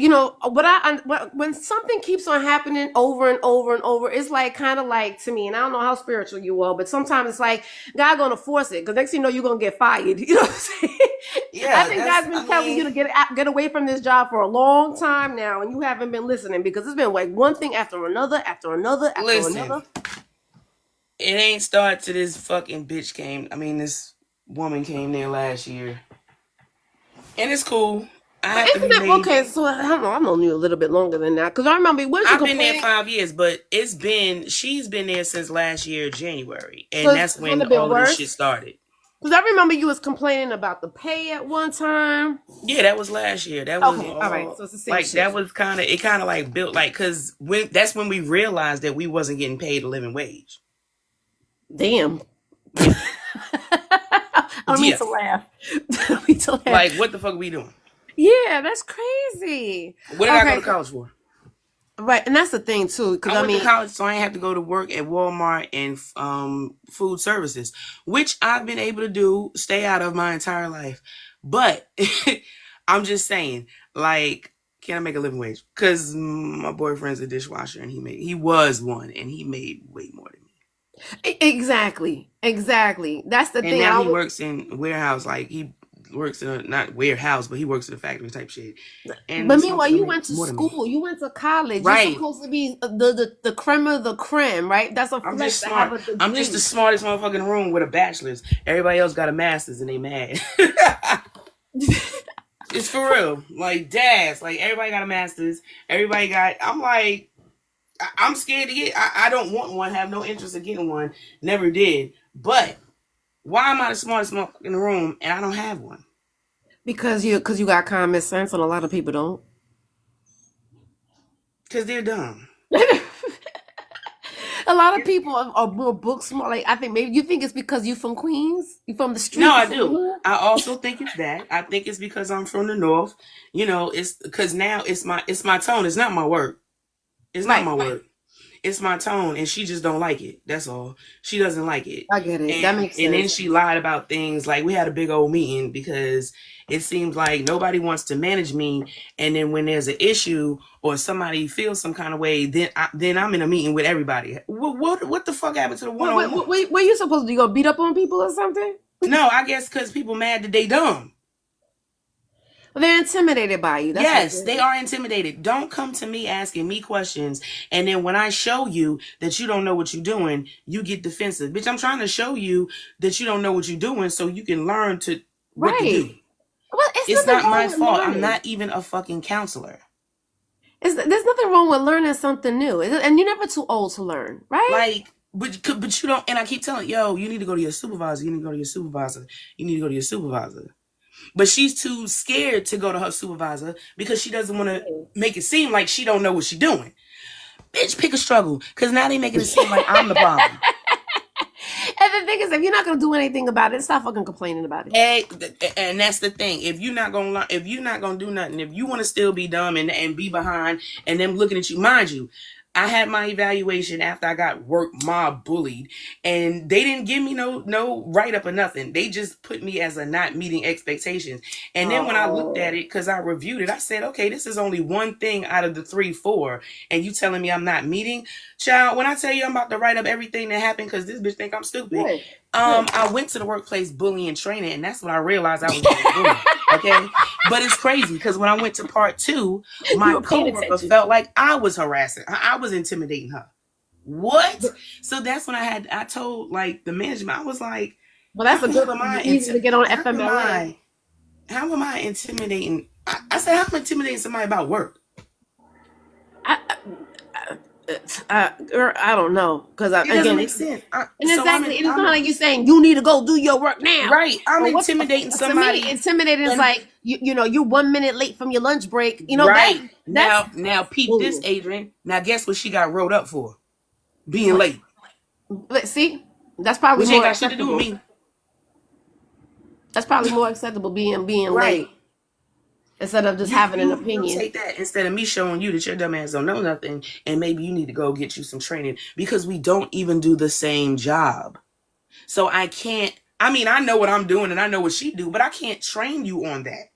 Well, when something keeps on happening over and over and over, it's like kind of like to me, and I don't know how spiritual you are, but sometimes it's like God gonna force it because next thing you know you're gonna get fired. You know what I'm saying? I Yeah, think God's been telling you to get away from this job for a long time now, and you haven't been listening because it's been like one thing after another, after another, after listen, another. it ain't start to this fucking bitch this woman came there last year. And it's cool. I have to be made. Okay? So I don't know. I've known you a little bit longer than that because I remember when I've been there 5 years, but she's been there since last year, January. And So that's when all this shit started. Because I remember you was complaining about the pay at one time. Yeah, that was last year. That was all right. So it's the same like shit. That was kind of like built like because that's when we realized that we wasn't getting paid a living wage. Damn. I don't mean to laugh. Like, what the fuck are we doing? Yeah, that's crazy. What did I go to college for? Right, and that's the thing too. Because I went to college, so I ain't have to go to work at Walmart and food services, which I've been able to do, stay out of my entire life. But I'm just saying, like, can I make a living wage? Because my boyfriend's a dishwasher, and he was one, and he made way more than me. Exactly. That's the thing. And now he works in warehouse, like he works in a not warehouse, but he works in a factory type shit. And but meanwhile, you went to school, you went to college, right? You're supposed to be the creme of the creme, right? That's a I'm just smart. I'm just the smartest motherfucker in the room with a bachelor's. Everybody else got a master's and they mad. It's for real. Like dads, like everybody got a master's. Everybody got. I'm like, I'm scared to get. I don't want one. Have no interest in getting one. Never did. But why am I the smartest motherfucker in the room and I don't have one? Because you got common sense and a lot of people don't. Because they're dumb. A lot of people are more book smart. Like I think maybe you think it's because you from Queens, you from the street. No, I do. I also think it's that. I think it's because I'm from the North. You know, it's because now it's my tone. It's not my work. It's not my work. It's my tone, and she just don't like it. That's all. She doesn't like it. I get it. That makes sense. And then she lied about things. Like we had a big old meeting because it seems like nobody wants to manage me. And then when there's an issue or somebody feels some kind of way, then I'm in a meeting with everybody. What the fuck happened to the one-on-one? Were you supposed to go beat up on people or something? No, I guess because people mad that they dumb. Well, they're intimidated by you. Yes, they are intimidated. Don't come to me asking me questions, and then when I show you that you don't know what you're doing, you get defensive. Bitch, I'm trying to show you that you don't know what you're doing so you can learn what to do. Well, it's not my fault. I'm not even a fucking counselor. There's nothing wrong with learning something new, and you're never too old to learn, right? Like, but you don't. And I keep telling you need to go to your supervisor. You need to go to your supervisor. You need to go to your supervisor. But she's too scared to go to her supervisor because she doesn't want to make it seem like she don't know what she's doing. Bitch, pick a struggle. Because now they making it seem like I'm the problem. And the thing is, if you're not going to do anything about it, stop fucking complaining about it. And that's the thing. If you're not going to learn, if you're not going to do nothing, if you want to still be dumb and be behind and them looking at you, mind you, I had my evaluation after I got work mob bullied, and they didn't give me no write-up or nothing. They just put me as a not meeting expectations. And then when I looked at it, because I reviewed it, I said, okay, this is only one thing out of the 3, 4, and you telling me I'm not meeting? Child, when I tell you I'm about to write up everything that happened because this bitch think I'm stupid, I went to the workplace bullying training, and that's when I realized I was getting bullied. Okay, but it's crazy because when I went to part 2, my coworker felt like I was harassing her. I was intimidating her. What? So that's when I told like the management, I was like, well, that's a good easy to get on FMLA. How am I intimidating? I said, how am I intimidating somebody about work? I don't know because it doesn't make sense. It's not like you saying you need to go do your work now, right? I'm intimidating somebody. To me, intimidating is like you're 1 minute late from your lunch break. You know, right? Now, peep this, Adrian. Now, guess what she got rolled up for? Being late. But see, that's probably more got shit to do with me. That's probably more acceptable being late. Instead of just having an opinion. Take that instead of me showing you that your dumb ass don't know nothing and maybe you need to go get you some training because we don't even do the same job. So I know what I'm doing and I know what she do, but I can't train you on that.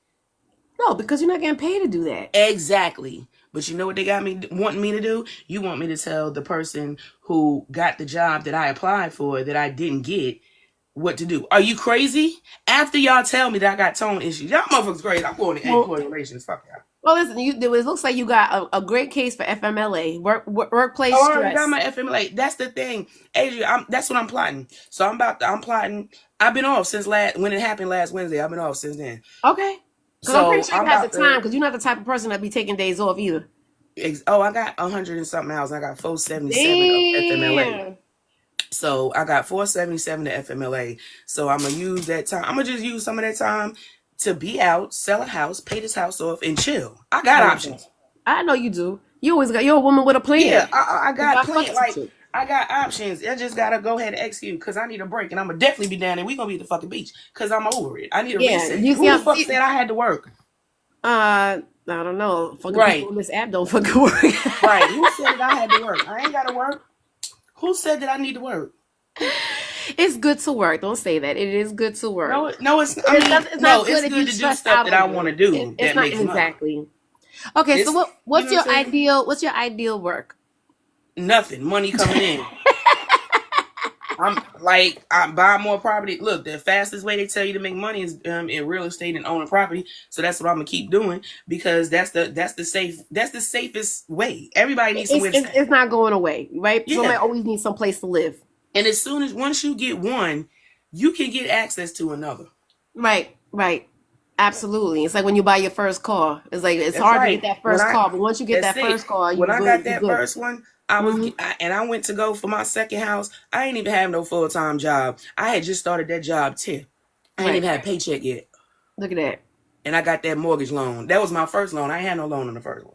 No, because you're not getting paid to do that. Exactly. But you know what they got me wanting me to do? You want me to tell the person who got the job that I applied for that I didn't get what to do. Are you crazy? After y'all tell me that I got tone issues, y'all motherfuckers crazy. I'm going to employee relations. Fuck y'all. Well, listen, it looks like you got a great case for FMLA, workplace Oh, I stress. already got my FMLA. That's the thing, Adrian. That's what I'm plotting. So I'm plotting. I've been off since when it happened last Wednesday. I've been off since then. Okay. Because So I'm pretty sure you have the time, because you're not the type of person that be taking days off either. I got 100 and something hours. I got 477 of FMLA. So I got 477 to FMLA. So I'm gonna use that time. I'm gonna just use some of that time to be out, sell a house, pay this house off, and chill. I got options. I know you do. You're a woman with a plan. Yeah, I got plans. Like I got options. I just gotta go ahead and execute because I need a break, and I'm gonna definitely be down there. We gonna be at the fucking beach because I'm over it. I need a reset. Who the fuck said I had to work? I don't know. Fucking people on this app don't fucking work. Right. Who said that I had to work? I ain't gotta work. Who said that I need to work? It's good to work. Don't say that. It is good to work. No, it's not. It's good to do stuff that I want to do. That makes exactly. money. Okay, so what's your ideal? What's your ideal work? Nothing. Money coming in. I'm buying more property. Look, the fastest way they tell you to make money is in real estate and owning property. So that's what I'm gonna keep doing because that's the safest way. Everybody needs somewhere to stay. It's not going away, right? Yeah. Somebody always needs some place to live. And once you get one, you can get access to another. Right. Absolutely. It's like when you buy your first car. It's like it's hard to get that first car, but once you get that first car, when I got that first one, I went to go for my second house. I ain't even have no full-time job. I had just started that job too. I ain't even had a paycheck yet. Look at that. And I got that mortgage loan. That was my first loan. I ain't had no loan on the first one.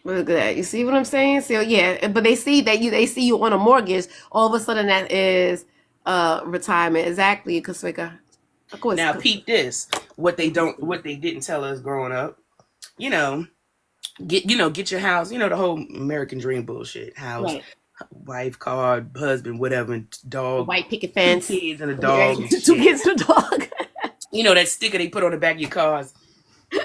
Look at that. You see what I'm saying? So yeah, but they see you on a mortgage. All of a sudden that is retirement. Exactly. Because of course. Now peep this. What they didn't tell us growing up. Get your house, the whole American dream bullshit. House, wife, car, husband, whatever, dog, white picket fence, 2 kids and a dog. Yeah, 2 kids and a dog. That sticker they put on the back of your cars. They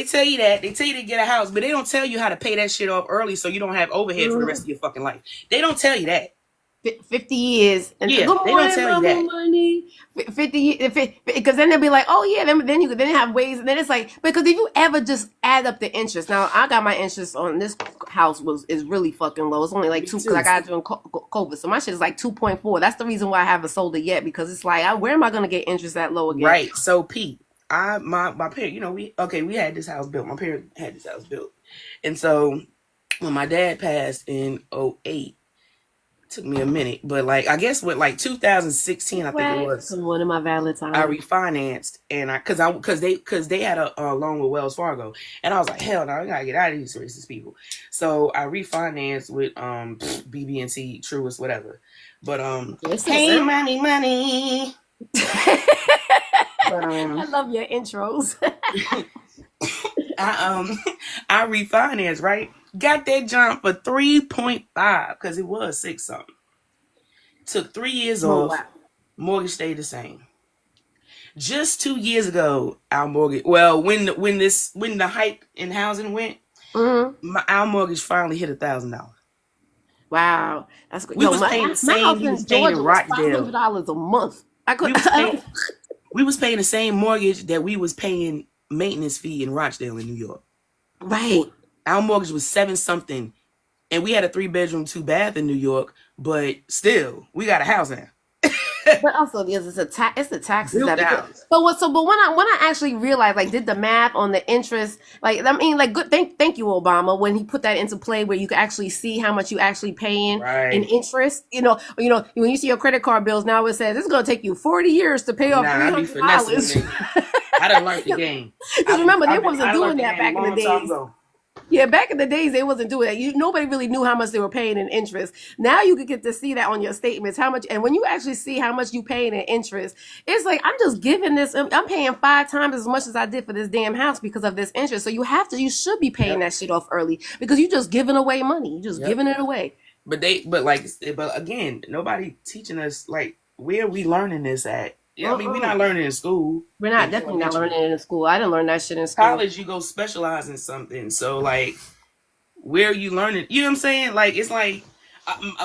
tell you that. They tell you to get a house, but they don't tell you how to pay that shit off early so you don't have overhead for the rest of your fucking life. They don't tell you that. 50 years. And yeah, they don't tell you that. Money. 50 because then they'll be like, oh yeah, then you have ways, and then it's like, because if you ever just add up the interest. Now I got my interest on this house is really fucking low. It's only like 2 because I got it during COVID, so my shit is like 2.4. That's the reason why I haven't sold it yet, because it's like, where am I gonna get interest that low again? Right. So Pete, my parents, we had this house built. My parents had this house built, and so when my dad passed in 2008. Took me a minute, but I guess with 2016, I think it was. One of my Valentine's. I refinanced, and because they had a loan with Wells Fargo, and I was like, hell no, I gotta get out of these racist people. So I refinanced with BB&T, Truist, whatever. But hey, money. But, I love your intros. I refinanced, right? Got that jump for 3.5 because it was 6 something. Took 3 years off. Wow. Mortgage stayed the same. Just 2 years ago, our mortgage. Well, when the hype in housing went, our mortgage finally hit $1,000. Wow, that's good. We was paying the same. We was paying in Rockdale $500 a month. We was paying the same mortgage that we was paying maintenance fee in Rochdale in New York. Right. Our mortgage was 7 something, and we had a 3-bedroom, 2-bath in New York. But still, we got a house now. But also, it's the taxes that are. But when I actually realized, did the math on the interest, good. Thank you, Obama, when he put that into play, where you can actually see how much you actually paying in interest. When you see your credit card bills now, it says it's going to take you 40 years to pay off $300. I done learned the game. Because remember, they wasn't doing that back in the days. Yeah, back in the days, they wasn't doing that. Nobody really knew how much they were paying in interest. Now you can get to see that on your statements, how much. And when you actually see how much you paying in interest, it's like, I'm just giving this. I'm paying 5 times as much as I did for this damn house because of this interest. So you should be paying that shit off early, because you're just giving away money. You're just giving it away. But again, nobody teaching us, where are we learning this at? Yeah, I mean, we're not learning in school. We're not definitely not learning it in school. I didn't learn that shit in school. College, you go specialize in something. So like, where are you learning? You know what I'm saying? Like, it's like,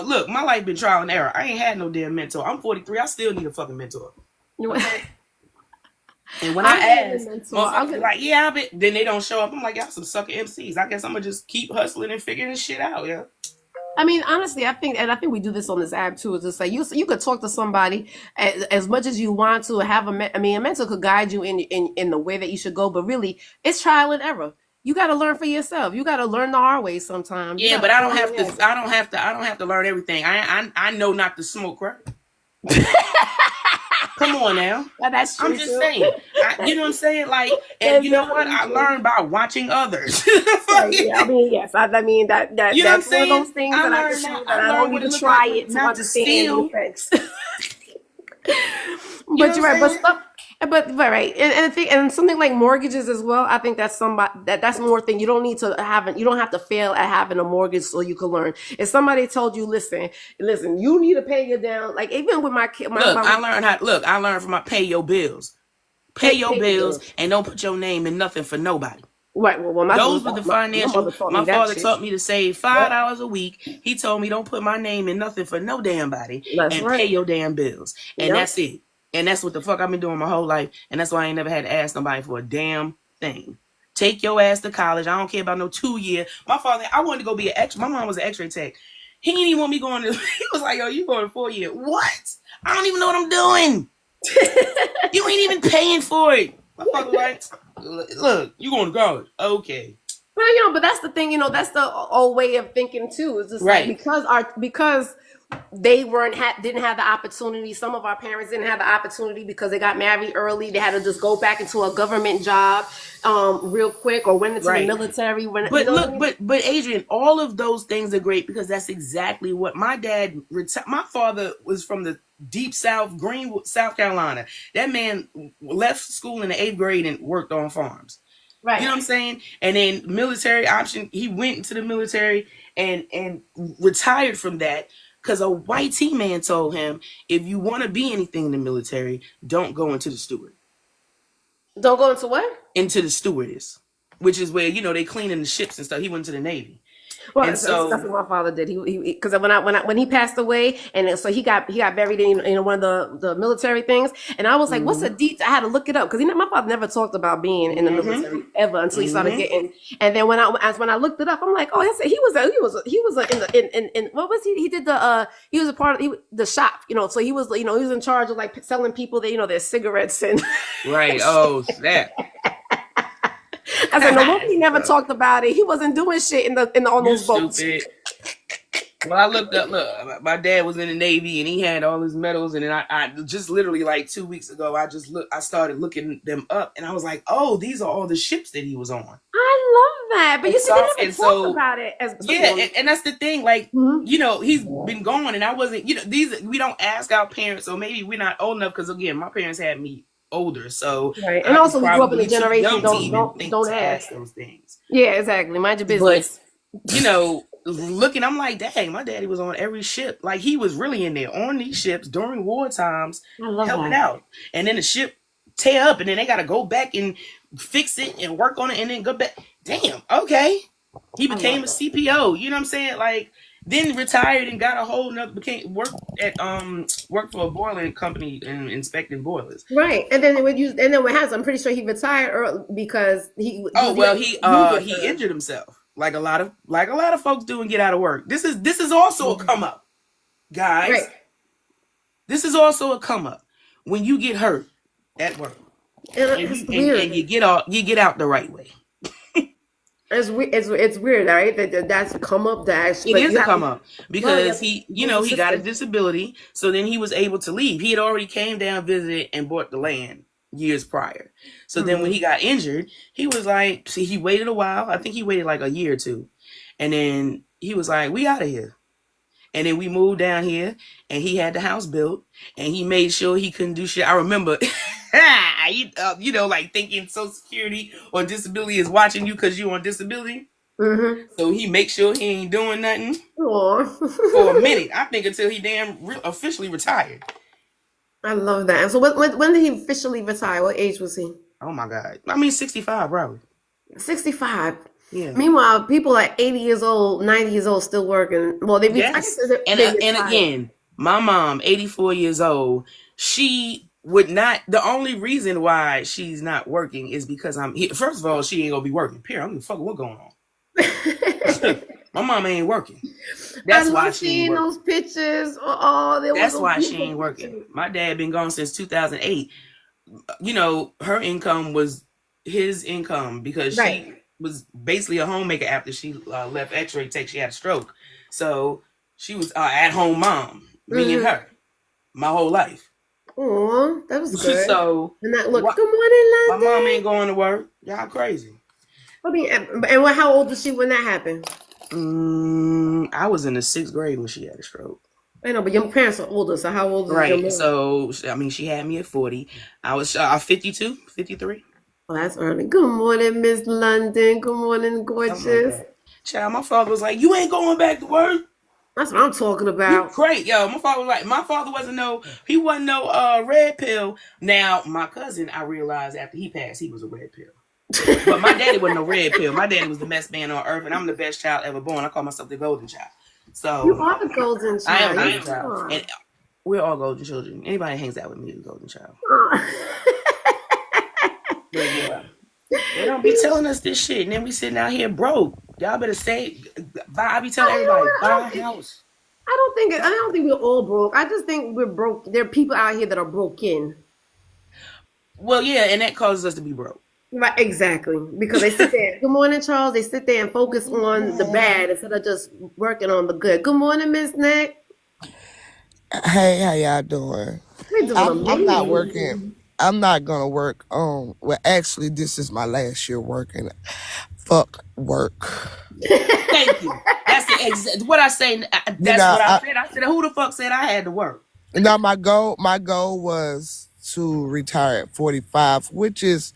look, my life been trial and error. I ain't had no damn mentor. I'm 43. I still need a fucking mentor. Okay? And when I ask, like, yeah, then they don't show up. I'm like, y'all some sucker MCs. I guess I'm gonna just keep hustling and figuring this shit out. Yeah. I mean, honestly, I think we do this on this app too. Is just like you could talk to somebody as much as you want to have a mentor could guide you in the way that you should go, but really, it's trial and error. You got to learn for yourself. You got to learn the hard way sometimes. Yeah, but I don't have to learn everything. I know not to smoke, right? Come on now. That's true. I'm just saying. You know what I'm saying? Like, and you know what? I learned by watching others. Yeah, I mean, yes. I mean that you know that's one of those things that I don't need to try it to understand the effects. But you're right. But stuff. But right, and something like mortgages as well. I think that's that's more thing. You don't need to you don't have to fail at having a mortgage so you can learn. If somebody told you, listen, you need to pay your down. Like even with my kid, I learned from my pay your bills, pay your bills, and don't put your name in nothing for nobody. Right. Well, those were the financial. My father taught me to save $5 a week. He told me don't put my name in nothing for no damn body, pay your damn bills, and that's it. And that's what the fuck I've been doing my whole life. And that's why I ain't never had to ask somebody for a damn thing. Take your ass to college. I don't care about no 2 year. My father, I wanted to go be an x. My mom was an x-ray tech. He didn't even want me going to, he was like, yo, you going to 4 year. What? I don't even know what I'm doing. You ain't even paying for it. My father like, look, you going to college. Okay. Well, but that's the thing, that's the old way of thinking too. It's just like because they didn't have the opportunity. Some of our parents didn't have the opportunity because they got married early. They had to just go back into a government job real quick or went into the military. But Adrian, all of those things are great because that's exactly what my dad. My father was from the deep South, Greenwood, South Carolina. That man left school in the 8th grade and worked on farms. Right. You know what I'm saying? And then military option, he went into the military and retired from that. Because a white man told him, if you want to be anything in the military, don't go into the steward. Don't go into what? Into the stewardess, which is where, they cleaning the ships and stuff. He went to the Navy. Well, that's what my father did. He because when he passed away, and so he got buried in one of the military things, and I was like, what's the deets? I had to look it up because my father never talked about being in the military ever until he started getting. And then when I looked it up, I'm like, oh, he was in what was he? He did he was a part of the shop, So he was he was in charge of like selling people their cigarettes and right. Oh, snap. I said, no, he never talked about it. He wasn't doing shit in on those boats. Well, I looked up. Look, my dad was in the Navy, and he had all his medals. And then I just literally like 2 weeks ago, I started looking them up, and I was like, oh, these are all the ships that he was on. I love that, but you see, they never talk about it. And that's the thing. Like, he's been gone, and I wasn't. These we don't ask our parents, so maybe we're not old enough. Because again, my parents had me older, so right. And also we grew up in a generation don't ask those things. Yeah, exactly. Mind your business. But looking, I'm like, dang, my daddy was on every ship. Like he was really in there on these ships during war times, helping out. And then the ship tear up, and then they got to go back and fix it and work on it, and then go back. Damn, okay. He became a CPO. You know what I'm saying? Like. Then retired and got a whole nother worked for a boiler company and inspecting boilers. Right, and then what happens? I'm pretty sure he retired early because he. He injured himself like a lot of folks do and get out of work. This is also a come up, guys. Right. This is also a come up when you get hurt at work and you get out the right way. It's weird, right? That's a come up. It is a come up because he got a disability, so then he was able to leave. He had already came down, visited, and bought the land years prior. So then when he got injured, he was like, he waited a while. I think he waited like a year or two, and then he was like, "We out of here." And then we moved down here, and he had the house built, and he made sure he couldn't do shit. I remember, like thinking Social Security or disability is watching you because you're on disability. Mm-hmm. So he makes sure he ain't doing nothing for a minute. I think until he officially retired. I love that. And so when did he officially retire? What age was he? Oh my God. I mean, 65 probably. 65. Yeah. Meanwhile, people at 80 years old, 90 years old still working. Well, I guess Yes. And they and retired. again, my mom, 84 years old, she would not. The only reason why she's not working is because I'm here. First of all, she ain't gonna be working. Period. I don't give a fuck what going on. My mom ain't working. That's I why love she ain't seeing working. those pictures. Oh, there was That's those why she beautiful ain't working. pictures. My dad been gone since 2008. You know, her income was his income because Right. she was basically a homemaker after she left X-ray tech. She had a stroke, so she was at home mom, me and her, my whole life. Oh, that was good. So And that look. wha- Good morning, my London. mom ain't going to work. Y'all crazy. I mean, and how old was she when that happened? I was in the 6th grade when she had a stroke. I know, but your parents are older, so how old was your Right. mom? So I mean, she had me at 40. I was 52, 53. Well, that's early. Good morning, Miss London. Good morning, Something like gorgeous. that. Child, my father was like, "You ain't going back to work." That's what I'm talking You about. great, yo. My father wasn't no red pill. Now, my cousin, I realized after he passed, he was a red pill. But my daddy wasn't no red pill. My daddy was the best man on earth, and I'm the best child ever born. I call myself the golden child. You So are the golden I am child. a You golden child. are. And we're all golden children. Anybody that hangs out with me is a golden child. But yeah. They don't be telling us this shit, and then we sitting out here broke. Y'all better say buy. I be telling everybody buy a house. I don't think we're all broke. I just think we're broke. There are people out here that are broken. Well, yeah, and that causes us to be broke. Right, exactly. Because they sit there. Good morning, Charles. They sit there and focus on the bad instead of just working on the good. Good morning, Miss Nick. Hey, how y'all doing? We're doing I'm not amazing. working. I'm not gonna work. Well, actually, this is my last year working. Fuck work. Thank you. That's the exact what I say. That's what I said. I said, who the fuck said I had to work? Now my goal was to retire at 45, which is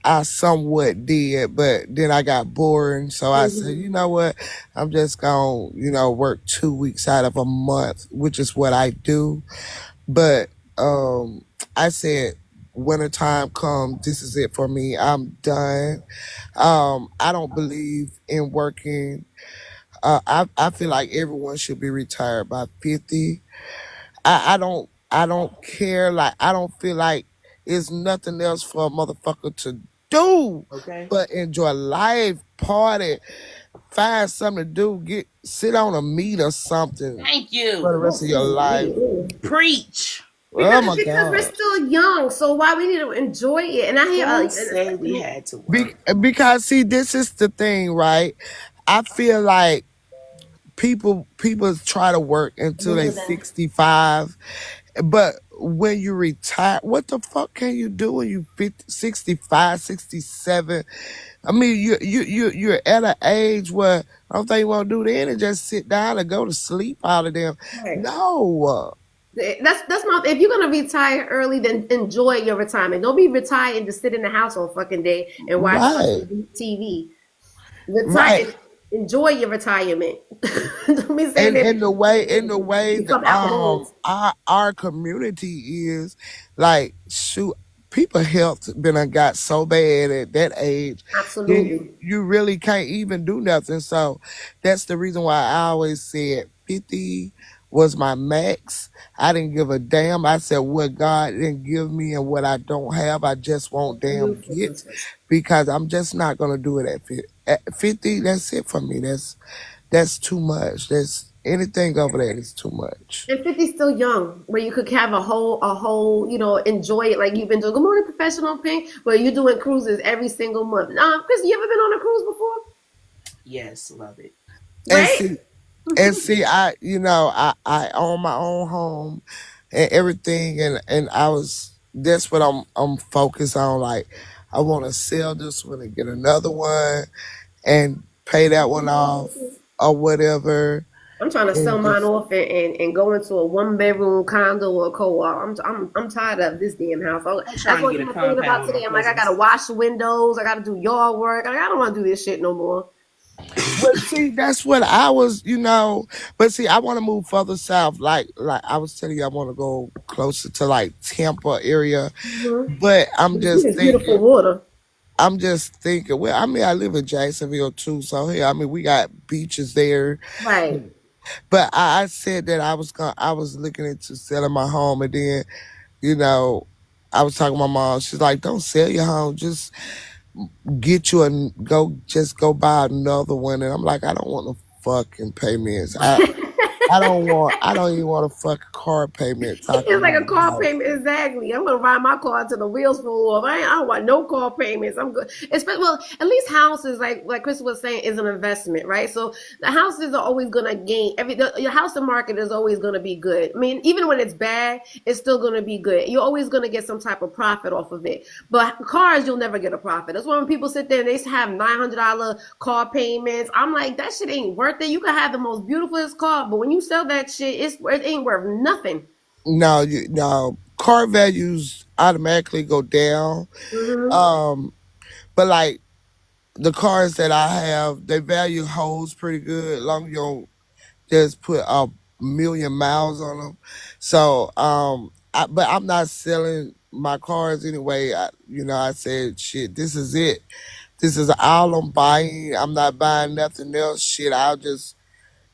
I somewhat did, but then I got boring, so I said, you know what? I'm just gonna, work 2 weeks out of a month, which is what I do. But I said, wintertime come, this is it for me. I'm done. I don't believe in working. I feel like everyone should be retired by 50. I don't care. Like I don't feel like it's nothing else for a motherfucker to do Okay. but enjoy life, party, find something to do, sit on a meat or something Thank for the you. rest of your life. Preach. Oh my Because we're God. still young, so why we need to enjoy it. And I hear Don't say we had to work. Because see, this is the thing, right? I feel like people try to work until they 65, but when you retire, what the fuck can you do when you 50, 65, 67? I mean, you're at an age where I don't think you want to do that and just sit down and go to sleep all of them. Right. No. That's my. If you're gonna retire early, then enjoy your retirement. Don't be retired and just sit in the house all fucking day and watch Right. TV. Retire. Right. Enjoy your retirement. Don't be saying And that. in the way Become that alcoholics. our community is like, shoot, people health got so bad at that age, then Absolutely. you really can't even do nothing. So that's the reason why I always said 50 was my max. I didn't give a damn. I said what God didn't give me and what I don't have, I just won't damn get, because I'm just not gonna do it at 50. At 50, that's it for me. That's too much. That's anything over that is too much. And 50's still young, where you could have a whole, enjoy it like you've been doing. Good morning, professional pink, where you're doing cruises every single month. Chris, you ever been on a cruise before? Yes, love it. Right? And see, I own my own home and everything, and that's what I'm focused on. Like, I want to sell this one and get another one and pay that one off or whatever. I'm trying to sell And mine just off and go into a 1-bedroom condo or a co-op. I'm tired of this damn house. I'm That's trying to what get I'm a thinking about compound with today. my I'm like, I cousins. gotta wash the windows. I gotta do yard work. I don't want to do this shit no more. But see, that's what I was, But see, I want to move further south. Like I was telling you, I want to go closer to like Tampa area. Mm-hmm. But I'm just It's beautiful thinking. water. I'm just thinking. Well, I mean, I live in Jacksonville too, so here, I mean, we got beaches there. Right. But I said that I was looking into selling my home, and then you know, I was talking to my mom. She's like, "Don't sell your home. Just just go buy another one." And I'm like, I don't want no fucking payments. I don't even want a fucking car payment talking It's like about a car a house. payment, exactly. I'm gonna ride my car until the wheels fall off. I don't want no car payments. I'm good. Well, at least houses, like Chris was saying, is an investment, right? So the houses are always gonna gain. Your housing market is always gonna be good. I mean, even when it's bad, it's still gonna be good. You're always gonna get some type of profit off of it. But cars, you'll never get a profit. That's why when people sit there and they have $900 car payments, I'm like, that shit ain't worth it. You can have the most beautifulest car, but when you sell that shit, it ain't worth nothing. No, car values automatically go down. Mm-hmm. Um, but like the cars that I have, they value holds pretty good. Long as you don't just put a million miles on them. So, but I'm not selling my cars anyway. I said, shit, this is it. This is all I'm buying. I'm not buying nothing else. Shit, I'll just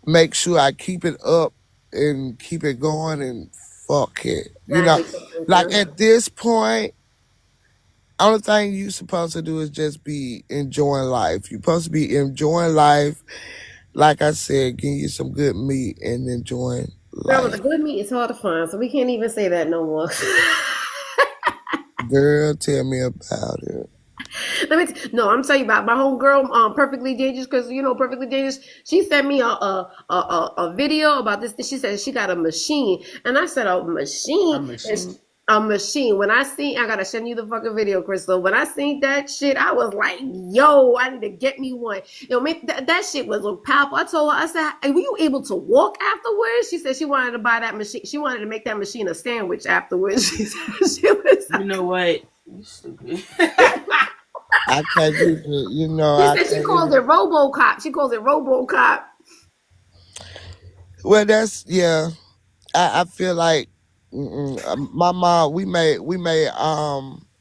make sure I keep it up and keep it going and fuck it. Exactly. Like at this point, only thing you supposed to do is just be enjoying life. You're supposed to be enjoying life. Like I said, getting you some good meat and enjoying Girl, with the life. good meat, it's hard to find, so we can't even say that no more. Girl, tell me about it. No, I'm telling you about my homegirl, Perfectly Dangerous, because Perfectly Dangerous. She sent me a video about this. She said she got a machine, and I said a A machine. machine. A machine. I gotta send you the fucking video, Crystal. When I seen that shit, I was like, yo, I need to get me one. Man, that shit was so powerful. I told her, I said, hey, were you able to walk afterwards? She said she wanted to buy that machine. She wanted to make that machine a sandwich afterwards. She said she was. You know what? You stupid. I can't even, She I said she can't calls even. it RoboCop. She calls it RoboCop. Well, yeah. I feel like my mom.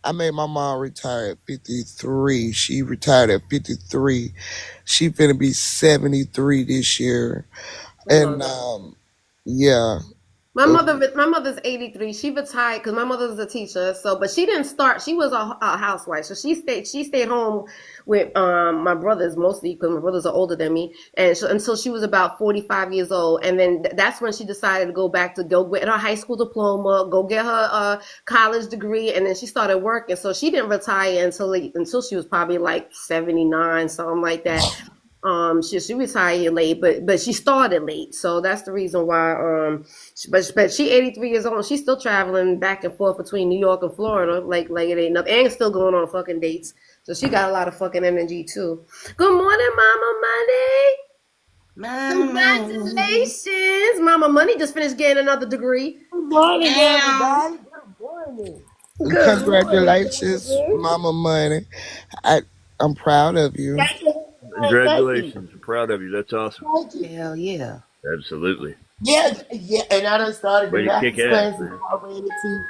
I made my mom retire at 53. She retired at 53. She finna be 73 this year, Oh my and god. yeah. My mother's 83. She retired because my mother's a teacher. So, but she didn't start. She was a housewife. So she stayed home with my brothers mostly because my brothers are older than me, and until she was about 45 years old. And then that's when she decided to go get her high school diploma, go get her college degree, and then she started working. So she didn't retire until she was probably like 79, something like that. She retired late, but she started late, so that's the reason why. But she 83 years old. She's still traveling back and forth between New York and Florida, like it ain't nothing, and still going on fucking dates. So she got a lot of fucking energy too. Good morning, Mama Money. Mama. Congratulations, Mama Money just finished getting another degree. Good morning, Ow. everybody. Good morning. Good morning, Congratulations, baby. Mama Money. I I'm proud of you. Thank you. Thank you. Congratulations. I'm proud of you. That's awesome. Thank you. Hell yeah. Absolutely. Yeah, yeah, and I done started the Way to kick master's ass, classes man. already too.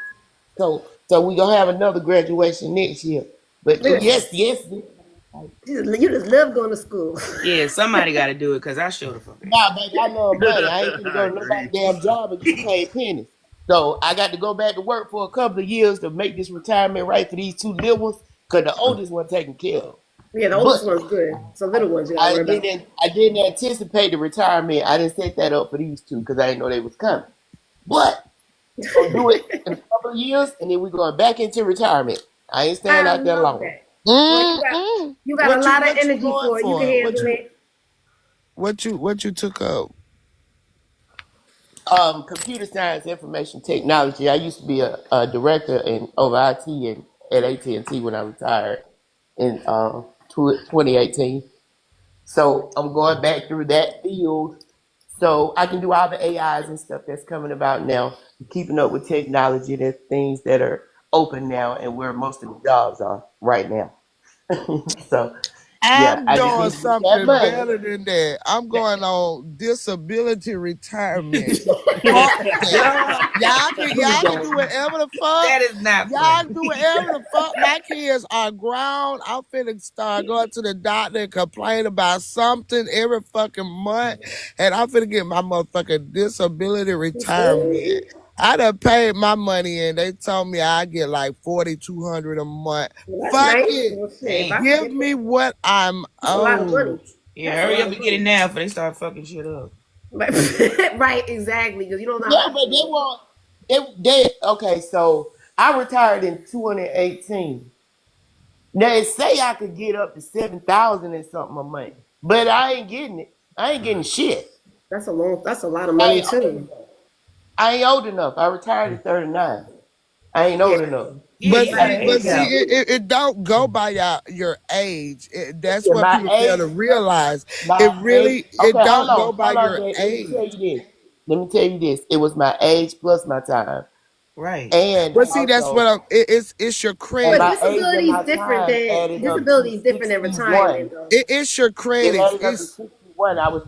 So we gonna have another graduation next year. But Look, yes. you just love going to school. Yeah, somebody got to do it because I showed the fuck ain't. Nah, baby, I love money. I ain't finna I go to nobody agree. damn job and get paid pennies. So I got to go back to work for a couple of years to make this retirement right for these two little ones, cause the oldest one taken care of. Yeah, the But oldest one's good. So little ones you gotta worry about. I didn't anticipate the retirement. I didn't set that up for these two because I didn't know they was coming. But we gonna do it in a couple of years, and then we going back into retirement. I ain't staying I out there love long. that. Well, you got a lot of What you energy going for it. You can for? handle it. What you took up? Computer science, information technology. I used to be a director in over IT at AT&T when I retired in 2018. So I'm going back through that field so I can do all the AIs and stuff that's coming about now, keeping up with technology. There's things that are open now and where most of the jobs are right now. So I'm I just doing need to get that something money. better than that. I'm going on disability retirement. Fuck that. Y'all can do whatever the fuck. That is not Y'all funny. can do whatever the fuck. My kids are grown. I'm finna start going to the doctor and complain about something every fucking month. And I'm finna get my motherfucking disability retirement. I done paid my money and they told me I get like $4,200 a month. That's Fuck nice. it. Well, shit, if I Dang. could Give get me that, what I'm that's a lot of money. owed. Yeah, That's a hurry lot up of and get it money. now before they start fucking shit up. Right, exactly. Because you don't know Yeah, how much. but they want they okay. So I retired in 2018. Now they say I could get up to 7,000 and something a month, but I ain't getting it. I ain't getting shit. That's a long. That's a lot of I money ain't old too. enough. I ain't old enough. I retired at 39. I ain't Yeah. old enough. Yeah, But you got Right. an see, There but you age see, go. limit. it don't go by your age. That's Yeah, what people fail to realize. my age. It Okay, don't go by hold on, your Dad. Let me tell age. you this. Let me tell you this. It was my age plus my time, Right. and But see, that's what also, it's your and But my credits. age and disability is my different time than added up to disability is different than retirement 61. though. It's your It credits. added up to 61. I was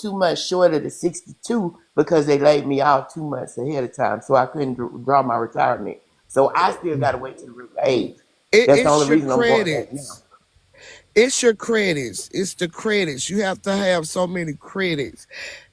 2 months short of the 62 because they laid me out 2 months ahead of time, so I couldn't draw my retirement. So I still got to wait till the real age. That's the It's only your reason I'm going back now. credits. It's your credits. It's the credits. You have to have so many credits.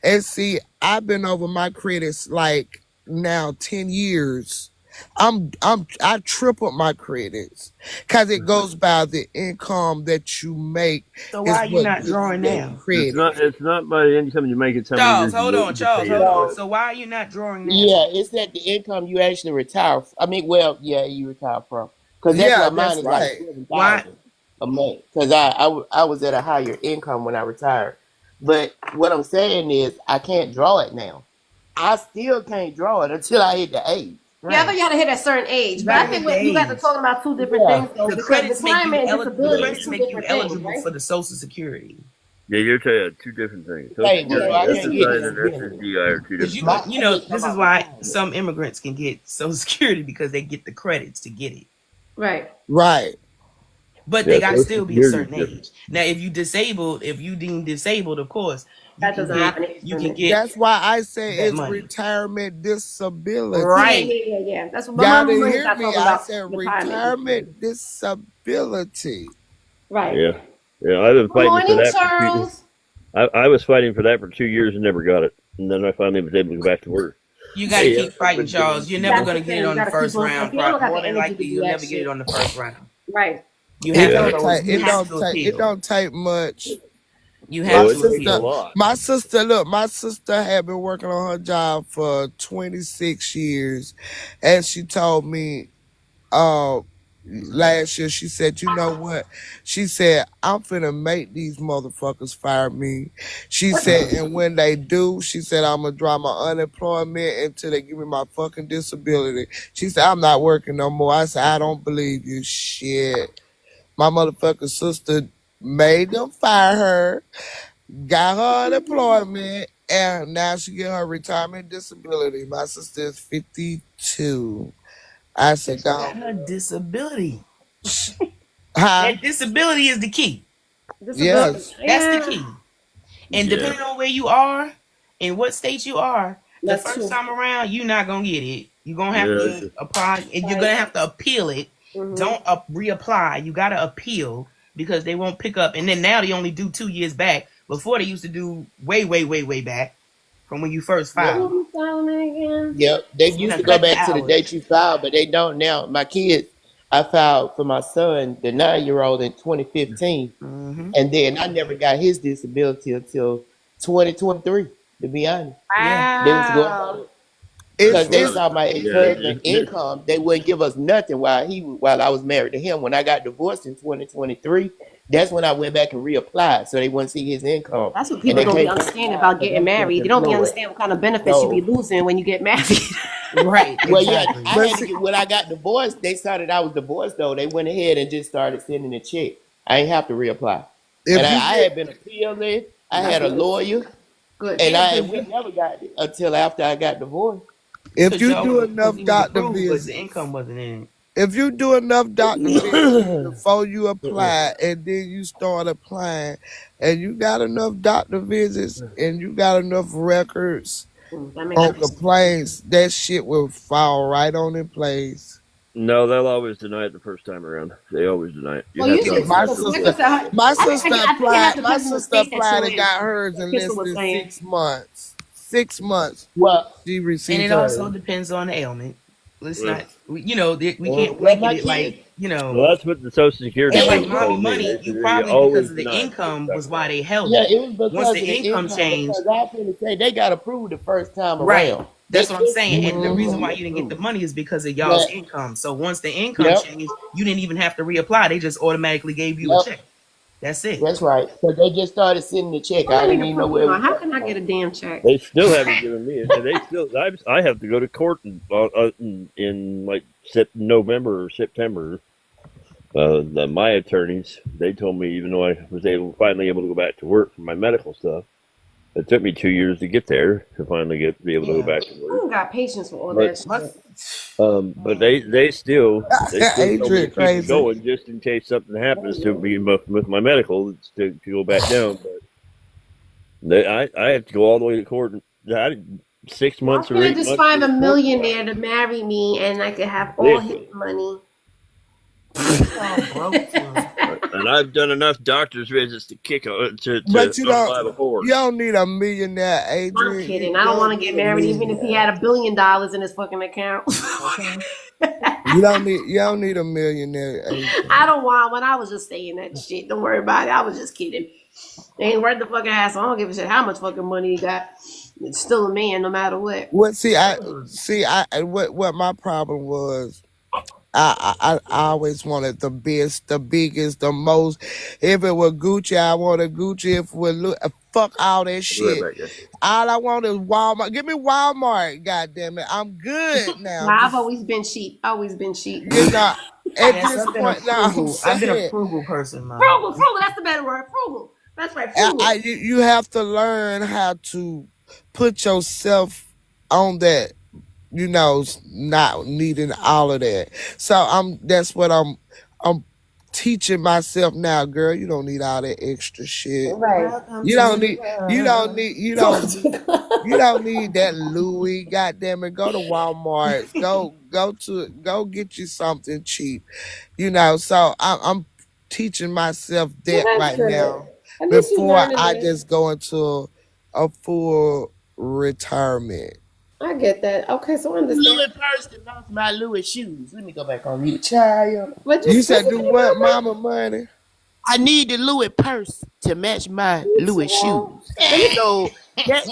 And see, I've been over my credits like now 10 years. I tripled my credits because it goes by the income that you make So why is are you what not gives you drawing that now? credit. It's not by the income you make. It's how many Charles, years hold on. you Charles, pay hold into on. it. So So why are you not drawing now? yeah, it's at the income you actually retire. I mean, well, yeah, you retire from, because that's Yeah, why mine that's is like right. 7,000 Why? a month. Because I was at a higher income when I retired. But what I'm saying is, I can't draw it now. I still can't draw it until I hit the age. Yeah, I thought Right. you had to hit a certain age. You But I gotta think hit the what you guys are age. talking about two different Yeah, things though, The because credits make you retirement and the disability is credits two make you different things, eligible right? for the Social Security. Yeah, you're telling two different things. Social disabled, so Yeah, Security, I it's can't two get SSI, different. and disability. SSDI are two Because different things. I just talking this is about why retirement. some immigrants can get Social Security because they get the credits to get it. Right. Right. But they Yeah, gotta Social still be a Security is certain different. age. Now, if you deem disabled, of course, That doesn't have an age you can limit. get That's why I say that it's money. retirement disability. Yeah, Right. yeah, yeah, yeah. That's what Y'all my didn't money's hear not me. talking I about said retirement disability. retirement disability. Right. Yeah, yeah. I've been Good fighting for morning, that for two. Charles. I was fighting for that for 2 years and never got it, and then I finally was able to go back to work. You got to Hey, keep I've fighting, been getting Charles. You're never That's going the to get it thing. You on the gotta keep first on round. pushing. I don't got More the than energy to likely, do you'll that never get it shit. on the first round. Right. You It have Yeah, to don't go. take Exactly. You it have don't to take it appeal. don't take much. You My have oh, it to takes a sister, appeal. lot. my sister had been working on her job for 26 years, and she told me, uh, last year, she said, you know what? She said, I'm finna make these motherfuckers fire me. She said, and when they do, she said, I'm gonna draw my unemployment until they give me my fucking disability. She said, I'm not working no more. I said, I don't believe you. Shit. My motherfucking sister made them fire her, got her unemployment, and now she get her retirement disability. My sister is 52. I said, She got go. her disability. Huh? That disability is the key. Disability. Yes. That's the Yeah. key. And Yeah, depending on where you are and what state you are, the That's first true. time around, you're not gonna get it. You're gonna have yeah. to apply, and you're Right. gonna have to appeal it. Mm-hmm. Don't reapply. You gotta appeal because they won't pick up. And then now they only do 2 years back. Before they used to do way, way, way, way back from when you first Yep. filed. Who filing it again? Yep. They They used done to go cut the back to the hours. date you filed, but they don't now. My kids, I filed for my son, the 9-year-old, in 2015, Mm-hmm. and then I never got his disability until 2023. To be honest, Yeah. they was going by Wow. It's because they it's Well, saw my yeah. ex-husband income. They wouldn't give us nothing while I was married to him. When I got divorced in 2023, that's when I went back and reapplied, so they wouldn't see his income, That's what and people they don't be can't understanding qualify about because getting I'm married. They don't be self-employed. understanding what kind of benefits you be So losing when you get married. Right. well, yeah, Exactly. I but had to see, get when I got divorced. They started. I was divorced though. They went ahead and just started sending a check. I ain't have to reapply, and if you I get had been appealing. I That's had a nice. lawyer, Good. and Yeah, we never got it until after I got divorced. if because you y'all do was because enough he was doctor approved, but the visits, income wasn't in it. if you do enough doctor visits before you apply, and then you start applying, and you got enough doctor visits, and you got enough records That makes on sense. complaints, that shit will fall right on in place. No, they'll always deny it the first time around. They always deny it. You Well, have to usually, have My because record sister, like I said, my I sister think it applied. My depends on the sister state that applied you're and in. got hers Like in Crystal less was than saying. 6 months. 6 months. Well, She And received it also hers. depends on the ailment. Let's Yeah. not, we can't well, blanket my it kid, like, Well, that's what the Social Security and and like people mommy told me. money, They said you you probably because always of the deny it the first income time was why around. they held yeah, it. it was Once because the of the income income. changed, Because I was going to say they got approved the first time right. around. They That's what I'm just saying. And the reason recently why you didn't get the approved. money is because of y'all's But income. So once the income yep, changed, you didn't even have to reapply. They just automatically gave you a yep, check. That's it. that's right. So they just started sending the check. Well, I I didn't need to even know prove. where it was How coming can I from. get a damn check? They still haven't given me it. And they still, I have to go to court in like November or September. My attorneys, they told me, even though I was finally able to go back to work for my medical stuff, it took me 2 years to get there to finally be able to go Yeah. back to I work. don't got patience for all But that shit. but they still told me to Adrian, keep it crazy. going just in case something happens to me with my medical to go back down. But I have to go all the way to court. 6 Why months or can't I eight just months find for a the court millionaire trial. to marry me and I could have all his Seriously. money? Y'all broke too. And I've done enough doctor's visits to But you don't. apply before. You don't need a millionaire, I'm Adrian. kidding. You I don't want don't to get need a married even if he millionaire. had $1 billion in his fucking account. Okay. You don't need. You don't need a millionaire, Adrian. I don't want one. I was just saying that shit. Don't worry about it. I was just kidding. It ain't worth the fucking ass. I don't give a shit how much fucking money he got. It's still a man no matter what. What? What my problem was. I always wanted the best, the biggest, the most. If it was Gucci, I wanted Gucci. If it was fuck all that I'll be right shit. back, guys. All I want is Walmart. Give me Walmart, goddamn it. I'm good now. Nah, I've Just always been cheap. Always been cheap. you know, at Yes, this I've been a point now, I'm frugal. I've been a saying frugal person, man. Frugal, frugal. That's the better word. Frugal. That's right. Frugal. you have to learn how to put yourself on that, not needing all of that. So that's what I'm teaching myself now, girl. You don't need all that extra shit. Right. Welcome You to don't the need you don't need you don't need you don't need that Louis. Goddamn it, go to Walmart. Go get you something cheap. So I'm teaching myself Well, that that's right good. now At least you before learning I it. just go into a full retirement. I get that. Okay, so I understand. Louis purse and lost my Louis shoes. Let me go back on mute. Child. But You just said what do you think what, about that? mama money? I need the Louis purse to match my Me Louis too. shoes. Let me So that's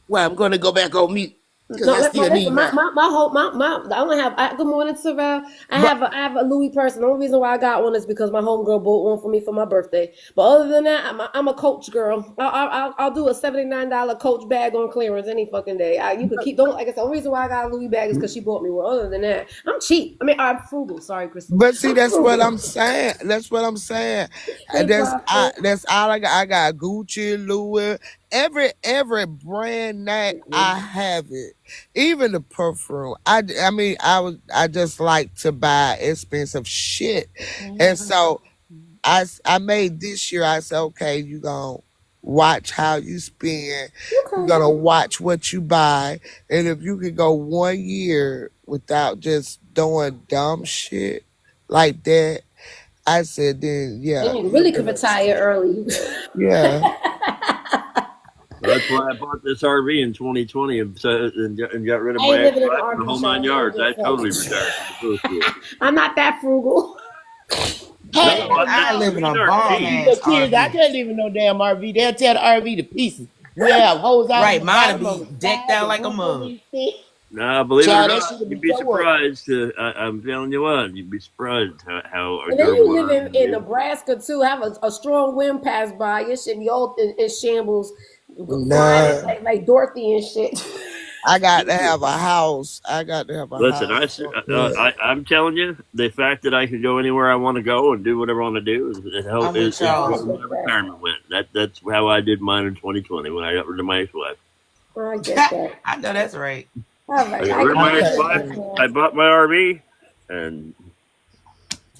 why I'm gonna go back on mute. Because no, I still listen. need mine. My whole my. I only have. Good morning, Sorrel. But I have a Louis purse. And the only reason why I got one is because my homegirl bought one for me for my birthday. But other than that, I'm a Coach girl. I'll do a $79 Coach bag on clearance any fucking day. You could keep. Don't like I said. The only reason why I got a Louis bag is because she bought me one. Other than that, I'm cheap. I mean, I'm frugal. Sorry, Crystal. but see, I'm that's what frugal. I'm saying. That's what I'm saying. Stay profitable. That's all I got. I got Gucci, Louis, every brand name. I have it. Even the perfume. I mean, I just like to buy expensive shit, and so I made this year. I said, okay, you gonna watch how you spend. You're Okay. gonna watch what you buy, and if you can go 1 year without just doing dumb shit like that, I said, then Then yeah, you you really could can. retire early. Yeah. That's why I bought this RV in 2020 and got rid of I my ain't living in an ex-wife and the RV, whole child. nine I don't yards. give I a totally fuck. retired from the first. I'm not that frugal. Hell No, I no. live in RVs a are bomb cheap. The ass kids, I RV. can't live in no damn RV. They'll tear the RV to pieces. We have holes out in Right, the mine'll bottom on be the decked side. out The like a roof will mug. be thick. Nah, believe it or Child, that not, shit will you'd be be so up. surprised. I'm telling you what, you'd be surprised how And then you durable live an in RV is. Nebraska too. Have a strong wind pass by. Your shit be all in shambles, flying Nah, like Dorothy and shit. I got to have a house. I got to have a Listen, house. Fuck that. I'm telling you, the fact that I can go anywhere I want to go and do whatever I want to do I'm with is I where y'all. my get that. retirement went. That's how I did mine in 2020 when I got rid of my ex-wife. I get that. I know that's right. All I right, got I rid of get my Okay. ex-wife. that. I bought my RV, and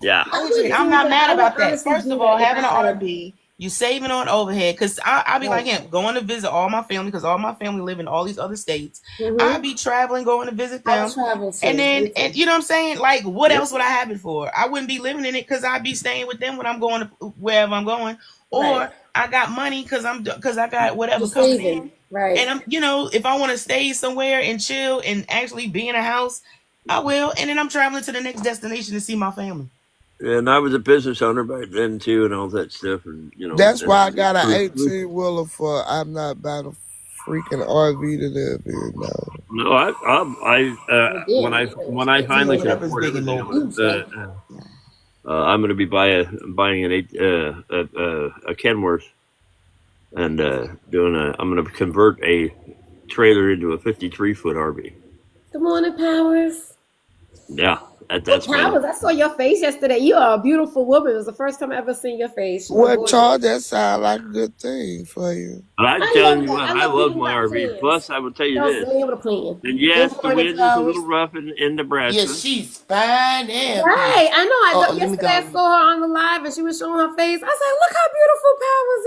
Yeah. I'm not mad about that. honestly First do of that all, if having an I had a- RV, you saving on overhead. Because I be like him, going to visit all my family, because all my family live in all these other states. I be traveling, going to visit I would them. travel too. And then, Me too. and you know what I'm saying? Like, what Yep. else would I have it for? I wouldn't be living in it because I'd be staying with them when I'm going to wherever I'm going. Or Right. I got money because I got whatever You're coming saving. in. Right. And I'm, if I want to stay somewhere and chill and actually be in a house, I will. And then I'm traveling to the next destination to see my family. And I was a business owner back then too, and all that stuff. And That's and why I got an 18-wheeler for. I'm not about a freaking RV to live in. No. No, when I finally can Whatever's afford big and everything, local. I'm going to be buying a Kenworth and I'm going to convert a trailer into a 53-foot RV. Good morning, Powers. Yeah, that's Powers, I saw your face yesterday. You are a beautiful woman. It was the first time I ever seen your face. Well, Charles, that sounds like a good thing for you. I'm telling you what, I love my RV. Plus, I will tell you this. And yes, the wind is a little rough in Nebraska. Yeah, she's fine. Right, I know. Yesterday I saw her on the live and she was showing her face. I said, "Look how beautiful Powers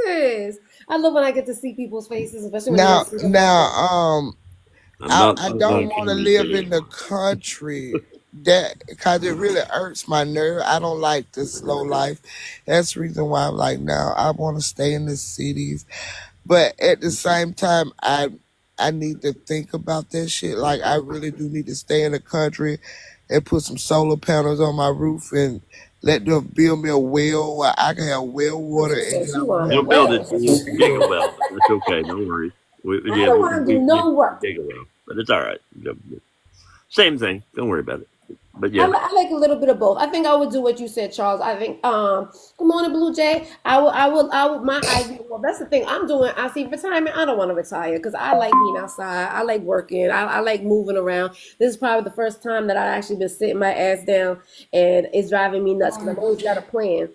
is." I love when I get to see people's faces, especially when I don't want to live in the country. Because it really hurts my nerve. I don't like the slow life. That's the reason why I'm like, now I want to stay in the cities. But at the same time, I need to think about that shit. Like, I really do need to stay in the country and put some solar panels on my roof and let them build me a well where I can have well water. They'll build it. Dig a well. It's okay. Don't worry. I don't want to do no work. Dig a well. But it's all right. Same thing. Don't worry about it. But yeah, I like a little bit of both. I think I would do what you said, Charles. I think, good morning, Blue Jay. I would, my idea, well, that's the thing I'm doing. I see retirement. I don't want to retire because I like being outside. I like working. I like moving around. This is probably the first time that I actually been sitting my ass down and it's driving me nuts because I've always got a plan.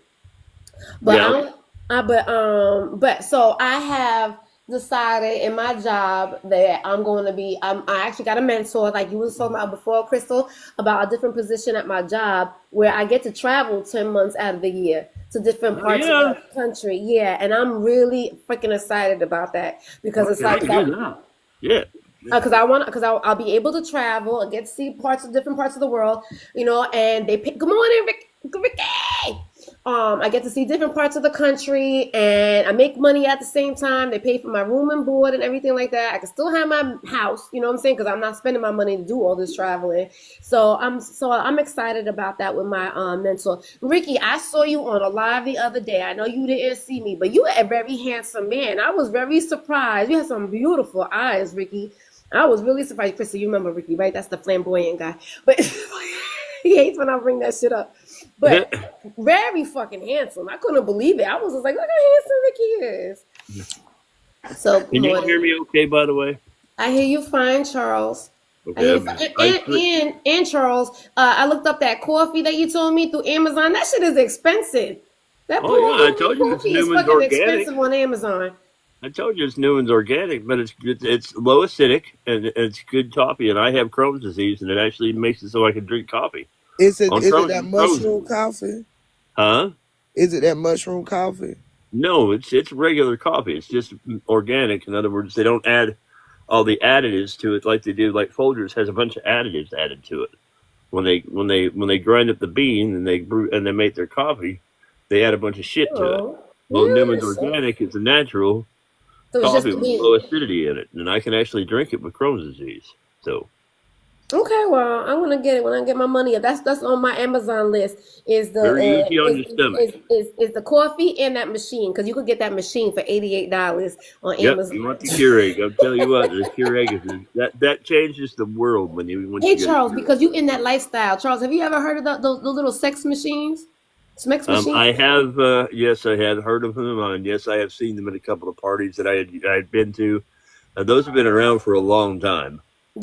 But but so I have decided in my job that I'm going to be, I actually got a mentor, like you was talking about before, Crystal, about a different position at my job where I get to travel 10 months out of the year to different parts of the country. Yeah, and I'm really freaking excited about that because it's like that. Yeah. Because I'll be able to travel and get to see different parts of the world, and they pick. Good morning, Ricky. I get to see different parts of the country and I make money at the same time. They pay for my room and board and everything like that. I can still have my house, you know what I'm saying? Because I'm not spending my money to do all this traveling. So I'm excited about that with my mentor. Ricky, I saw you on a live the other day. I know you didn't see me, but you are a very handsome man. I was very surprised. You had some beautiful eyes, Ricky. I was really surprised. Crystal, you remember Ricky, right? That's the flamboyant guy. But he hates when I bring that shit up. But very fucking handsome. I couldn't believe it. I was just like, look how handsome Ricky is. So can you hear me okay, by the way? I hear you fine, Charles. Okay. And Charles, I looked up that coffee that you told me through Amazon. That shit is expensive. That I told you coffee is fucking expensive on Amazon. I told you it's Newman's organic, but it's low acidic and it's good coffee. And I have Crohn's disease, and it actually makes it so I can drink coffee. Is it that mushroom coffee? Huh? Is it that mushroom coffee? No, it's regular coffee. It's just organic. In other words, they don't add all the additives to it like they do. Like Folgers has a bunch of additives added to it. When they grind up the bean and they brew and they make their coffee, they add a bunch of shit to it. Well, Newman's organic is a natural coffee with low acidity in it, and I can actually drink it with Crohn's disease. So. Okay, well, I'm gonna get it when I get my money up. That's on my Amazon list. Is the is the coffee and that machine, because you could get that machine for $88 on Amazon. You want the Keurig? I'll tell you what, the Keurig that changes the world when you. Hey Charles, because you in that lifestyle, Charles, have you ever heard of those little sex machines? Sex machines? I have. Yes, I have heard of them, and yes, I have seen them at a couple of parties that I had been to. Those have been around for a long time. It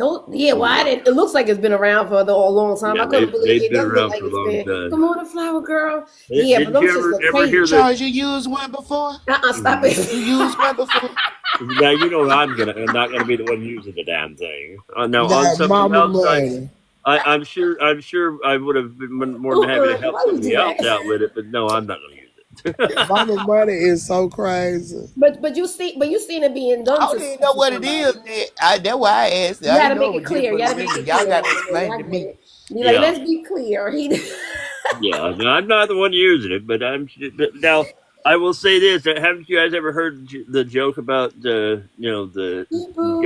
looks like it's been around for a long time. Yeah, I couldn't believe it. They've been around for a long time. Come on, flower girl. But those ever hear Charles, you used one before? Stop it. You used one before? Now you know I'm not gonna be the one using the damn thing. Now on something else, I'm sure I would have been more than happy to help Why would you somebody do else that? out with it, but no, I'm not going to use it. Mama money is so crazy. But you seen it being I done don't to even know what it somebody. is. That's why I asked. You I gotta didn't know make it it was clear. You different gotta for make me. it Y'all clear, got to Mama Millie. explain I to get me. it. Be like, Yeah, let's be clear. yeah. No, I'm not the one using it, but now. I will say this: haven't you guys ever heard the joke about the People.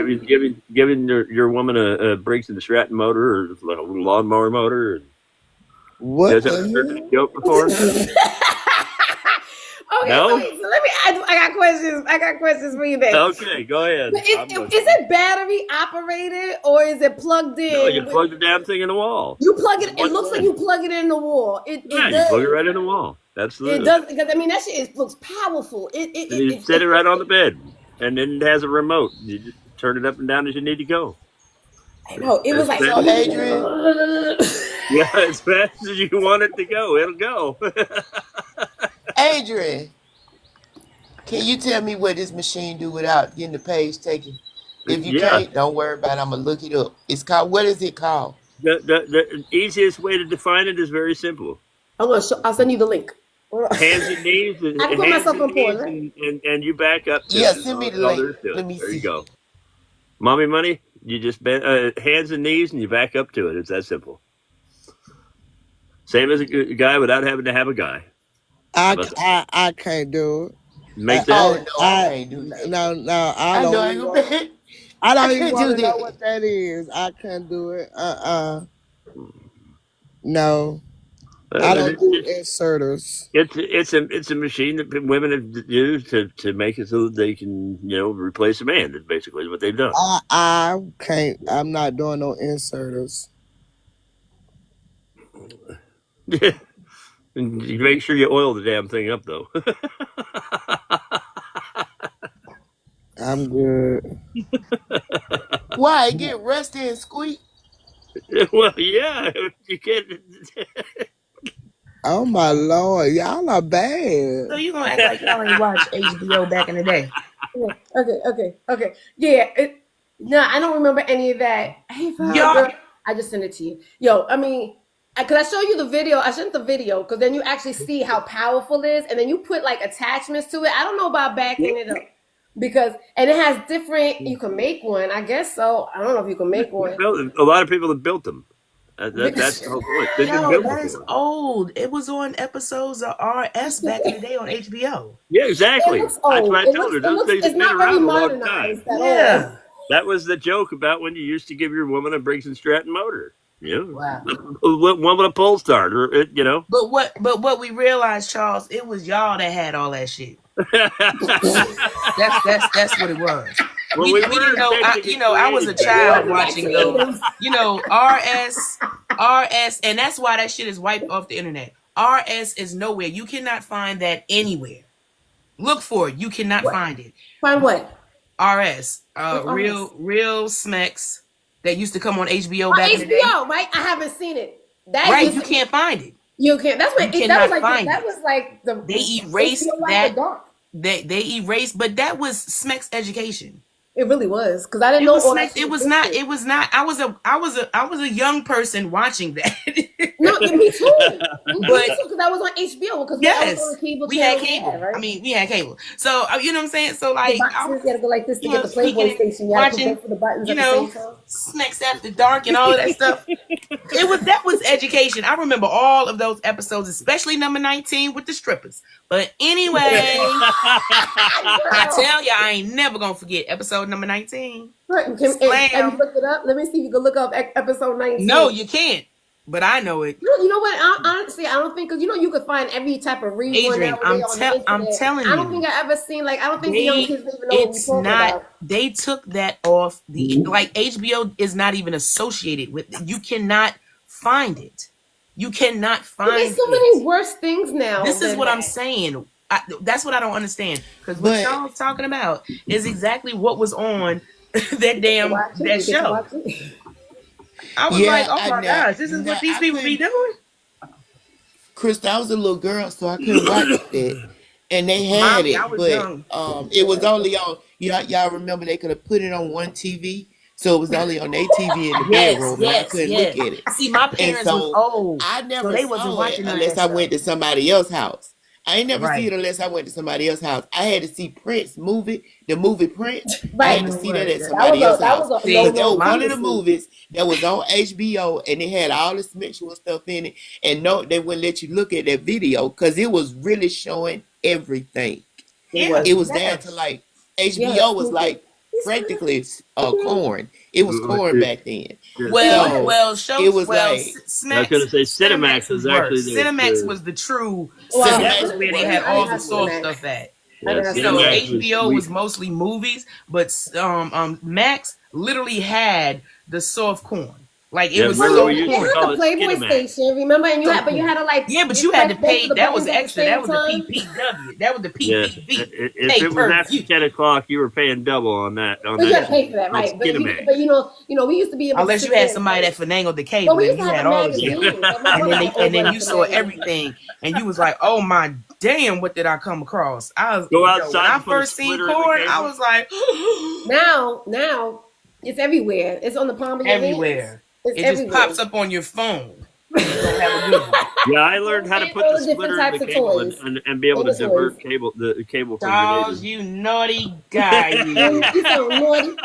giving your woman a brakes and the Stratton motor or like a little lawnmower motor? You What guys the ever heard that hell? joke before? Okay, so, No? so let me. I got questions. I got questions for you then. Okay, go ahead. I'm Is listening. it battery operated or is it plugged No, you in? plug the damn thing in the wall. You plug it. It One looks like way. you plug it in the wall. Yeah, It you plug it does. right in the wall. It Absolutely. does because I mean that shit looks powerful. And you set it right on the bed, and then it has a remote. You just turn it up and down as you need to go. I know it was As like. So, fast as you, Adrian, yeah, as fast as you want it to go, it'll go. Adrian, can you tell me what this machine do without getting the page taken? If you Yeah, can't, don't worry about it. I'm gonna look it up. It's called. What is it called? the easiest way to define it is very simple. I'm gonna show. I'll send you the link. Hands and knees, I can put myself on pause, right? and you back up to Yeah, it. Is send me the all link. there is to it. Let me There you see. go. Mommy money, you just bend hands and knees, and you back up to it. It's that simple. Same as a guy without having to have a guy. How I, about that? I can't do it. Make Oh sense? no, I can't do that. No, I I know don't I even ain't want. gonna. I I don't even can't do want to know that. what that is. I can't do it. No, I Well, don't do inserters. it's a machine that women have used to make it so that they can replace a man. That's basically what they've done. I can't. I'm not doing no inserters. And you make sure you oil the damn thing up though. I'm good. Why it get rusty and squeak? Well, yeah, you can't. Oh my Lord, y'all are So bad. you gonna act like y'all ain't watched HBO back in the day? Okay. Yeah. No, I don't remember any of that. Hey, Y'all, girl, I just sent it to you. Yo, I mean, could I show you the video? I sent the video because then you actually see how powerful it is, and then you put like attachments to it. I don't know about backing it up because, and it has different. You can make one, I guess so. I don't know if you can make one. A lot of people have built them. That's the whole point. They've been no, built that is before. old. It was on episodes of RS back in the day on HBO. Yeah, It exactly. looks That's old. what I told her. It Those looks. things It's have been not very around a long time. modernized at all. Yeah. That was the joke about when you used to give your woman a Briggs and Stratton motor. Wow. One with a pole starter. But what we realized, Charles, it was y'all that had all that shit. That's what it was. Well, We we didn't were know. inventing it in I the was a 80s. child It was watching those. 1980s. RS, and that's why that shit is wiped off the internet. RS is nowhere. You cannot find that anywhere. Look for it. You cannot What? find it. Find what? RS, What's RS? real smacks that used to come on HBO On back in the day. HBO, right? I haven't seen it. That Right, used you to, can't find it. you can't. That's what You that was cannot like. find That it. was like the They erased HBO that. After Dark. They erased, but that was Smecks education. It really was because I didn't It know was all that Smecks. shit It was not. existed. It was not. I was a young person watching that. No, yeah, me too. Me But too because I was on HBO because I was on yes, the cable we had channel we cable. I right? mean, we had cable. So you know what I'm saying. So The like, I boxes, was, you had to go like this to get the speaking Playboy and station. You had to put watching, both of the buttons at the same time. Smecks After Dark and all of that stuff. That was education. I remember all of those episodes, especially number 19 with the strippers. But anyway, I tell you, I ain't never gonna forget episode number 19. Right, and have you looked it up? Let me see if you can look up episode 19. No, you can't. But I know it. You know what? Honestly, I don't think because you could find every type of rerun Adrian, nowadays on the internet. I'm telling I don't you. think I ever seen like I don't think the young kids even know what we're It's talking not. about. They took that off the like HBO is not even associated with it. You cannot find it. You cannot But find there's so it. many worse things now. This is than what I'm that. saying. That's what I don't understand. Because what But y'all talking about is exactly what was on that damn Watch it, that you get to show. watch it. I was like, yeah, oh my gosh, this is what these I people be couldn't. doing. Chris, I was a little girl, so I couldn't watch that. And they had Mommy, I it, was but young. it was only on. Y'all remember they could have put it on one TV, So it was only on their TV in the bedroom, and I couldn't look at it. See, my And parents was so old, I so never they wasn't saw it watching none of unless that I went to stuff. somebody else's house. I ain't never see Right. it unless I went to somebody else's house. I had to see Prince movie, the movie Prince. I Right. had to see that Right. at That somebody else's that house. was a See, no Because that was my- one of the see. movies that was on HBO, and it had all the sexual stuff in it. And no, they wouldn't let you look at that video because it was really showing everything. Yeah. It was down to like HBO was like practically corn. It was corn back then. Well, So, it was like- I was gonna say Cinemax was actually the- Cinemax the- was the true. Well, That's where they had all the Cinemax. soft stuff at. Yeah, You know, Cinemax HBO was mostly movies, but Max literally had the soft corn. Like it Yeah, was remember so we used They to had call the it Playboy Skinemax. station, remember? And you had, but you had to like. yeah, but you had to press both pay. of the That was buttons at extra. the That was the same time. PPW. That was the Yes, PPV. if it was after 10 o'clock, you were paying double on that. On You that gotta pay for that, right? But Skinemax. you know, we used to be able Unless to you had somebody that finagled the cable, But we and used you to have had a all the magazine. shit. And then you saw everything, and you was like, "Oh my damn, what did I come across?" I was Go when outside I and put a first seen splitter in the corn, I cable? was like, Now it's everywhere. It's on the palm of your hand. everywhere. It's It everywhere. just pops up on your phone. You don't have a good one. Yeah, I learned how to put All the the different splitter in the types of cable toys. and be able to All the divert toys. the cable from Charles, your you naughty guy, you. You so naughty.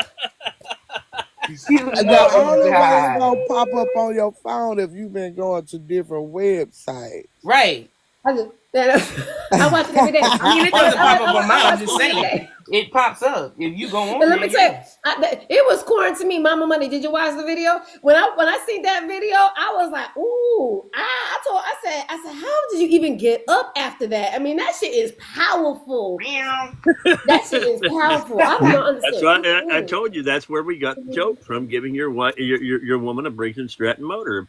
You The naughty only way guy. it's gonna pop up on your phone if you've been going to different websites. Right. I watch it every day. I mean, it doesn't pop up on mine. I I'm just watch it every saying. day. It pops up if you go on. But let me there, tell you, it was corn to me, Mama Money. Did you watch the video? When I seen that video, I was like, ooh. I said, how did you even get up after that? I mean, that shit is powerful. Meow. That shit is powerful. I don't understand. That's why I told you that's where we got the joke from, giving your woman a Briggs and Stratton motor and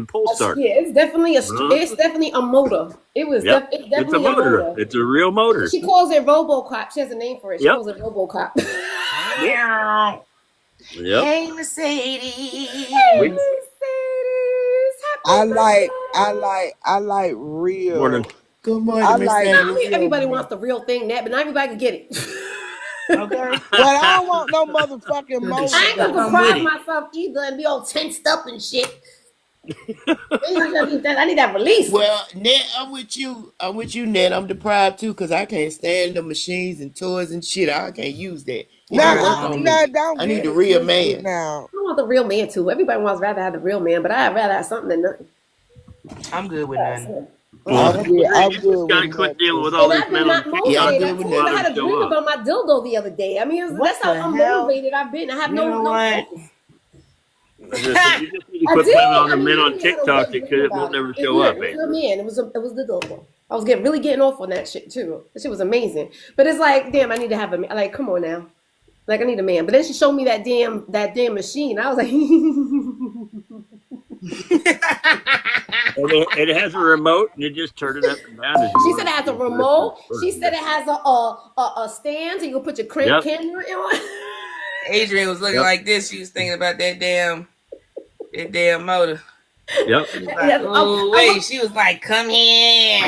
pull start. Yeah, it's definitely a motor. It was Yep. it's It's definitely a motor. It's a real motor. She calls it RoboCop. She has a name for it. She Yep. calls it RoboCop. Meow. Yep. Hey, Mercedes. I like real. Morning. Good morning, I Miss like- Sanders. Everybody wants the real thing, but not everybody can get it. Okay. But I don't want no motherfucking motor. I ain't gonna Come surprise with it. myself either and be all tensed up and shit. I need that release. Well, Ned, I'm with you, Ned. I'm deprived too because I can't stand the machines and toys and shit. I can't use that. I need the real man. Now, I want the real man too. Everybody wants rather have the real man, but I'd rather have something than nothing. I'm good with none. I'm You good just gotta with quit that. dealing with all And these I've men been on not TikTok. Yeah, I'm motivated. good I with told you I that. had a dream about my dildo the other day. I mean, What that's how the hell? unmotivated I've been. I have You no know what? focus. You just need to I quit did. putting all the I mean, men I on really had a TikTok good that dream it about won't never it. show up. It was good, man. It was the dildo. I was getting off on that shit too. That shit was amazing. But it's like, damn, I need to have a man. Like, come on now. Like, I need a man. But then she showed me that damn machine. I was like, And it has a remote, and you just turn it up and down. As you she want said it has to. a remote. She said it has a stand, so you can put your Yep. camera in. Adrian was looking Yep. like this. She was thinking about that damn motor. Yep. Yes, Oh wait, she was like, "Come here."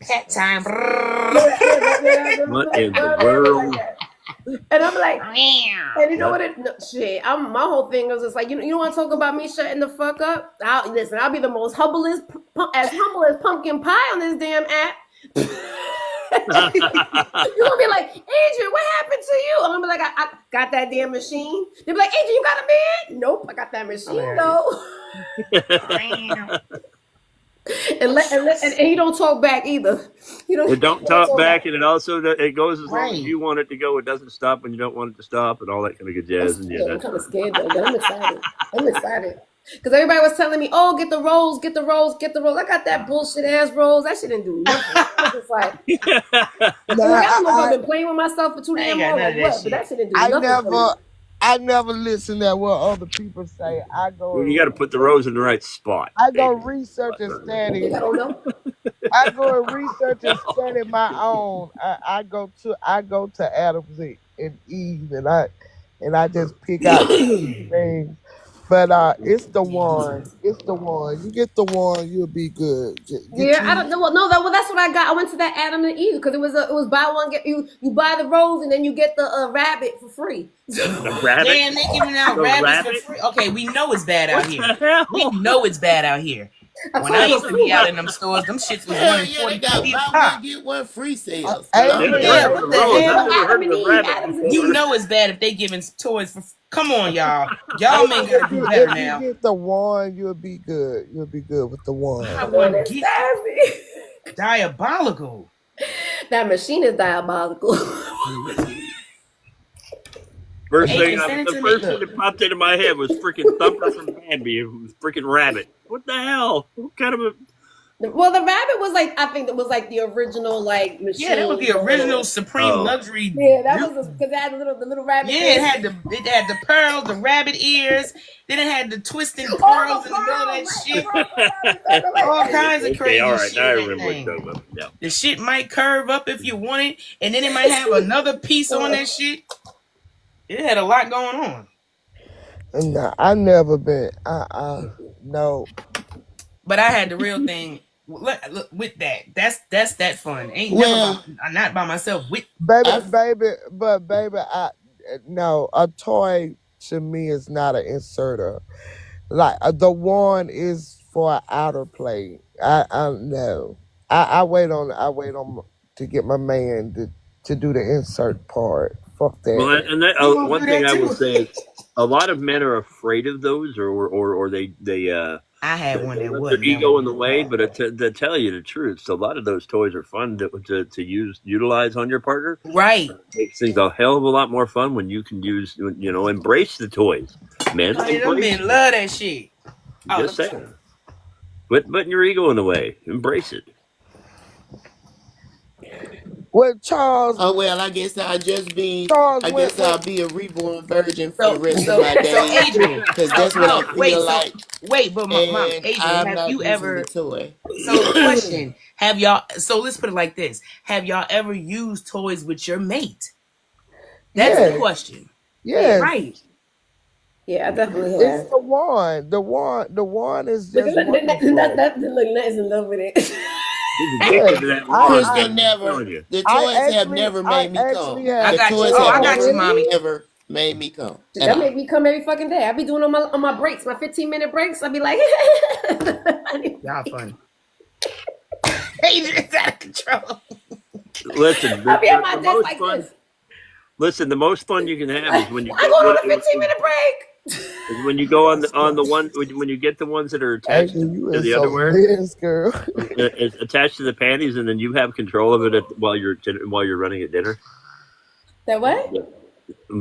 Pet time. What in the world? And I'm like, and you know what? Shit, my whole thing was just like, you want to talk about me shutting the fuck up? I'll be the most humble as pumpkin pie on this damn app. You're gonna be like, Adrian, what happened to you? I'm gonna be like, I got that damn machine. They'll be like, Adrian, you got a man? Nope, I got that machine though. And you don't talk back either. It don't talk back, and it also it goes as long Right. as you want it to go. It doesn't stop when you don't want it to stop, and all that kind of good jazz. And I'm kind of scared though, but I'm excited. Because everybody was telling me, oh, get the rolls. I got that bullshit ass rolls. That shit didn't do nothing. I was just like, I don't know if I've been playing with myself for too damn long or what, but that shit didn't do nothing for me. I never listen to what other people say. Well, you got to put the rose in the right spot. I go research and study. I don't know. I go and research and study my own. I go to Adam's and Eve, and I just pick out things But it's the one. It's the one. You get the one, you'll be good. Get Yeah, I you. don't know. Well, no, that's what I got. I went to that Adam and Eve because it was buy one get you buy the rose and then you get the rabbit for free. The rabbit. Damn, they giving out The rabbits rabbit? for free. Okay, we know it's bad out What here. the We hell? know it's bad out here. I When told I you used to be out in them stores, them shits was Hell running yeah, 40, they got 50 a buy pop. one get one free sales. Hey, Hell man. yeah. Yeah, I've what heard the of the rose. hell? I've never heard Adam of and the Eve, rabbit Adams and You Eve. before. know it's bad if they giving toys for. Come on, y'all. Y'all If men you gotta do get, better if you now. get the one, you'll be good. You'll be good with the one. Buy Oh, one that's get sassy. diabolical. That machine is diabolical. First thing, Adrian, send it the to me. first thing Look, that popped into my head was freaking Thumper from Bambi. It was freaking rabbit. What the hell? What kind of a? Well, the rabbit was like I think that was like the original like machine. yeah, that was the original Supreme Oh, luxury. Yeah, that was because it had the little rabbit. Yeah, thing. it had the pearls, the rabbit ears. Then it had the twisting Oh, pearls the in the middle of pearl, that right, shit. the pearl. All kinds of okay, crazy all right. shit Now I in that remember what you're thing. talking about. Yeah. The shit might curve up if you want it, and then it might have another piece on that shit. It had a lot going on. Nah, I never been. No. But I had the real thing. Look, with that. That's that fun. Ain't Well, never not by myself. With Baby, I baby, no, a toy to me is not an inserter. Like the one is for outer play. I no. I wait on to get my man to do the insert part. Fuck Well, that. and that, we gonna one do thing that I will too. say is a lot of men are afraid of those, or they I had one they that let their wasn't. ego in the way. But to tell you the truth, a lot of those toys are fun to utilize on your partner. Right. Makes things a hell of a lot more fun when you can embrace the toys. Men, Honey, them embrace men them. love that shit. Oh, Just saying. Quit putting your ego in the way. Embrace it. Well, Charles, oh well, I guess I'll be a reborn virgin for the so rest of so my so days Adrian. because So that's what I no, feel like, wait, but mom, and Adrian, I'm have not you using the ever toy. so question, have y'all so let's put it like this. Have y'all ever used toys with your mate? That's the yes, question. Yeah, yes. Right. yeah, I definitely It's have. the one. The one is Look, just look, wonderful. look, Nat's in love with it. He's Yes. addicted to that I wand, Crystal I man. I'm never. telling you. The I toys have actually never I made me actually come. I have The got you. toys Oh, I have Oh, got you, never mommy. really? ever made me come at That all. make me come every fucking day. I be doing on my breaks, my 15-minute breaks. I be like, Y'all fun. Adrian's out of control. Listen, I be on my the desk most like fun. this. Listen, the most fun you can have is when you I go on a 15-minute break. is when you go on the one when you get the ones that are attached Angel, you to is the so underwear. serious, girl. It's attached to the panties, and then you have control of it while you're running at dinner. That what?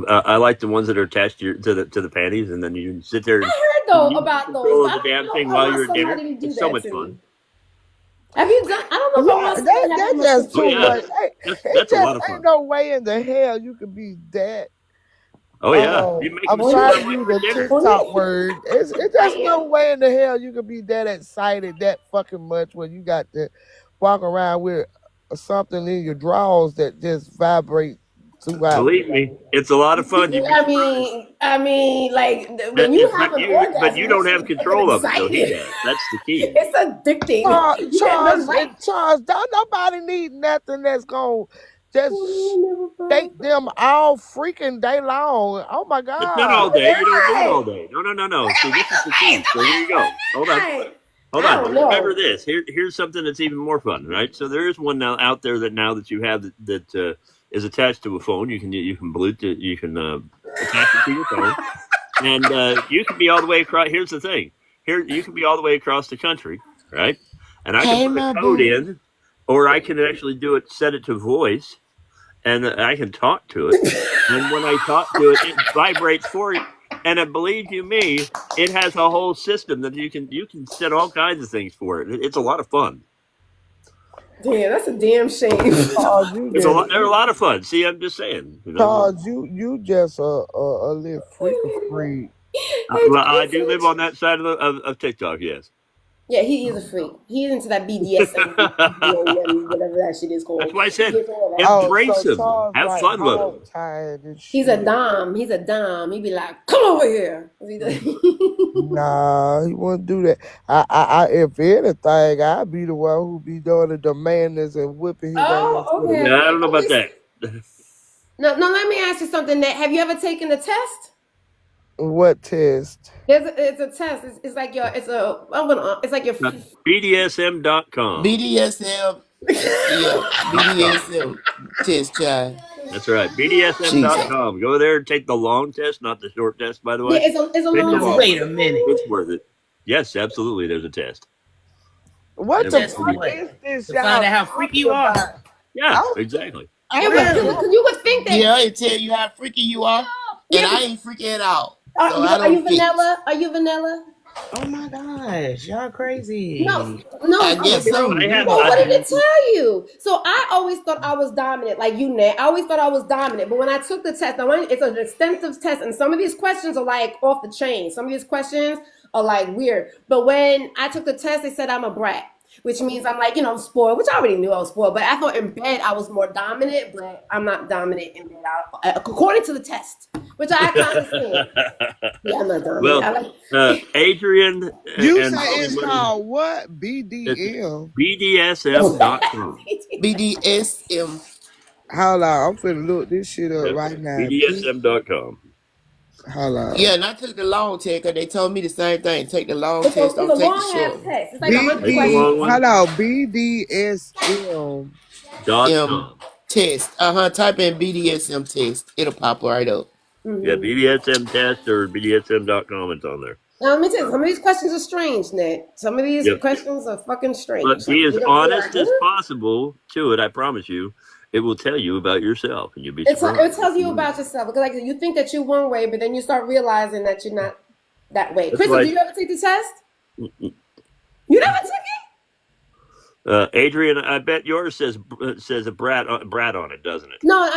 I like the ones that are attached to the panties, and then you can sit there I and heard though you about have those. control But of the I damn don't thing know if I while want you're at dinner. somebody to do It's so that much to fun. me. Have you done? I don't know if I Yeah, want somebody to have that that's much just Oh too control. yeah, much. Hey, it that's a lot just of ain't fun. no way in the hell you could be that. Oh yeah, you make I'm them sit trying there to while use you're a at dinner. TikTok word. It's I just no am. way in the hell you could be that excited that fucking much when you got to walk around with something in your drawers that just vibrate throughout. Believe me, it's a lot of fun. You'd be surprised. I mean, like when you have an But you orgasm, that don't shit have is fucking control of it though. He exciting. does. That's the key. It's addicting. You got none right. Charles, don't nobody need nothing that's gonna just Oh, shake them all freaking day long. Oh my It's not all God. day. You don't do it all Right. day. No. See, this is the key. So here you go. Hold on. Right. Hold I on. don't Remember know. this. Here's something that's even more fun, right? So there is one now out there that you have that is attached to a phone. You can Bluetooth. You can attach it to your phone, and you can be all the way across. Here's the thing. Here you can be all the way across the country, right? And I can Hey, put a my code boo. in, or I can actually do it, set it to voice, and I can talk to it. And when I talk to it, it vibrates for you. And believe you me, it has a whole system that you can set all kinds of things for it. It's a lot of fun. Damn, that's a damn shame. Charles, They're a lot of fun. See, I'm just saying. Charles, you just a little freak of freak. I do live on that side of TikTok. Yes. Yeah, he is a freak. He's into that BDSM, whatever that shit is That's called. why I He said gets all that. Oh, embrace so them. Charles Have like fun with them. hog tied and He's a shit. dom. He's a dom. He be like, "Come over here." Nah, he wouldn't do that. If anything, I'd be the one who be doing the demanders and whipping his ass Oh, with a okay. Yeah, I don't know about Okay. that. No, no. Let me ask you something. Nat. Have you ever taken the test? what test? It's a test. It's like your. It's like your. BDSM.com. BDSM, yeah, BDSM test child. That's right. Jesus. BDSM.com. Go there and take the long test, not the short test, by the Yeah, way. it's a Take the long Now, long test. wait a test. minute. It's worth it. Yes, absolutely. There's a test. What And the Test for fuck what? is this To y'all find out how freaky talking you are. about? yeah, I'm, exactly. I'm Because you would think that. Yeah, it tell you how freaky you are, and Yeah, I ain't freaky at all, but so I are you don't fit. vanilla? Are you vanilla? Oh my gosh, y'all crazy. No, no. I guess so. I have. Well, what did I, it tell you? So I always thought I was dominant, like you, Nat. I always thought I was dominant, but when I took the test, it's an extensive test, and some of these questions are like off the chain. Some of these questions are like weird. But when I took the test, they said I'm a brat, which means I'm like, I'm spoiled, which I already knew I was spoiled. But I thought in bed I was more dominant, but I'm not dominant in bed, according to the test, which I can understand. Yeah, I'm not dominant. well, I like. Adrian You and say Mommy it's Money. called what? It's BDM. BDSM.com. BDSM. Hold on, I'm finna look this shit up Yep. right now. BDSM.com. Hold on. Yeah, and I took the long test because they told me the same thing. Take the long It's a, test, it's don't a take the long short ass one. test. It's like 100 Take the questions. long one. Hold on, BDSM. Dot M com. test. Type in BDSM test. It'll pop right up. Yeah, Mm-hmm. BDSM test or BDSM.com. It's on there. Now, let me tell you, some of these questions are strange, Nick. Some of these Yep. questions are fucking strange. But Like, be as you're like, honest as huh? possible to it. I promise you, it will tell you about yourself, and you'll be It surprised. tells you about yourself because, like, you think that you're one way, but then you start realizing that you're not that way. That's Crystal, why. do you ever take the test? You never took it? Adrian, I bet yours says a brat on it, doesn't it? No,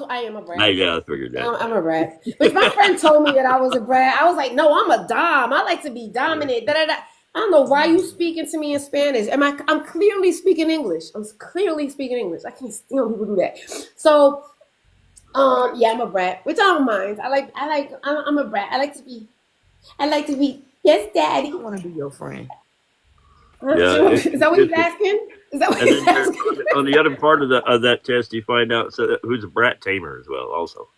I am a brat. Yeah, I figured that. I'm a brat. But my friend told me that I was a brat. I was like, no, I'm a dom. I like to be dominant. Da, da, da. I don't know why you speaking to me in Spanish. I'm clearly speaking English. I'm clearly speaking English. I can't stand people do that. So, yeah, I'm a brat, which I don't mind. I'm a brat. I like to be, yes, daddy. I want to be your friend. Yeah, Is that what he's asking? Is that what and he's then asking? on the other part of that test, you find out who's a brat tamer as well. Also,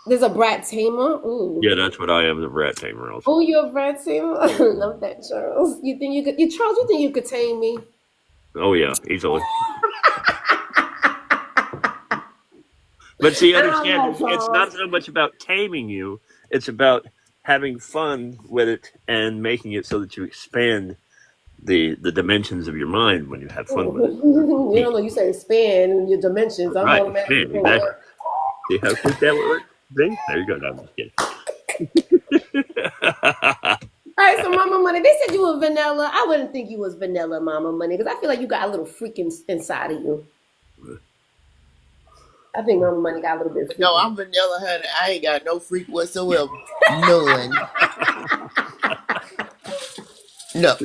There's a brat tamer. Ooh. yeah, that's what I am, the brat tamer. Also, Oh, you're a brat tamer? I love that, Charles. You think Charles, you think you could tame me? oh yeah, easily. But see, I don't understand, know, it's Charles. not so much about taming you; it's about having fun with it and making it so that you expand the dimensions of your mind when you have fun with it. You don't know. You say expand your dimensions. I'm Right, automatically expand, going, exactly. See how quick that would work? See? There you go. No, I'm just kidding. All right, so Mama Money, they said you were vanilla. I wouldn't think you was vanilla, Mama Money, because I feel like you got a little freaking inside of you. I think Mama Money got a little bit of freaking. No, I'm vanilla, honey. I ain't got no freak whatsoever. None. No.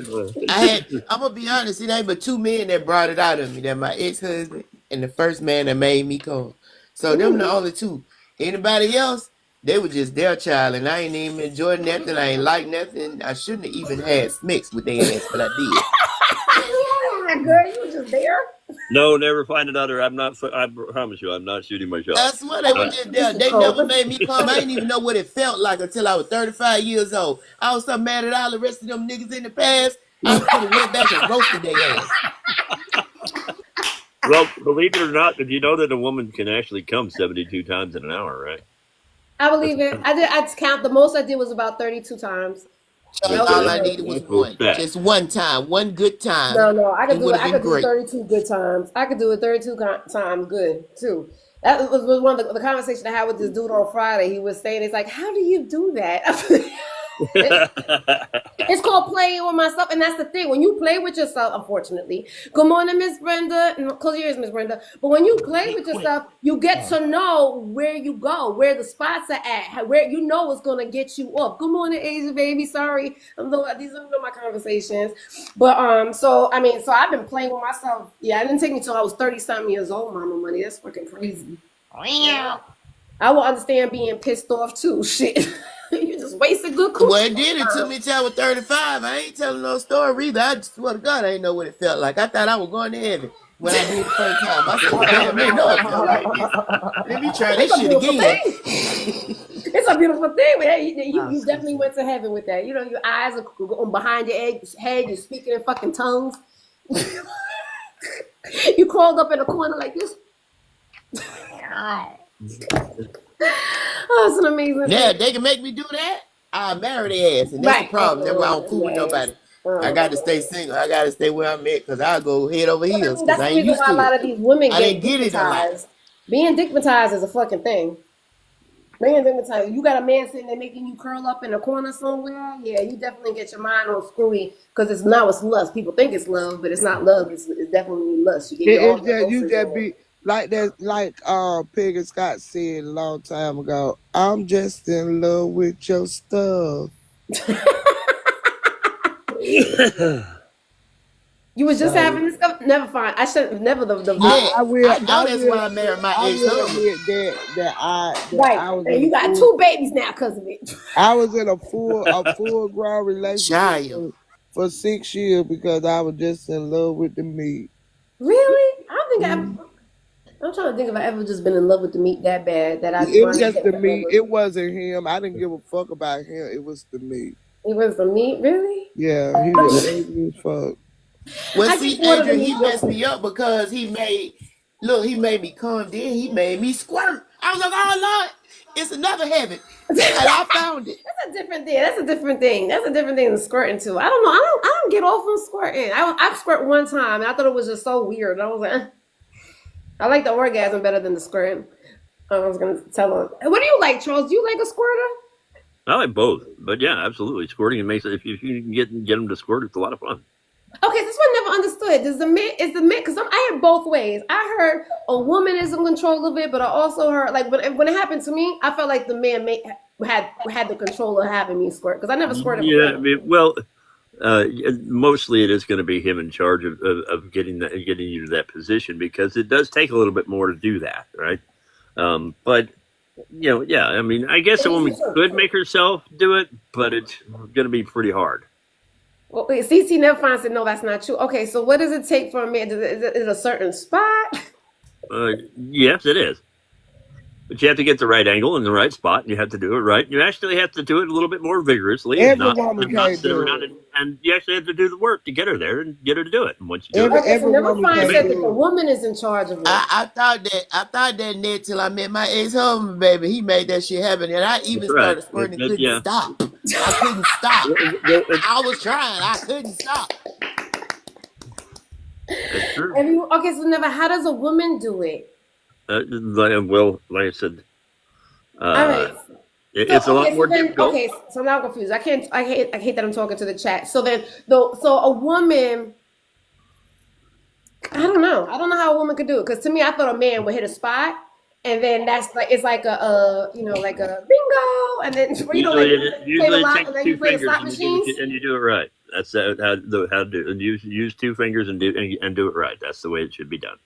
I'm gonna be honest, it ain't but two men that brought it out of me. That my ex-husband and the first man that made me come. So them the only two. Anybody else, they were just their child, and I ain't even enjoyed nothing. I ain't like nothing. I shouldn't have even had smicks with their ass, but I did. Girl, you were just there. No, never find another. I promise you, I'm not shooting my shot. That's what they were just there. They never made me come. I didn't even know what it felt like until I was 35 years old. I was so mad at all the rest of them niggas in the past. I could have went back and roasted their ass. Well, believe it or not, did you know that a woman can actually come 72 times in an hour, right? I believe it. I count. The most I did was about 32 times. All I needed was one. Just one time. One good time. No, I could do it. I could do great. 32 good times. I could do it 32 times good too. That was one of the conversation I had with this dude on Friday. He was saying, "It's like, how do you do that?" It's called playing with myself, and that's the thing. When you play with yourself, unfortunately. Good morning, Miss Brenda. No, close your ears, Miss Brenda. But when you play with yourself, you get to know where you go, where the spots are at, where you know it's gonna get you off. Good morning, Asia baby. Sorry, these are my conversations. But so I've been playing with myself. Yeah, it didn't take me till I was 30-something years old, Mama Money. That's fucking crazy. Yeah. I will understand being pissed off too. Shit. You just wasted good coochie. Well, it did. It took me till I was 35. I ain't telling no story either. I swear to God, I ain't know what it felt like. I thought I was going to heaven when I did the first time. I said, damn, man, no, it felt like this. Let me try this shit again. It's a beautiful thing. You definitely went to heaven with that. You know, your eyes are going behind your head. You're speaking in fucking tongues. You crawled up in a corner like this. Oh, it's an amazing Yeah, thing. they can make me do that. I'll marry their ass. And that's the problem. That's why I don't fool with nobody. I got to stay single. I got to stay where I'm at because I'll go head over heels because I ain't used to it. A lot of these women get dickmatized. Being dickmatized is a fucking thing. Being dickmatized. You got a man sitting there making you curl up in a corner somewhere. Yeah, you definitely get your mind on screwy because it's lust. People think it's love, but it's not love. It's definitely lust. You just be like that, like Peggy Scott said a long time ago. I'm just in love with your stuff. You was just having this stuff. Never fine. I should never the. I will. I know that's why I married my ex-husband. And you got 2 babies now because of it. I was in a full grown relationship for 6 years because I was just in love with the meat. Really? I don't think I'm trying to think if I ever just been in love with the meat that bad that I. It was just the meat. It wasn't him. I didn't give a fuck about him. It was the meat. It was the meat, really? Yeah, he was angry as fuck. Well, see, Adrian, he messed me up because he made me come, then he made me squirt. I was like, oh Lord, it's another heaven. And I found it. That's a different thing. That's a different thing than squirting too. I don't know. I don't get off on squirting. I squirt one time and I thought it was just so weird. I was like, I like the orgasm better than the squirting. I was gonna tell him. What do you like, Charles? Do you like a squirter? I like both, but yeah, absolutely. Squirting, it makes it, if you can get them to squirt, it's a lot of fun. Okay, this one I never understood. Is the man? Because I heard both ways. I heard a woman is in control of it, but I also heard like when it happened to me, I felt like the man had the control of having me squirt because I never squirted. Yeah, mostly it is going to be him in charge of getting you to that position because it does take a little bit more to do that, right? But yeah. I mean, I guess a woman could make herself do it, but it's going to be pretty hard. Well, CC never finds said no, that's not true. Okay, so what does it take for a man? Is it a certain spot? Yes, it is. But you have to get the right angle and the right spot, and you have to do it right. You actually have to do it a little bit more vigorously, and not sit around and you actually have to do the work to get her there and get her to do it. And once you do it, so never find said that the woman is in charge of it. I thought that Ned till I met my ex-husband, baby. He made that shit happen, and I even started squirting and couldn't stop. I couldn't stop. I was trying. I couldn't stop. That's true. So never. How does a woman do it? Like I said, it's a lot more difficult. Okay, so I'm now confused. I hate that I'm talking to the chat. So then, so a woman, I don't know how a woman could do it because to me, I thought a man would hit a spot, and then it's like a like a bingo, and then usually it takes 2 fingers and you do it right. That's how to do it. Use 2 fingers and do it right. That's the way it should be done.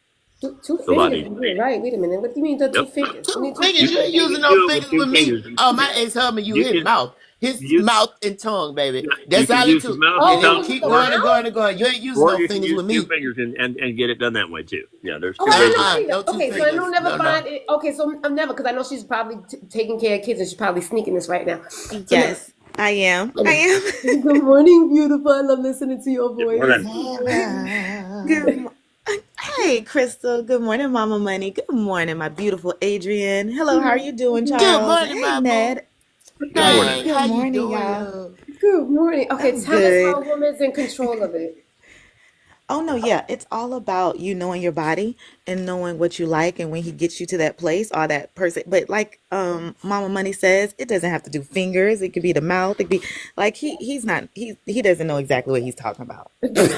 2 fingers, right? Wait a minute. What do you mean 2 fingers? 2 fingers? You ain't using no fingers with me. Oh, my ex-husband, you hit mouth. His mouth and tongue, baby. That's all it took. And then keep going and going and going. You ain't using no fingers with me. 2 fingers and get it done that way too. Yeah, there's 2 fingers. Okay, so I know never find it. Okay, so I'm never because I know she's probably taking care of kids and she's probably sneaking this right now. Yes. I am. Good morning, beautiful. I love listening to your voice. Good morning. Hey, Crystal. Good morning, Mama Money. Good morning, my beautiful Adrian. Hello, how are you doing, Charles? Good morning, Mama. Ned. Good morning, y'all. Good morning. Okay, tell us how a woman's in control of it. Oh no, yeah, it's all about you knowing your body and knowing what you like, and when he gets you to that place or that person. But like Mama Money says, it doesn't have to do fingers. It could be the mouth. It could be like he's not he doesn't know exactly what he's talking about.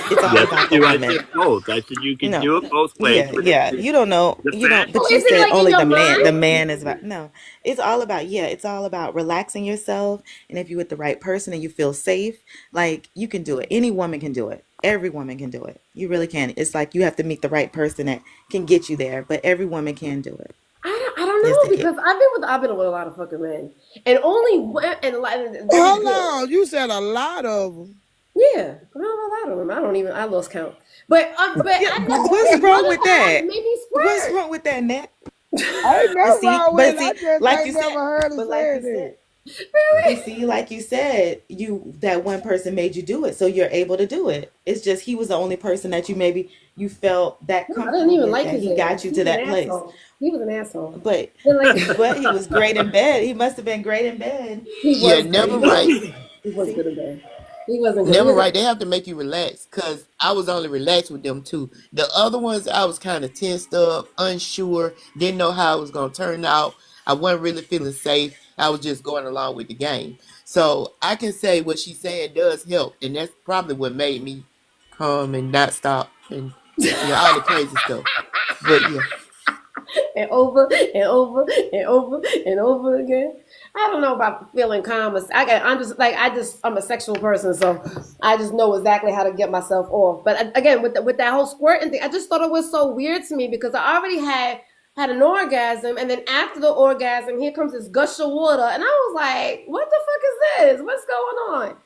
It's all Yes, about I the do. I woman. said both. I said you can No. do it both ways, Yeah, but yeah. You don't know. the You don't. fact Oh, But you is it said like in only your the man. The mind? man is about. No, it's all about. Yeah, it's all about relaxing yourself. And if you're with the right person and you feel safe, like you can do it. Any woman can do it. Every woman can do it. You really can. It's like you have to meet the right person that can get you there. But every woman can do it. I don't Yes, know they can. because I've been with a lot of fucking men, and and a lot this is Hold good. on, you said a lot of them. Yeah, well, a lot of them. I lost count. But Yeah, I but just what's wrong wonder with why that? made me What's squirt. wrong with that, Nat? Ain't But nothing see, wrong with but it. I see, just like you ain't said, never heard her but like you say said, that. but see, like you said, you that one person made you do it, so you're able to do it. It's just he was the only person that you felt that I didn't comfortable even with like that his he got ass. you He to was an that place. asshole. He was an asshole. But Didn't like but he was great in bed. He must have been great in bed. he Yeah, was good. never right. He was See, good in bed. He wasn't good. He Never was right. They have to make you relax because I was only relaxed with them too. The other ones, I was kind of tensed up, unsure, didn't know how it was going to turn out. I wasn't really feeling safe. I was just going along with the game. So I can say what she's saying does help. And that's probably what made me calm and not stop and, yeah, all the crazy stuff. But yeah. and over and over and over and over again. I don't know about feeling calm. I'm a sexual person, so I just know exactly how to get myself off. But again, with that whole squirting thing, I just thought it was so weird to me because I already had an orgasm, and then after the orgasm, here comes this gush of water, and I was like, "What the fuck is this? What's going on?"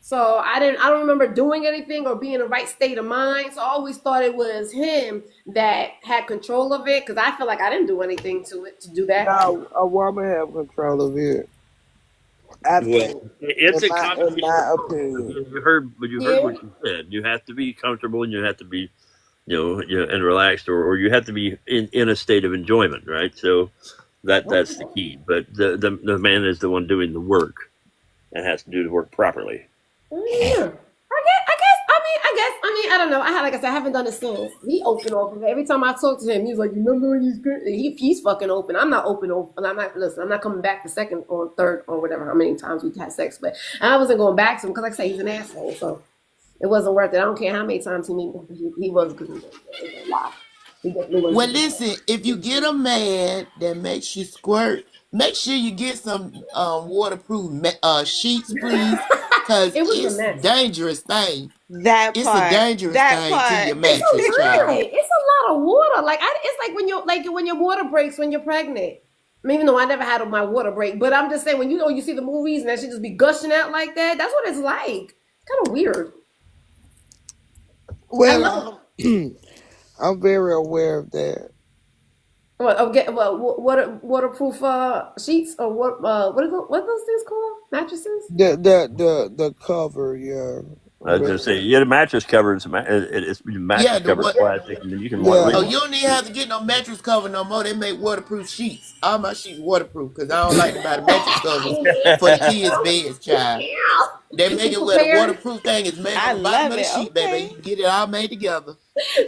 So I don't remember doing anything or being in the right state of mind. So I always thought it was him that had control of it because I feel like I didn't do anything to it to do that. Now, a woman have control of it. I well, think, it's a in combination. my opinion. You heard Yeah. what you said. You have to be comfortable, and you have to be, and relaxed, or you have to be in a state of enjoyment, right? So that's the key. But the man is the one doing the work and has to do the work properly. Yeah. I don't know. Like I said, I haven't done it since. He open open. Every time I talk to him, he's like, "You remember when he's fucking open." I'm not open. I'm not. Listen, I'm not coming back the second or third or whatever. How many times we had sex? But I wasn't going back to him because, like I say, he's an asshole. So it wasn't worth it. I don't care how many times he was because it was a lot. He definitely Well, wasn't. listen, if you get a man that makes you squirt, make sure you get some waterproof sheets, please, because It was a it's mess. dangerous thing. that It's a part, dangerous that thing to your part. It's a mattress, child. lot. It's a lot of water. It's like when your water breaks when you're pregnant. I mean, even though I never had my water break, but I'm just saying when you see the movies and that shit just be gushing out like that. That's what it's like. Kind of weird. I love Well, I'm very aware of that. waterproof sheets or what are those things called? Mattresses? The cover, yeah. I was gonna say, yeah, the mattress covers it's Yeah, mattress the covers what? plastic, and then you can Oh, Yeah. you don't even have to get no mattress cover no more. They make waterproof sheets. All my sheets waterproof because I don't like to buy the mattress covers for the kids' beds, child. They make She's it where the prepared. waterproof thing is made on I the bottom love of the it. sheet, baby. You Okay. can get it all made together.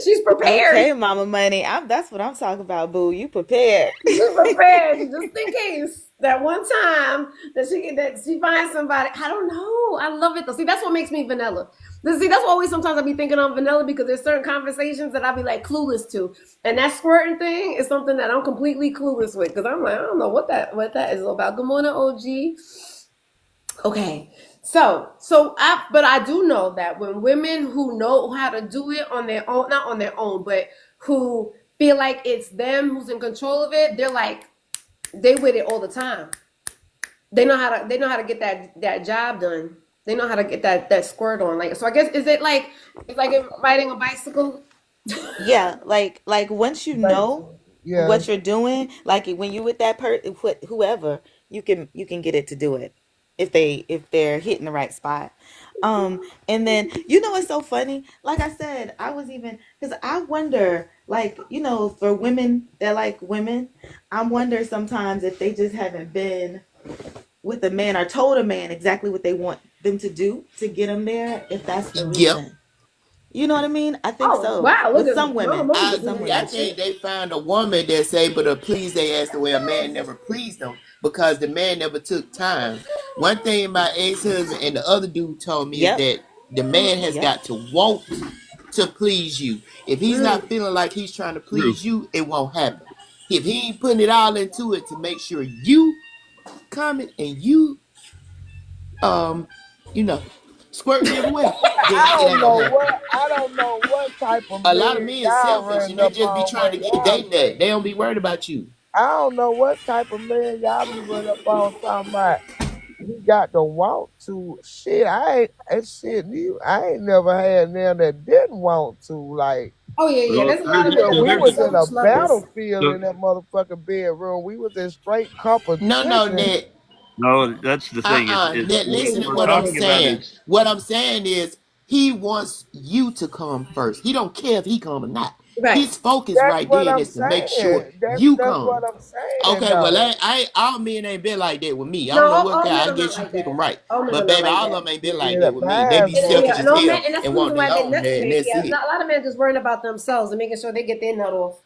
She's prepared. Okay, Mama Money. That's what I'm talking about, boo. You prepared. She's prepared just in case that one time that she finds somebody. I don't know. I love it though. See, that's what makes me vanilla. See, that's what always sometimes I be thinking I'm vanilla because there's certain conversations that I be like clueless to, and that squirting thing is something that I'm completely clueless with because I'm like I don't know what that is all about. Good morning, OG. Okay. But I do know that when women who know how to do it on their own, not on their own, but who feel like it's them who's in control of it, they with it all the time. They know how to get that job done. They know how to get that squirt on. Like so I guess it's like riding a bicycle. Yeah, like once you know Yeah. what you're doing, like when you with that whoever, you can get it to do it if they're hitting the right spot. And then it's so funny. Like I said, I was even because I wonder, like for women that like women, I wonder sometimes if they just haven't been with a man or told a man exactly what they want them to do to get them there. If that's the Yep. reason. You know what I mean? I think Oh so. wow, look With at some Mama women. I Moses With some doing agree. I women. that think shit. they find a woman that's able to please their ass the way a man never pleased them because the man never took time. One thing my ex-husband and the other dude told me is Yep. that the man has Yep. got to want to please you. If he's not feeling like he's trying to True. please you, it won't happen. If he ain't putting it all into it to make sure you coming and um, you know, squirting every way, then I it don't ain't gonna know happen. what I don't know what type of A lot of men men y'all selfish and running they up just be on, trying but to get y'all they nut. They don't be worried about you. I don't know what type of man y'all be running up on talking about. He got the want to shit. I ain't and shit. I ain't never had none that didn't want to. Like Oh yeah. Well, There's a lot of men nigga, that we are was there's in a selfish lovers. battlefield so, in that motherfucking bedroom. We was in straight No, competition. that no, that's the thing. Is That what listen to we're what I'm talking about saying. is What I'm saying is he wants you to come first. He don't care if he come or not. Right. His focus That's right what then I'm is to make sure saying. you That's what come. I'm saying Okay, well, though. all men ain't been like that with me. I No, don't know what all guy. men I are not guess you like pick them that. right. All men are But not baby, like all that. of them ain't been like Yeah, that with me. They be mine's selfish Yeah, as no was man, hell and that's and the want reason their why they own, nuts and maybe. that's Yeah, it. not a lot of men just worrying about themselves and making sure they get their nut off.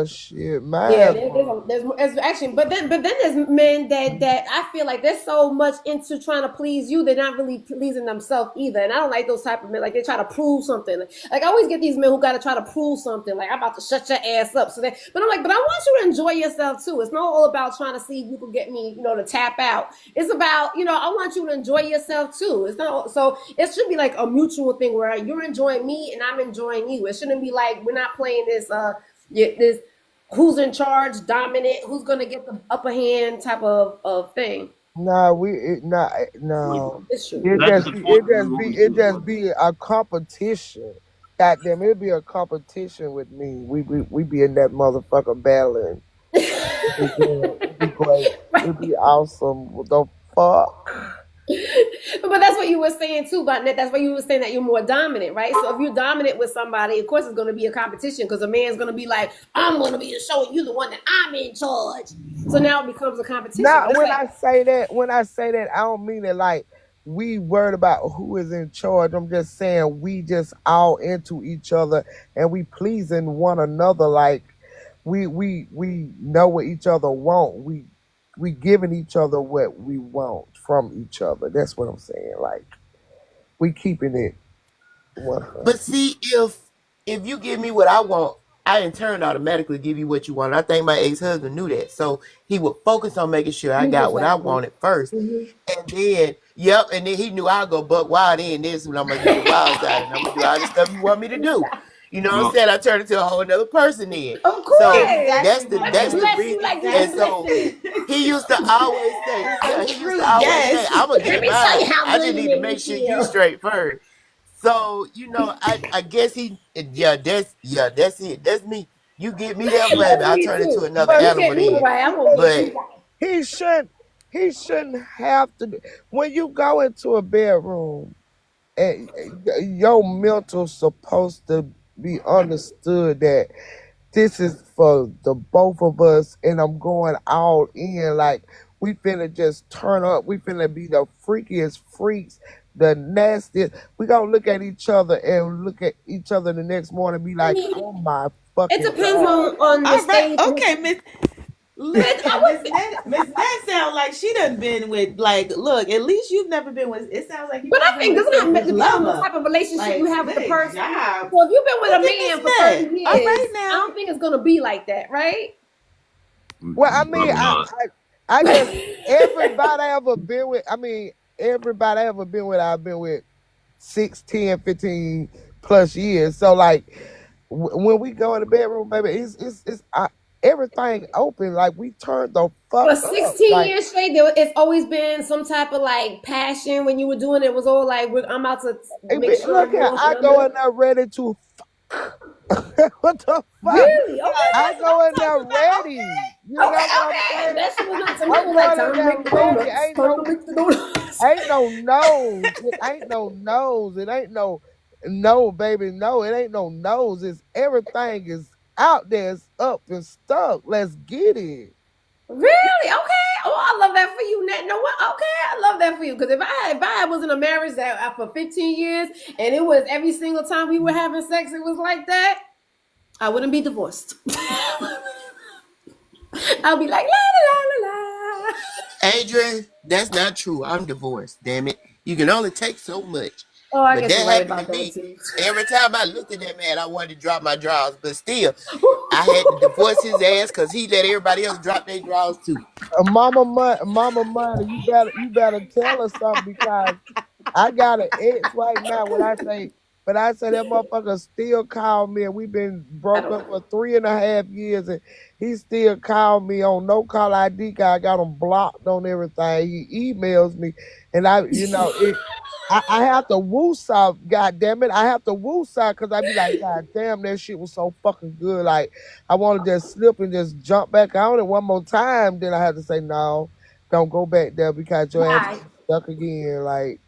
shit. Yeah, Mine's was there's actually, but then there's men that I feel like they're so much into trying to please you, they're not really pleasing themselves either. And I don't like those type of men. Like they try to prove something. Like I always get these men who got to try to prove something. Like I'm about to shut your ass up. But I'm like, but I want you to enjoy yourself too. It's not all about trying to see if you can get me, to tap out. It's about, I want you to enjoy yourself too. It's not so. It should be like a mutual thing where you're enjoying me and I'm enjoying you. It shouldn't be like we're not playing this who's in charge, dominant, who's gonna get the upper hand type of thing. nah. No. It's true. It that's just the be point it we just be always it do. just be a competition. Goddamn, it'd be a competition with me. We be in that motherfucker battling. It'd be good. It'd be great. It'd be awesome. What the fuck? But that's what you were saying too, but that's why you were saying that you're more dominant, right? So if you're dominant with somebody, of course it's going to be a competition because a man's going to be like, I'm going to be showing you the one that I'm in charge. So now it becomes a competition. Now, But it's like, when I say that, I don't mean it like we worried about who is in charge. I'm just saying we just all into each other and we pleasing one another. Like we know what each other want. We giving each other what we want from each other. That's what I'm saying. Like we keeping it 100. But see, if you give me what I want, I in turn automatically give you what you want. I think my ex-husband knew that. So he would focus on making sure I mutual got what I factor. wanted first. Mm-hmm. And then, yep, and then he knew I'd go buck wild in this when I'm gonna get the wild side and I'm gonna do all the stuff you want me to do. You know what I'm Well, saying? I turn into a whole another person then. Of So course. that's Exactly, the Let me that's the Monica. bless reason. you like you And just Exactly. so blessed me. he used to always say, So yeah, he used true. to always say, Yes. I'm gonna Let get me tell mine. you how I good just you need to make me make sure you feel. straight first. So, I guess that's it. That's me. You get me there, baby. That's I me turn into too. another But You animal get me then. right, I'm gonna get you But right. he shouldn't he shouldn't have to. When you go into a bedroom, and your mental supposed to be understood that this is for the both of us and I'm going all in. Like we finna just turn up. We finna be the freakiest freaks, the nastiest. We gonna look at each other and look at each other the next morning and be I like, mean, oh my it fucking depends God. on the All right. stage. Okay, Miss. But I Listen, would. Miss Nat sound like she done been with like. Look, at least you've never been with. It sounds like you've But never I been think with a doesn't it selfish depend on the lover. type of relationship you Like, have with the good person? job. So if you've been with Look a at Miss man for Nat. 30 All right years, I now. don't think it's gonna be like that, right? Well, I mean, probably not. I just everybody I ever been with. I mean, everybody I ever been with, I've been with 6, 10, 15 plus years. So like when we go in the bedroom, baby, everything open. Like we turned the fuck For up. 16 Like years straight, it's always been some type of like passion when you were doing it. It was all like, I'm about to hey, make sure look I'm here, off I and I'm go in. in there ready to. What the fuck? Really? Okay. Yeah, I that's what go in I'm there talking about. ready. You Okay, know what I'm okay. saying? That shit was not to me. It I'm was like, going in time to there make the ready. donuts. Time to make the donuts. Ain't no nose. It ain't no nose. It ain't no baby. No, it ain't no nose. It's everything is out there. It's up and stuck. Let's get it. Really? Okay, Oh, I love that for you, Nat. No what? Okay, I love that for you. Because if I was in a marriage that for 15 years and it was every single time we were having sex, it was like that, I wouldn't be divorced. I'll be like la la la la la. Adrian, that's not true. I'm divorced. Damn it. You can only take so much. Oh, I But guess that you're right happened about to that me. too. Every time I looked at that man, I wanted to drop my drawers. But still, I had to divorce his ass because he let everybody else drop their drawers too. Mama Money, you better tell us something because I got an ex right now. But I say that motherfucker still call me, and we've been I broke don't up know. for 3.5 years, and he still call me on no call ID. Cause I got him blocked on everything. He emails me, and I have to woosah. God damn it, I have to woosah because I be like, God damn, that shit was so fucking good. Like I want to just slip and just jump back on it one more time. Then I have to say no, don't go back there because your ass Why? gonna be stuck again. Like.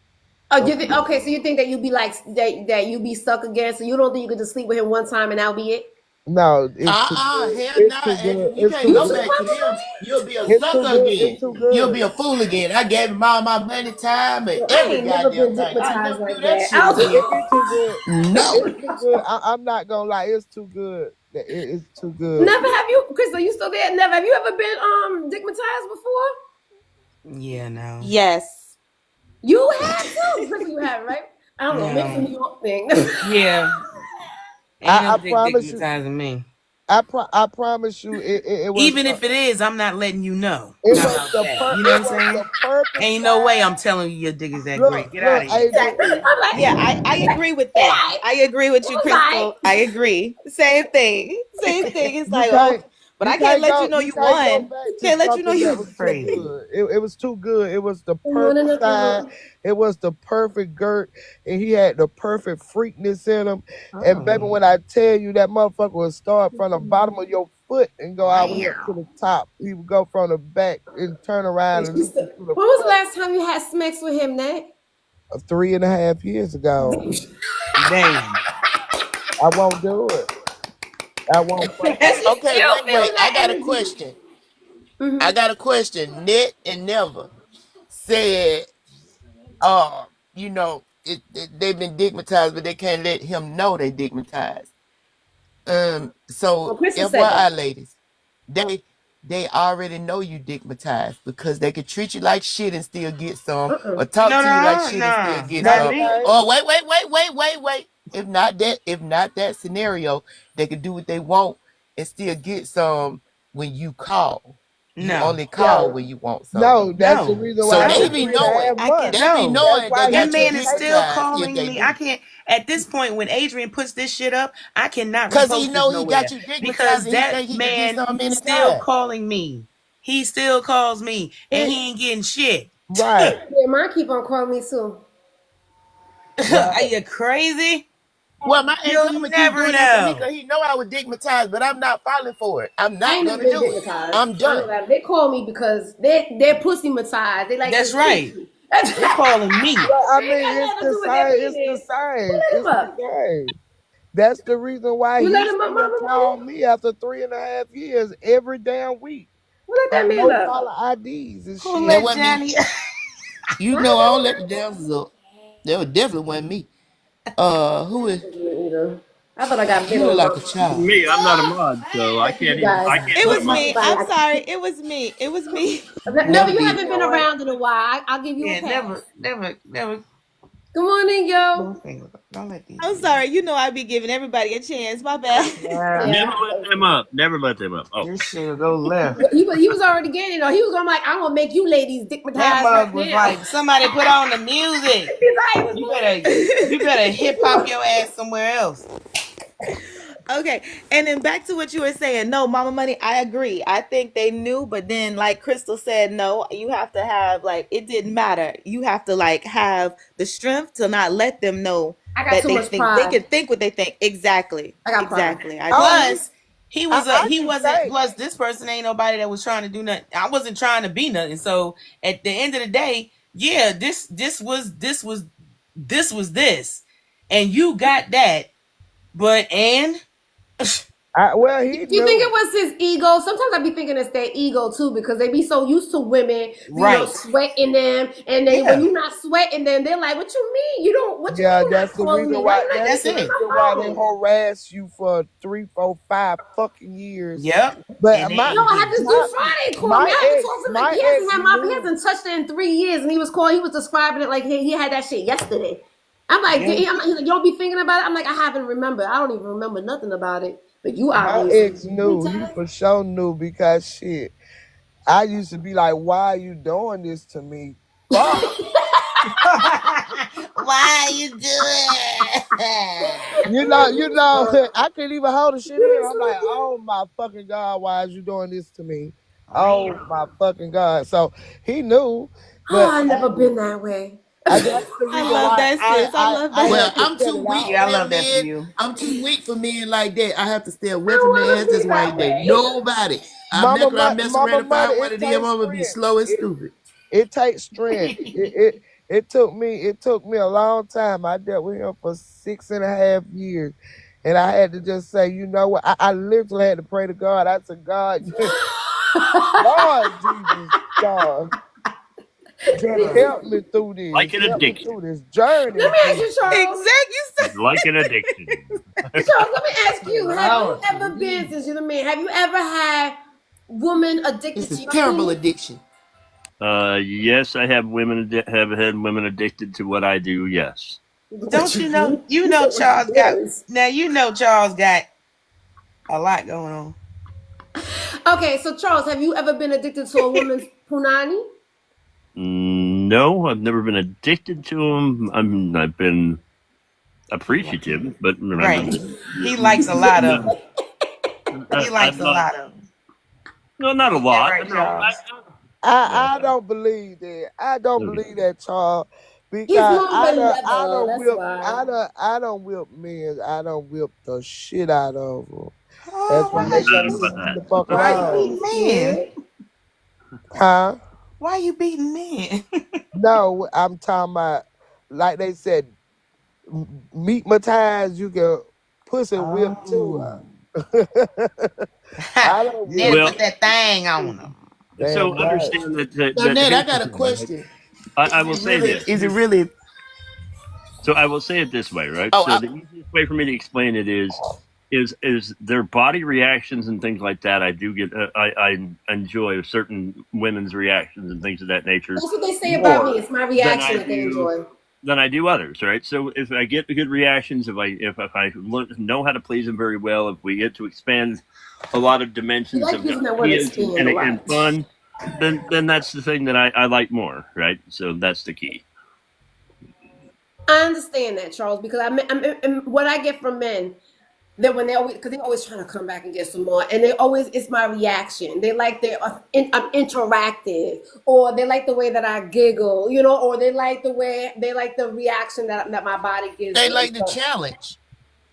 Oh, okay, so you think that you'd be like that you be stuck again, so you don't think you could just sleep with him one time and that'll be it? No, it's too good. Hell It's nah, too good. Adrian. You It's can't too You go too, good. back to Mama him. Money? You'll be a It's too sucker good. It's again. too You'll be good. a fool again. I gave him all my money, time, and Well, I every ain't never goddamn been thing. I digmatized never do like that that. shit again. It's too good. No. It's too good. I'm not gonna lie. It's too good. It's too good. Never have you, Crystal? You still there? Never have you ever been digmatized before? Yeah, no. Yes. You have too, Crystal. You have right? I don't know, maybe it's a No. New York thing. Yeah. Ain't I no dick promise you. digmatizing me. I promise you. It was Even the if it is, I'm not letting you know. it How was about the that? You know what I'm it was saying? the perfect Ain't no way I'm time. telling you your dick is that great. Get out Look, of here. Adrian. Exactly. I'm like, Yeah, I agree with that. yeah, I agree with it you, was like, Crystal. I agree. Same thing. Same thing. It's You like, oh, can't but I can't let you know you you can't go won. back to Can't let you know something that you. was too Crazy. good. It was too good. It was the one and perfect a size. It was the perfect girt, and he had the perfect freakness in him. And baby, Oh. when I tell you that motherfucker would start from the bottom of your foot and go all the way up to the top. He would go from the back and turn around and When look you through the was the front. last time you had sex with him, Nat? 3.5 years ago. Damn. I won't do it. I won't fucking And do she it. Okay, still wait. feeling I that got a energy. question. I Mm-hmm. got a question. Net and Never said, they've been digmatized, but they can't let him know they digmatized. So Well, Crystal said that. FYI, ladies, they they already know you digmatized because they could treat you like shit and still get some, Uh-uh. or talk No, to you like no, shit and still no. get No, Not they some. me. can't. Or wait. If not that scenario, they could do what they want and still get some when you call. You No. only call Yo, when you want some. No, that's the No. reason So why I they No. took be three and a knowing. half I can. months. They be No. That's knowing they why he That got you couldn't man is take still it. digmatized if calling they me. do. I can't at this point when Adrian puts this shit up, I cannot Cause he repost this know he got nowhere you digmatized because and he that think he could get man some still anytime. calling me. He still calls me and and he ain't getting shit. Right, yeah, mine keep on calling me too. Are right. you crazy? Well, my You'll ex-husband keep never doing that to me know. because he know I was digmatized, but I'm not falling for it. I'm I not ain't never gonna been do it. digmatized. I'm I know done. that. They call me because they're pussy matized. They like to That's see right. you. They calling me. Well, I They ain't mean, got it's nothing to the do with their same. It's the penis. same. Let him It's the up. same. That's the reason why You he let him up, still mama, call money? me after 3.5 years every damn week You let that on man no up. caller IDs and Who That shit. let wasn't me. Johnny? You I know I don't don't let the damsels up. That was definitely wasn't me. Who is know. Either. I thought I got bit you look on like my. a child. Me, I'm not a mod, so I That's for can't you even. guys. I can't It Don't was comment. tell me. anybody. I'm sorry. It was me. It was me. Never, Never you did. haven't You been know what? around in a while. I'll give you a Yeah, pass. never. Good morning, yo. Don't let these I'm niggas. sorry. You know I be giving everybody a chance. My bad. Yeah, Never Yeah. let them up. Never let them up. Oh, this shit will go left. He was already getting it. He was gonna like, I'm gonna make you ladies That digmatized right mug was now. like, somebody put on the music. He's like, it You was better hip hop your ass somewhere else. Okay, and then back to what you were saying. No, Mama Money, I agree. I think they knew, but then like Crystal said, no, you have to have like it didn't matter. You have to like have the strength to not let them know I got that too much they pride. can think what they think. Exactly. I got pride. Exactly. I don't even. Plus, he was I he can wasn't. say Plus, this person ain't nobody that was trying to do nothing. I wasn't trying to be nothing. So at the end of the day, yeah, this was this, and you got that. But and Well, Do he you think it knew. was his ego? Sometimes I be thinking it's their ego too, because they be so used to women, Right. sweating them, and then when Yeah. you're not sweating them, they're like, "What you mean? You don't? What you Yeah, mean you're not that's the calling reason me? Why why. you not That's That's the answering it. reason my why they phone?" harass you for 3, 4, 5 fucking years. Yep. But And No, I had this dude my Friday call me. my I haven't ex, talked to him. Like, my he hasn't ex had he knew. hasn't touched it in 3 years, and he was calling. He was describing it like he had that shit yesterday. I'm like, yeah. he's like, you don't be thinking about it. I'm like, I haven't remembered. I don't even remember nothing about it. But you My obviously. ex knew. He for sure knew because shit. I used to be like, "Why are you doing this to me?" Fuck. Why you do it? I couldn't even hold the shit in. I'm like, "Oh my fucking god, why is you doing this to me?" Man. Oh my fucking god. So he knew, Oh, but I never been that way. that's the I reason love why that, sis. I love I Well, that. had to I'm cut too it weak out. for Yeah, I them love that for men. you. I'm too weak for men like that. I have to stay away I from don't their want ass. to That's be why that ain't date way. nobody. I mess around Mama and money, find one it of them. takes I'm gonna be strength. slow and stupid. It takes strength. It took me a long time. I dealt with him for 6.5 years. And I had to just say, you know what? I literally had to pray to God. I said, God, Lord Jesus, God, just help me through Like this. an Help me addiction. through this journey, Let me ask Jesus. you, Charles. Exactly. Like an addiction. Charles, let me ask you: have you Lord, ever been, since you're the man, have you ever had woman it's addicted a to your terrible penis? addiction. Yes, I have have had women addicted to what I do. Yes. What Don't you you know? do? You You know said what you Charles got. is. Now you know Charles got a lot going on. Okay, so Charles, have you ever been addicted to a woman's punani? No, I've never been addicted to them. I've been He like, appreciative, but right. remember, He likes a lot of them. He likes I'm a not. lot of them. No, not a Ain't that lot. right, No, Charles? no. I don't believe that. I don't No. believe that, Charles. He's Because more of a lover. That's why. I don't whip men. I don't whip the shit out of them. Oh, That's why why they is gotta you? leave About me the fuck Why that. are you alone. beating men? Scared? Huh? Why are you beating men? No, I'm talking about like they said, meet my ties, you can pussy whip too. Oh. I don't whip Nettie Well, put that thing on him. so damn right. understand that, Now, Ned, I here's the got a thing, right? question. I Is will it say really? this. Is it really? So I will say it this way, right? Oh, So the easiest way for me to explain it is their body reactions and things like that. I do get I enjoy certain women's reactions and things of that nature That's what they say about me. more It's my than reaction I that they do enjoy. others, right? So if I get the good reactions, if I know how to please them very well, if we get to expand a lot of You dimensions like of using that word ideas expand a and lot. fun, then that's the thing that I like more, right? So that's the key. I understand that, Charles, because what I get from men that when they always, because they're always trying to come back and get some more, and they always, it's my reaction. They like I'm interactive, or they like the way that I giggle, or they like the reaction that my body gives they them. like the So challenge.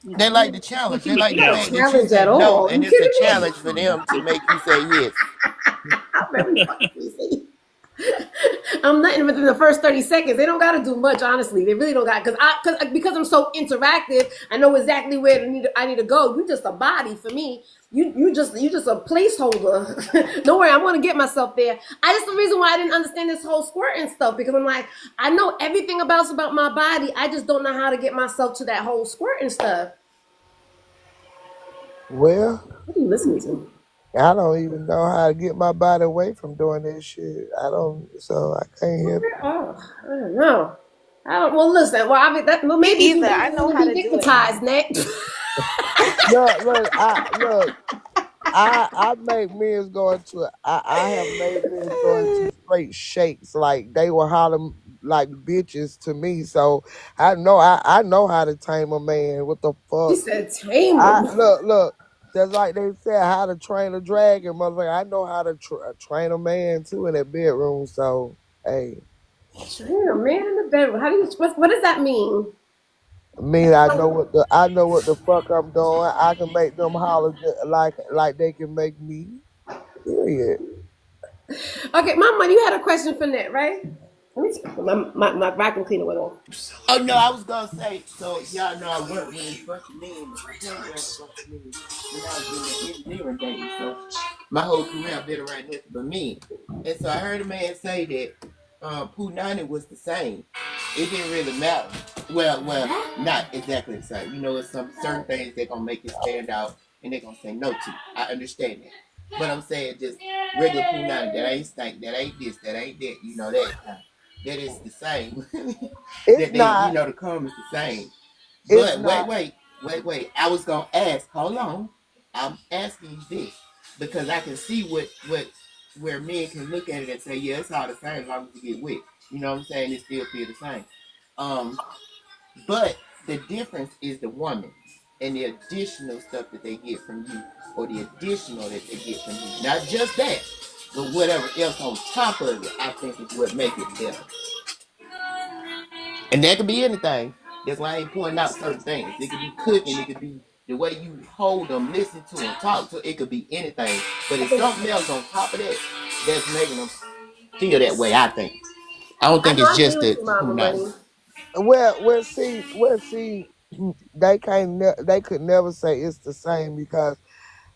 They like the challenge. They Pushing the like the not a fact challenge. that you challenge say at no, all. Are and you it's a kidding me? challenge for them to make you say yes. I'm very fucking PC. I'm nothing within the first 30 seconds. They don't got to do much, honestly. They really don't got because I'm so interactive. I know exactly where I need to go. You just a body for me. You just a placeholder. Don't worry, I'm gonna get myself there. I just the reason why I didn't understand this whole squirting stuff because I'm like I know everything about my body. I just don't know how to get myself to that whole squirting stuff. Well, What are you listening to? I don't even know how to get my body away from doing this shit. I don't, so I can't help it. Oh, I don't know. I don't. Well, listen. Well, Me maybe if you either. date I a know woman, how be to do it now. dignitized, Nick. Look. I make men's go into I have made men's go into straight shakes like they were hollering like bitches to me. So I know how to tame a man. What the She fuck? said, "Tame I them." look. Just like they said, how to train a dragon, motherfucker. I know how to train a man too in that bedroom. So hey, Train a man in the bedroom. How do you? What does that mean? I mean I know what the fuck I'm doing. I can make them holler like they can make me. Period. Okay, Mama, you had a question for Nick, right? Let me see. My vacuum cleaner went off. Oh no, I was gonna say. So y'all know I worked with a bunch of men. When I was in the engineering days. So my whole career I've been around nothing but men. And so I heard a man say that Punani was the same. It didn't really matter. Well, not exactly the same. You know, it's some certain things they're gonna make it stand out and they're gonna say no to. I understand that. But I'm saying just regular Punani, that ain't stank, that ain't this, that ain't that, you know that. That is the same. It's that not. you know, the cum is the same. It's But not. wait. I was gonna ask. Hold on. I'm asking you this because I can see where men can look at it and say, yeah, it's all the same as long as you get wet. You know what I'm saying? It still feel the same. But the difference is the woman and the additional stuff that they get from you, or the additional that they get from you. Not just that, but whatever else on top of it, I think is what makes it better. And that could be anything. That's why I ain't pointing out certain things. It could be cooking, it could be the way you hold them, listen to them, talk to them. It could be anything. But it's something else on top of that that's making them feel that way, I think. I don't think it's I agree just with the you, Mama who knows. Money. See, they could never say it's the same because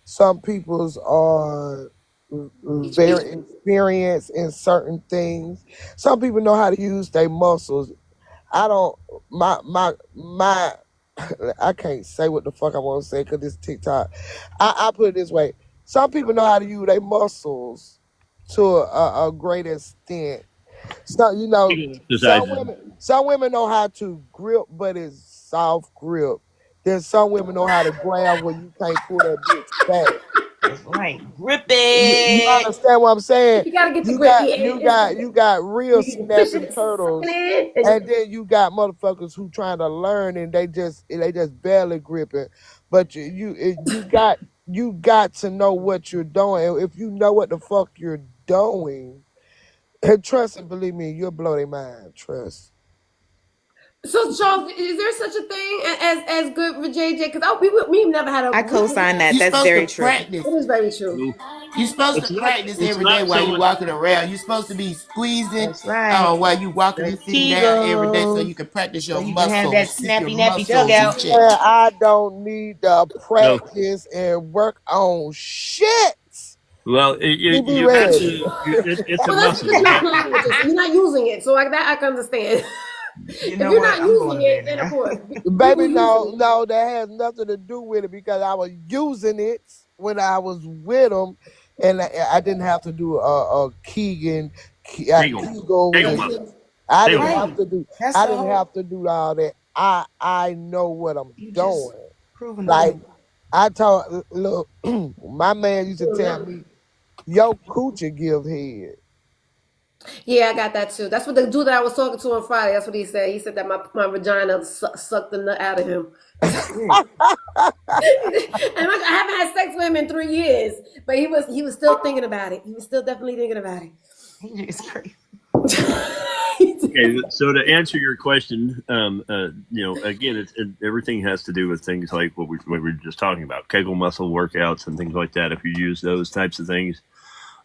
some people's are very experienced in certain things. Some people know how to use their muscles. I don't. My. I can't say what the fuck I want to say because it's TikTok. I put it this way: some people know how to use their muscles to a great extent. So some women know how to grip, but it's soft grip. Then some women know how to grab where you can't pull that bitch back. That's right. Grip You it. understand what I'm saying? You gotta get the You grip. got Yeah, you it's the got grip. you got real You can push snapping it, suck turtles, it in, and then you got motherfuckers who trying to learn and they just barely gripping. But you got to know what you're doing. And if you know what the fuck you're doing, and trust and believe me, you'll blow their mind. Trust. So, Charles, is there such a thing as good for JJ? Because we never had a. I co-sign that. You're That's supposed to very true. practice. It is very true. No, You're supposed to it's not. practice It's every day not while so you're much. walking around. You're supposed to be squeezing That's right. while you walking The and sitting down every day so Kegels. you can practice So your you can have that muscles. Keep your snappy nappy muscles in dugout. check. Man, I don't need to No. practice and work on shit. Well, You be you got to. ready. It's a Well, that's muscle. because You you're not got. playing with it. So you're not using it. So like that, I can understand. You If know you're what? not I'm going using to bed it, then of now. course people Baby, using it. no, that has nothing to do with it because I was using it when I was with them, and I didn't have to do a Kegel. Kegels. Kegel Right. muscle. I Kegel didn't muscle. have to do. That's I the didn't whole. have to do all that. I know what I'm You just doing. proving the Like point. I told, look, my man used to tell me, "Yo, coochie give head." Yeah, I got that too. That's what the dude that I was talking to on Friday. That's what he said. He said that my vagina sucked the nut out of him. Mm. And I haven't had sex with him in 3 years, but he was still thinking about it. He was still definitely thinking about It's crazy. it. Okay, so to answer your question, again, everything has to do with things like what we were just talking about, Kegel muscle workouts and things like that. If you use those types of things,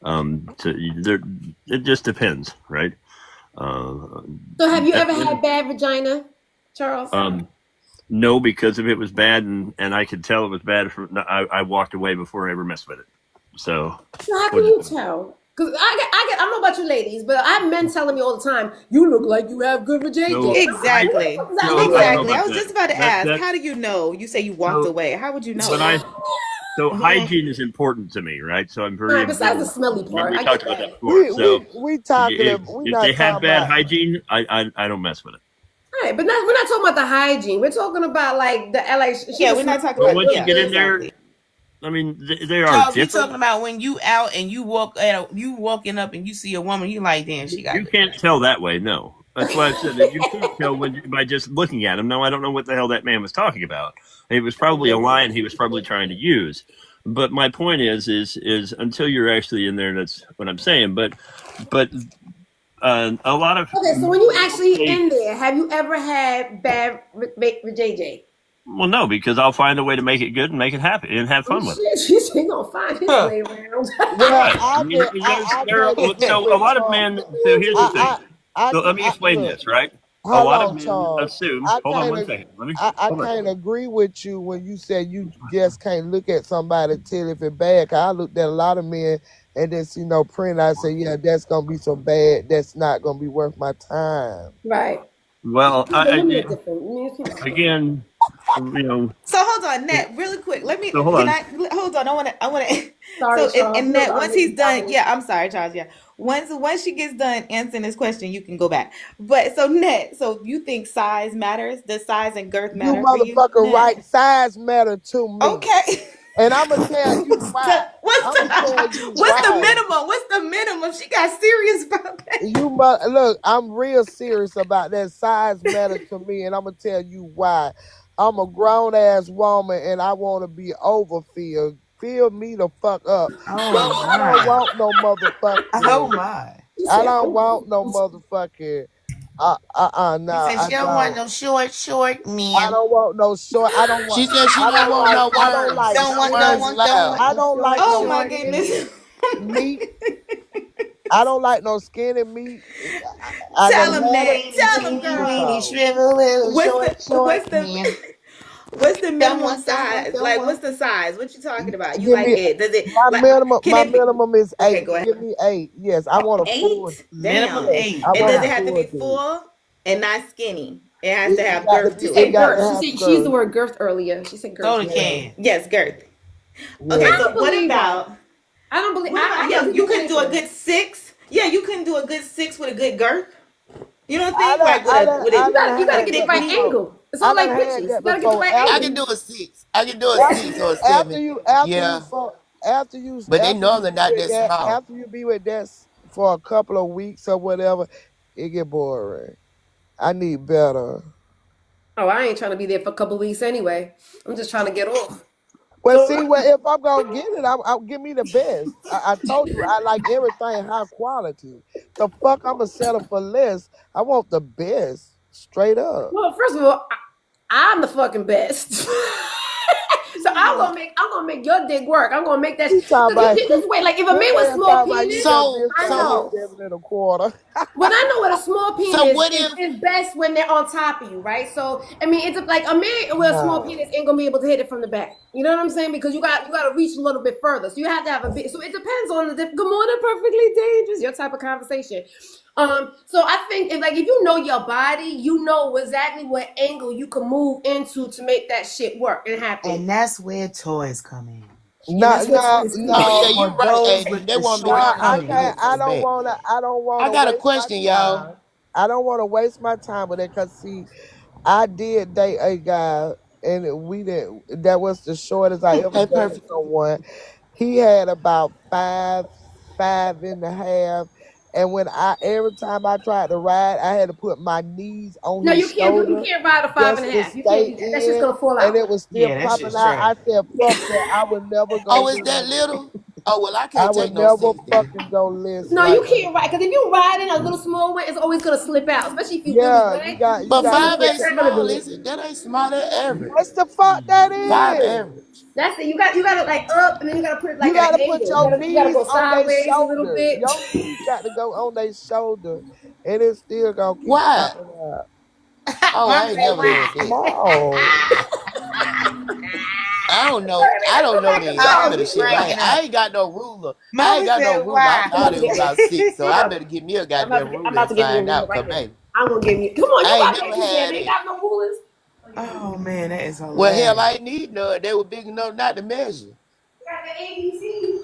it just depends, right? So have you ever had bad vagina, Charles? No, because if it was bad and I could tell it was bad, I walked away before I ever messed with it. So How can you tell? Because I don't know about you ladies, but I have men telling me all the time, "You look like you have good vagina." So Exactly. What does that no, look I don't know like? Exactly. I about was that. just about to ask, That how do you know? You say you walked so away. How would you know? when hygiene is important to me, right? So I'm All very, right, besides the smelly remember part, we I talked get about that that. before. So We talking. We if they not have talking bad about. hygiene, I don't mess with it. All right, but we're not talking about the hygiene. We're talking about like the LA. She Yeah, was we're not smelling talking But about. good. once you Yeah, get in there, exactly. I mean, they are Charles, we different. talking about when you out and you you walking up and you see a woman, you like, damn, she got You good. can't tell that way. No, that's why I said that you can't tell by just looking at him. No, I don't know what the hell that man was talking about. It was probably a line he was probably trying to use. But my point is until you're actually in there, that's what I'm saying. But a lot of Okay, so men when you will actually say, in there, have you ever had bad with JJ? well, no, because I'll find a way to make it good and make it happy and have Oh fun with it. shit, she's gonna find his way around. Well, Right. I mean, I say this so real a quick, lot of Trump. men. So here's the thing. I, So let me explain look. this, right? A Hold lot of on, men Charles. assume. I Hold on can't. one second. Let me I hold on. can't agree with you when you said you just can't look at somebody till if it's bad. 'Cause I looked at a lot of men and then see no print. I say, yeah, that's gonna be so bad. That's not gonna be worth my time. Right. Well, The women are different. Me and people are different. again, So hold on, Nat, really quick. Let me So hold can on. I hold on. I wanna Sorry, so Charles. and You're Nat, the once other he's done, example. yeah, I'm sorry, Charles. Yeah. Once she gets done answering this question, you can go back. But so Nat, so you think size matters? Does size and girth You matter for you, motherfucker, Nat? right? Size matter to me, Okay. and I'm gonna tell you So why. I'm gonna tell you what's the why. minimum? What's the minimum? She got serious about that. Look. I'm real serious about that. Size matter to me, and I'm gonna tell you why. I'm a grown ass woman, and I want to be overfilled. Fill me the fuck up. Oh I don't my. want no Oh motherfucking. my. She I said, don't "Oh, want no motherfucking. She No, said I she don't want don't. no short I men. don't want no short. I don't want. She said she I don't don't want like. no I don't worms. like No skinny. worms allowed. I don't like Oh no my skinny goodness. meat. I don't like no skinny meat. I Tell done him had a that. Teeny, Tell him, few teeny, weeny, girl. before. shrivel little What's short man. the minimum size? Like what's the size? What you talking about? You Give like me it? Does it my like minimum. can My it be minimum is okay, 8. go ahead. Give me 8. Yes, I want a full. 8? Minimum Damn. Yes, 8. I And want does a it Wow. have to full be dude. full and not skinny? It has to It have got to girth be. she to It said it. got to girth. have She used the girth. word girth earlier. She said girth. Soda Yeah, can. Yes, girth. Okay, yeah. I so don't believe that. I don't believe. what about I yeah, think you you couldn't do a anything. good 6? Yeah, you couldn't do a good 6 with a good girth. You don't I think done, like with a with I a, done You gotta a had get the that thick right knee? before. angle. It's all I done like had bitches. that You gotta get the before. right I After can angle. do a 6. I can do a after 6 you or a after 7. you Yeah. But they after you normally be not with that that small. after you be with that for a couple of weeks or whatever, it get boring. I need better. Oh, I ain't trying to be there for a couple weeks anyway. I'm just trying to get off. Well, So see, well, if I'm gonna get it, I'll give me the best. I told you I like everything high quality. The fuck I'ma settle for less. I want the best, straight up. Well, first of all, I'm the fucking best. So I'm gonna make your dick work. I'm gonna make that. He talking Because about this way, like if a this man with man small talking about you penis, them So this I and this, know. so 7 1/4. When I know what a small so penis what if is best when they're on top of you, right? So I mean, it's like a man with a small Nah. penis ain't gonna be able to hit it from the back. You know what I'm saying? Because you got to reach a little bit further. So you have to have a bit. So it depends on the good morning, perfectly dangerous, your type of conversation. So I think if you know your body, you know exactly what angle you can move into to make that shit work and happen. and that's where toys come in. And No, that's what no, it's Oh called. yeah, no, you for right, those Aiden. with They the want me no. to short I come and can't. get to penis. the back. I don't I wanna got a waste my question, y'all. time. I don't wanna waste my time with it. Cause see, I did date a guy, and we didn't. That was the shortest I ever Hey, dated perfect. someone. He had about 5'5.5", and when I every time I tried to ride, I had to put my knees on No, his you shoulder can't ride a five and just a to half. You can't stay do that. That's just in, gonna fall and out. it was still Yeah, that popping shit's out. trash. I said, "Fuck that! I would never go Oh, is that less. little? Oh well, I I can't would take no never 6 then. fucking go less No, you like that." can't ride because if you ride in a little small way, it's always gonna slip out, especially if you really Yeah, wet. you But got to 5 put ain't that. You're not gonna small, do is it. it? That ain't small. That average. What's the fuck that 5 is? average. That's it. You got to like up, and then you got to put it You like at got an to put angle. your You got to knees go on their sideways a little shoulder. bit. Your knees got to go on their shoulder, and it still gonna keep Why? popping out. Oh, I You ain't say never It's had why? that. small. I don't All know. right, I let's don't go know back the to answer Charles. to the You shit. right. I ain't got no ruler. I ain't Mama got no said ruler. I why? I'm about thought to it was get one. about 6, so I Hold better up. give me a I'm about to goddamn get, I'm ruler about and to give you a find ruler out. right Cause now. baby, I'm gonna give you. Come on, I you ain't got never babies there. had They ain't it. got no rulers. Oh man, that is Well, hell, hilarious. I ain't need none. They were big enough not to measure. You got the ABC.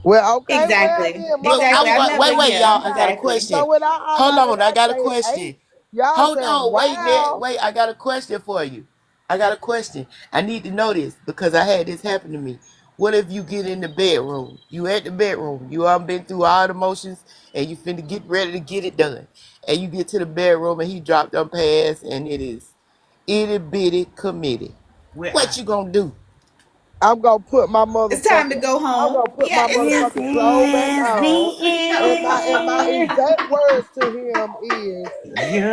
Well, okay, well Exactly. then, Look, Exactly. I've never, wait, yeah, y'all. I got a exactly. So question. when Hold on, I I got a say 8, question. y'all Hold saying on, wait, Ned. wow. Wait, I got a question for you. I got a question. I need to know this because I had this happen to me. What if you get in the bedroom? You at the bedroom. You all been through all the motions and you finna get ready to get it done. And you get to the bedroom and he dropped them pants and it is itty bitty committed. What you gonna do? I'm gonna put my It's time to motherfucking go I'm home. gonna put Yeah, my it's time. This motherfucking clothes back is on. And my the end. exact words to him is,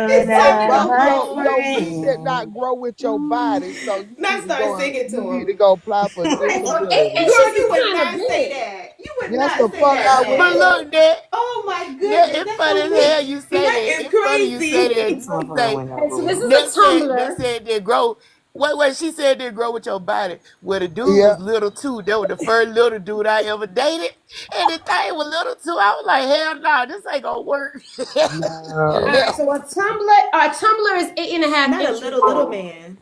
You're It's time to not go my your home. meat did not friend. grow with your body, so Not start singing to you need him. to go apply for Okay, so 8 disability. Girl, inches is you would kind of not say big. that. You would That's not the say fuck that, I But would. man. look, that Oh my That, goodness, it's that's funny so as weird. hell you say That that. is It's funny you say that. crazy. You say Okay, so this is that a said Tumblr. they grow. What she said they grow with your body. Well, the dude Yeah. was little too. That was the first little dude I ever dated, and the thing was little too. I was like, hell no, this ain't gonna work. All Nah. right, so a Tumblr is 8.5 Not a inches little long. man.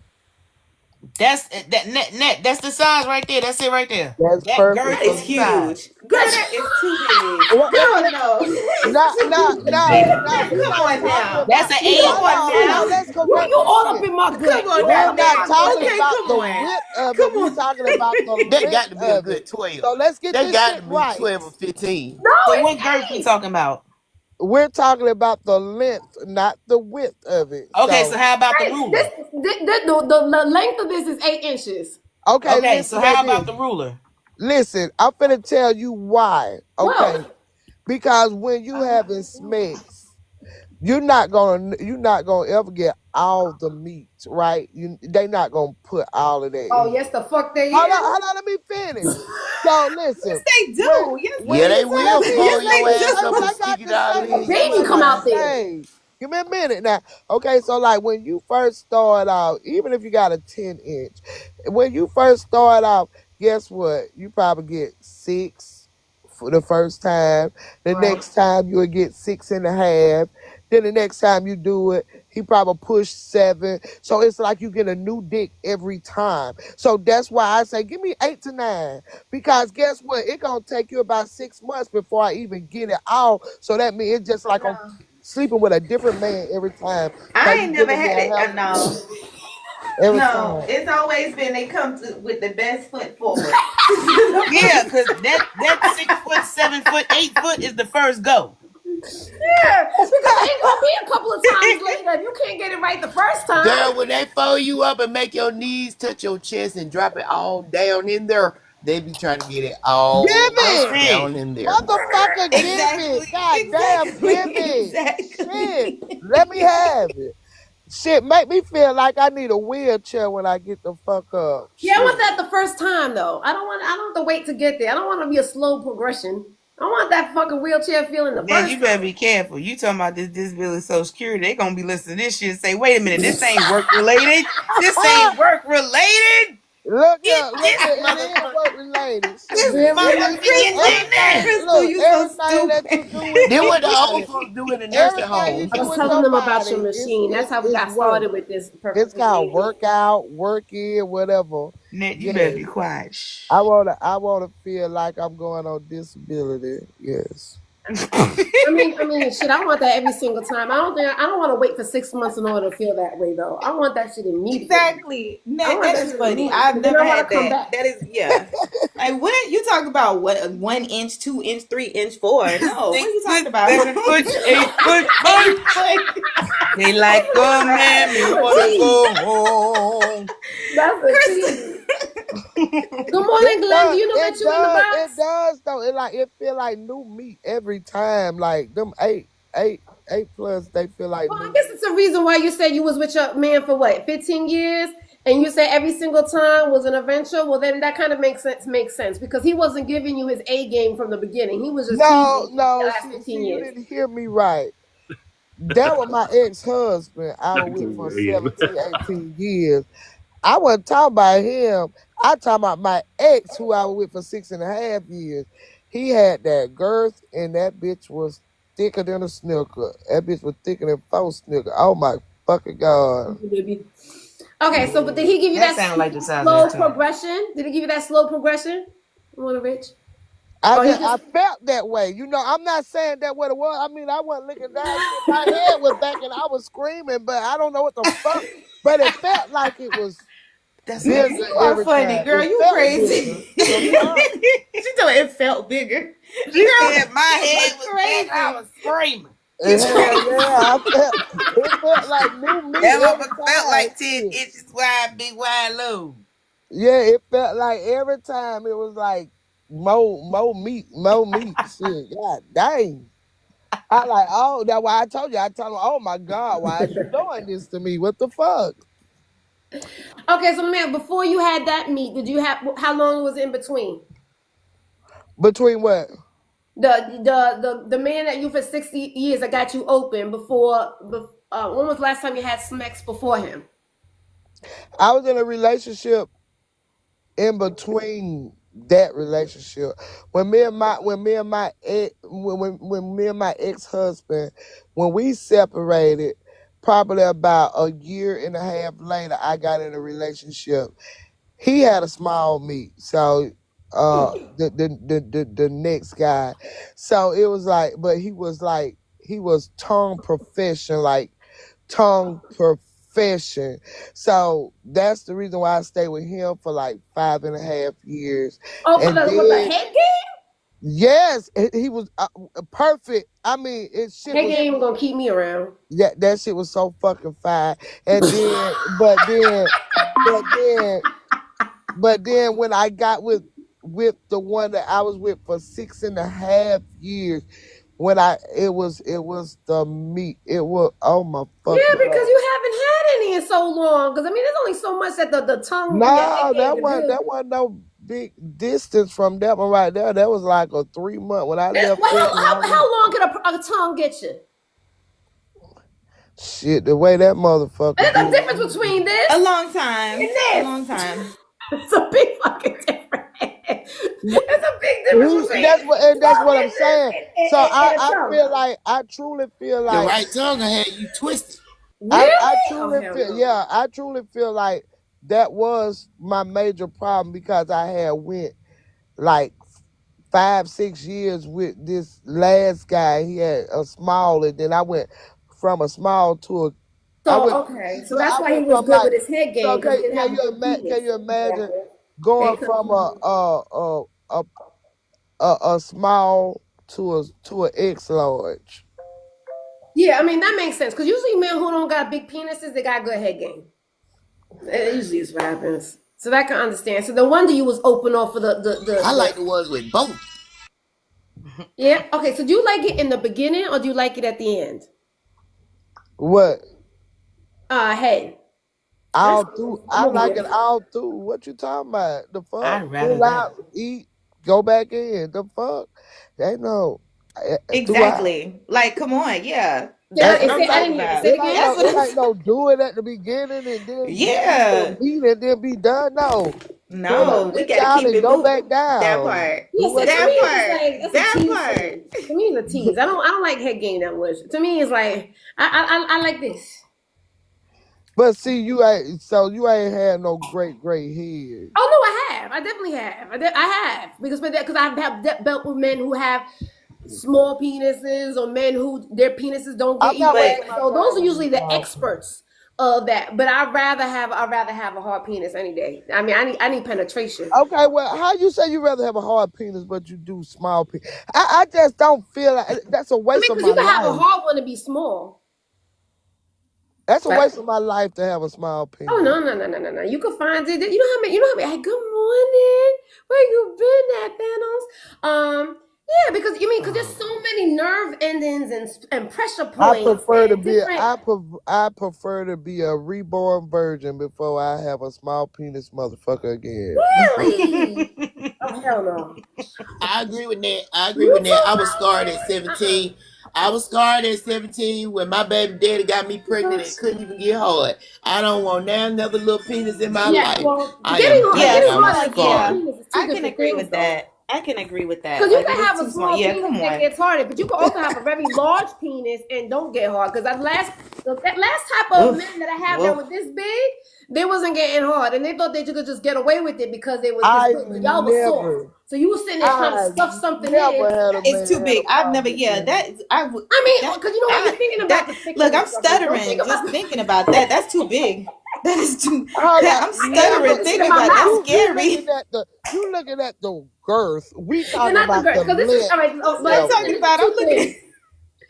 That's that net. That's the size right there. That's it right there. That's That perfect That girth for is is the me. size. huge. Girl, that is too big. What, No, no. no, It's no, too no, big. no. We're Come not on talking now. That's about. an Come eight. Hold on on, hold on. now. Let's You correct this all up shit. in my gut. Come on You all We're now, up in not man. my gut. talking Okay, about come the on. width of it. Come We're on. talking about the That length got to be a of it. good 12. So let's get That this got shit to be right. 12 or 15. No, So it's what girth we 8. talking about? We're talking about the length, not the width of it. Okay, so So, how about the Hey, ruler? the length of this is 8 inches. okay, Okay, so listen how at about this. the ruler? Listen, I'm finna tell you why. Whoa. Okay, because when you having smacks, you're not gonna ever get all the meat, right? They not gonna put all of that Oh, in. yes, the fuck they is. Hold on, let me finish. So listen, Yes, they when do. Yes, when Yeah, what are they you you let will talking? me pull Yes, your they listen, ass say up what and I do. stick got it to all say. A in your baby come out there. Hey, give me a minute now. Okay, so like when you first start out, even if you got a 10 inch, when you first start out, guess what? You probably get 6 for the first time. The Right. next time you'll get 6.5. Then the next time you do it, he probably push 7. So it's like you get a new dick every time. So that's why I say give me 8 to 9. Because guess what? It's gonna take you about 6 months before I even get it out. So that means it's just like I'm sleeping with a different man every time. I Cause you ain't never giving me had a it. help No, every no. time. It's always been they come to with the best foot forward. Yeah, because that 6 foot, 7 foot, 8 foot is the first go. Yeah, because it ain't gonna be a couple of times later. If you can't get it right the first time. Girl, when they fold you up and make your knees touch your chest and drop it all down in there, they be trying to get it Give all That's it! it. down in there. Motherfucker, give it! Exactly. God damn, give it! Shit! Exactly. Let me have it. Shit, make me feel like I need a wheelchair when I get the fuck up. Yeah, I want Shit. that the first time though. I don't have to wait to get there. I don't want to be a slow progression. I want that fucking wheelchair feeling the Now first you better time. be careful. You talking about this disability social security, they gonna be listening to this shit and say, wait a minute, this ain't work related. This ain't work related. Get Look this here, it is motherfucker. work related. This Shit. Really? motherfucker in Everything, there. Crystal, look, you so everything that you stupid. do with Then your what the old body, folks do in the nursing everything you home. I do was with telling your them about body your is machine. That's is how we is got work. started with this It's called machine. workout, work in, whatever. Ned, you better Yes. be quiet. Shh. I wanna feel like I'm going on disability. Yes. I mean, shit. I want that every single time. I don't want to wait for 6 months in order to feel that way though. I want that shit immediately. Exactly. I want That that is shit funny. immediately. I've Because then I never want had to come that. back. That is, yeah. Like what you talk about? What 1 inch, 2 inch, 3 inch, 4? No, what are you talking 6 foot, about? 7 foot, 8 foot, Eight man. foot. They like, oh man, me That's a wanna T. go home. That's a Kristen. T. Good morning, Glenn. Do you know that you in the It box? does though. It feel like new meat every time. Like them eight plus, they feel like Well, I new guess meat. it's a reason why you said you was with your man for what, 15 years? And you said every single time was an adventure. Well, then that kind of makes sense because he wasn't giving you his A game from the beginning. He was just teasing No, you the no. last See, 15 you years. didn't hear me right. That was my ex-husband. I was with for 17, 18 years. I wasn't talking about him. I talking about my ex who I was with for 6.5 years. He had that girth and that bitch was thicker than a snooker. That bitch was thicker than 4 snooker. Oh my fucking God. Okay, so but did he give you That that sounds like the size of slow his tongue. progression? Did he give you that slow progression? You want to Rich? I Or he just I just felt that way. I'm not saying that what it was. I mean, I wasn't looking down. Shit, my head was back and I was screaming, but I don't know what the fuck. But it felt like it was That's bigger nasty. You are every funny, time. girl. It You felt bigger. crazy. The fuck? She told me it felt bigger. She Girl, said my head you was back. I crazy. was screaming. You Hell crazy. yeah, it felt like new meat That every motherfucker felt time. like 10 Shit. inches wide, big wide load. Yeah, it felt like every time it was like more meat. Shit, God dang. I like, oh, that's why I told you. I told him, oh my God, why is you doing this to me? What the fuck? okay. So man, before you had that meat, did you have how long was in between? Between what? The man that you for 60 years that got you open before. When was the last time you had sex before him? I was in a relationship in between that relationship when me and my ex-husband, when we separated, probably about a year and a half later, I got in a relationship. He had a small meat, so the next guy, so it was like, but he was tongue profession. So that's the reason why I stayed with him for like 5.5 years. Oh, And with the then, head game? yes, he was perfect. I mean, Head game gonna keep me around. that shit was so fucking fine. And then, but then when I got with the one that I was with for 6.5 years, it was the meat. It was, oh my fucking Yeah, because God. you haven't had any in so long. Because I mean, there's only so much that the tongue. No, that wasn't no big distance from that one right there. That was like a 3 month when I left. Well, how long can a tongue get you? Shit, the way that motherfucker. There's a difference between this. A long time. And this. A long time. It's a big fucking difference. It's a big difference between. That's what I'm saying. So I feel like, I truly feel like the right tongue will have you twisted. Really? I truly feel like that was my major problem, because I had went like 5-6 years with this last guy. He had a small, and then I went from a small to a. So that's why he was good with his head game. So can you imagine going from a small to an X large? Yeah, I mean that makes sense, because usually men who don't got big penises, they got good head game. It usually is what happens. So that I can understand. So the wonder you was open off for the I like the ones with both. Yeah. Okay. So do you like it in the beginning or do you like it at the end? What? Head. All through. I like it all through. What you talking about? The fuck? I'd rather Pull out, eat, go back in. The fuck? Ain't no. Exactly. Like, come on, yeah. Yeah, That's what I'm talking about. It ain't no do it at the beginning and then eat and then be done. No. No, we gotta keep it go moving. back down. That part. That That part. To me, it's a tease. I don't like head game that much. To me, it's like I like this. But see, you ain't had no great head. Oh no, I have. I definitely have. I have because I have dealt with men who have small penises or men who their penises don't get erect. So those are usually the experts of that. But I'd rather have a hard penis any day. I mean, I need penetration. Okay, well, how you say you rather have a hard penis but you do small penis? I just don't feel like that's a waste of my life. Because you can have a hard one to be small. That's a waste of my life to have a small penis. Oh no! You can find it. You know how many. Hey, good morning. Where you been at, Thanos? Yeah, because there's so many nerve endings and pressure points. I prefer to be a reborn virgin before I have a small penis motherfucker again. Really? Oh hell no! I agree with that. I was scarred at 17. When my baby daddy got me pregnant and couldn't even get hard. I don't want another little penis in my life. Well, I can agree with that. Because you can have a small penis that gets hard, but you can also have a very large penis and don't get hard. Because that last type of men that I have that were this big, they wasn't getting hard, and they thought they could just get away with it because they was this big. Y'all was soft. So you were sitting there trying to stuff something in. It's too big. I've never. Yeah, that I would. I mean, because you're thinking about the thickness. Look, I'm stuttering just thinking about that. That's too big. That is too. I'm stuttering thinking about that. That's scary. You looking at the girth. We talking not about the girth. the This is all right. I'm talking about. I'm looking.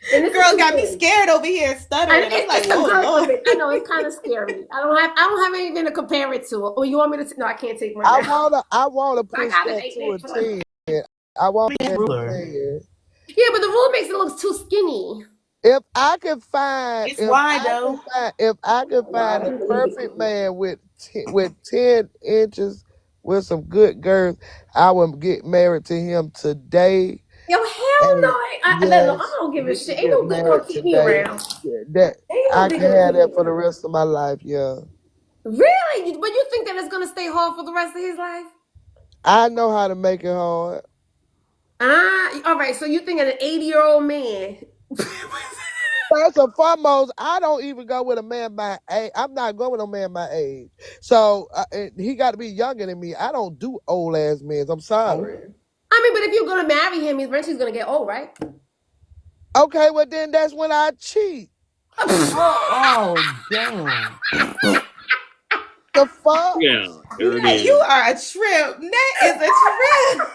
This girl got me scared over here stuttering. I'm like, oh Lord. I know it's kind of scary. I don't have anything to compare it to. Or you want me to? No, I can't take my. I wanna push that to a 10. I want that to 10. Yeah, but the rule makes it look too skinny. If I can find, It's wide though. If I can find a perfect man with 10 inches with some good girls, I would get married to him today. Yo, hell no. And I yes, don't give a we shit. can Ain't get no good gonna married keep me today. around. Yeah, that Ain't no I good can gonna have keep me that for the around. rest of my life. Yeah, Really? But you think that it's gonna stay hard for the rest of his life? I know how to make it hard. All right. So you think an 80-year-old man? First and foremost, I don't even go with a man my age. I'm not going with a man my age. So he got to be younger than me. I don't do old ass men. I'm sorry. I mean, but if you're gonna marry him, eventually he's gonna get old, right? Okay, well then that's when I cheat. Oh, damn. The fuck? Yeah, there it Nat, you is. are a trip. Nat is a trip.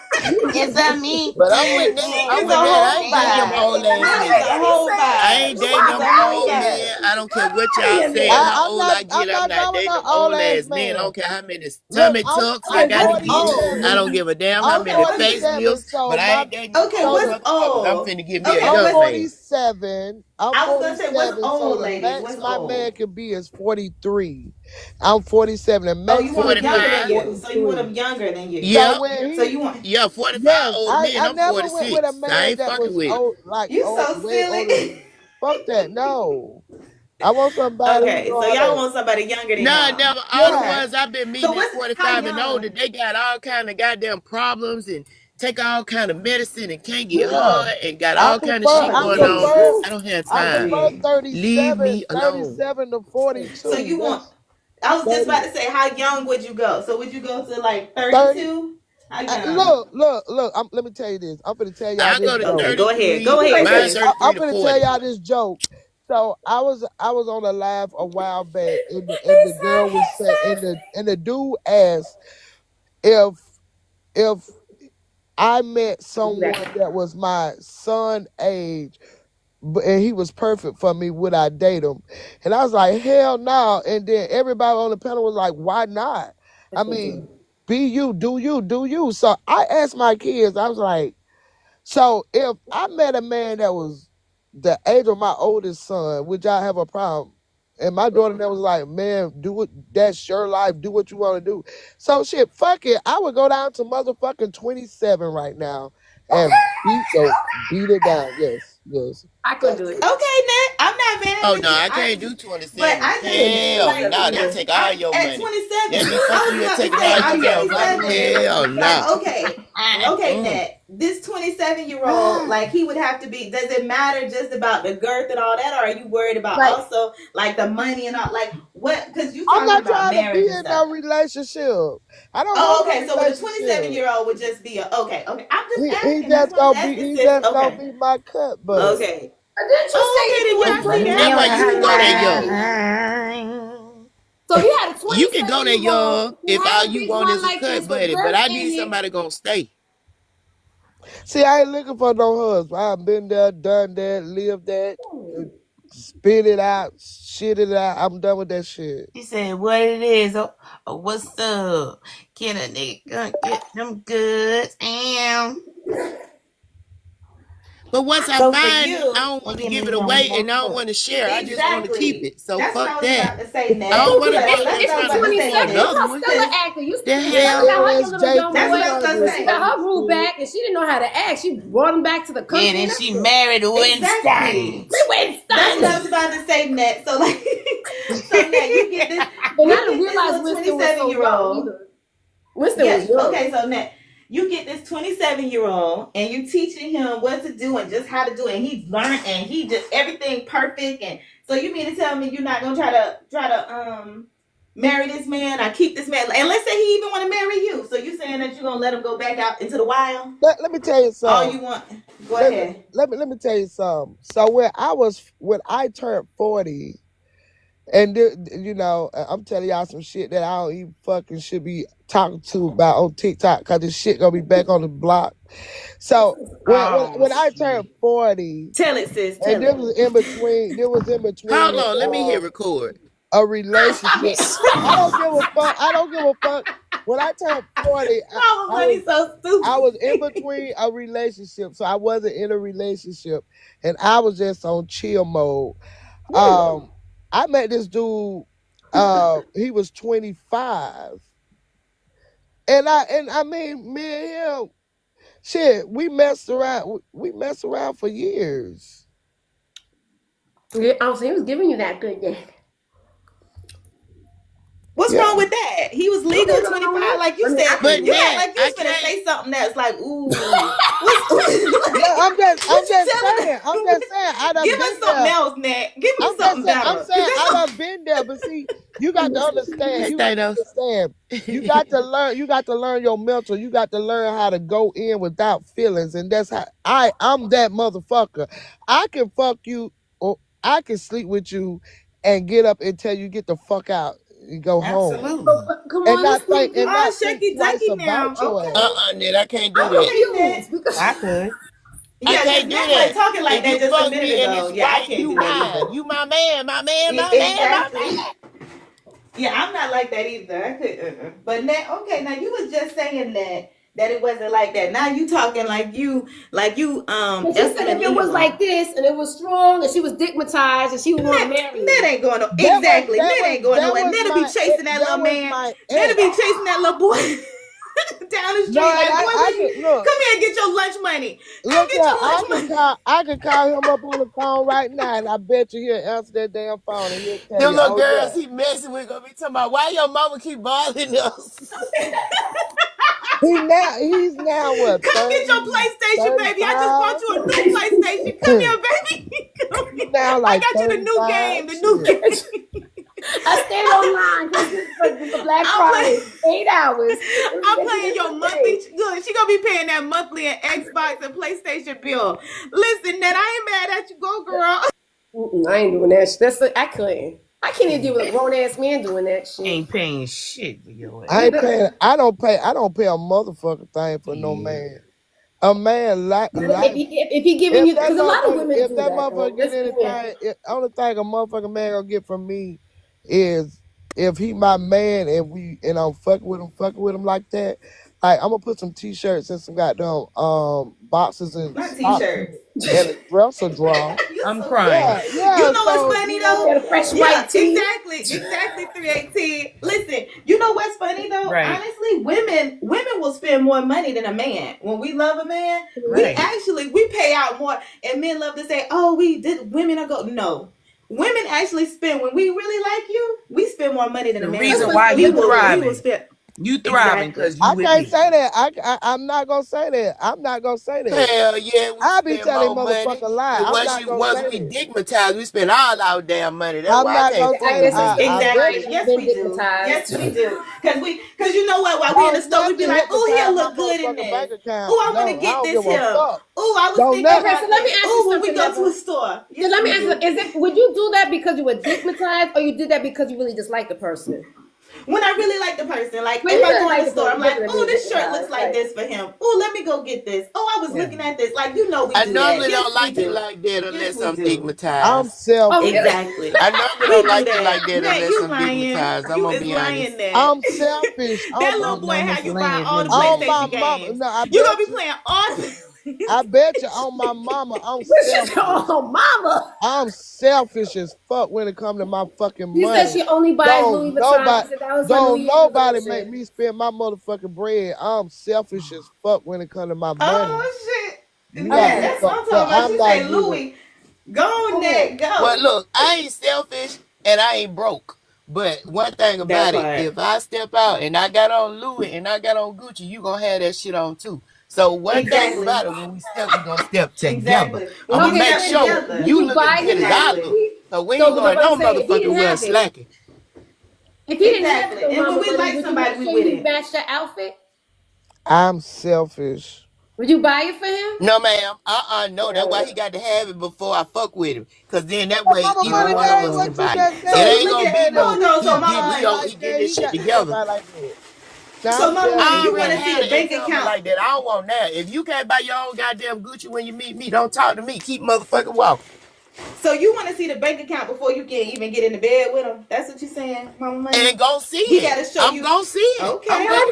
Is that me? But I'm with that. She I'm is with a that. I whole ain't dating them vibe. old ass Nat is niggas. a whole I vibe. ain't She dating is them a whole old vibe. men. I don't care what y'all saying. How I'm old not. I get, I'm I'm not not going with dating no them old old ass ass men. I man. don't care how many Look, tummy tucks I Okay, got to what's get. I old? don't give a damn how I'm many face 47. lifts, So but I ain't dating them Okay, old so what's motherfuckers. I'm old? finna give me a Okay, I'm young what's man. 47. I'm I was gonna say what's 47. So old, the ladies? max What's my man old? can be is 43. I'm 47. The Oh, you max he want can them be is younger than 45. you. So you want 43. them younger than you. So Yep. when So he you want Yeah, 45 yes, old men. I I'm never went with a 46. I man ain't that fucking was with it. old like you old so way older. silly. Fuck that. No. I want somebody who Okay, know so how y'all to want somebody younger than Nah, y'all. never. All the yeah. Okay. ones I've been So meeting at what's how 45 and older, young? they got all kind of goddamn problems and take all kind of medicine and can't get Yeah. hard and got I all kind of prefer shit I Oh going on. prefer Jesus. I don't have I time. prefer Shit. Leave 37, me alone. 37 to So 42. you want That's I was just 30. about to say how young would you go? So would you go to like 30. 32? How young? Look. Let me tell you this. I'm gonna tell y'all I this go to joke. Okay, go ahead. 33. Go ahead, Mine sis. I'm 33 to gonna tell 40. y'all this joke. So I was on a live a while back, and He the said girl he was saying, said and the dude asked if if I met someone that was my son age, and he was perfect for me, would I date him? And I was like, hell no. And then everybody on the panel was like, why not? I mean, be you, do you, do you. So I asked my kids, I was like, so if I met a man that was the age of my oldest son, would y'all have a problem? And my daughter that was like, man, do it. That's your life. Do what you want to do. So shit, fuck it. I would go down to motherfucking 27 right now and beat it down. Yes, yes. I couldn't do it. okay, Nat. I'm not mad Oh with no, you. I can't do But 27. I just Hell like no, they'll take all I your at money. 27. They'll be I fucking was you and about to taking say all I'm your damn money. 27. Hell Like no. okay, Nat. This 27-year-old, like he would have to be. Does it matter just about the girth and all that, or are you worried about Right. also like the money and all? Like what? Because you I'm talking not about trying to be marriage and in stuff. no relationship. I don't Oh, want no okay. So with a relationship. 27-year-old would just be a okay. I'm just He asking. That's just why I'm gonna just be asking, he sis. just gonna Okay. be my cut buddy. Okay. Didn't you say Oh, if okay. you Then had yeah, I see That that. why I you see can go that. that I see young. that. so? If you had a You can go that 27-year-old young who if all had a you big want one is a like cut this with buddy, but girth I in need it, somebody gonna stay. See, I ain't looking for no husband. I've been there, done that, lived that, uh, spit it out, shit it out. I'm done with that shit. She said, "What it is? What's up? Can a nigga get them goods?" And But once I So for find it, I you, don't want to give give me it one away more and I don't cup. want to share. I just want to keep exactly. it. So That's what fuck I was that. about to say, I Nat. don't want to Coochie, go So there that's if what I was she's trying to about to look say, for 27, Nat. give another her one. still an Cause actor. You The see how hell? her Yes, little JP young that's boy, what I was running. gonna she say. got her rule back and she didn't know how to act. She brought him back to the Yeah, country then and she everything. married Exactly. Winston. That's what I Winston! was about to say, Nat. So like, so Nat, And I you didn't get this realize little Winston was 27 so year young old. either. Winston was Yes. young. Okay. So Nat, you get this 27-year-old, and you teaching him what to do and just how to do it. And he's learned, and he just everything perfect. And so you mean to tell me you're not gonna try to marry this man or keep this man? And let's say he even want to marry you. So you saying that you're gonna let him go back out into the wild? Let me tell you All something. you want? Go Let, ahead. let me tell you something. So when I turned 40, and you know, I'm telling y'all some shit that I don't even fucking should be talking to about on TikTok because this shit gonna be back on the block. So Oh when I turned shit! 40, Tell it, sis. and Tell it. there was in Hold between on, let me hit record. a relationship. I don't give a fuck. I don't give a fuck. When I turned 40, Mama I was money so I stupid. was in between a relationship, so I wasn't in a relationship, and I was just on chill mode. I met this dude. He was 25, and I mean, me and him, shit, we messed around. We messed around for years. Yeah, oh, so he was giving you that good dick. What's Yeah. wrong with that? He was legal Nothing wrong 25, with like you it. I mean, said. But You act Nat, like you I was finna can't. say something that's like, ooh. No, I'm just What you telling saying. I'm just saying. I done Give been us something there. else, Nat. Give me I'm something better. I'm 'Cause saying that's I all- done been there, but see, you got to understand. Hey, You got to Thanos. understand. You got to learn. You got to learn your mental. You got to learn how to go in without feelings, and that's how I'm that motherfucker. I can fuck you, or I can sleep with you, and get up and tell you get the fuck out and go home, Absolutely. Come and on, not let's think and Oh, not think shucky twice ducky now. about your Okay. ass. Nat, I can't do I'm that. confused because I could. I Yeah, because can't do Nat wasn't that. talking like If that you just a fuck minute me and ago. it's Yeah, I right, can't you do that mine. either. You my man, my man, my man, my Exactly. man. Yeah, I'm not like that either. I could, But Nat, okay, now you was just saying that it wasn't like that. Now you talking like you she said if it was like this and it was strong and she was stigmatized and she would want to marry Ned you. ain't going no exactly. Ned ain't going That nowhere. was Ned will be my chasing that that little was man. my Ned will ex. be chasing that little boy down the No, street. Like, and boy, I will you could look. come here and get your lunch money? Come Look get here, your lunch money. I can call him up on the phone right now, and I bet you he'll answer that damn phone, and he'll tell Them you, little "Oh girls yeah." he messing with gonna be talking about why your mama keep bothering us. He's now what Come get your 30, PlayStation, baby. I just 35? bought you a new PlayStation. Come here, baby. Come He's here. now I like got you the new 35. game. The new Shit. game. I stayed online for Black I'm Friday, playing. 8 hours. I'm playing your monthly. Good. She gonna be paying that monthly and Xbox and PlayStation bill. Listen, Ned, I ain't mad at you. Go, girl. I ain't doing that shit. I couldn't. I can't even deal with a grown ass man doing that shit. Ain't paying shit for your ass. I ain't paying. I don't pay. I don't pay a motherfucking thing for no Yeah. man. A man like If he giving you, because a lot of women if do that that though. motherfucker get Let's be clear. anything, only thing a motherfucking man gonna get from me is if he my man and I'm fucking with him like that. Like I'm gonna put some t-shirts and some goddamn boxes and Not socks t-shirts. and a dresser drawer. You I'm so crying. Yeah, funny. yeah. You know what's So funny you though? know, Got a fresh Yeah, white tee. exactly. 318. Listen, you know what's funny though? Right. Honestly, women will spend more money than a man. When we love a man, Right. we pay out more. And men love to say, "Oh, we did." Women are go no. Women actually spend when we really like you. We spend more money than a The man. reason So why we you will thriving. spend You thriving exactly. because you I with can't me. say that. I'm not gonna say that. I'm not gonna say that. Hell yeah, we I be spend telling more money. motherfucking lie. But I'm not gonna once say we that. digmatize, we spend all our damn money. That's I'm why I not can't gonna fuck I say with guess that. it's women. I stigmatized. bet Exactly. you. Yes, Been we do. stigmatized. Yes, we do. Cause you know what? While we in the Don't store, we be nothing like, "Oh, here hypnotize my look good in motherfucking this. bank account. Oh, I want to No, I get don't this give a here. fuck. Oh, I was Don't thinking nothing. Okay, about so let me this. ask you Oh, when we something, go to Neville. a store. So Yes, let me we ask you: do. would you do that because you were stigmatized, or you did that because you really dislike the person? When I really like the person, like When if you I go really in like the the store, person, I'm like, different than "Oh, being this shirt looks stigmatized, like right? this for him. Oh, let me go get this. Oh, I was Yeah. looking at this. Like we I do that. normally Yes, don't we like you do. like that Yes, unless we I'm do. I'm stigmatized. Oh, selfish. really? Exactly. I normally We don't do like you that. like that Nat, unless you I'm lying. digmatized. I'm You gonna is be lying, honest. Nat. I'm selfish. That Well, little boy no have you buy miscellaneous all the information. On my PlayStation mama. games. No, I You gonna bet be you. playing all the I bet you on my mama. I'm But she's selfish. oh mama. I'm selfish as fuck when it come to my fucking She said money. she only buys Louis Don't Vuitton. nobody, She said that was her New don't Year's nobody make resolution. me spend my motherfucking bread. I'm selfish as fuck when it come to my money. Oh shit. You got Nat, Okay. me that's what I'm fucked up. talking about. I'm She not say giving. Louis. Go on, Okay. Nat, Well, go. look, I ain't selfish and I ain't broke. But one thing That about it, part. if I step out and I got on Louis and I got on Gucci, you gonna have that shit on too. So one thing Exactly. about it, when we step, we gonna step together. Exactly. When I'm we gonna Okay, make step sure so together. would you you look as buy good him as that I Exactly. look. Louis? So we So, ain't but going I'm no saying, if he motherfucking didn't well have it, slacking. if he didn't have Exactly. it, so And when mama we money, like would you somebody, make we sure with you it. match that outfit? I'm selfish. Would you buy it for him? No, ma'am. No. That's why he got to have it before I fuck with him. Cause then that But way mama either money, one that of ain't us can what you buy it. just It So said. ain't look gonna at be If hold no, he on. if So he mama buy it money. like we getting that, this he shit got to say together. buy like that. Now So I'm mama money, I you selfish. want already to see had the an bank example account. like that. I don't want that. If you can't buy your own goddamn Gucci when you meet me, don't talk to me. Keep motherfucking walking. So you want to see the bank account before you can even get into bed with him? That's what you're saying, mama money. And go see He got it. to show I'm you. gonna see it. Okay.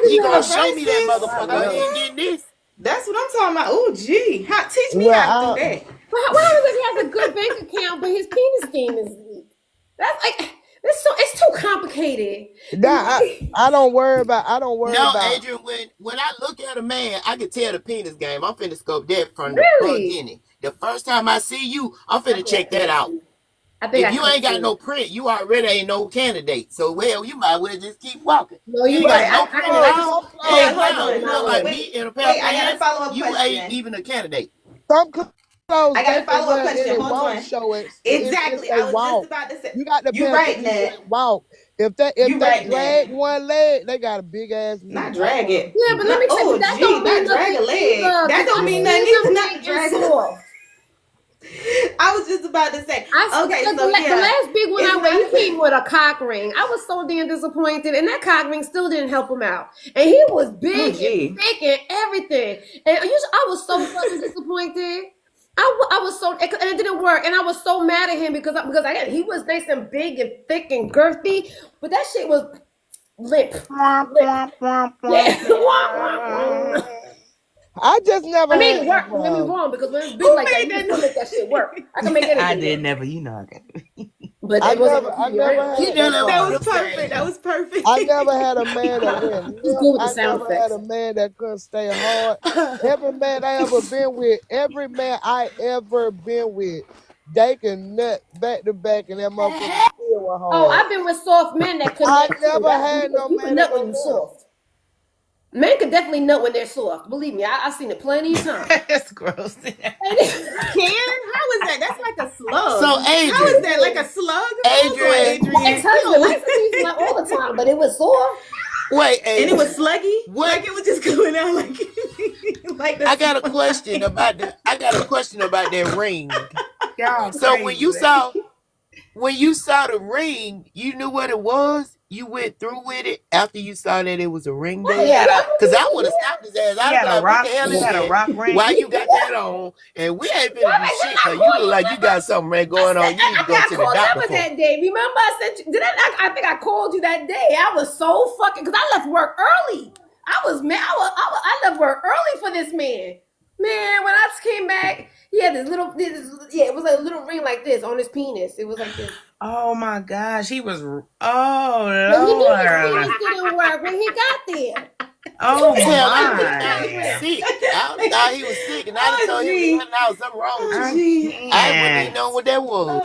He gonna All show right, me that sis. Oh, I motherfucker. I love. ain't Okay. getting this. That's what I'm talking about. Oh, gee. Teach me Well, how to do I that. What happens if he has a good bank account, but his penis game is weak? That's like It's too complicated. Nah, I don't worry about. No, Adrian, when I look at a man, I can tell the penis game. I'm finna scope that from the Really? beginning. The first time I see you, I'm finna check that out. I think If you ain't got no print, you already ain't no candidate. So, well, you might well just keep walking. No, you ain't right. got no print I at all. Hold on. You look like me in a pair of I got a pants. follow-up You question. ain't even a candidate. some clothes. I got a they follow-up wear question. and it Hold won't on. show it. Exactly. If I they was walk. just about to say. You got to You pay right, attention Ned. to that walk. If they drag one leg, they got a big ass. Not drag it. Yeah, but let me tell you, that don't mean not drag a nothing leg. either, That 'cause don't I've mean seen nothing them either. Not big and drag a soft. I was just about to say. Okay, so the last big one I went, he not- came with a cock ring. I was so damn disappointed, and that cock ring still didn't help him out. And he was big and thick and everything. And I was so fucking disappointed. I was so, and it didn't work, and I was so mad at him because again, he was nice and big and thick and girthy, but that shit was limp. Yeah. I just never. I made had it work. that Don't get me problem. wrong, because when it's big like that, you can still make that shit work. I can make anything I did work. never, you know. But I it wasn't. never had He done that that problem. was perfect. That was perfect. I never had a man that went It's limp. good with the I sound never had effects. a man that couldn't stay hard. Every man I ever been with, they can nut back to back and that motherfucker still was Oh, hard. I've been with soft men that could I nut too. never had no You can man that nut go when you're limp. soft. Men can definitely nut when they're soft. Believe me, I've seen it plenty of times. That's gross. How is that? That's like a slug. So, Adrian. How is that like a slug? Adrian. My ex-husband, I used to nut all the time, but it was soft. Wait, Adrian. And it was sluggy? What? Like it was just going out like I got a question about that ring. Y'all So crazy, when you man. saw the ring, you knew what it was. You went through with it after you saw that it was a ring there. Because I would have stopped his ass. I'd be like, "What the hell is that? ring. Why you got that on? And we ain't finna do shit. Cause you look like you got something going on. You need to go to the doctor for." That day. Remember, I sent you. I think I called you that day. I was so fucking because I left work early. I was mad. I left work early for this man. Man, when I came back, he had it was a little ring like this on his penis. It was like this. Oh my gosh, he was. Oh But he knew his Lord. penis didn't work when he got there. Oh Hell, I my. was sick. I thought he was sick, and I told him now something wrong with you. I wouldn't even know what that was.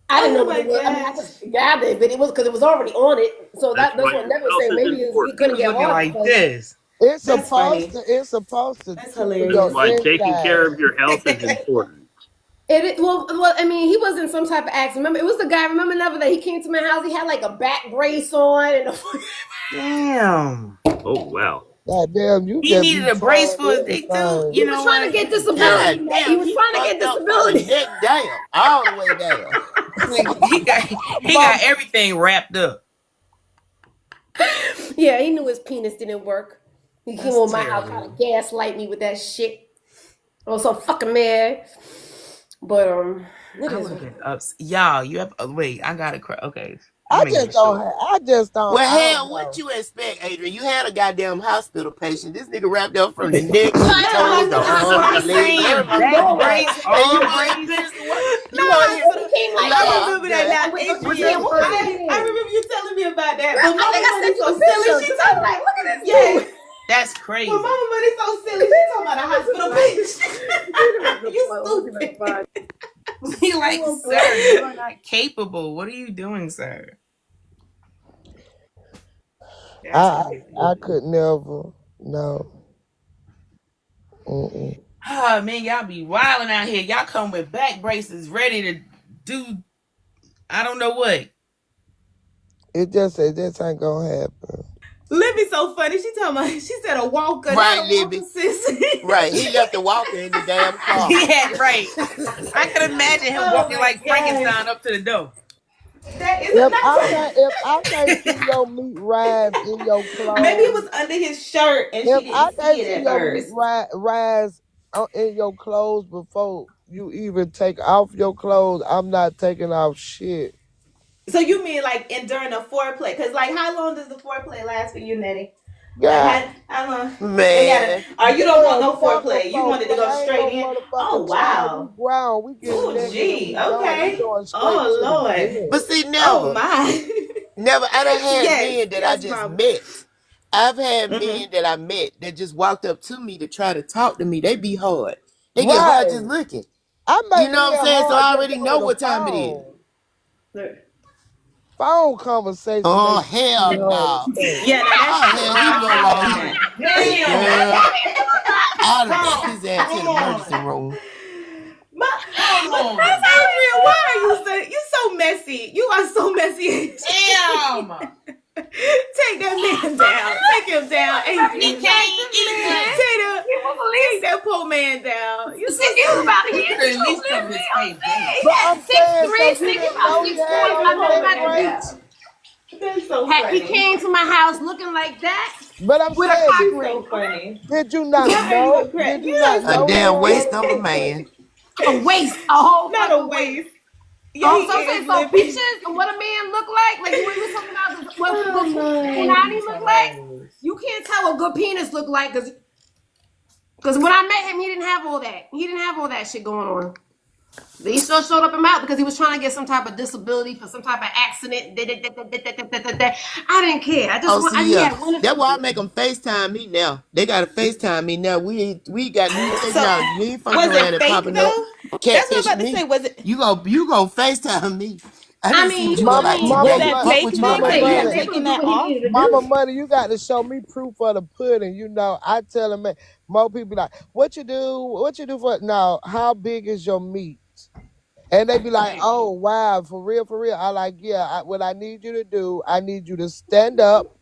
I didn't know what it was. I mean, I just gathered it, but it was because it was already on it. So that's what never say. Maybe he couldn't get Looking hard. like this. It's That's supposed funny. to. It's supposed to. That's tickle hilarious. your Like taking inside. care of your health is important. Well, I mean, he was in some type of accident. Remember, it was the guy. Remember, never that he came to my house. He had like a back brace on, and Damn. Oh wow. God damn, you He just needed be a brace for his trying dick too. everything. You he know was trying what? to get God disability. damn, He was trying to get fucked up from the disability. neck down, all the way down. he got everything wrapped up. Yeah, he knew his penis didn't work. He came That's over my house terrible. trying to gaslight me with that shit. I was so fucking mad. But it I is. would have been ups. Y'all, you have. Wait, I got to. Okay. I Let me just make don't. sure. I just don't. Well, I don't hell, know. what you expect, Adrian? You had a goddamn hospital patient. This nigga wrapped up from the neck to the toes, the arms, the legs, everything. Back brace, And you arm want brace. his penis to work? No, He came like I that. remember that now. I remember you telling me about that. But I think I Mama sent Money's you so the picture. silly. She I was told like, me. look at this Yeah. dude. That's crazy. Well, Mama Money's so silly. She talking about a hospital bitch. You stupid. He like, sir, you are not capable. What are you doing, sir? I could never. No. Mm-mm. Oh man, y'all be wilding out here. Y'all come with back braces, ready to do. I don't know what. It just ain't gonna happen. Libby's so funny. She said a walker. Right, not a walker, Libby. sis. Right, he left the walker in the damn car. Yeah, right. I could imagine him Oh walking my like God. Frankenstein up to the door. That is If I can't see your meat rise in your clothes, maybe it was under his shirt and she if I didn't can't see see it at your meat first. rise in your clothes before you even take off your clothes, I'm not taking off shit. So you mean like during the foreplay? Because like how long does the foreplay last for you, Nettie? God, Man. You don't want no we got no foreplay. You phone wanted to play. go I ain't straight no in. Oh motherfucking child. We wow. grown. We getting Oh naked and gee. we going. We Okay. going straight Oh to the Lord. bed. But see, Oh never. my. Never. I done had Yes. men that I Yes, just Mama. met. I've had Mm-hmm. men that I met that just walked up to me to try to talk to me. They be hard. They get hard just Right. looking. I You make know what I'm men saying? So hard I just already over know the what time it is. phone. Phone conversation Oh, make hell me hard no. as fuck. Yeah, now that's Oh, true. hell, he look I like feel he that. girl. I'd have took his ass to the emergency room. That's Adrian. Why are you so messy? You are so messy. Damn. Take that man down. Take him down, Adrian. Take that poor man down. You so It was about to You get could at least cover his face. But I'm saying, so 6'3", you he didn't about know he 6'4". had on I the met him leg at the brace? beach. That's so He funny. came to my house looking like that But I'm with a saying, cock He's ring. so funny. did you not Why are you know? a crap? Did you You not are A know so he damn had waste on of the a leg brace? man. A waist, a whole not a fucking waist. waste. Yeah, he So is so living. pictures of what a man look like we were talking about what Punani look like. You can't tell what good penis look like because when I met him, he didn't have all that. He didn't have all that shit going on. He still showed up in mouth because he was trying to get some type of disability for some type of accident. I didn't care. I just Oh, want. see, He yeah. had one. That's why I make them FaceTime me now. They got to FaceTime me now. We got new So technology. You ain't fucking was around it and fake popping up, though? That's what I'm catfishing about to say. me. Was it You go FaceTime me. I need to see what you look like was Mama, today. that Fuck fake what you though? look mama Because like you money. have yesterday. taken that off? Mama money, you got to show me proof of the pudding. You know, I tell them, more people like, what you do? What you do for? No, how big is your meat? And they be like, oh wow, for real, for real. I like, yeah. What I need you to do, I need you to stand up.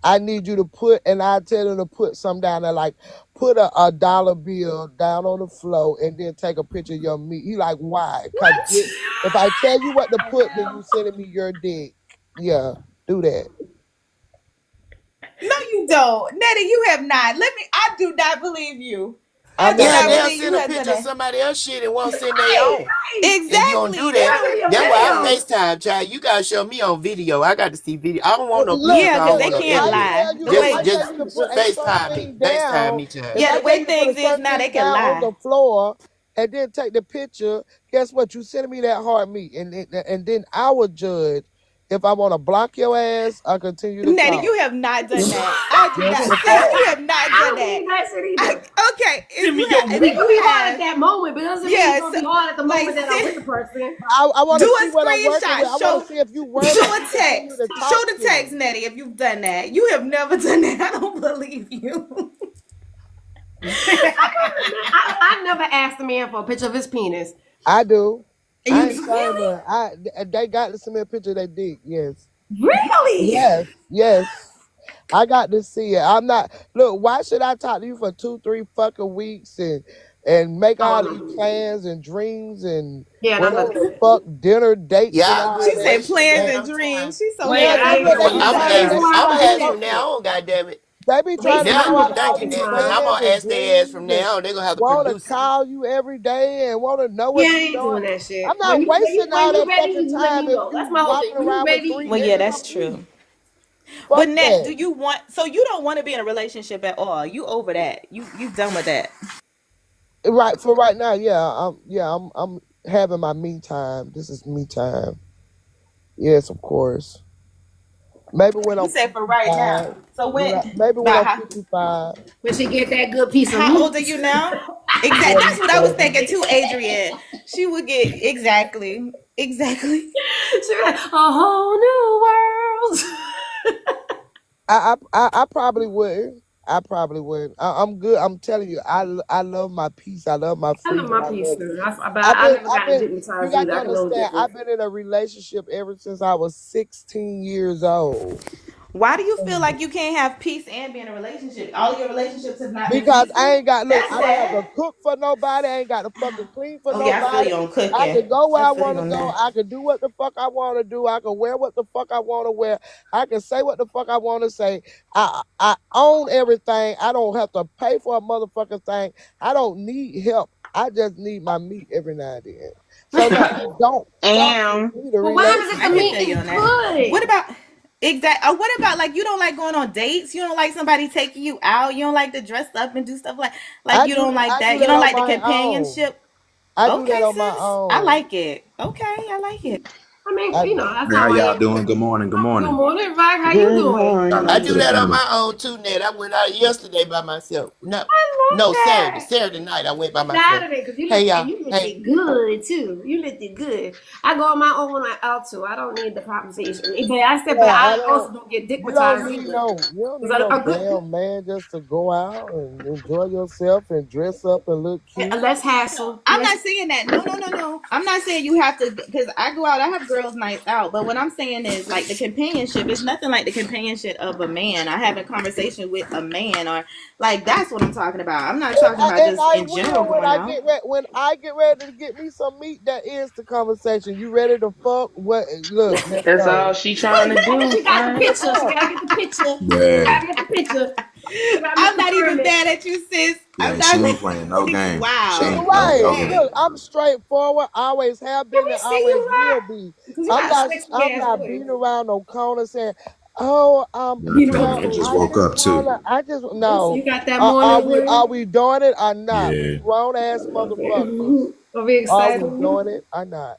I need you to put, and I tell them to put some down there, like put a dollar bill down on the floor, and then take a picture of your meat. He like, why? Cause if I tell you what to put, then you sending me your dick. Yeah, do that. No, you don't. Nettie, you have not. I do not believe you. I I'm do not Yeah, not doing they'll believe you send a have done picture of that. somebody else shit and won't send their own. If you don't do Exactly. that, That's what that's why I Damn. FaceTime, child. You gotta show me on video. I got to see video. I don't want no Look, pictures. yeah, I because don't they want no can't I evidence. lie. tell you The if way I tell Just you to put a certain FaceTime me. thing FaceTime down, me, child. if yeah, I the tell way you to put a things is certain now they thing can down on lie. the floor and then take the picture, guess what? You send me that hard meat, and then I will judge if I want to block your ass or continue to Nettie, talk. you have not done that. I do That's not. the Sis, you fact. have not I done don't that. believe that shit either. Okay, Send me your if We you can be hard at have, that moment, but it doesn't mean it's yeah, gonna so, be hard at the like, moment that I'm with the person. I want do to see a what I'm working with. screenshot. I want to see if you worthy Show to a continue text. to Show talk the to me. text, Nettie, if you've done that. You have never done that. I don't believe you. I never asked a man for a picture of his penis. I do. You I ain't saying really? that. They got to send me a picture of their dick. Yes. Really? Yes. Yes. I got to see it. I'm not. Look, why should I talk to you for 2, 3 fucking weeks and make all these Oh, plans and dreams and yeah, that's whatever not the true. fuck dinner dates and Yeah, I all She agree. that? said Waste your plans and damn dreams. time. She's so Wait, Yeah, I cause ain't funny. look, doing they be that. I'm That's trying. the reason They asking. be why I I'm don't trying do to asking that come. from shit. now on. God damn it. They be trying to Wasting Now my come you up with all thank you, motherfucking these Ned, because time. I'm plans gonna and ask their ass from dreams and now on. They're gonna have to want to produce it. call you every day and want to know Yeah, what I you ain't doing. doing that I'm shit. not wasting all When you that ready, fucking you let time me if know. you That's my whole thing. walking When you around with ready, three Well, yeah, niggas that's on me. true. But Fuck Nat, that. do you want? So you don't want to be in a relationship at all? You over that? You done with that? Right for right now, I'm having my me time. This is me time. Yes, of course. Maybe when You I'm said for right now. 55. So Maybe when by I'm how, 55. when she get that good piece of how old are meat. you now? Exactly. That's what I was 47. thinking too, Adrienne. She would get exactly. She like, a whole new world. I probably would. I probably would. I'm good. I'm telling you, I love my peace. I love my I love freedom. my I piece love. too. But I never I've gotten been. You hypnotized got either. to I can know the understand. difference. I've been in a relationship ever since I was 16 years old. Why do you feel like you can't have peace and be in a relationship? All your relationships have not been Because I peaceful. ain't got look, That's I don't have to sad. cook for nobody. I ain't got to fucking clean for Oh yeah, I feel nobody. you on I cooking. can go where I I feel want you to on go. that. I can do what the fuck I want to do. I can wear what the fuck I want to wear. I can say what the fuck I want to say. I own everything. I don't have to pay for a motherfucking thing. I don't need help. I just need my meat every now and then. So no, I don't fucking Damn. need a Well, what happens if I the can relationship. meat feel you is on that. What good? about? Exactly. What about like you don't like going on dates? You don't like somebody taking you out? You don't like to dress up and do stuff like you don't like I do that? You that don't on like the my own. companionship? I do that Okay, on my sis. I own. like it. Okay, I like it. I mean, I, that's How how I y'all am doing? too. Good morning. Good Good morning. morning, Rock. How you Good doing? Shout I out do to the morning. that on panel. my own too, Ned. I went out yesterday by myself. No, I love no, Saturday. that. Saturday night I went by myself. Saturday, because Hey y'all. you looked Hey. it good too. You looked it good. I go on my own when I out too. I don't need the compensation. But I I don't. also don't get You don't dickmatized need either. no. You don't need Because no a good damn man just to go out and enjoy yourself and dress up and look cute. less hassle. I'm not saying that. No. I'm not saying you have to because I go out. I have girls' nights out. But what I'm saying is like the companionship is nothing like the companionship of a man. I have a conversation with a man or like that's what I'm talking about. I'm not talking about And just I in general will going out. when I get ready to get me some meat. That is the conversation. You ready to fuck? What? Look, let's That's all go. she trying to do. She got the All right. picture. She gotta get the picture. She Yeah. gotta get the picture. She gotta I'm make the not even permit. mad at you, sis. I'm Yeah, she not. ain't playing no game. She Wow. ain't playing Right. no Okay. Look, game. I'm straightforward. Always have Can been we and see always you, will Rock? be. Because you got a sexy I'm ass not voice. beating around no corner saying, "Oh, Yeah, Beat the around man for just what? woke up too. I just So no. you got that morning Are wood. we doing it or not? We Yeah. grown ass Okay. motherfuckers. Are we Are excited? we doing it or not?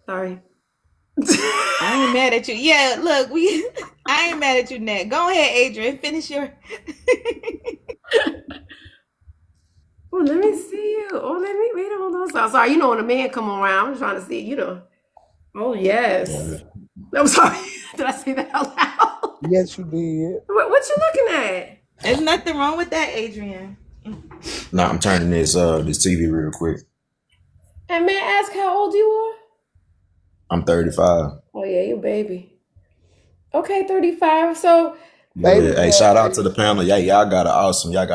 Sorry. I ain't mad at you. Yeah, look, we I ain't mad at you, Nat. Go ahead, Adrian. Finish your Oh, let me see you. Oh, let me wait on those. Sorry, you know when a man come around, I'm trying to see, you know. Oh yes. Yeah. I'm sorry. Did I say that out loud? Yes, you did. What you looking at? There's nothing wrong with that, Adrian. Nah, I'm turning this TV real quick. And may I ask how old you are? I'm 35. Oh yeah, you baby. Okay, 35. So Baby Yeah. Hey, boy. shout out to the panel. Yeah, y'all got an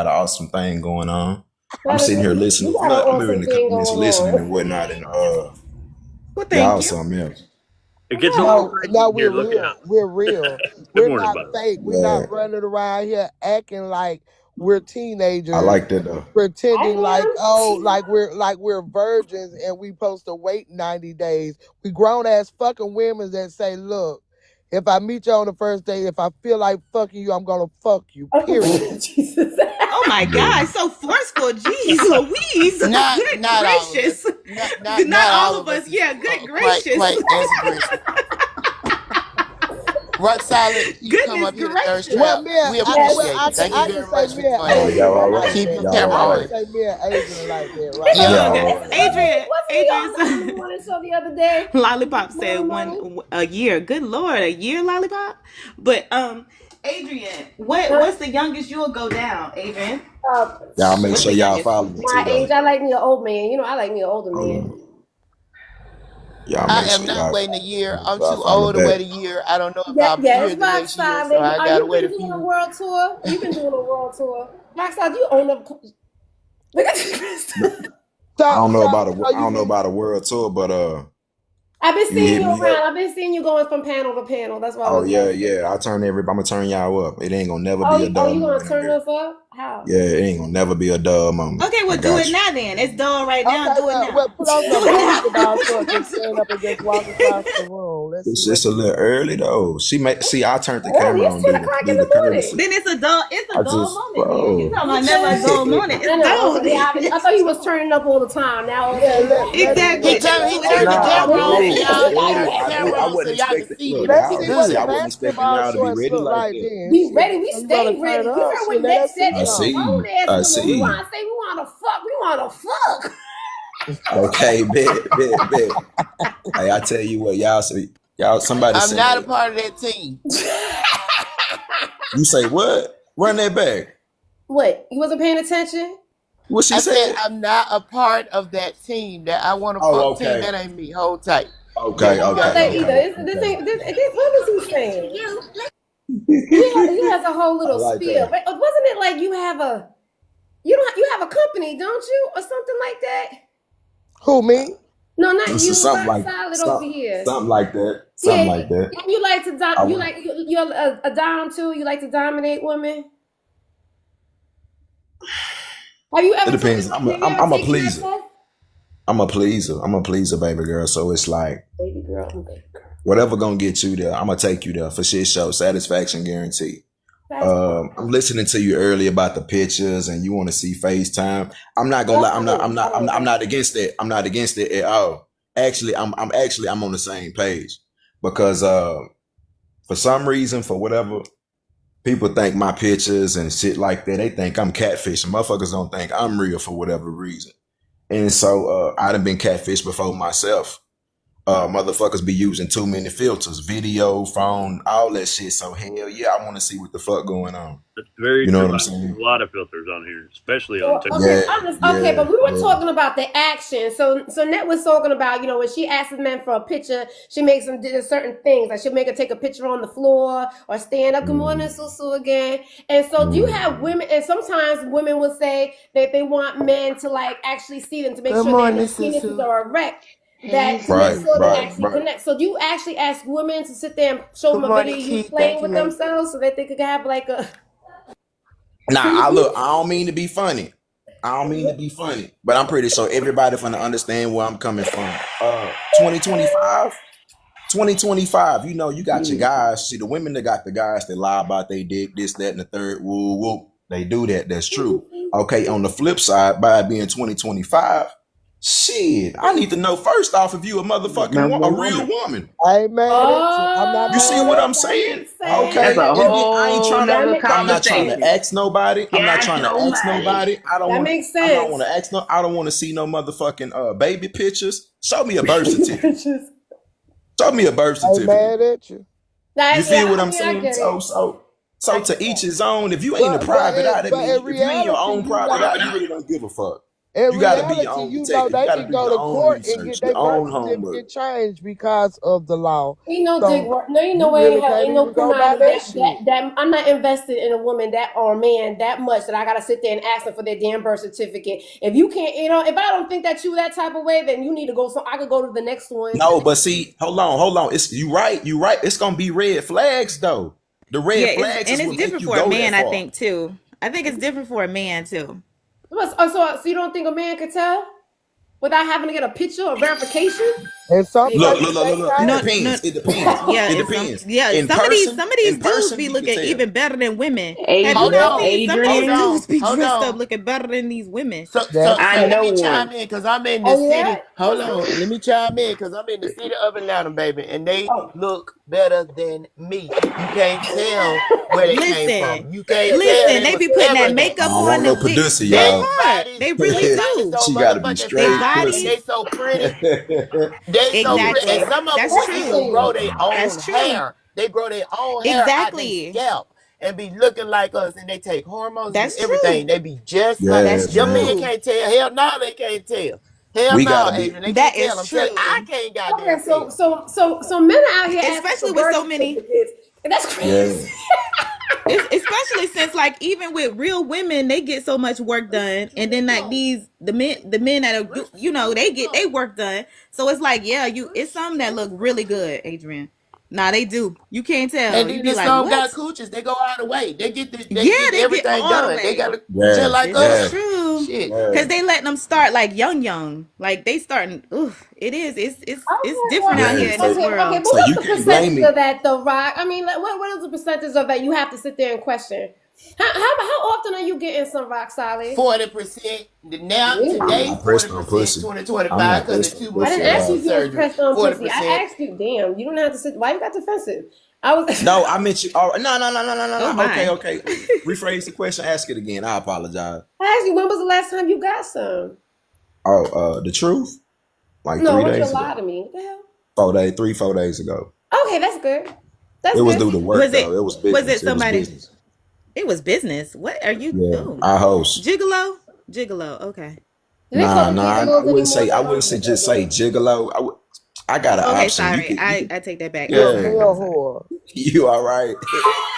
awesome thing going on. I'm that is sitting here you listening. got an Look, I'm here in awesome the thing comments going listening on. and whatnot, and Well, thank y'all you. something else. It gets a little Oh, No, crazy no, in we're here. Look real. out. We're real. Good We're morning, not bud. fake. We're Yeah. not running around here acting like we're I teenagers, like that though. pretending like I am. like we're virgins and we supposed to wait 90 days. We grown ass fucking women that say, look, if I meet you on the first day, if I feel like fucking you, I'm gonna fuck you. Period. Jesus. Oh my Yeah. God, so forceful. Jeez Louise. Good Not all of us. gracious. Not Not all all of of us us. is Yeah, good gracious. quite as aggressive. Rock solid, you come Goodness up here to thirst gracious. Well, trap. me, We Yes. appreciate it. Thank you I can very say much for me and Nah, joining. Adrian y'all all like right. Keep that. your Y'all camera all I can on. right. say me and Adrian like that right It's Hold now. okay. on, Y'all guys. all right. Wasn't he on the Adrian's morning show the other day? Lollipop Morning, said morning. a year. Good Lord, a year, Lollipop. But Adrian, Huh? what's the youngest you'll go down, Adrian? Uh, Y'all make What's sure the y'all youngest? follow me too my though. age. I like me an old man. You know, I like me an older Hold man. on. Y'all I make am sure not y'all waiting a year. make I'm sure I too follow old to back. wait a year. I don't know if Yeah, I'll be yes, here the next year, Rockstar, so baby. I Are gotta you wait been a doing a few. world tour? You've been doing a world tour. Rockstar, you own up. Look at you. I don't know about So I you don't know been about a world tour, but I've been you seeing hit you me up. around. I've been seeing you going from panel to panel. That's why I Oh was yeah, asking. yeah. I'm gonna turn y'all up. It ain't gonna never Oh, be a dull you gonna moment in turn here. us up? How? Yeah, it ain't gonna never be a dull moment. Okay, I well, do got it you. now. Then it's dull right now. okay? Do it Well, now. put Do on some it basketball now. shorts and stand up and just walk across the room. Let's see It's what just a little early though. See. I turned the Early. camera It's on 10 o'clock in due to the morning. courtesy. Then it's a dull. It's I a dull just, moment. Then you bro. talking about never a Okay. dull moment. I It's know. dull. Okay. Yeah, Then. I thought he was turning up all the time. Now all of a Yeah, sudden you got you Exactly. got Then He do it turned the now. Nah, I camera on do. so I y'all do. turn the I do. camera I on so wasn't y'all can expecting. see me. Look, let's Y'all see y'all what see. the good. I wasn't expecting basketball y'all to be shorts ready look like like. that. Then we shit, ready, we you better stay turn ready. it You up. heard Shit, what let Nick us said see I in the something. phone see. ass I woman. We see. wanna say we wanna fuck. We wanna fuck. Okay, bet. Hey, I tell you what, y'all see. Somebody I'm not a said. part of that team. You say what? Run that back. What? You wasn't paying attention? What she I said said? I'm not a part of that team. That I want to Oh, fuck team. okay. That ain't me. Hold tight. Yeah, Okay, I you don't got okay, that it. either. okay, This okay. ain't what was he saying? He has a whole I little like spiel. that. But wasn't it like you have a you have a company, don't you? Or something like that? Who me? No, not you. Something Rock like solid over here. something like that. Yeah, Something like that. you like to I you would. like you're a dom too. You like to dominate women. Have you It ever taken? depends. Have you ever I'm a taken that pleaser. test? I'm a pleaser. I'm a pleaser, baby girl. So it's like Baby girl, baby girl. whatever gonna get you there, I'm gonna take you there for shit show. Satisfaction guarantee. I'm listening to you earlier about the pictures and you want to see FaceTime. I'm not gonna lie. I'm not against it. I'm not against it at all. Actually, I'm on the same page because for some reason, for whatever, people think my pictures and shit like that. They think I'm catfishing. Motherfuckers don't think I'm real for whatever reason. And so I done been catfished before myself. Motherfuckers be using too many filters, video, phone, all that shit. So hell yeah, I want to see what the fuck going on. That's very You know true. what I'm saying? A lot of filters on here, especially on TikTok. Okay, but we were talking about the action. So Net was talking about, when she asks men for a picture, she makes them do certain things. Like she'll make her take a picture on the floor or stand up, good morning, Susu again. And so do you have women, and sometimes women will say that they want men to like actually see them to make sure that their penises are erect. That to make sure they actually connect. So do you actually ask women to sit there and show them a video of you playing with themselves so that they could have like a... Nah, I don't mean to be funny. But I'm pretty sure everybody finna understand where I'm coming from. 2025, you got your guys. See, the women that got the guys that lie about they dick, this, that, and the third, woo, woo. They do that. That's true. Okay, on the flip side, by it being 2025, shit, I need to know first off if you a motherfucking a real woman. I ain't mad at you. I'm not You see what I'm saying? Okay. I'm not trying to ask nobody. I don't makes sense. I don't want to see no motherfucking baby pictures. Show me a birth certificate. Show me a birth I ain't certificate. mad at you. You feel what I'm saying? So to each his own. If you ain't a private eye, that means if you ain't your own private eye, you really don't give a fuck. In You gotta be reality, your own they detective. You gotta can do go to your own court and research, get their your own birth homework. certificate changed because of the law. Ain't no So, dick work. No, ain't no you way. really can't Ain't no even go by criminality that shit. that I'm not invested in a woman that or a man that much that I gotta sit there and ask them for their damn birth certificate. If you can't, if I don't think that you that type of way, then you need to go. So I could go to the next one. No, but see, hold on. It's you right. It's gonna be red flags though. The red flags and is it's what different make you for a go man, that I far. think too. I think it's different for a man too. So you don't think a man could tell without having to get a picture or verification? And some Look. places It they depends. It depends. Yeah, It depends. some of these dudes be looking even better than women. Have you Hold not on, seen some of these Adrian. dudes be Hold dressed on. up looking better than these women? So That's let me chime in because I'm in the Oh, yeah? city. Hold on, let me chime in because I'm in the city of Atlanta, baby, and they look better than me. You can't tell where they came from. You can't tell. They be putting that makeup I don't on want no the producer, They y'all. hard. They really do. So She gotta be motherfucking straight fine, pussy. and they so pretty. They so pretty, Exactly. and some of That's them true. even grow their own That's true. hair. They grow their own hair out Exactly. their scalp and be looking like us, and they take hormones That's and everything. true. They be just Yeah, like That's them. Men true. can't tell. Hell no, they can't tell. Hell We no, gotta be- Adrian, they That can't tell. is I'm telling you, true. I can't goddamn Okay, tell. so men are out here asking Especially for with birth so many- certificates. That's crazy. Especially since like even with real women they get so much work done, and then like the men that are they get their work done, so it's like it's some that look really good, Adrian. Nah, they do. You can't tell. And You then be the like, some what? got cooches. They go all the way. They get this. They Yeah, get they get everything all the done. way. They got to Yeah, just like It's us. true. Shit. Because they letting them start like young. Like they starting. It is. It's different out here in this world. Okay, but So what's you the can't blame percentage me. of that, though, Rock? I mean, like, what is the percentage of that you have to sit there and question? How often are you getting some Rock Solid? 40%. Now today, I pressed on 40%, pussy. 2025 I'm not because pressed it's too on much I didn't ask you if you was surgery. pressed on pussy. 40%. I asked you, damn, you don't have to sit. Why you got defensive? I was No, I meant you. Oh, no. Oh, my. Okay. Rephrase the question. Ask it again. I apologize. I asked you, when was the last time you got some? Oh, the truth? Like No, 3 don't you days lie ago. to me. What the hell? 4 days ago. Okay, that's good. That's It was good. due to work Was it- though. It was business. was it somebody- business. It was business. What are you? Yeah, Ooh. I host. Gigolo. Okay. Do they call them I gigolos wouldn't say. anymore? I wouldn't say just say gigolo. I got an Okay, option. sorry. You could- I take that back. Yeah. I'm sorry. hell whore. You all right?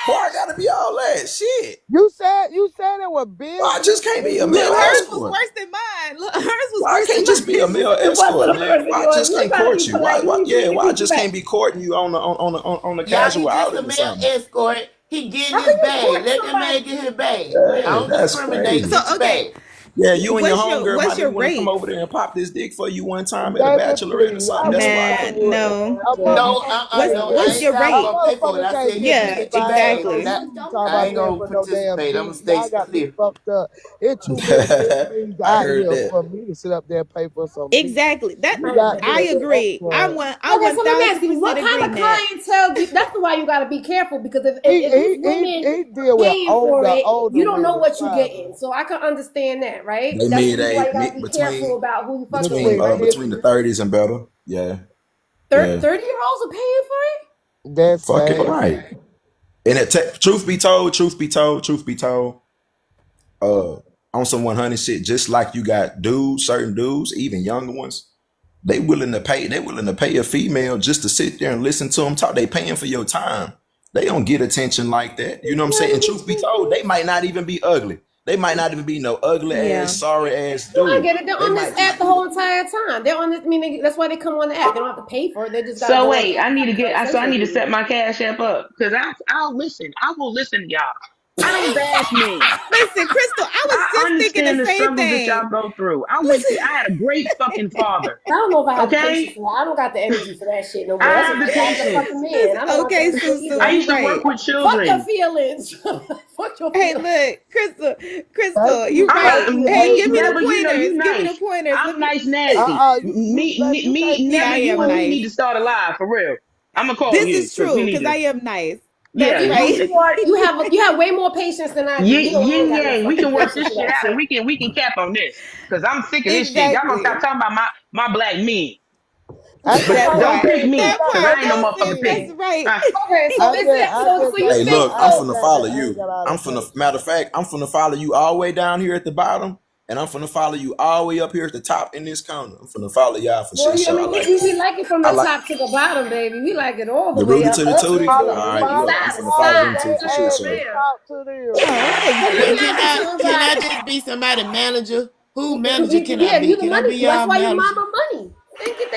Why I gotta be all that shit? You said it was big. Why I just can't be a Look, male hers was escort? worse than mine. Look, hers was Why I worse can't than just be a mine. male escort, wasn't man? worse than Why I yours. just You can't gotta court be you? polite. Why I just can't be courting you on a Y'all casual can outing or just a male something? escort. He getting How his can you bag. court Let the somebody? man get his bag. Yeah, I don't that's discriminate. crazy. Get So, your okay. bag. Yeah, you and your homegirl what's might your even want to come rate? over there and pop this dick for you one time at a Baby, bachelorette or please. something. That's why. Man, no. No, no, I What's ain't your say I was rate? gonna pay for it. I said if you Yeah, get your bag, exactly. Talking I about ain't paying gonna for no damn participate. I'm dick. gonna stay Y'all got me clear. fucked up. It's too many things I out heard here that. for me to sit up there and pay for some dick. Exactly. That You got I me agree. fucked I up. want. I Okay, so let me ask you, 1000% what kind agree, of Matt. clientele? That's why you got to be careful because if He these women he deal with paying for it, older you don't know women. what you're getting. So I can understand that, right? They That's the mid reason why age you got to be careful about who you fucking with, Between right? between the 30s and better. Yeah. Yeah. 30-year-olds are paying for it? that's Fuck it, sad. right. And truth be told, uh, on some 100 shit, just like you got dudes, certain dudes, even younger ones, they willing to pay a female just to sit there and listen to them talk. They paying for your time. They don't get attention like that. You know what I'm saying? And truth be told, they might not even be ugly. They might not even be no ugly Yeah. ass, sorry ass No, I dude. get it. They're They on might this just app the whole entire time. They're on this. I mean, that's why they come on the app. They don't have to pay for it. They just got to So go on the wait, app I and need have to a get. So I conversation need to with you. set my cash app up because I'll listen. I will listen to y'all. I don't bash men. Listen, Crystal, I was I just thinking the understand the same struggles that thing. y'all go through. I Listen. had a great fucking father. I don't know if I have the patience Okay, for that. I don't got the energy for that shit no more. I That's have the a patience. fucking man. Listen, I don't want okay, that shit Susu, I either. you used to right. work with Fuck your children. feelings. Fuck your Hey, feelings. look, Crystal, Thank you, you All right. right, thank you. Hey, Thank me, give me the Deborah, you know pointers. you Give me the nice. pointers. Let I'm me. nice, nasty. You can't See, be I You am and me nice. need nice. to start a live for real. I'm gonna call This you is because we true need because I to. am nice. That's Yeah, You know right. what? You have way more patience than I do. You know I ain't yin got no yang. We fucking can work patience this for shit that out, and shit. we can cap on this because I'm sick of this shit. Y'all gonna stop Exactly. talking about my black men, I but just That say don't part. pick please me That stop because part. I ain't picking no No, on sis, motherfucking me. that's pig. right. Okay, so is it so you Hey, think look, I I'm so? finna got follow that. I ain't you. got all I'm that finna, patience. matter of fact, I'm finna follow you all the way down here at the bottom, and I'm finna follow you all the way up here at the top in this corner. I'm finna follow y'all for Well, shit I show. mean, we like it from I the like top to the bottom, baby. We like it all the the way rooty up, to the up tootie. and All Follow, right, look, I'm side to finna follow follow side, them they too up for shit ass and from show. down. top to them. Oh, thank But let you. me ask you something, Can I right? just be somebody manager? Who manager can I Yeah, be? you the Can I money. be That's y'all why you manager? mama money. Thank you.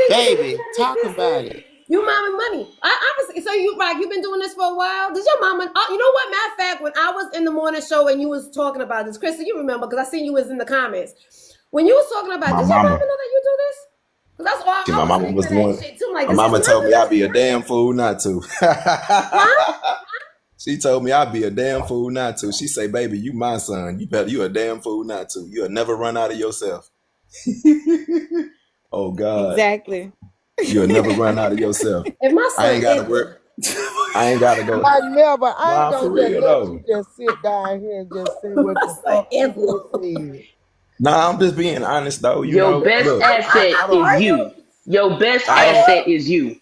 Baby, talk about it. You mama money. I obviously, so you've been doing this for a while. Does your mama? You know what? Matter of fact, when I was in the morning show and you was talking about this, Krista, you remember because I seen you was in the comments when you was talking about. My Does your mama mama, know that you do this? Because that's all see, I my was mama thinking was of the that one. shit too. I'm like, My does your mama told mama me I'd know? be a damn fool not to. Huh? She told me I'd be a damn fool not to. She say, "Baby, you my son. You a damn fool not to. You'll never run out of yourself." Oh God, Exactly. you'll never run out of yourself. If my I son ain't gotta empty, work. I ain't gotta go. I ain't Nah, for gonna just real let though. you just sit down here and just say what my the son fuck you empty. just said. Nah, I'm just being honest though. You Your know, best look, asset I don't. is Are you? you. Your best I don't. Are asset you? is you.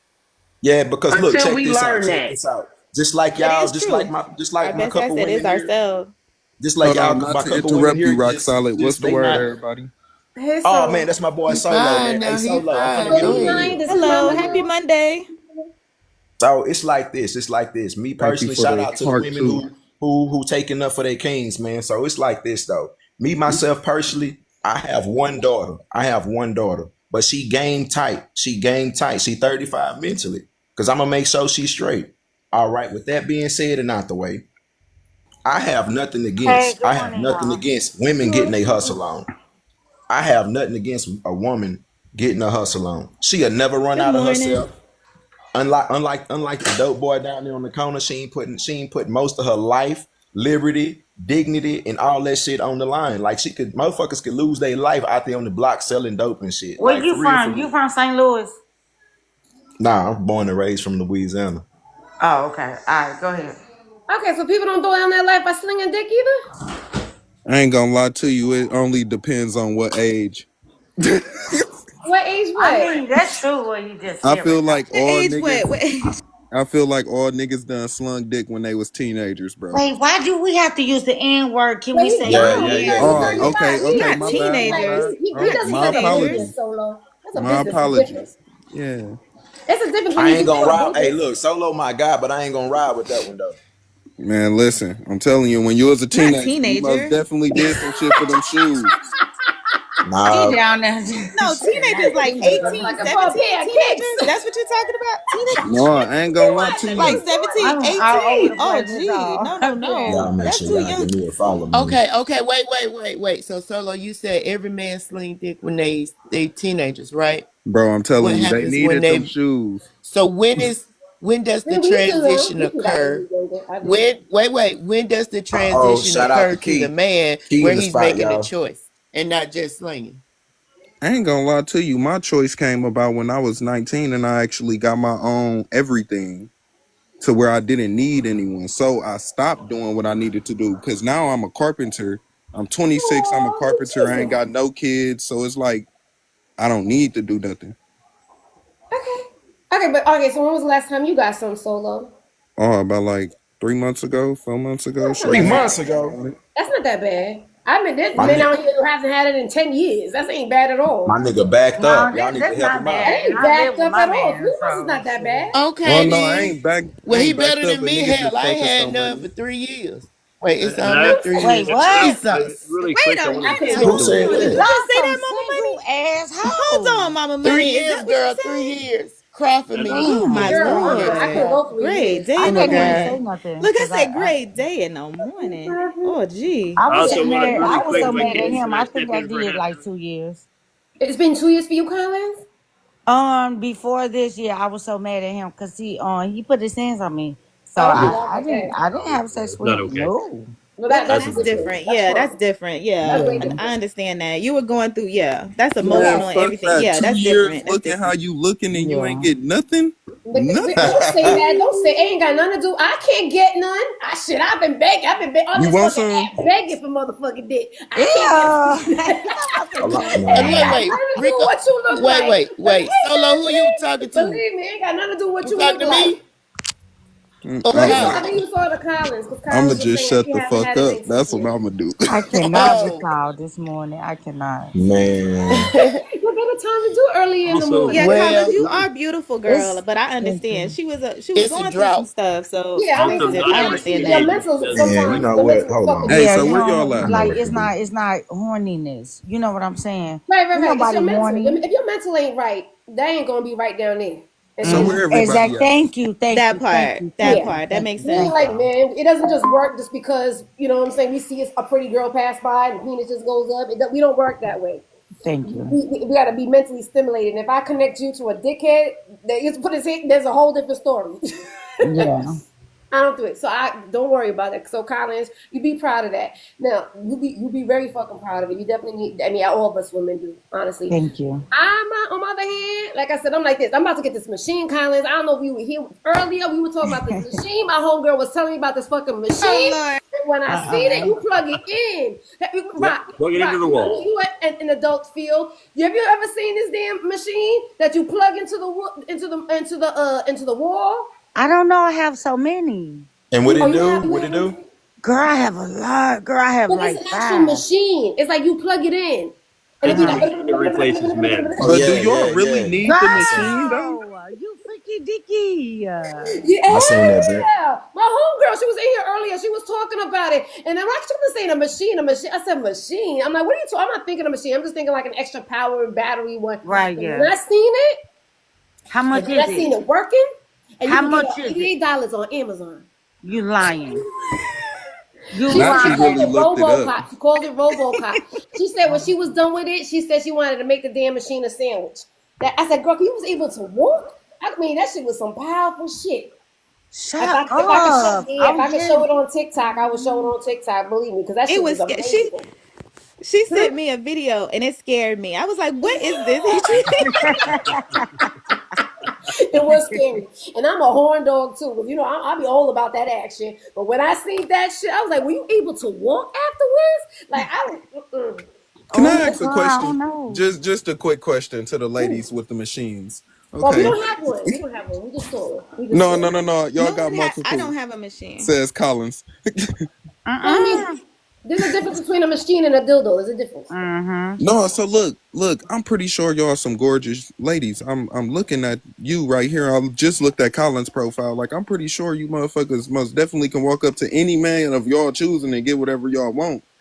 Yeah, because look, Until check we this out. learn Check that. this out. Just like That y'all, is true. just Our like my best couple asset is women here, ourselves. just like Hold y'all, on, not my to couple women interrupt here, you, Rock Solid. What's just the they word, not. everybody? Hey, Oh man, Solo. that's my boy He Solo, fine man. Hey now. He Solo, I'm finna fine. get So Go on you you ahead. mind? real Does quick. his Hello, mama happy know? Monday. So it's like this. It's like this. Me Thank you personally, for shout the out to the part women two. who taking up for their kings, man. So it's like this though. Me myself personally, I have one daughter. But she game tight. She game tight. She 35 mentally. Cause I'm gonna make sure she's straight. All right. With that being said and out the way, Hey, I good have morning, nothing y'all. against women getting a hustle on. I have nothing against a woman getting a hustle on. She'll never run Good out of morning. herself. Unlike the dope boy down there on the corner, she ain't putting most of her life, liberty, dignity, and all that shit on the line. Like motherfuckers could lose their life out there on the block selling dope and shit. Where Like you for real, for from? You real. from St. Louis? Nah, I'm born and raised from Louisiana. Oh, okay. All right, go ahead. Okay, so people don't throw down their life by slinging dick either. I ain't gonna lie to you. It only depends on what age. What age? I What? mean, that's true what you just I said feel right now. like all Age niggas. what? I feel like all niggas done slung dick when they was teenagers, bro. Wait, why do we have to use the N word? Can But we he's say Yeah, grown. yeah, He's yeah, like yeah, he's yeah, Oh, yeah. 35. okay, Not my He bad, my like teenagers. bad. he Not does this My as a teenagers. business, apologies. Solo. That's a My business. It's different. apologies. Yeah. It's a difference when I you ain't use it gonna for a ride. Hey, business. look, Solo my guy, but I ain't gonna ride with that one though. Man, listen, I'm telling you, when you was a Not teenager, you most teenager. definitely did some shit for them shoes. He Nah, down there. No, teenagers like 18, Looking 17 for a pair of teenagers. kicks. That's what you're talking about? Teenagers? No, I ain't He gonna lie was. to He Like you. was doing 17, it. I'm all over 18? the Oh, place. That's gee. all. No, y'all make that's sure too y'all young. give me a follow me. Okay, wait. So Solo, you said every man sling dick when they teenagers, right? Bro, I'm What telling you, they happens when needed them they shoes. so when does the Yeah, we too young. transition We too young to occur? be doing that. I do. When does the Oh, transition shout out occur to to the Key. man Key where in the he's spot, making a y'all. choice and not just slinging? I ain't gonna lie to you. My choice came about when I was 19 and I actually got my own everything to where I didn't need anyone. So I stopped doing what I needed to do because now I'm a carpenter. I'm 26. I'm a Oh, look carpenter. I ain't Jesus. got no kids. So it's like, I don't need to do nothing. Okay. Okay, but okay, so when was the last time you got some Solo? Oh, about like 3 months ago, 4 months ago, That's not Three that shit. bad. months ago. That's not that bad. I mean, there's My men nigga, out here who hasn't had it in 10 years. That ain't bad at my all. nigga backed No, up. Y'all need to that's help not him out. That bad. And ain't I live backed with up my at all. man, 3 months is so not that shit. bad. Okay Well, no, I then. ain't back. I Well, he ain't better backed up. than A me. nigga Hell, just I ain't focused had on none money. for 3 years. Wait, it's And I, almost Don't three say Wait, years. and what? Jesus. really Wait quick, I a want I to couldn't minute. go Who through Hold said on. 3 Did that? you years. just Y'all say some that, Mama single Money? Hold on, assholes. Mama 3 Money. Is that years, what you girl. said? 3 years. Cry for me. Oh Damn. my Cry Girl, for me. I couldn't Lord. go 3 Great years. day I in the can't even morning. say Okay. nothing Look, I because said great day in the morning. Oh, gee. I I was Yeah. so also want to mad. really I was quick so if I mad at can him. I I step think I in for a did half like second? 2 years. It's been 2 years for you, Collins? Before this year, I was so mad at him because he put his hands on me. So Oh, I, wow. I didn't Okay. I didn't have sex It's with not him. okay. No. Well, Well, That's that's a that's no different. go. different. That's Yeah, that's wrong. different. Yeah, That's way Yeah. I different. understand that. You were going through, yeah, that's Man, emotional and fuck everything. that. Yeah, Two that's years different. That's looking how different. you looking and you ain't Yeah. get nothing? Nothing. Don't say that. Don't say it ain't got nothing to do. I can't get none. Shit, I've been begging. I've been on You this want fucking some? app begging for motherfucking dick. I can't get. Yeah. A lot, It And ain't wait, man. got wait, nothing to do Rico. with what you look like. Wait. Solo, who you talking to? Believe me, it ain't got nothing to do with what You you talking look to like. me? Or No, I Colin? think you saw the Collins because I'ma Collins was just saying that shut she the hasn't fuck had it up. in That's what 6 years. I'ma do. I cannot Oh. recall this morning. I cannot. Man. What better time to do early in the Also, Yeah, morning? Collins, Well, you are beautiful, girl. It's But I Thank understand you. she was it's a going through some drought. stuff. So Yeah, I mean, I, also, because to not be I every honest with understand you, your that. teenager mental does the Man, you sometimes same. know the what? mental Hold fucking on. Hey, Yeah, so you where up. y'all don't at? I know like what to do. it's not horniness. You know what I'm saying? Right. Ain't It's nobody your mental. horny. If your mental ain't right, that ain't gonna be right down there at the So end Mm-hmm. of the where day. everybody Exact. at? That Thank part. you, That thank Yeah. you, part. That thank makes you, We ain't sense. thank like, y'all. man, it doesn't just work just because, you know what I'm saying, we see a pretty girl pass by and the penis just goes up. We don't work that way. Thank you. We got to be mentally stimulated. And if I connect you to a dickhead, there's a whole different story. Yeah. I don't do it. So I don't worry about it. So Collins, you be proud of that. Now, you be very fucking proud of it. You definitely need, I mean, all of us women do, honestly. Thank you. On my other hand, like I said, I'm like this. I'm about to get this machine, Collins. I don't know if you were here earlier. We were talking about this machine. My homegirl was telling me about this fucking Oh machine. Lord. And when I seen it, Uh-uh. you plug it in. Yep, plug it into Rock, the wall. you an adult field. Have you ever seen this damn machine that you plug into the wall? I don't know. I have so many. And what it You do? have you What it haven't. do? Girl, I have a lot. Girl, I have But it's like an actual 5. machine. It's like you plug it in, and it'd be Uh-huh. It replaces men. Oh But do yeah, y'all yeah, really yeah. need the I seen. machine though? Girl, you freaky dicky. I seen that bit. Yeah, my homegirl, she was in here earlier. She was talking about it, and I'm like, she was saying a machine, a machine. I said machine. I'm like, what are you talking? I'm not thinking a machine. I'm just thinking like an extra power battery one. Right, And yeah. when I seen it, How and much then is I seen it? it working, and you How can get it much for is it? $88 on Amazon. You lying. You She Not said you she called lying. really it looked it up. RoboCop. She called it RoboCop. She said when she was done with it, she said she wanted to make the damn machine a sandwich. That I said, girl, you was able to walk. I mean, that shit was some powerful shit. Shut Show, up. yeah, if I'm I could show just it on TikTok, I would show it on TikTok. Believe me, because that It shit was was she amazing. she sent me a video and it scared me. I was like, what is this? It was scary, and I'm a horn dog too. 'Cause, I'll be all about that action. But when I seen that shit, I was like, "Were you able to walk afterwards?" Like I don't. Can oh I ask a girl, I question? don't know. Just a quick question to the Mm. ladies with the machines. Well, we Okay. don't have one. We don't have one. We just saw it. We just No, saw no, it. no, no. Y'all got I multiple, don't have a machine. says Collins. Well, I mean, Uh-uh. there's a difference between a machine and a dildo. There's a difference. Mm-hmm. No, so look, I'm pretty sure y'all some gorgeous ladies. I'm looking at you right here. I just looked at Collins' profile. Like I'm pretty sure you motherfuckers most definitely can walk up to any man of y'all choosing and get whatever y'all want.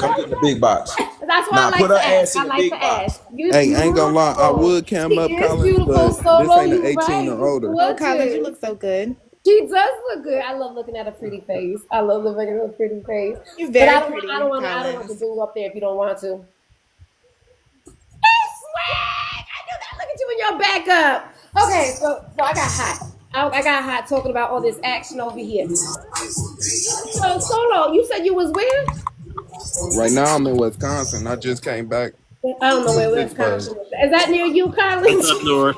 come get in the big box. That's why I Now like put her to ask. ass I in the like big to ask. box. You're Hey, I ain't gonna lie, I beautiful. would cam She up is Collins, beautiful. but this Solo, ain't an you 18 right. or You older. Oh, Collins, you gorgeous. look so good. She does look good. I love looking at a pretty face. I love looking at a pretty face. You're But very I don't pretty, want to Collins. bring you up there if you don't want to. Hey, swag! I knew that. Look at you in your backup. Okay, so I got hot. I got hot talking about all this action over here. So Solo, you said you was where? Right now I'm in Wisconsin. I just came back I don't know from where Pittsburgh. Wisconsin is. Is that near you, That's Collins? up north.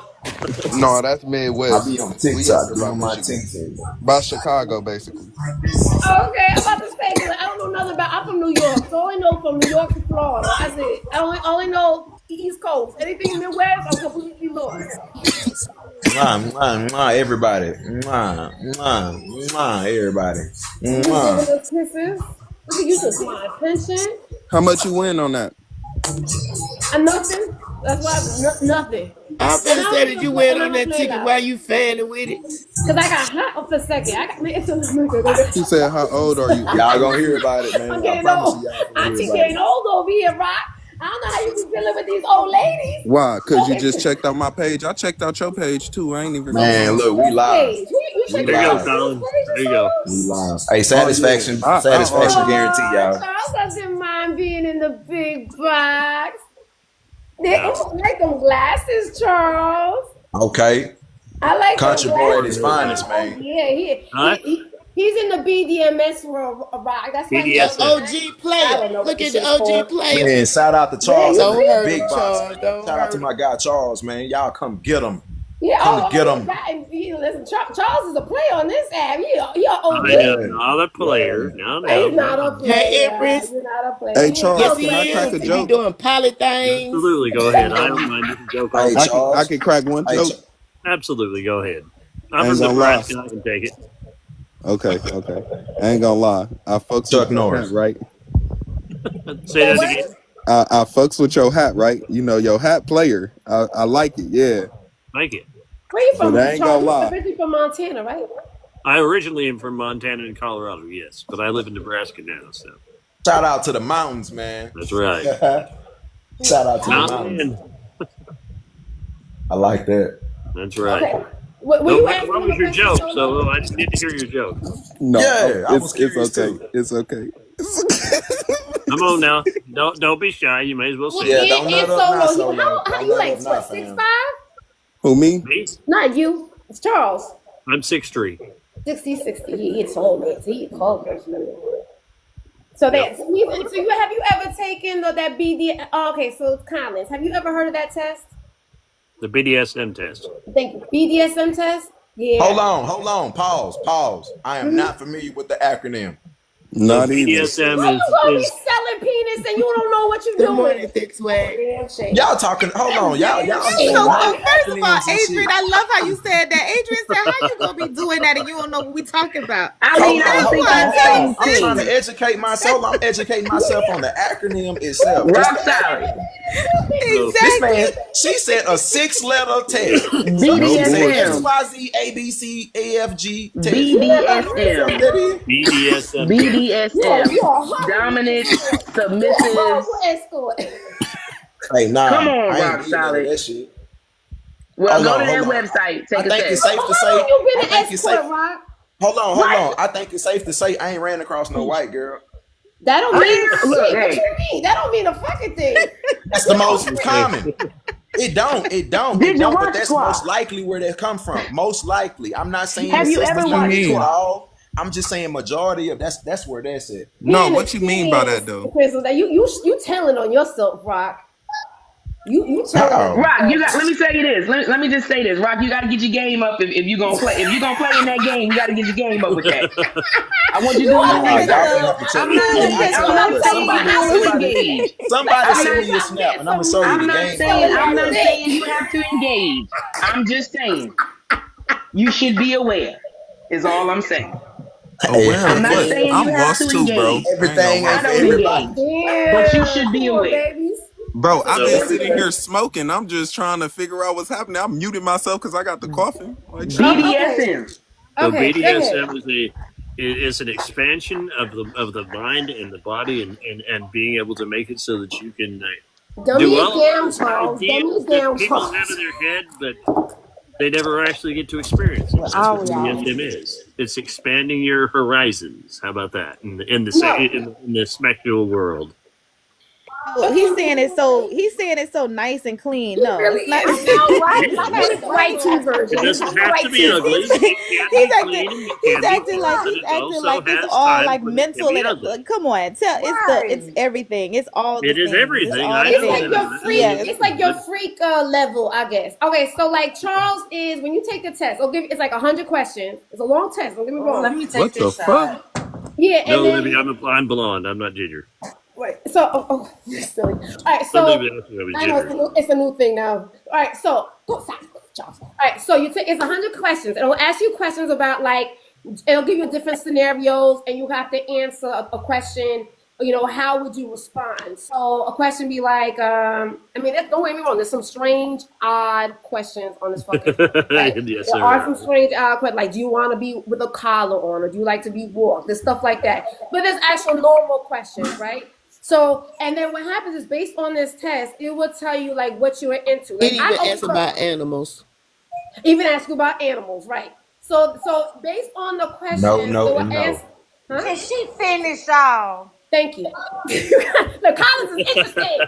No, that's I Midwest. be on We out TikTok there by doing my Michigan. TikTok. By Chicago, basically. Okay, I'm about to say because I don't know nothing about. I'm from New York, so I only know from New York to Florida. That's it. I only know the East Coast. Anything Midwest, I'm completely lost. Mwah, mwah, mwah, everybody. Mwah, mwah, mwah, everybody. You just Mwah. giving us kisses. Look at you, just my attention. How much you win on that? And nothing. That's why nothing. I'm And finna I say don't that even you play, went and I on don't that play ticket while loud. you fanning with it. Cause I got hot for a second. I got me. It's He said, how old are you? Y'all gonna hear about it, I'm man. I getting promise old. you, y'all gonna I'm hear just about getting it. old over here, Rock. I don't know how you be dealing with these old ladies. Why? Because you Okay, just checked out my page. I checked out your page too. I ain't even gonna Man, lie. look, we whose live. page? You We checking There you out go, live. your girl's Colin. page or There you go. We something? live. Hey, Oh, satisfaction, yeah. satisfaction I guarantee, y'all. Charles doesn't mind being in the big box. Yeah. I like them glasses, Charles. Okay. I like them Country boy at glasses. his finest, Oh man. yeah, Huh? he's in the BDMS world, Rock. That's why he The does BDSM. that. OG I player. don't know what Look the at the shit's OG called. player. Man, shout out to Yeah, Charles you and Don't the see? hurt big him, box, Charles. man. Don't Shout out to hurt him. my guy Charles, man. Y'all come get him. Yeah, Come to get him. listen, Charles is a player on this app. He an OG. I am Yeah. not a player. Yeah. No, He's no. not a Hey, player. Empress. You're not a player. Hey, He ain't Charles, Yes, no he can I player. crack is. a He be joke? doing poly things. Absolutely, go ahead. I don't mind. You can joke all Hey, the time. I Charles. can crack one Hey, joke. Absolutely, go ahead. I I'm ain't from gonna lie. Nebraska. I can take it. Okay. I ain't gonna lie. I fucks Chuck with your hat, Norris. right? Say that again. I fucks with your hat, right? You know, your hat player. I like it, yeah. Thank you. Where you But from, I ain't Charles? gonna You're lie. originally from Montana, right? I originally am from Montana and Colorado, yes, but I live in Nebraska now, so Shout out to the mountains, man. that's right. Shout out to the Mountain mountains. Man. I like that. That's right. Okay. What No, you what asking was him a your question, joke? Solo? So I didn't get to hear your joke. No, Yeah, I was it's curious okay. too. It's okay. Come on now. Don't be shy. You may as well say Well, Yeah, it. don't and nut up now, Solo, Solo. how Don't you nut like up now, what, fam. 6'5"? Who, me? Me? Not you. It's Charles. I'm 6'3". 60. He told me. He called me. So Yep. have you ever taken that BD? Oh, okay, so Collins, have you ever heard of that test? The BDSM test. Thank you. BDSM test? Yeah. Hold on. Pause. I am not familiar with the acronym. Not So either. BDSM How you gonna be is selling penis and you don't know what you're Good doing? morning, thick swag. Damn shame. Y'all talking? Hold on, y'all That's saying so all cool. First of all, acronyms and Adrian, shit. I love how you said that. Adrian said, "How you gonna be doing that and you don't know what we talking about?" I mean, I don't think that's the same I'm trying to thing. educate myself. I'm educating myself on the acronym itself. Just Rock the solid. This Exactly. man, she said a 6-letter test. She said BDSM. XYZ ABC AFG test. BDSM. That is? BDSM test. BDSM. You are hot. Dominant, You are submissive. horrible escort. Hey, nah. Come on, I ain't Rock need none of Solid. that shit. Well, Hold go on, to that hold on. website. I Take a think it's test. safe to How say. long you I been think an it's escort, safe. Rock? Hold on. I think it's safe to say I ain't ran across no white girl. That don't mean Look, shit. What hey. you mean? That don't mean a fucking thing. That's the most common. It don't. Did you But watch that's Squad? most likely where they come from. Most likely. I'm not saying Have you ever sisters watched do it Squad? all. I'm just saying majority of that's where that's at. No, what you mean by that though? Crystal, that you telling on yourself, Rock. You telling How? on Rock, you yourself. got. Let me tell you this. Let me just say this, Rock. You got to get your game up if you gonna play. If you gonna play in that game, you got to get your game up with that. I want you to do your Nah, y'all research. gonna have to check. I'm not saying you have to engage. Somebody send me your snap and I'm gonna show you I'm the not game. saying you have to engage. I'm just saying you should be aware. Is all I'm saying. Aware I'm of not what? saying you I'm have lost to too, bro. engage. Everything I ain't for don't everybody. engage, Damn, but you should be come on, aware. babies. Bro, I've been So- sitting here smoking. I'm just trying to figure out what's happening. I'm muting myself because I got the coughing. Like, shit. BDSM. So Okay, go ahead. BDSM is an expansion of the mind and the body and being able to make it so that you can Dumb do me all down, those Charles. Dumb me ideals down, that people have Charles. in their head, but they never actually get to experience it. That's what BDSM is. It's expanding your horizons. How about that? In the No. in the sexual world. Oh, he's saying it so nice and clean. No, Really it's not. is. No, right? It's Not not the white tea version. It This is doesn't the have white to be tea. ugly. It can He's be acting. clean. It He's can be acting like fun, but he's it acting also like it's has all times like when it mental can be and ugly. like, come on, it's everything. It's all the It is things. everything. It's all I the It's know like things. that. your freak. Yes. It's like your freak level, I guess. Okay, so like Charles is when you take the test. It's like 100 questions. It's a long test. Don't get me wrong. Let me take What the this fuck? Yeah, No, and then Libby, I'm blonde. I'm not ginger. wait. So you're silly. All right, Some so people ask me if I was I know ginger. it's a new thing now. All right, so go stop, Charles. All right, so you take it's 100 questions. It'll ask you questions about like it'll give you different scenarios, and you have to answer a question. How would you respond? So a question be like, don't get me wrong. There's some strange, odd questions on this fucking. Right? Yes, There sir. are some strange, odd questions like, do you want to be with a collar on, or do you like to be walked? There's stuff like that. But there's actual normal questions, right? So, and then what happens is based on this test, it will tell you like what you are into. Like, It even asks about animals. even ask you about animals, right? So based on the questions, No, it no, will and no. ask. Huh? Can she finish y'all? Thank you. Look, Collins is interesting.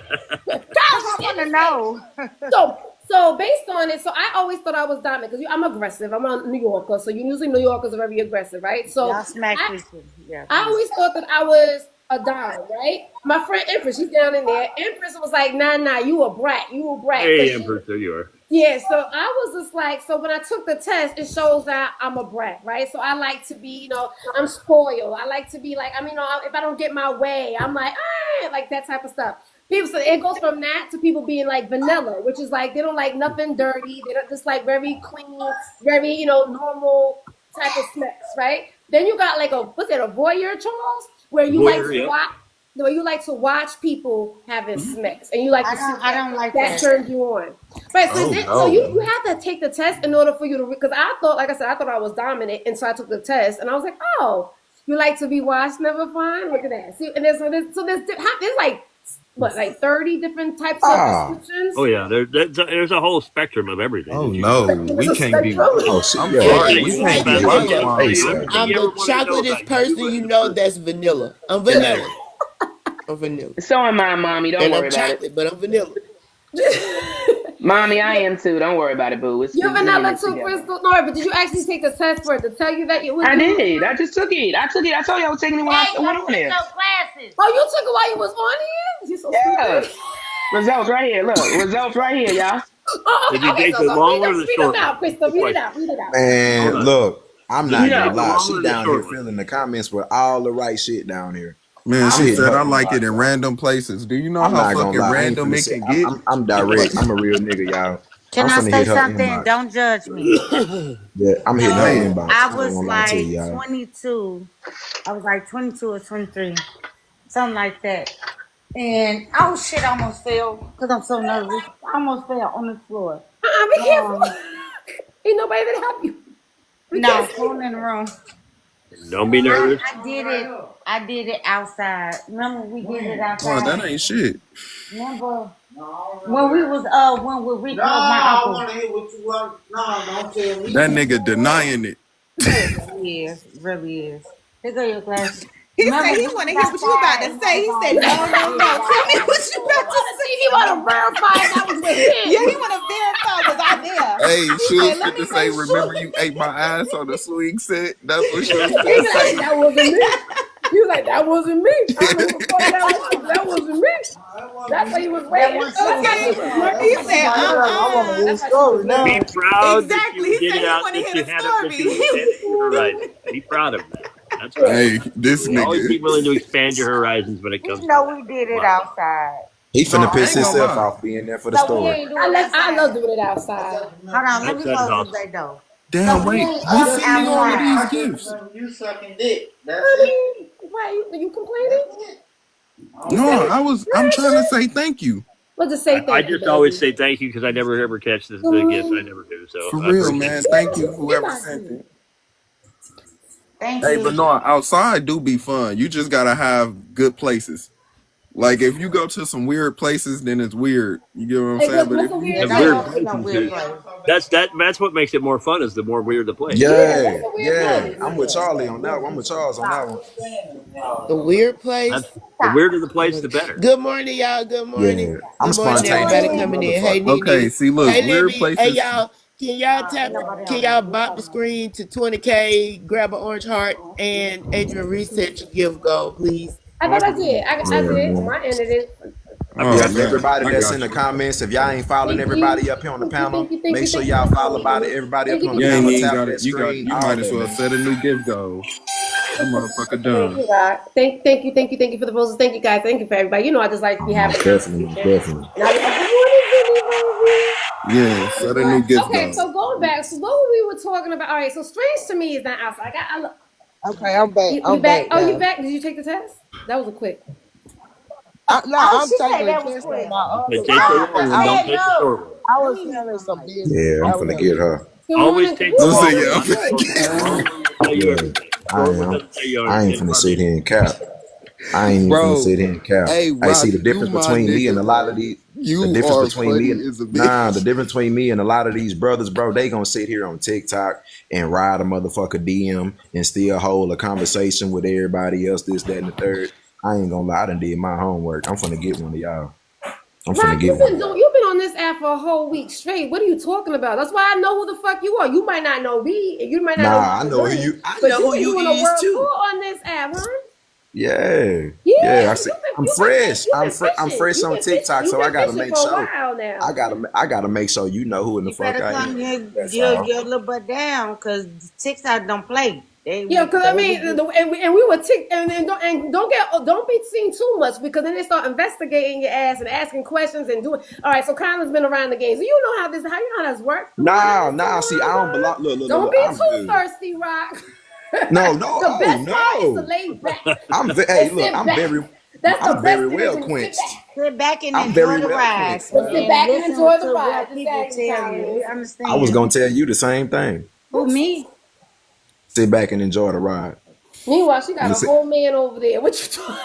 Collins I is want to interesting. know. So based on it, so I always thought I was dominant because I'm aggressive. I'm a New Yorker, so usually New Yorkers are very aggressive, right? So Y'all smack I, this one. Yeah. I always thought that I was a dime, right? My friend Empress, she's down in there. Empress was like, nah, you a brat. Hey, Empress, there you are. Yeah, so I was just like, so when I took the test, it shows that I'm a brat, right? So I like to be, I'm spoiled. I like to be like, if I don't get my way, I'm like that type of stuff. People say it goes from that to people being like vanilla, which is like they don't like nothing dirty. They don't just like very clean, very normal type of smacks, right? Then you got like a voyeur, Charles, where you like to watch. Where you like to watch people having sex, and you like to see I don't like that turns you on, right? So, so you have to take the test in order for you to, because I thought, like I said, I thought I was dominant, and so I took the test, and I was like, oh, you like to be watched, never fine. Look at that. See, and there's like 30 different types of descriptions. Oh yeah, there's a whole spectrum of everything. Oh no, we can't be. Oh shit. I'm Yeah. sorry, we can't be watching. I'm the chocolatest person that's vanilla. I'm vanilla. I'm vanilla. So am I, mommy. Don't worry about it. But I'm vanilla. Mommy, I am too. Don't worry about it, boo. You're vanilla too, Crystal. No, but did you actually take the test for it to tell you that it was? I did. I just took it. I told you I was taking it when I went on there. No classes. Oh, you took it while you was on here? You so stupid. Results right here. Look, results right here, y'all. Did you take the long or the short? Read it out, Crystal. Read it out. Man, look, I'm not Yeah. gonna lie. Long She or the down short here one? filling the comments with all the right shit down here. Man, she I'm said I hitting like her. it in random places. Do you know I'm how not gonna fucking lie. I ain't random finna it say- can get? I'm direct. I'm a real nigga, y'all. Can I'm I finna say hit her something? inbox. Don't judge me. Yeah, I'm hitting her inbox. I ain't was gonna lie to like you, y'all. 22. I was like 22 or 23. Something like that. And shit, I almost fell because I'm so nervous. I almost fell on the floor. Be careful. Ain't nobody that help you. No, phone in the room. Don't be nervous. I did it outside. Remember we did it Oh, outside? that ain't shit. Remember when we was when we recalled my uncle? Don't tell me. That nigga denying it. Really is. Pick up your glasses. He said he want to hear what you about to say. He said, no. Tell me what you about to say. He want to verify that was with him. Yeah, he want to verify was I there. Hey, she was let fit me to say, make remember you ate my ass on the swing set? That's what she was He finna like, say. that wasn't me. He was like, that wasn't me. I don't know what the fuck that wasn't me. That's why he was waiting. He said, I want to hear the story now. Be proud Exactly. that He you said get he it out, wanna that hear you the had it, that story. you expanded your horizons. Be proud of that. That's right. Hey, this You always be nigga. willing to expand your horizons when it comes You to know that. we did it Wow. outside. He finna No, I piss ain't gonna himself lie. off being there for the So we story. ain't doing it I love outside. doing it outside. Hold on, let me Outside is close awesome. this door. Damn, So we wait. ain't Who up sent me all of outside. these gifts? You sucking dick. That's I it. mean, why you complaining? No, I'm trying to say thank you. We'll just say I thank you. just always say thank you because I never ever catch the gifts. I never do. So For I real, appreciate man. it. Thank you, whoever sent it. Thank Hey, you. but no, outside do be fun. You just gotta have good places. Like if you go to some weird places, then it's weird. You get what I'm Hey, saying? But what's if a you weird And just weird place? places that's what makes it more fun is the more weird the place. Yeah, Yeah, what's a weird yeah. place? I'm with Charlie on that one. I'm with Charles on that one. The weird place. That's, the weirder the place, the better. Good morning, y'all. Good morning. Yeah, I'm Good morning, spontaneous everybody than a coming in. Hey, motherfucker. okay, Nene. see, look, Hey, weird Libby. Hey, places. y'all. Can y'all Can y'all bop the screen to 20K? Grab an orange heart and Adrian reset your gift goal, please. I thought I did. I Yeah, did. man. My end of it. Oh Yeah, man, everybody I that's in got the you. comments, if y'all ain't following Thank you. everybody up here on the Thank you. panel, Thank you. Thank make you. sure Thank you. y'all Thank follow you. everybody up Thank here you. on the You ain't panel, even tap got that it. screen, You all might as that, well man. set a new gift goal. That motherfucker Thank done. you, God. Thank you for the roses. Thank you, guys. Thank you for everybody. You know, I just like to be having Most a definitely, most conversation. definitely. And I be like, good morning, Vinny Bobby. Yeah, set a new gift Okay, goal. so going back, so what were we were talking about? All right, so strange to me is not outside. Okay, I'm back. You I'm back? back Oh, you now. back? Did you take the test? That was a quick. Oh, I'm she taking said a that was test on quick. my They other take the phone, but long I one, don't said take the short no. one. I Let was me mute handling my some mic. business. Yeah, I'm That was finna all. get her. Good Always morning. take the Who Listen, long said one, that yeah, was not the quick? short one. The long one will tell you Yeah, everything. The I short one am. doesn't tell you I ain't finna sit hardly here and cap. I ain't even finna bro. sit here and cap. Hey, Hey, see Rock, the you difference my between me and nigga, a lot of bro. these, the You difference are between me funny and as a bitch. the difference between me and a lot of these brothers, bro, they gonna sit here on TikTok and ride a motherfucker DM and still hold a conversation with everybody else, this, that, and the third. I ain't gonna lie, I done did my homework. I'm finna get one of y'all. I'm finna Rock, get one of y'all. you've been on this app for a whole week straight. What are you talking about? That's why I know who the fuck you are. You might not know me, and you might not know Nah, I Mr. know who Money, you. I but know you've who been you doing a is world too. tour on this app, huh? Yeah, yeah. Yeah, I so see. I'm fresh. you've been I'm fishing. fresh on TikTok, You've so I been gotta fishing make for a sure. while now. I gotta make sure you know who in the You fuck better I come am. here, That's your all. little butt down, cause TikTok don't play. They Yeah, because I will mean, get. and we were don't be seen too much because then they start investigating your ass and asking questions and doing. All right, so Kyla's been around the game, so you know how you know how this works. Nah. See, I don't belong. Don't Look. be I'm too good. thirsty, Rock. No, The oh best part is to no. lay back Hey, and look. sit back. That's the I'm best very thing is well when you sit quenched. back. Sit back and I'm enjoy very the well ride quenched, Just man. sit and back and listen enjoy the to ride. what people Exactly, tell you. You Collins. I was understand? gonna tell you the same thing. Who me? Sit back and enjoy the ride. Meanwhile, she got You a see? whole man over there. What you talking?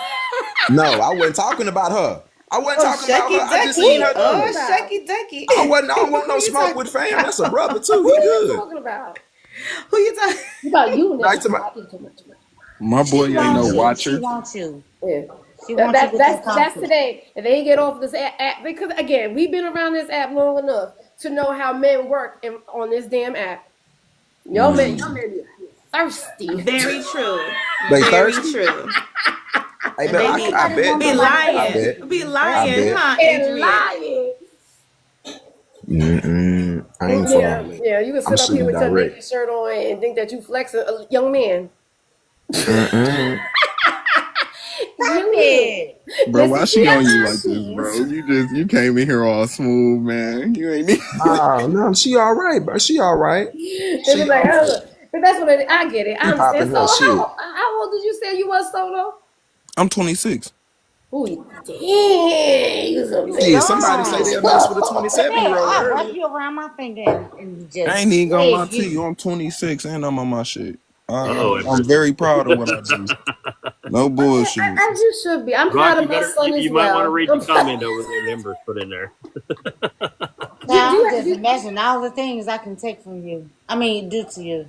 No, I wasn't talking about her. I wasn't Oh, talking about her. shucky I just Who seen ducky. you her talking Oh, done. about? shucky ducky. I don't want Who no you smoke with talking fam. That's a about? brother too. Who He you good. talking about? Who you talking? You about you Like now? to my I think too much. Too much. My boy She ain't no wants man. you. She watcher. wants you. Yeah. She wants you with your That's confidence. today. If they get off this app, because again, we've been around this app long enough to know how men work on this damn app. Y'all men be thirsty. Very true. They Very thirsty? true. Hey, And but they Don't be I nobody bet want be though. nobody I lying. thirsty. bet. Be I lying, bet. huh, And Adrian? lying. I ain't for all that. Yeah. You can I'm sit up here shooting with your direct. naked shirt on and think that you flexing a young man. Mm-mm. Stop Young man. it. Bro, Listen why to she your on you like this, aunties. bro? You came in here all smooth, man. You ain't even No, she all right, bro. She all right. It was She like, all right. but that's what I get it. I She understand. popping So her shit. how old did you say you was, Solo? I'm 26. Ooh, dang, you was a You Shit, baby. somebody say young. they'll mess with a Hey, 27-year-old I'll wrap early. you around my finger and I just ain't even gonna lie save to you. you. I'm 26 and I'm on my shit. Uh-oh, I'm Empress. very proud of what I do. No bullshit. As you should be. I'm Rock, proud of my son as you might want to well. read the comment over there that Empress put in there. Now, just imagine all the things I can take from you. I mean, do to you.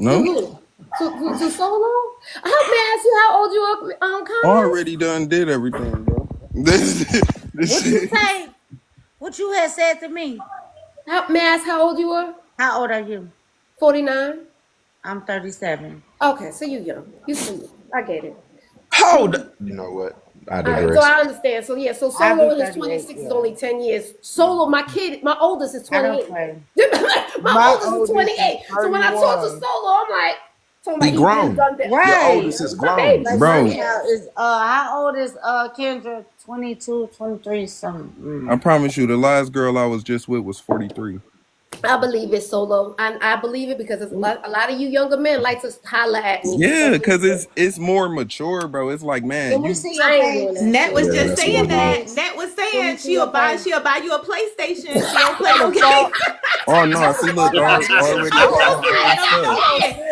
To No? who? To Solo? May I ask you how old you are, Collins? Already done did everything, bro. This What you shit. say? What you had said to me? May I ask how old you are? How old are you? 49? I'm 37. Okay, so you young. You still young. I get it. Hold up. You know what? I So digress. I understand. So yeah, so I'll Solo be in his 38, 26 is yeah. only 10 years. Solo, my oldest is I don't 28. play. My My oldest is oldest is 28. So when I talk to 31. Solo, I'm like, talking He about he been grown. done that. Your Right. oldest is My grown. baby, Like my Bro, child is how old is Kendra? 22, 23, something. I promise you, the last girl I was just with was 43. I believe it, Solo. I believe it because a lot of you younger men like to holler at me. Yeah, because it's more mature, bro. It's like, man, Can we you see your I ain't doing face? that Nat shit. was Yeah, just that's See what your saying it is. that. face? Nat was Can we saying see your face? she'll buy you a PlayStation. She don't play I no done games. saw oh no, I done see, saw look, her. already I'm calling her joking, old man. I'm stuff. I done joking. seen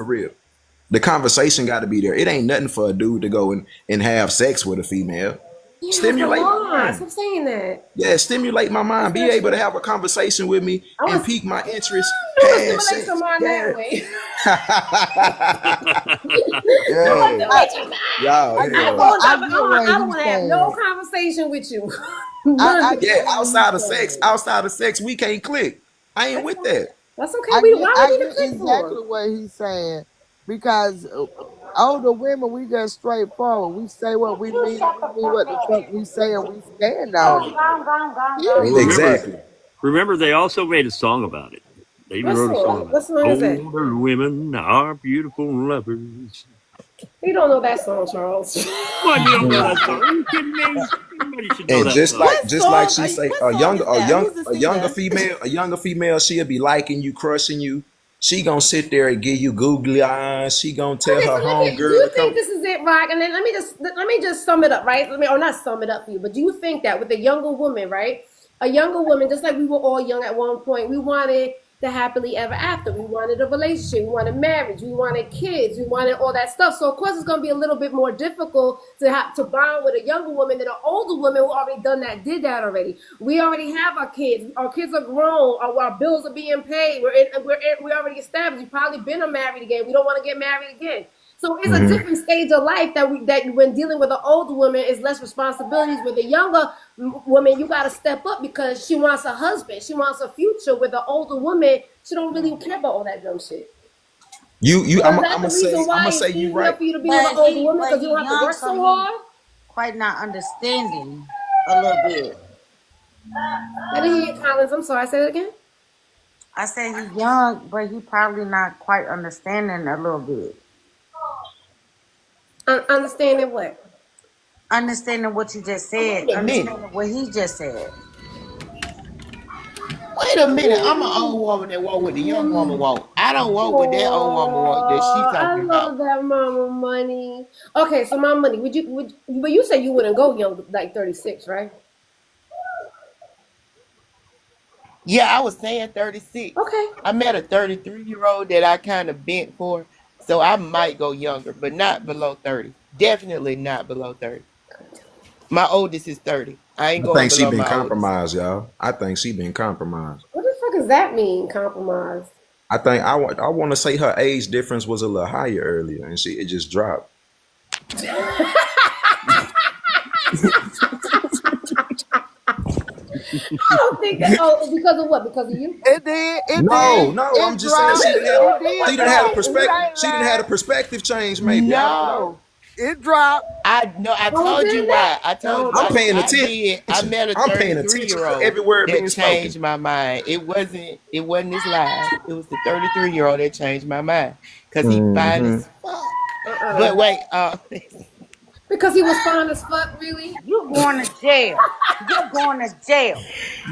for real. The conversation got to be there. It ain't nothing for a dude to go and have sex with a female. Yeah, that's a Stimulate my lot. mind. Stop saying that. Yeah, stimulate my mind. Be able to have a conversation with me I and was pique my interest I want to past stimulate sex. your mind Yeah. that way. I want to Yeah. stimulate your mind. Y'all, I get hell. what I I get what don't he's want to have no saying. conversation with you. I None. get Yeah, what he's saying. outside of sex, we can't click. I ain't with that. That's okay. Why I we need to get click for? exactly what he's saying because older women, we just straightforward. We say what we mean and we mean what the fuck we say and we stand on it. Well, Period. Exactly. remember, they also made a song about it. They even What wrote a song song? about What it. song is that? Older women are beautiful lovers. You don't know that song, Charles. What, you don't know that song? Are you kidding me? Everybody should know And that song. just like she What say, song is that? Who's the singer? a younger female, she'll be liking you, crushing you. She gonna sit there and give you googly eyes. She gonna tell Okay, her so do homegirl you to think come. this is it, Rock? And then let me just sum it up, right? Or not sum it up for you, but do you think that with a younger woman, right? A younger woman, just like we were all young at one point, we wanted the happily ever after. We wanted a relationship, we wanted marriage, we wanted kids, we wanted all that stuff. So of course it's gonna be a little bit more difficult to have to bond with a younger woman than an older woman who already done that, did that already. We already have our kids are grown, our bills are being paid, we're already established. We've probably been married again. We don't want to get married again. So it's a different stage of life that when dealing with an older woman is less responsibilities. With a younger woman, you got to step up because she wants a husband, she wants a future. With an older woman, she don't really care about all that dumb shit. You, So I'm is that the reason why gonna it's say you easier right. for you to be with an older woman because you don't have to work so hard? Quite not understanding a little bit. I didn't hear you, Collins. I'm sorry. Say it again. I said he's young, but he probably not quite understanding a little bit. Understanding what? Understanding what you just said. Wait a minute. Understanding what he just said. Wait a minute. I'm an old woman that want what the young woman want. I don't want what that old woman want that she I talking love about. that mama money. Okay, so my money. But you said you wouldn't go young, like 36, right? Yeah, I was saying 36. Okay. I met a 33-year-old that I kind of bent for, so I might go younger, but not below 30. Definitely not below 30. My oldest is 30. I ain't I going think she below been my oldest. compromised, y'all. I think she been compromised. What the fuck does that mean? Compromise. I think I want to say her age difference was a little higher earlier, and it just dropped. I don't think that. Oh, because of what? Because of you? It did. It No, did. no, I'm It just saying dropped. she It didn't have a did perspective. drop. She didn't have a perspective change, maybe. I don't know. No. It dropped. I told you why. I told you. I'm paying I attention. did. I met a I'm paying attention to 33-year-old every word being that spoken. changed my mind. It wasn't this live. It was the 33-year-old that changed my mind. Because he fine as fuck. But wait, Because he was fine as fuck, really? You're going to jail. You're going to jail.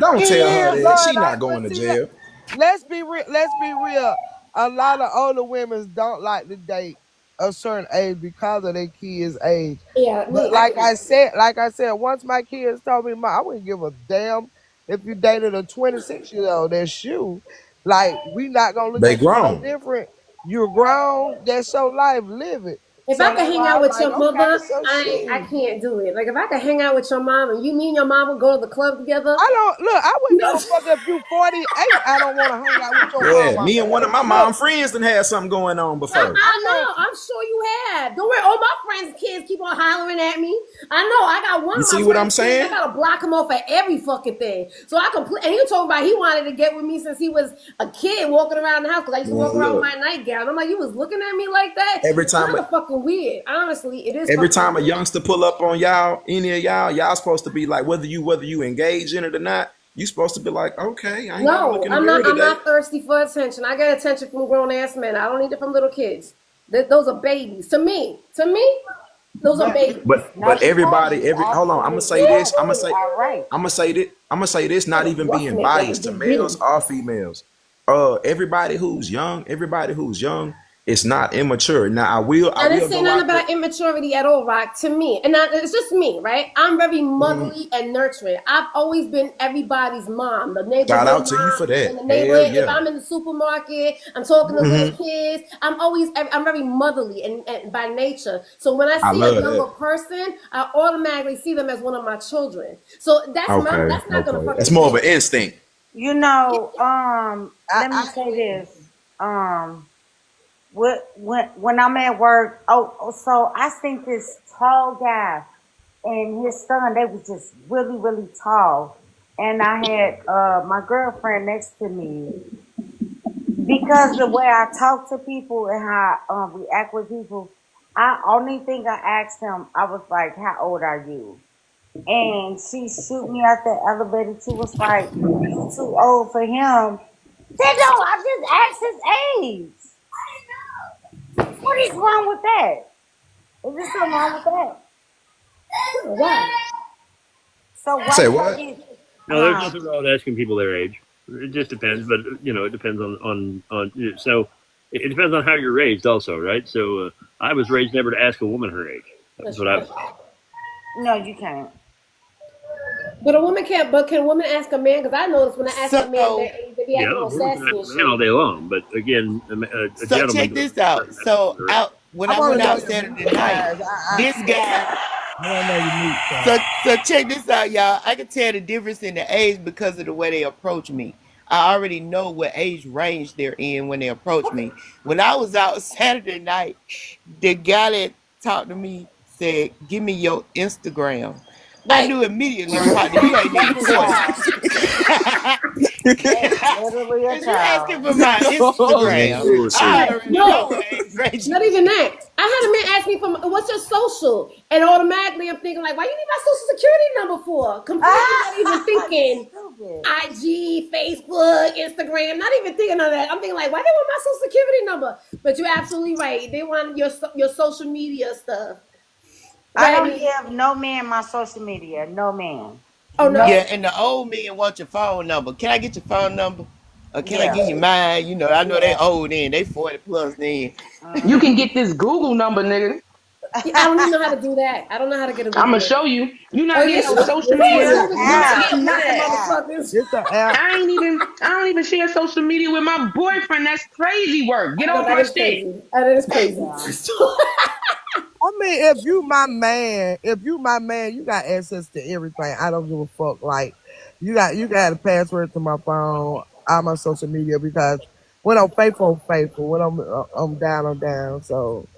Don't tell her Yeah, that. She Lord, not going to but see, jail. let's be real. Let's be real. A lot of older women don't like to date a certain age because of their kids' age. Yeah. But like I said, once my kids told me, "Ma, I wouldn't give a damn if you dated a 26-year-old." That's you. Like, we not gonna look They at you no grown. different. You're grown. That's your life. Live it. If So I could that's hang why out I'm with like, your mother, okay, so I shit. can't do it. Like if I could hang out with your mom and you and your mom would go to the club together. I don't look. I wouldn't give a fuck if you 48. I don't want to hang out with your Yeah, mama. me and one of my mom friends done had something going on before. I know. I'm sure you have. Don't worry. All my friends' kids keep on hollering at me. I know. I got one. You of my see what I'm friends' kids, saying? I gotta block him off at every fucking thing. So I completely. And he told me about he wanted to get with me since he was a kid walking around the house because I used to walk around with my nightgown. I'm like, you was looking at me like that. Every time, That's fucking weird. Honestly, it is. every time a youngster pull up on y'all, any of y'all supposed to be like, whether you engage in it or not, you supposed to be like, okay, I ain't No, looking I'm at not. I'm not thirsty for attention. I get attention from grown ass men. I don't need it from little kids. Those are babies. To me, those are babies. But everybody, hold on, I'm gonna say this. I'm gonna say this, not even being biased to males or females. Everybody who's young It's not immature. Now I I didn't will say go nothing out there. about immaturity at all, Rock. To me, and it's just me, right? I'm very Mhm. motherly and nurturing. I've always been everybody's mom, the Shout neighborhood out to you mom for that. in the Hell neighborhood. If yeah. I'm in the supermarket, I'm talking to little Hmm. kids. I'm very motherly and by nature. So when I I see a love younger that. person, I automatically see them as one of my children. So Okay. that's not gonna Okay. That's fucking more of an change. instinct. You know, let me I say this. When I'm at work, so I seen this tall guy and his son. They was just really, really tall, and I had my girlfriend next to me because the way I talk to people and how I react with people. I only thing I asked him, I was like, "How old are you?" And she shoot me out the elevator. She was like, "You too old for him." I said, "No, I just asked his age. What is wrong with that? Is there something wrong with that?" Oh, wow. So why Say y'all what? get No, there's huh? nothing wrong with asking people their age. It just depends, but it depends on. So it depends on how you're raised, also, right? So I was raised never to ask a woman her age. That's That's what I right. was taught. No, you can't. But a woman can't. But can a woman ask a man? Because I notice when I ask a man So their age, they be Yeah, acting a all woman can sassy ask and a man all shit. day long, but again, a so gentleman check doesn't this out. ask a woman So her age. out when I I want went to know out your meat Saturday night, size. this guy. I want to know your meat size. So check this out, y'all. I can tell the difference in the age because of the way they approach me. I already know what age range they're in when they approach me. When I was out Saturday night, the guy that talked to me said, "Give me your Instagram." I Right. knew immediately, partner, you ain't That's even a 40. child. That's literally a Cause you asking child. for my Oh Instagram. shit! I Bullshit. already know No, what age range not you even in. that. I had a man ask me for what's your social, and automatically I'm thinking like, why you need my social security number for? Completely not even You thinking stupid. IG, Facebook, Instagram. Not even thinking of that. I'm thinking like, why they want my social security number? But you're absolutely right. They want your social media stuff. I Right? don't give no man my social media. No man. Oh No. Yeah, no. and the old men want your phone number. Can I get your phone number? Or can I Yeah. give you mine? You know, I know they Yeah. old then. They 40 plus then. You can Mm-hmm. get this Google number, nigga. I don't even know how to do that. I don't know how to get a I'm Google gonna number. show you. You Oh not yeah, getting no sure. social It's It's media. an always You Google app. getting Maps It's with the an nothing. app. motherfuckers. It's an app. I don't even share social media with my boyfriend. That's crazy work. Get No, off that my is shit. crazy. That is crazy. Yeah. I mean, if you my man, you got access to everything. I don't give a fuck. Like, you got a password to my phone, all my social media because when I'm faithful, I'm faithful. When I'm down, I'm down. So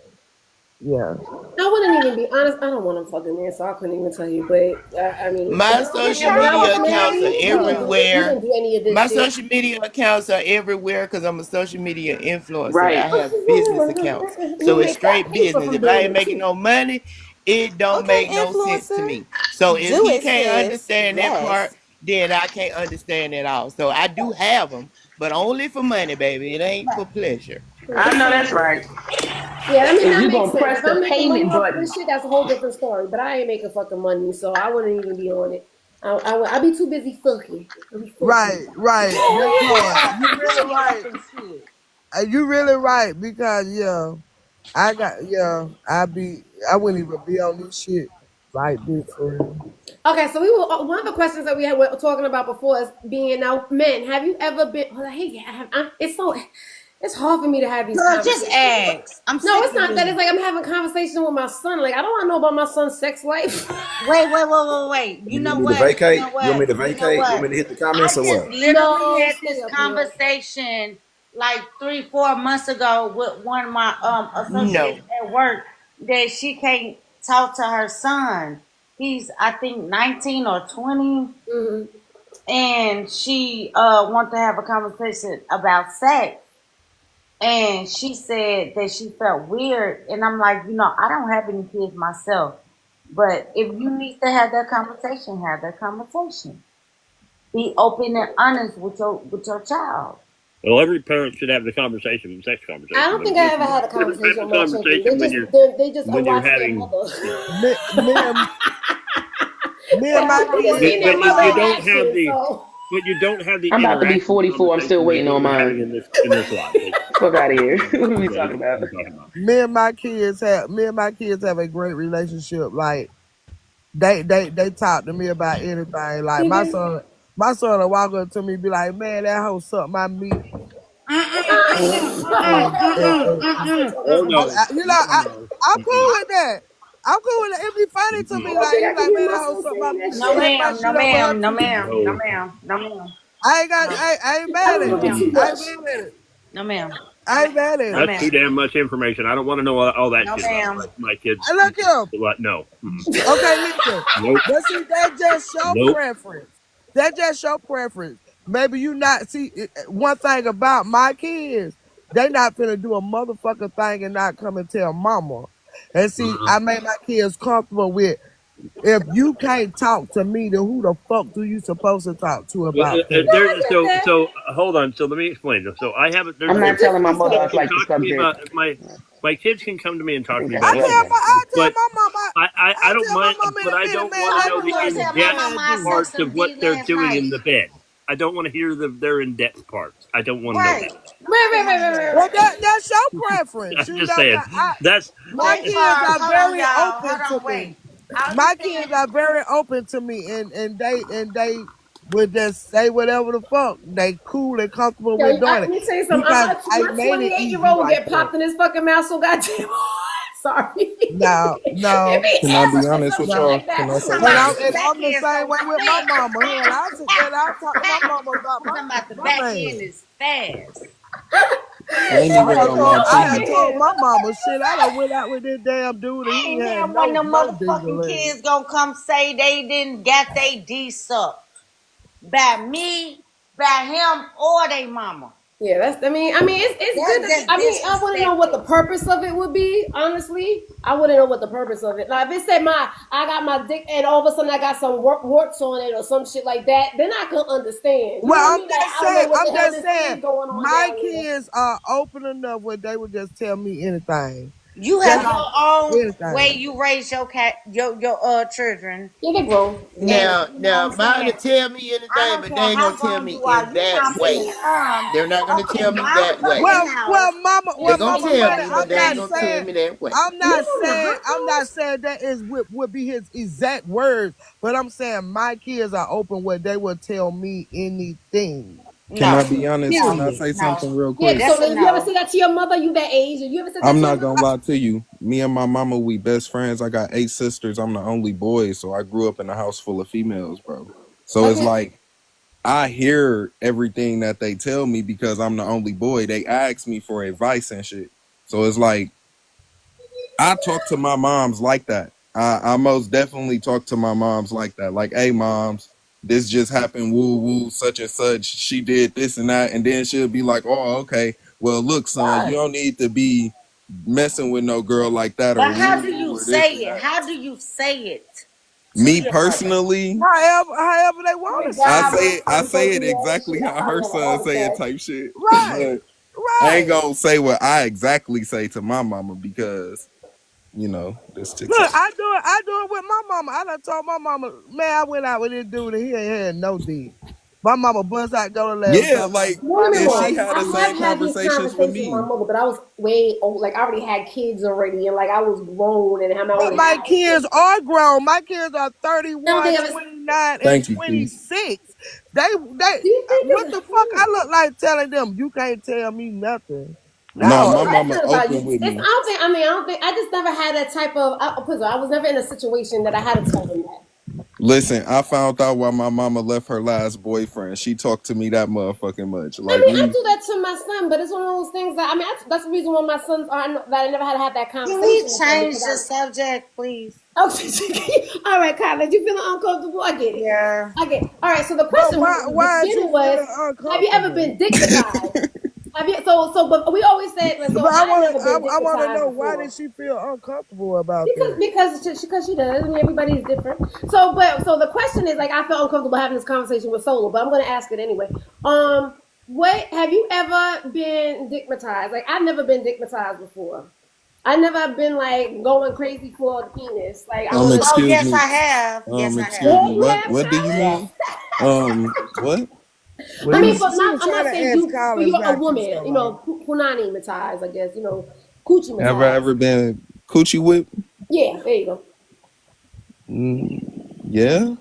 yeah. I wouldn't even be honest. I don't want him fucking man, so I couldn't even tell you. But I mean, My Just social when I tell was media him, accounts are married, man. we everywhere. didn't do any of this My shit. social media accounts are everywhere because I'm a social media influencer. Right. I have business accounts. So You it's make that straight paper business. from If I doing ain't it making too. no money, it don't Okay, make no sense to influencer. me. So if Do he it, can't sis. understand that part, Yes. then I can't understand it all. So I do have them, but only for money, baby. It ain't for pleasure. I Good know for that's you. right. Yeah, I mean And that you makes gonna sense. press If the I'm making money payment off button. this shit, that's a whole different story. But I ain't making fucking money, so I wouldn't even be on it. I'd be too busy fucking. I'd be fucking. Right, right. That You ain't part. got You you really ain't right. fucking shit. You really right because I wouldn't even be on this shit like this for real. Okay, so we were one of the questions that were talking about before is being now men. Have you ever been? Well, hey, it's hard for me to have these Girl, just conversations. ask. I'm No, sick it's of not that. you. It's like I'm having a conversation with my son. Like I don't want to know about my son's sex life. Wait. You You know want me to what? You vacate? know You want what? me to You know vacate? You want what? me to hit the I comments or just what? literally No, had this stay up here. conversation like 3-4 months ago with one of my associates No. at work that she can't talk to her son. He's I think 19 or 20, Hmm. and she want to have a conversation about sex. And she said that she felt weird, and I'm like, I don't have any kids myself, but if you need to have that conversation, have that conversation. Be open and honest with your child. Well, every parent should have the conversation, sex I conversation. don't But think I ever had a different type conversation of with my children. They conversation just they just when you're watch their having. mother. Me, me, and, me and my They just kids, seen their But mother you in don't have action. the. So But you don't have the I'm about to be interactive 44. I'm still conversation waiting that on we're having mine. in this life. Fuck out of here. What are we talking about? Me and my kids have a great relationship. Like they talk to me about anything. Like my son will walk up to me and be like, man, that hoe sucked my meat. And, Oh no, you know, no. I'm cool with that. I'm cool with it. It'd be funny to me. Like, you like, man, that hoe sucked my meat. No ma'am, no ma'am, no ma'am, no No. ma'am, no ma'am, I ain't mad at it. I ain't mad at it. no ma'am, I ain't mad at it. That's too damn much information. I don't want to know all that no shit ma'am. about my kids. I look him. What? No. Okay, listen. Nope. But see, that just show Nope. preference. That just show preference. Maybe you not see one thing about my kids. They not finna do a motherfucking thing and not come and tell mama. And see, I made my kids comfortable with. If you can't talk to me, then who the fuck do you supposed to talk to about that? So hold on. So let me explain. So I haven't. I'm not telling my mother I'd like the subject. My kids can come to me and talk to me I about tell anything. my mama. I don't tell my mind, mama but I in a don't minute, want to man, know I the don't tell my mama I in-depth sucked parts some of what dick they're last doing night. in the bed. I don't want to hear their in-depth parts. I don't want to know Right. that. Well, that's your preference. I'm You just know, saying. That's my Wait, kids are hold on, very y'all. open Hold to on, me. wait. I My understand. kids are very open to me, and they would just say whatever the fuck. They cool and comfortable Yo, with doing let it me tell you something. because I My made it easy 28-year-old like get that. popped in his fucking mouth so goddamn hard. Sorry. No, If he Can I be ever said honest some with shit y'all? like that, Can I I'm say talking and about I'm something? the and back I'm the end same so way with my mama. Hell, I sit there and I talk to my mama about I'm talking about the my back man. end is fast. I ain't even gonna lie to I had you. told my mama shit. I done went out with this damn dude and I he ain't had had one of them no motherfucking dingling. kids gonna come say they didn't get they D sucked by me, by him, or they mama. yeah, that's. It's good. That's just I want to know what the disrespectful. purpose of it would be. Honestly, I wouldn't know what the purpose of it. Like if it said I got my dick and all of a sudden I got some warts on it or some shit like that, then I could understand. You know Well, what I mean? Like I don't know what the hell this is going on my down here. kids are open enough where they would just tell me anything. You have Just your own way anything. you raise your children. Yeah, they grown. And Now, you know what I'm mine will saying? tell me I anything, don't but care they ain't how gonna tell grown me you are. in You that not way. finna come They're not gonna up tell in me my that way. fucking house They're and gonna say tell what me, you but they ain't say. gonna tell me that way. I'm not saying that would be his exact words, but I'm saying my kids are open where they will tell me anything. Can I No, be honest? Can I Period. say no. something real Yeah. quick? So That's a if you ever no. say that to your mother, you that age, if you ever said that I'm to your not mother, gonna lie to you. Me and my mama, we best friends. I got 8 sisters. I'm the only boy, so I grew up in a house full of females, bro. So it's okay. like I hear everything that they tell me because I'm the only boy. They ask me for advice and shit. So it's like I talk to my moms like that. I most definitely talk to my moms like that. Like, hey, moms, this just happened. Woo woo, such and such. She did this and that, and then she'll be like, oh, okay. Well, look, son, you don't need to be messing with no girl like that or But how woo do woo you or this say and it? that. How do you say it to Me your mother? personally, However they want to say it. I say it exactly how her son say it type shit. Right. But I ain't Right. gonna say what I exactly say to my mama because this Look, TikTok. I do it with my mama. I done told my mama, man, I went out with this dude and he ain't had no D. My mama bust out go to laugh Yeah, talking like Don't get me and wrong. she had the I same have had these conversations with conversations with my me. mother, but I was way old. Like I already had kids already, and like I was grown and had my but own my house. kids are grown. My kids are I don't 31, think I was. 29, and Thank you, Keith. 26. Do you think What it's? the fuck I look like telling them you can't tell me nothing? No, It's No. my no mama question about open you. with It's. I me. don't think. I don't think. I just never had that type of. I was never in a situation that I had to tell them that. Listen, I found out why my mama left her last boyfriend. She talked to me that motherfucking much. Like I we do that to my son, but it's one of those things that that's the reason why my sons are that I never had to have that Can we conversation with them change because the I. subject, please? Oh, all right, Kyla, you feeling uncomfortable? I get it. Yeah. I get it. All right, so the But question from the why is you beginning was, feeling have you ever uncomfortable? been digmatized? Have you? But we always said, so But I I wanna never been I wanna digmatized know why before. did she feel uncomfortable about that? Because she does. I mean, everybody's different. So the question is like I felt uncomfortable having this conversation with Solo, but I'm going to ask it anyway. What have you ever been digmatized? Like I've never been digmatized before. I never been like going crazy for the penis. Like I wasn't. excuse Yes, me. I have. Yes, I Excuse have. me. Yeah, you have, What do you Kyla. Yes. mean? What? Well, I you mean, see, but she was I'm trying not to saying ask you for Collins you're a not to woman, so you like. know, punani matized, I guess, you know, coochie Ever matized. been coochie whipped? Yeah, there you go. Yeah,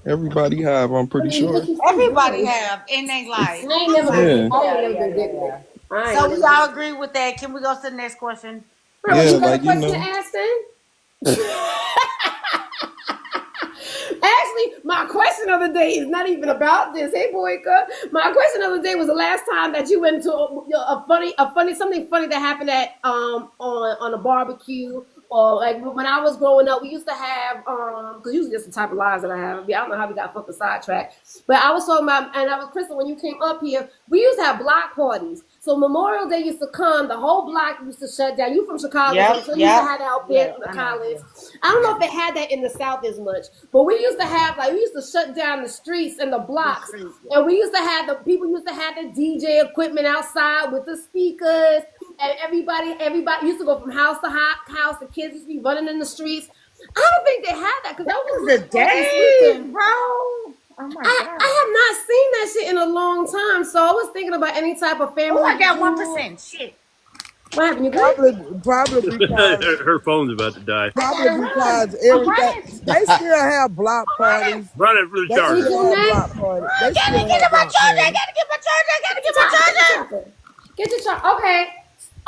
everybody have. I'm I pretty mean, sure. what you still Everybody doing? have in their life. I ain't never been. Yeah, I ain't Yeah, never yeah, been yeah, getting yeah. it. I ain't So we never. all agree with that. Can we go to the next question? All right, well, yeah, you got a like you question to know. ask then? Actually, my question of the day is not even about this. Hey, Boyka, my question of the day was the last time that you went to something funny that happened at on a barbecue, or like when I was growing up, we used to have because usually that's the type of lives that I have. I don't know how we got fucking sidetracked, but I was talking about, and I was Crystal when you came up here. We used to have block parties. So Memorial Day used to come, the whole block used to shut down. You from Chicago, so Yep, I'm sure you used to yep. have that out there Yeah, in the I know. college. Yeah. I don't know if it had that in the South as much, but we used to have we used to shut down the streets and the The blocks, street. and we used to have the people used to have the DJ equipment outside with the speakers, and everybody used to go from house to house. The kids used to be running in the streets. I don't think they had that because that was The fucking days, sleeping. bro. Oh my I god. have not seen that shit in a long time, so I was thinking about any type of Oh, family I got reunion. 1%. Shit. What happened? You good? Probably because Her phone's about to die. I probably gotta run. because I'm everything running. they still have block I'm running. parties. Run it for the They What are you charger. still doing have now? block parties. I They gotta still get have my block charger. I parties. gotta get my charger. I gotta Get get your my charger. Get your charger. charger. Get your charger. Okay.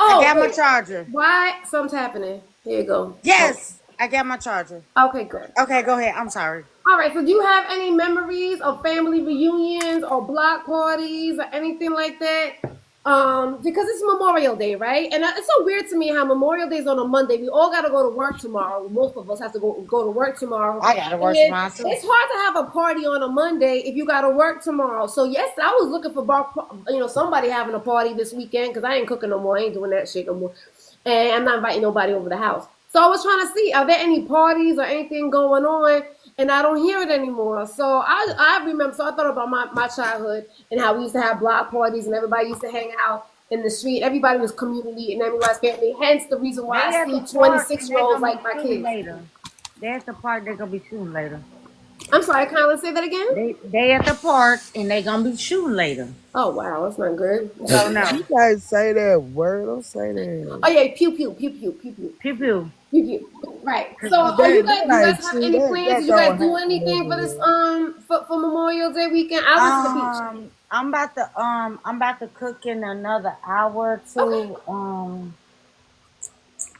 I Oh, got my wait. charger. Why? Something's happening. Here you go. Yes, I got my charger. Oh. Okay, good. Okay, go ahead. I'm sorry. All right. So, do you have any memories of family reunions or block parties or anything like that? Because it's Memorial Day, right? And it's so weird to me how Memorial Day is on a Monday. We all got to go to work tomorrow. Most of us have to go to work tomorrow. I gotta work And tomorrow too. it's hard to have a party on a Monday if you got to work tomorrow. So yes, I was looking for somebody having a party this weekend because I ain't cooking no more. I ain't doing that shit no more, and I'm not inviting nobody over the house. So I was trying to see, are there any parties or anything going on? And I don't hear it anymore. So I remember, so I thought about my childhood and how we used to have block parties and everybody used to hang out in the street. Everybody was community and everybody's family. Hence the reason why They I at the see park 26 and year they're olds gonna be like my shooting kids. later. They at the park. They're gonna be shooting later. I'm sorry, Kyla, say that again? They at the park and they gonna be shooting later. Oh, wow, that's not good. So no. You guys say that word. Don't say that. Oh, yeah, pew, pew, pew, pew, pew, pew. Pew pew. Pew, pew. Right. So, you That guys ain't have true. any plans? That Did you guys don't do happen anything for this everywhere. for Memorial Day weekend? I went to the beach. I'm about to cook in another hour or two. Okay.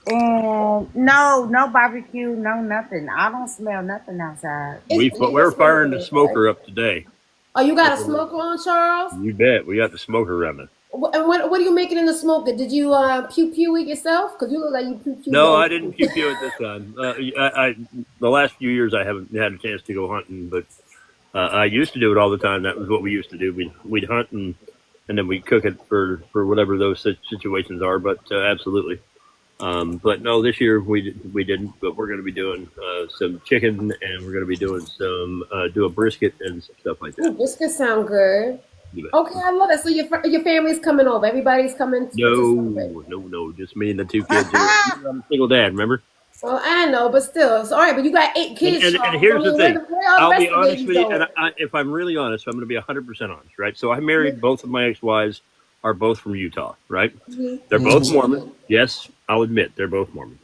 And no barbecue, no nothing. I don't smell nothing outside. We're firing the smoker up today. Oh, you got a smoker on, Charles? You bet. We got the smoker running. And what are you making in the smoker? Did you pew pew it yourself? Because you look like you pew pew. No, I didn't pew pew it this time. The last few years I haven't had a chance to go hunting, but I used to do it all the time. That was what we used to do. We'd hunt and then we'd cook it for whatever those situations are. But absolutely. But no, this year we didn't. But we're going to be doing some chicken and we're going to be doing do a brisket and stuff like that. Ooh, brisket sound good. Okay, I love that. So your family's coming over. Everybody's coming. No, just me and the two kids. I'm a single dad, remember? Well, I know, but still. So, all right, but you got 8 kids. And here's the thing. I'll be honest with you, and if I'm really honest, I'm going to be 100% honest, right? So I married both of my ex-wives are both from Utah, right? Mm-hmm. They're both Mormon. Yes, I'll admit they're both Mormon.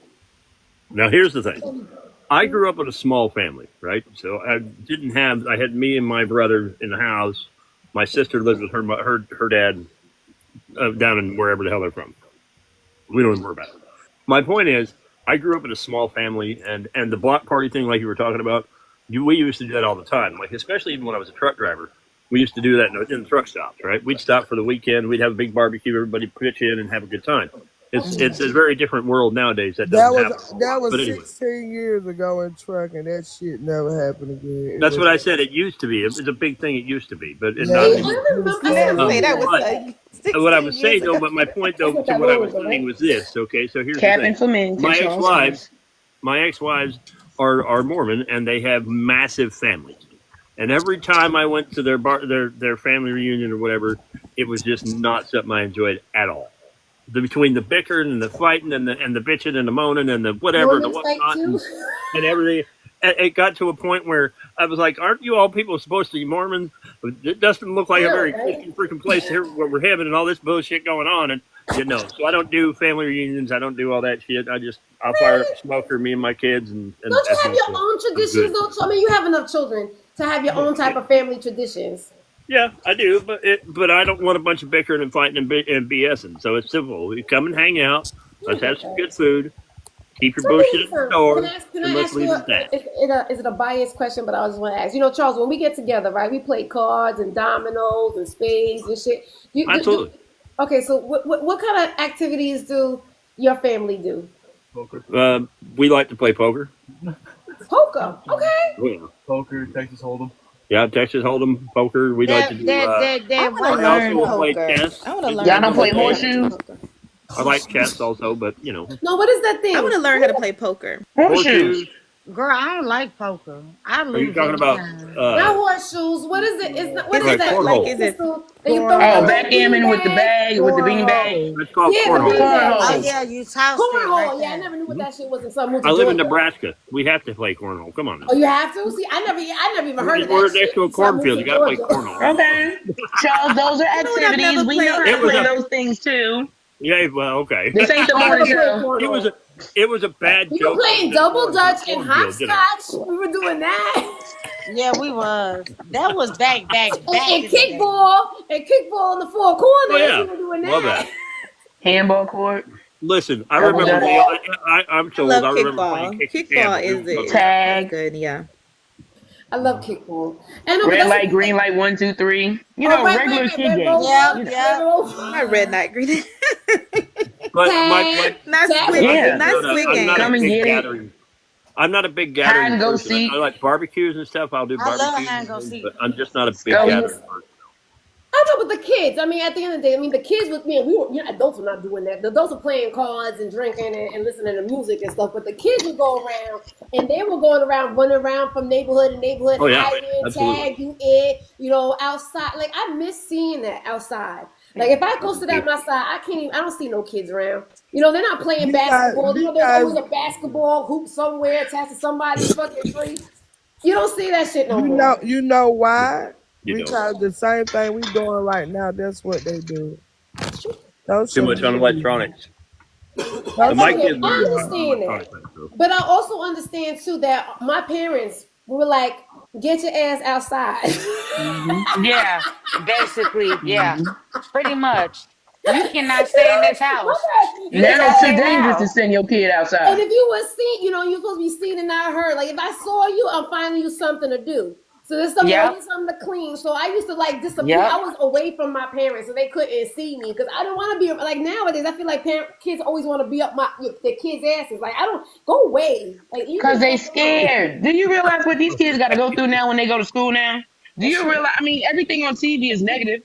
Now, here's the thing. I grew up in a small family, right? So I had me and my brother in the house. My sister lived with her dad down in wherever the hell they're from. We don't even worry about it. My point is, I grew up in a small family, and the block party thing, like you were talking about, we used to do that all the time. Like, especially even when I was a truck driver, we used to do that in the truck stops, right? We'd stop for the weekend, we'd have a big barbecue, everybody pitch in and have a good time. It's a very different world nowadays. That was anyway. 16 years ago in trucking. That shit never happened again. That's what I said. It used to be. It was a big thing. It used to be, but it's not I anymore. didn't say that was What I was saying though, but my point though to what I was saying was this. Okay, so here's the thing. For men. My ex-wives are Mormon, and they have massive families. And every time I went to their family reunion or whatever, it was just not something I enjoyed at all. Between the bickering and the fighting and the bitching and the moaning and the whatever, the whatnot and everything. it got to a point where I was like, "Aren't you all people supposed to be Mormons? It doesn't look like a very Christian freaking place here where we're having and all this bullshit going on." And so I don't do family reunions. I don't do all that shit. I'll fire up a smoker, me and my kids, and don't you have your own traditions? Though I mean, you have enough children to have your own type of family traditions. Yeah, I do, but I don't want a bunch of bickering and fighting and BSing. So it's simple. We come and hang out. Let's have some good food. Keep your bullshit at the door. Can I ask you, is it a biased question, but I just want to ask. Charles, when we get together, right, we play cards and dominoes and spades and shit. Absolutely. Okay, so what kind of activities do your family do? Poker. We like to play poker. Poker, okay. Yeah. Poker, Texas Hold'em. Yeah, Texas Hold'em, poker. We like to do. I want to learn poker. I want to learn. Y'all don't play horseshoes? I like chess also, but No, what is that thing? I want to learn how to play poker. Horseshoes. Girl, I don't like poker. I lose. Are you talking about? Not horseshoes. What is it? What is that? Cornhole. Is it? Backgammon with the bag, with the bean bag. It's called cornhole. Oh yeah, you tossed it. Cornhole. Right Yeah, I never knew what that shit was in some. I live in Nebraska. We have to play cornhole. Come on. Oh, you have to? See, I never even heard of that. We're next to a cornfield. You got to play cornhole. Okay. Charles, those are activities. We know how to play those things too. Yeah, well, okay. This ain't the morning show. It was a bad We joke. were playing double dutch and hopscotch. We were doing that. Yeah, we was. That was back. And kickball in the four corners. Oh, yeah. We were doing that. Love that. Handball court. Listen, I remember. I'm told. I love I remember kickball. playing Kickball is it? Tag. Good, yeah. I love kickball. And Red light, green light, 1, 2, 3. Regular kid games. My red light, green. But Not squid. Yeah. Not squid game. Come and get it. I'm not a big gathering Hide and go person. seek. I like barbecues and stuff. I'll do I love barbecues, hide and go seek. but I'm just not a big gathering person. I know, but the kids. I mean, at the end of the day, the kids with me, adults were not doing that. The adults were playing cards and drinking and listening to music and stuff. But the kids would go around, and they were going around, running around from neighborhood to neighborhood, hiding, tag you in, outside. Like I miss seeing that outside. Like if I go sit out my side, I don't see no kids around. They're not playing basketball. There's always a basketball hoop somewhere attached to somebody's fucking tree. You don't see that shit no more. You know why? You Because the same thing we doing right now, that's what they do. Too much on electronics. I understand that. But I also understand too that my parents were like, get your ass outside. Yeah, basically, yeah, pretty much. You cannot stay in this house. Now it's too dangerous to send your kid outside. And if you were seen, you're supposed to be seen and not heard. Like if I saw you, I'm finding you something to do. So there's something to clean. So I used to disappear. I was away from my parents, so they couldn't see me because I don't want to be like nowadays. I feel like kids always want to be up their kids' asses. Like I don't go away. Because they scared. Do you realize what these kids got to go through now when they go to school now? Do you realize? I mean, everything on TV is negative.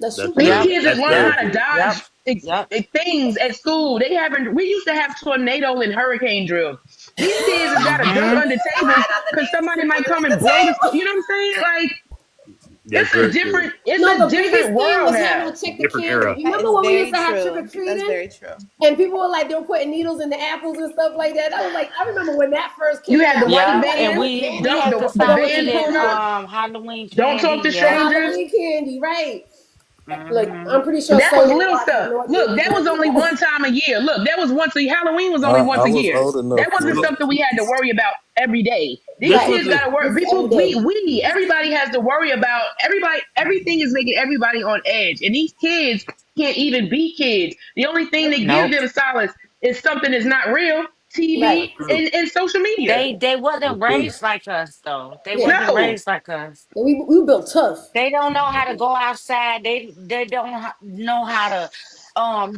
These kids have learned how to dodge things at school. We used to have tornado and hurricane drills. These kids have got to duck under tables because somebody might come and blow the. You know what I'm saying? Like it's a different. It's a different world now. Different era. Remember when we used to have trick or treating? That's very true. And people were like, they were putting needles in the apples and stuff like that. I was like, I remember when that first came. You had the white band, and we had to stop with Halloween candy. Don't talk to strangers. Halloween candy, right? Look, I'm pretty sure that was little stuff. Look, that was only one time a year. Look, that was once a Halloween was only once a year. That wasn't something we had to worry about every day. These kids got to worry. Everybody has to worry about everybody. Everything is making everybody on edge, and these kids can't even be kids. The only thing that gives them solace is something that's not real. TV and social media. They wasn't raised like us though. They wasn't raised like us. We built tough. They don't know how to go outside. They don't know how to when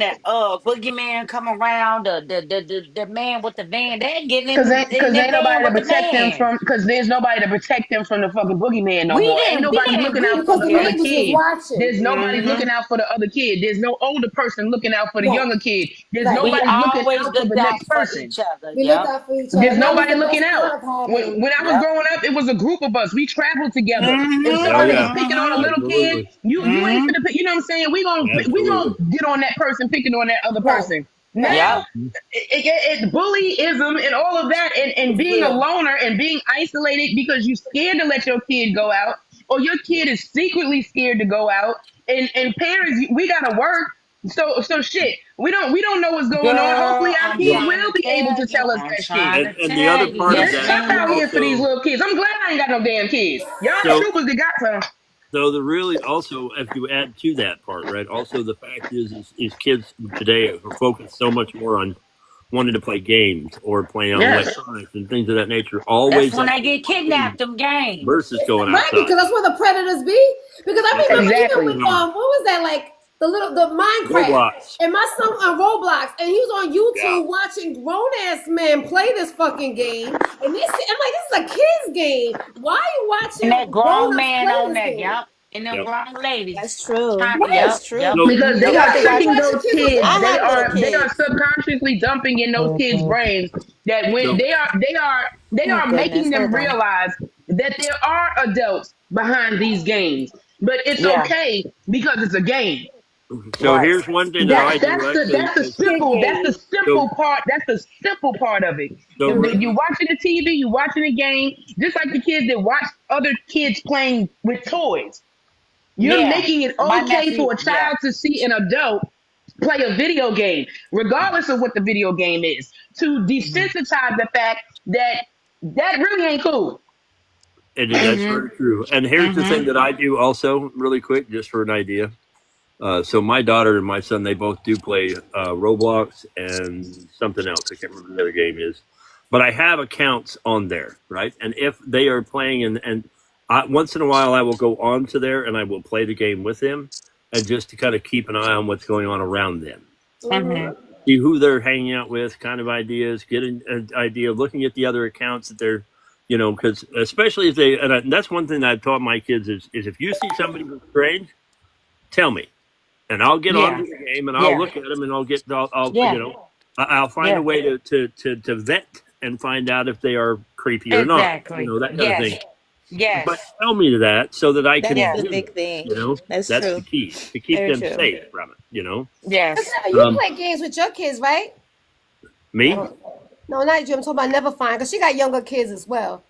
the boogeyman come around, the man with the van, they're getting in because the ain't van nobody to with the protect them man. from because there's nobody to protect them from the fucking boogeyman no more. Ain't nobody looking out for the other kid. There's nobody looking out for the other kid. There's no older person looking out for the younger kid. There's nobody looking out for the next person. There's nobody looking out. When I was growing up, it was a group of us. We traveled together. If somebody was picking on a little kid, you ain't gonna pick. You know what I'm saying? We gonna get on that person picking on that other person. Now, bullyism and all of that, and It's being a real. loner and being isolated because you're scared to let your kid go out, or your kid is secretly scared to go out, and parents, we gotta work. So shit, we don't know what's going on. Hopefully, Girl, our I'm kids Yeah. trying will to be able tell to you. tell us I'm that shit. trying to And the other tell you. part Yeah, of it's that tough is out Man. here for these also little kids. I'm glad I ain't got no damn kids. Y'all so troopers that got some. so the really also if you add to that part, right? Also the fact is kids today are focused so much more on wanting to play games or play on Yes, electronics and things of that nature, That's always when at they get home kidnapped, them games. versus going Right, outside. because that's where the predators be. Because I That's right. remember even exactly. with what was that like the Minecraft Roblox. and my son on Roblox and he was on Yeah. YouTube watching grown ass men play this fucking game and this I'm like this is a kids game. Why are you And that watching grown grown ups man play on this that, game? yep. And them Yep. grown ladies. That's true. Right. That's Yep, true. yep. So Because And they And are why plus, they can't got you tricking watch your those kids with kids. I grown They have little are men? they are kids. subconsciously dumping in those kids' brains that when so they Oh are making goodness, them hold on. realize that there are adults behind these games. But it's Yeah, okay because it's a game. so right. here's one thing that That's I do that's the actually that's the is Kid simple that's the game. so simple part that's the simple part of it. so You watching the TV, you watching the game, just like the kids that watch other kids playing with toys. You're Yeah. making it My okay nephew, for a yeah. child to see an adult play a video game, regardless of what the video game is, to Mm-hmm. desensitize the fact that that really ain't cool. that's very true. And here's the thing Mm-hmm. that I do also, really quick, just for an idea. So my daughter and my son, they both do play Roblox and something else. I can't remember what the other game is, but I have accounts on there, right? And if they are playing, once in a while, I will go on to there and I will play the game with them, and just to kind of keep an eye on what's going on around them, Mm-hmm. Mm-hmm. right? See who they're hanging out with, kind of ideas, get an idea of looking at the other accounts that they're, because especially if they, and that's one thing that I've taught my kids is if you see somebody who's strange, tell me and I'll get Yeah. onto the game and I'll Yeah. look at them and I'll Yeah. I'll find a Yeah. way to vet and find out if they are creepy or not, Exactly. that kind of Yes. thing. But Yes. tell me that so that I That can is Yes. the do big it. thing. That's That's the true. key to keep Very them true. safe from it. Yes. You Um, play games with your kids, right? I me, don't no, not you. I'm talking about Never Fine because she got younger kids as well.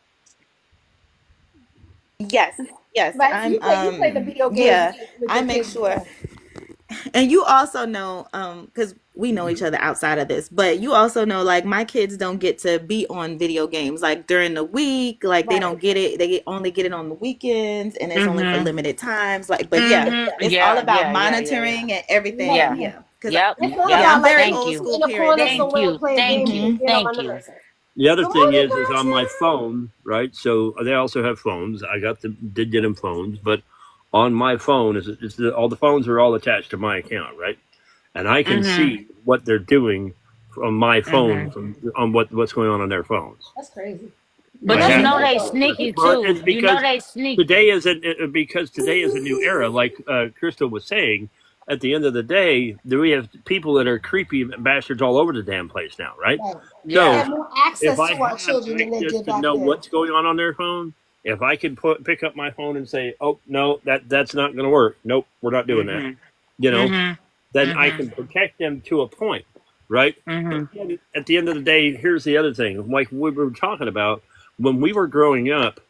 Yes. Yes. Right? So I'm you play the video games yeah, with I your make kids as sure. well. And you also know, because we know each other outside of this, but you also know, like, my kids don't get to be on video games like during the week. Like, they Right. don't get it. Only get it on the weekends, and it's only for Mm-hmm. limited times. Like, but yeah, Mm-hmm. it's all Yeah. about Yeah. Yeah. Yeah. Yeah. monitoring and everything. Yeah. Yeah. Yeah, because Yep. It's not yeah, Yep. about I'm like very Thank old you. school in a corner parenting. Thank somewhere you. playing Thank games Hmm. you. and get on my Thank you. nerves. the other Good thing morning, is on my Passion. phone, right? So they also have phones. I did get them phones, but on my phone all the phones are all attached to my account, right? And I can Mm-hmm. see what they're doing from my phone Mm-hmm. from on what's going on their phones. That's crazy. But But I that's you have know good they though. sneaky but it's too. You know because they today sneaky. is a new era. Like Crystal was saying, at the end of the day, we have people that are creepy bastards all over the damn place now, right? Right. We So Yeah. have more if access I to our have children than they access did to back know then. what's going on their phone, if I can pick up my phone and say, "Oh no, that's not going to work. Nope, we're not doing that," Mm-hmm. you know, Mm-hmm. then I Mm-hmm. can protect them to a point, right? But Mm-hmm. then at the end of the day, here's the other thing. Like we were talking about, when we were growing up,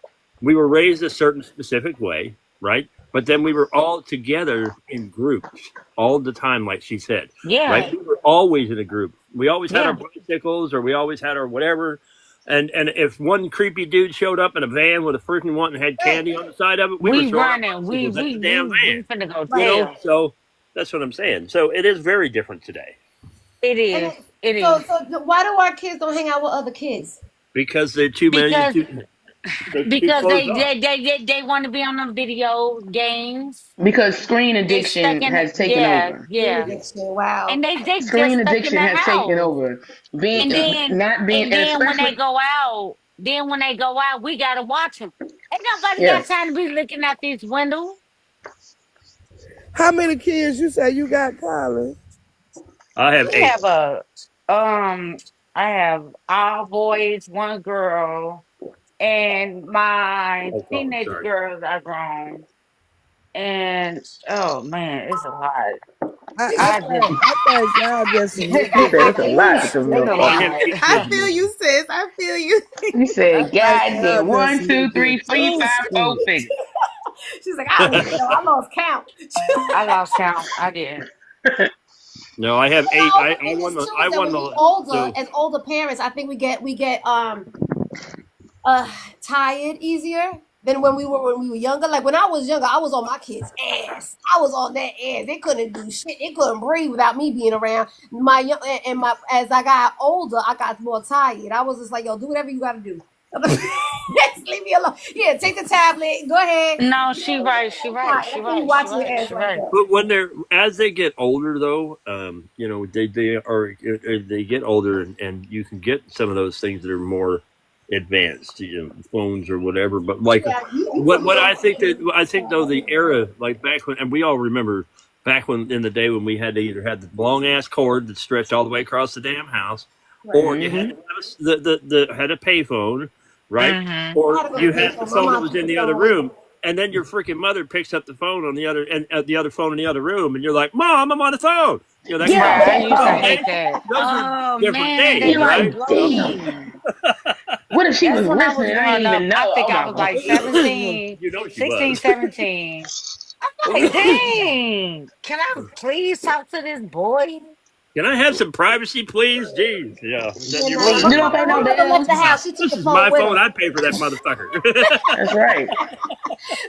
we were raised a certain specific way, right? But then we were all together in groups all the time, like she said, Yeah. right? We were always in a group. We always had our Yeah. bicycles, or we always had our whatever. And if one creepy dude showed up in a van with a freaking one and had Right. candy on the side of it, we were We throwing our running. We bicycles at we the we damn van, we finna go Right. tell. So that's what I'm saying. So it is very different today It And is. It so is. why do our kids don't hang out with other kids? because they're too many, Because they're too because closed they off. they they they, they want to be on them video games. Because screen They stuck addiction in it. has taken Yeah, over. Screen yeah. addiction. Wow. And they just Screen stuck in addiction the has taken house. over. Being And then not being and and then when they especially go out, we gotta watch them. Ain't nobody got yeah. time to be looking out these windows. How many kids you say you got, Colin? I have We 8. have um I have all boys, one girl, and my Oh, teenage sorry. girls are grown. And oh man, it's a lot. She I said, I just, think I think y'all just some she he got wicked. said it's a lot tattoos. with them Ain't little no Oh, I folks. have lie. 8 I kids. feel you, sis. I feel you. He I said, think God y'all damn, just one, a two, little three, bit four, too five, four stupid. figures. She's like, I don't even know. I lost count. I lost count. I did. No, I have 8. No, the I thing is won the. too I is that won when we the. older, So as older parents, I think we get tired easier than when we were younger. Like when I was younger, I was on my kids' ass. I was on their ass. They couldn't do shit. They couldn't breathe without me being around. My young and my as I got older, I got more tired. I was just like, yo, do whatever you got to do. Just leave me alone. Yeah, take the tablet. Go ahead. No, You she know, right. She I'm right. fine. She I can't be right. She watching your right. ass She like right. that. but when they're as they get older, though, they they get older, and you can get some of those things that are more advanced, phones or whatever. But like, Yeah, you put me what on. I think though the era, like back when, and we all remember back when in the day when we had to either have the long ass cord that stretched all the way across the damn house, Right. or you had Mm-hmm. to have the had a payphone, right? Mm-hmm. I Or had to go to you pay had the for. My phone that mom was took in the the other phone with her. room, and then your freaking mother picks up the phone on the other phone in the other room, and you're like, "Mom, I'm on the phone." That kind of Yeah, Right. I thing. that used to part. hate that. Those are Oh different man, they days, You're used to like, right? blow So, me. what if she was That's when I was listening? I growing didn't up. even I know. think Oh I my was like god. 17, you know she 16, was. 17. I'm like, dang, can I please talk to this boy? Can I have some privacy, please? Jeez, yeah. Yeah, Your nah. mother You My, would don't mom, be pay when my no like, mother left the bills. house, she took "This the is phone my with phone. her. I'd pay for that motherfucker." That's right.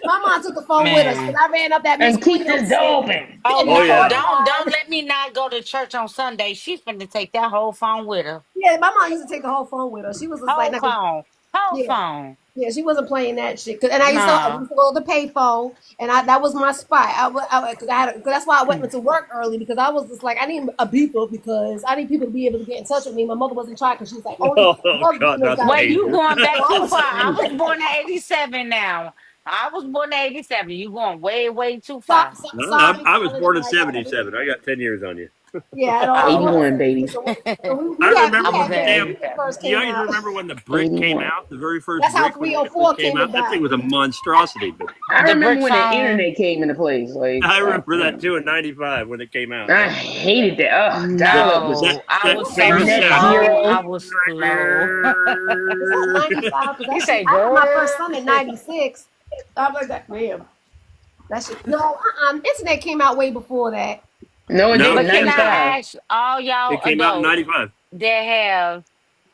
My mom took the phone with us because Man. I ran up that And keep mosquito this shit door open. Oh in the Oh no, yeah. don't courtyard. let me not go to church on Sunday. She's finna take that whole phone with her. Yeah, my mom used to take the whole phone with her. She was just like, Whole nah, phone. Whole yeah, phone. yeah, she wasn't playing that shit. And I No. used to go to the payphone, and that was my spot. Because cause that's why I went into work early because I was just like, I need a beeper because I need people to be able to get in touch with me. My mother wasn't trying because she's like, only Oh drug God, dealers not the got a Wait, you beeper. pager. going So back I too was far. like, I was born in 87 now. I was born in 87. You going way, way too far. No, sorry, I was silent born in night. '77. I got 10 years on you. Yeah, and I all that. 81 was baby. So I we remember when was had the at games damn. when it 87. first Do you came guys out. remember when the brick came 81. out? The very first That's how brick when it actually 304 came came out. That thing about. was a monstrosity. But I The remember brick when the phone. internet came into place. Like, I God remember that damn. too in '95 when it came out. I Yep. hated that. Ugh, That dial up was that No, I that was What year so was famous that, net sound. slow. I zero. was slow. Was that 95? Because You that shit, say, I had my girl. first son in 96. I was like, that, damn. That shit. No, internet came out way before that. No, it No, didn't. But can 95. I ask all y'all it came out in adults '95. that have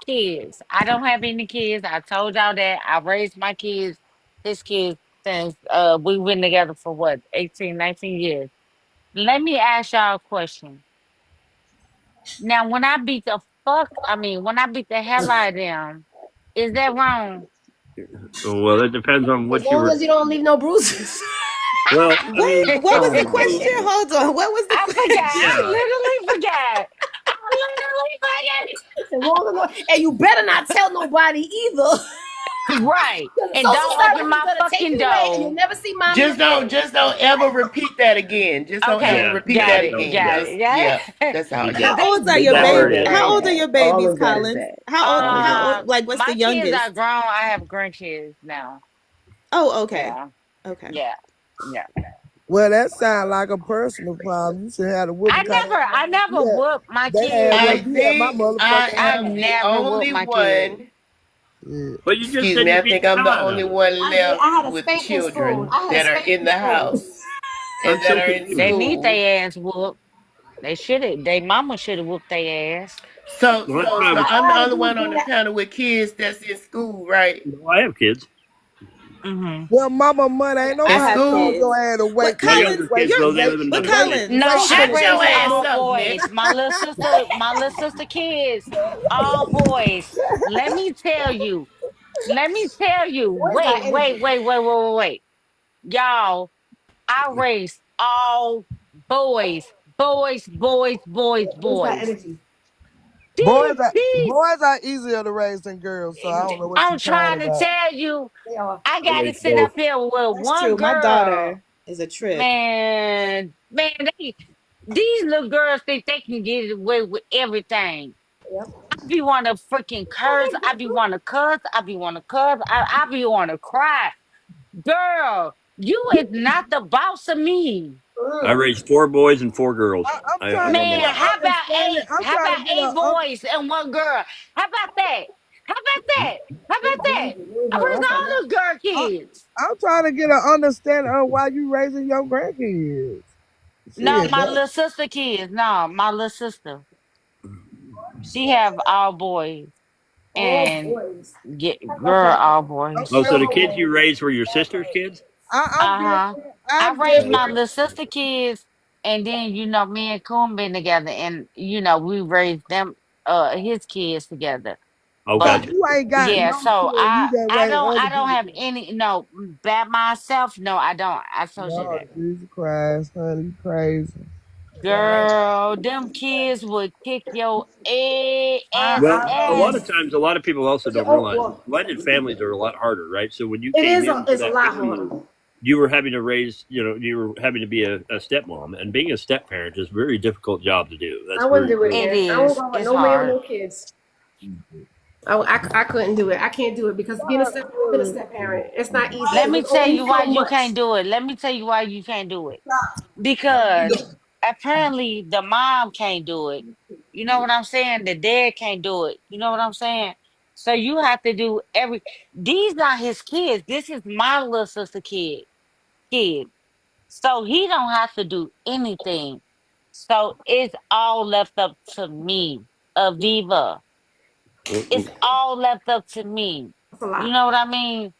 kids? I don't have any kids. I told y'all that I raised my kids, his kids, since we've been together for what, 18, 19 years. Let me ask y'all a question. Now, when I beat the when I beat the hell out of them, is that wrong? Well, it depends on As what you long were. as you don't leave no bruises. Well, I What? mean, What was Oh the my so question? god. Hold on. What was the I forgot. question? I yeah. literally forgot. I literally As long as, and you better not tell nobody either. forgot. Right. Because the And social don't open service is my going to take fucking you away and you'll door. never see mommy again. Just don't ever repeat that again. Just don't ever Okay, Yeah, repeat yeah, got that it, don't, again. yeah. got Just it. yeah, Yeah. that's all. Because Just How old are they your That don't part, baby? ever yeah. How say old are that. your All babies, of that is Collins? bad. How old? Like, what's the My kids are youngest? grown. I have grandkids now. Oh, okay, Yeah. okay. Yeah. Yeah. Well, that sounds like a personal problem. You should have the whooping kind of. I never Yeah, whoop my they had kids. I what you had my think I motherfucking I am house. the never whoop only my kids. one. Yeah. But you just Excuse said me. you I beat think the I'm hell the out of only them one I left had a with spanking spoon. children I had a that are in spanking the spoon. house I'm and that so are in confused. They need school. their ass whooped. They should have. They mama should have whooped their ass. Well, that's what I All was. I'm I the had to only do was one on bring the that. panel with kids that's in school, right? I have kids. Hmm. Well, mama, money ain't I In nobody have told school. kids. your ass to What, My Collins? younger kids, though, they live in But another state. Collins, No, Wait a I Shut minute. your raised ass all up, boys. Nick. My little sister kids, all boys. Let me tell you. Let me tell you. Boys got Wait, wait, energy. wait, wait, wait, wait, wait. Y'all, I raised all boys. Boys, boys, boys, Boys got boys. energy. Boys are easier to raise than girls, so I don't know what I'm you're talking trying to about. tell you, They are. I I gotta raised sit both. up here with that's one true. My girl. daughter is a trip. Man, these little girls think they can get away with everything. Yep. I be want to freaking curse. I be want to cuss. I be want to cuss. I be want to cry. Girl. You is not the boss of me. I raised 4 boys and 4 girls. I'm trying to I'm on Man, get my an own. how about understanding. I'm how trying about to get 8 boys and 1 girl? How about that? How about that? How about that? I raised all those girl kids. I'm trying to get an understanding of why you raising your grandkids. No, Shit, my that, little sister kids. No, my little sister. She have all boys All and boys. get How about girl that? all boys. Oh, so the okay. kids you raised were your sister's kids? I Uh get huh. that. I I raised get my that. Okay. little sister kids, and then me and Coon been together, and we raised them his kids together. Oh, So But gotcha. you ain't got yeah, no so kids. You just raise other I don't people's have kids. any no by myself. No, I don't. I told you No, that. Jesus Christ, honey, you crazy. Girl, them kids would kick your Well, a lot ass. of times, a lot of people also don't realize blended families are a lot harder, right? So when you It came is. into It's a that lot family, harder. you were having to raise, you were having to be a stepmom, and being a step parent is a very difficult job to do. I That's wouldn't very, do it very It again. I won't is. go with It's no man with hard. no kids. I couldn't do it. I can't do it because being a step, I've been a step parent. It's not easy Let because me there's tell only you why so you much. can't do it. Let me tell you why you can't do it. Because apparently the mom can't do it. You know what I'm saying? The dad can't do it. You know what I'm saying? So you have to do these not his kids. This is my little sister kid. So he don't have to do anything. So it's all left up to me, Aviva. It's well, all left up to me. It's a You lot. know what I mean?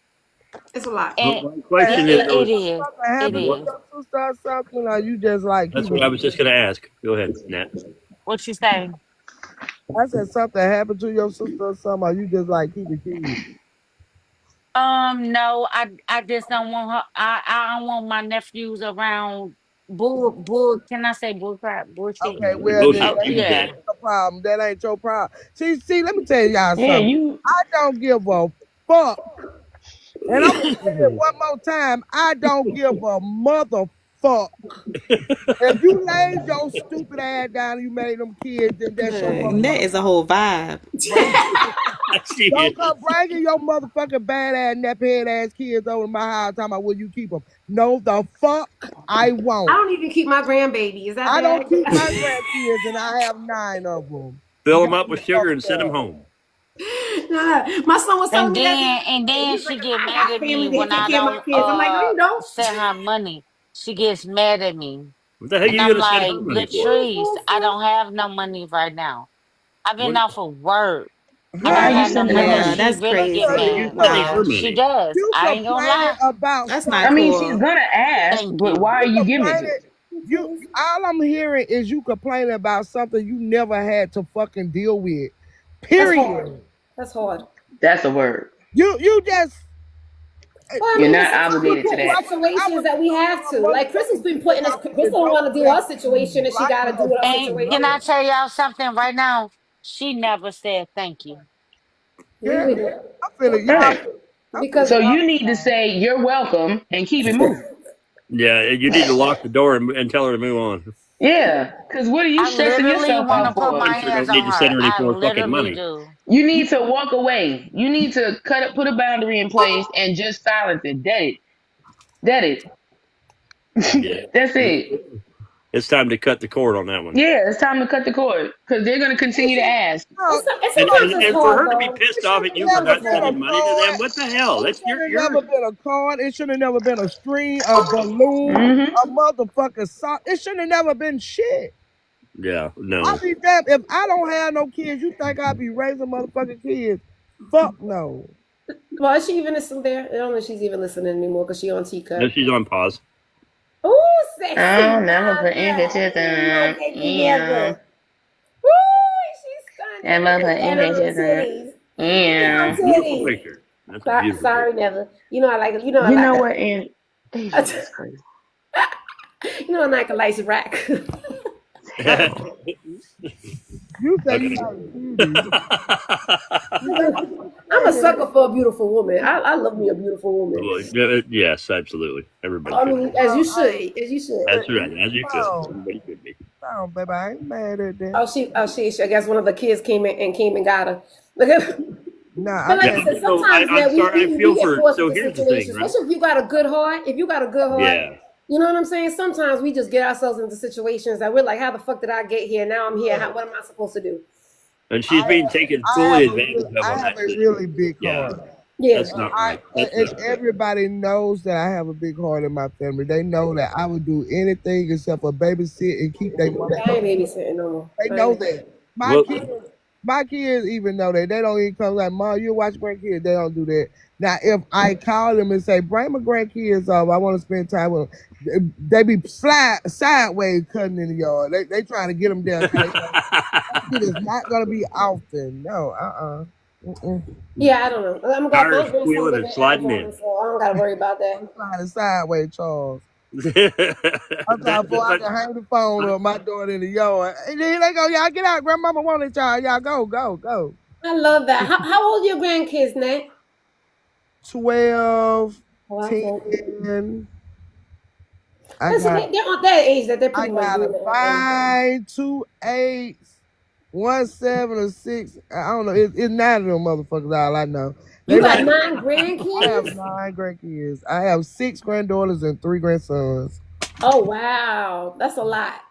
It's a lot. And my question is, though, it is is. Something It happened to is. your sister or something, or you just like that's keep what it? I was just going to ask. Go ahead, Nat. What you say? I said something happened to your sister or something, or you just like keep it kids. No, I just don't want her. I don't want my nephews around bull. Can I say bull crap? Bullshit. Okay, well then Bullshit. Oh that, You can that say yeah. it. ain't your problem. That ain't your problem. See, let me tell y'all Yeah, something. you. I don't give a fuck. And I'm gonna say it one more time. I don't give a motherfuck. If you laid your stupid ass down and you made them kids, then that's your Look, that motherfucking is a problem. whole vibe. She Don't is. come bringing your motherfucking bad ass, nappy head ass kids over to my house talking about will you keep them. No, the fuck I I won't. don't even keep my grandbaby. Is that I bad? don't keep my grandkids and I have 9 of them. Fill them Got up me with sugar and fucked send them up. home. Nah, my son was telling And me that the then other and day. He then was like, she get I mad got at me family that when take I care of my don't kids. I'm like, no, you don't. send her money. She gets mad at me. What the hell are And you I'm going to send her like, money for? Latrice, I don't have no money right now. I've been What? off of work. I Why don't are you have no sending her money. Yeah, money? She that's really get So crazy. you mad. You sending her Nah, She money? does. you I ain't gonna complaining lie. about that's I not something. mean, she's cool. gonna ask, Thank but you. why are You you giving it to her? complaining. You all I'm hearing is you complaining about something you never had to fucking deal with. That's hard. Period. That's hard. That's a word. You just Well, I You're mean, not sometimes we obligated to put in that. I situations was that we doing have to. my Like Crystal's motherfucking been put in a. job Crystal and don't want to do her nobody situation, and she right got to do with her And situation. can I tell y'all something right now? She never said thank you. We Yeah, would I feel it. Y'all, Right. I feel because So y'all. you need to say you're welcome and keep it moving. Yeah, you need to lock the door and tell her to move on. Yeah. Because what are you I stressing literally yourself want to out put for? my You sure hands don't need on to send her. her any I more fucking literally money. do. You need to walk away. You need to put a boundary in place and just silence it. Dead it. Dead Yeah. it. That's it. It's time to cut the cord on that one. Yeah, it's time to cut the cord because they're going to continue to ask. No, and And, sometimes and it's and for hard her to be though. pissed it off should at have you for Sometimes never it's not been a hard. sending money to them, card. what the hell? It That's should have you're never been a card. It should have never been a string, a balloon, Mm-hmm. a motherfucking sock. It should have never been shit. yeah, I'll no. be damned if I don't have no kids. You think I'll be raising motherfucking kids? Fuck no. Well, is she even still there? I don't know if she's even listening anymore because she on T No, cut. she's on pause. Oh, sexy I'll never put mother. pictures My in. baby Yeah. mother. Woo, she's stunning. Never Look put at her little pictures in. titties. Look at That's her a Yeah. beautiful titties. picture. That's a beautiful Sorry, picture. never. You know I like. You know I You know like. what? And Asia is crazy. You know I like a nice rack. You say you Okay. like cuties. You say you I'm a like sucker for a beautiful woman. I love me a beautiful woman. Well, yeah, yes, absolutely. Everybody I should be. mean, as you should, hey, as you should. That's right, as you should. no, Everybody should be. no, baby, I ain't mad at that. I guess one of the kids came in and got her. Look at Nah, I But like Yeah, I can't. said, you know, sometimes I'm man, sorry. I we feel get for. forced So into here's the thing, situations, right? especially if you got a good heart. If you got a good heart, Yeah, you know what I'm saying? Sometimes we just get ourselves into situations that we're like, how the fuck did I get here? Now I'm here. What am I supposed to do? and she's I being taken I fully have a advantage of I on have that a situation. really big Yeah, heart. Yeah. that's not I right. That's and not right. everybody knows that I have a big heart in my family. They know that I would do anything except for babysit and keep their money. I ain't babysitting no more. They I know ain't. that. Well, My kids even know that. They don't even come like, Mom, you watch grandkids. They don't do that. Now, if I call them and say, bring my grandkids over, I want to spend time with them, they be sideways cutting in the yard. They trying to get them down. It is not going to be often. No, Mm-mm. Yeah, I don't know. tires My grandson squealing live and in sliding Arizona, in. so I don't gotta worry about that. I'm trying to sideways, Charles. I'm that, trying before I that, can hang the phone up, my daughter in the yard. And then they go, y'all get out. Grandmama wanted y'all. Y'all go. I love that. How old are your grandkids, Nat? 12, Oh, I thought. 10. I Listen, got they're on that age that they're I pretty much got doing a their own thing. 5, 2, 8, 1, 7, or 6. I don't know. It's 9 of them motherfuckers. All I know. You They got like 9 I have grandkids? 9 grandkids. I have 6 granddaughters and 3 grandsons. Oh wow, that's a lot.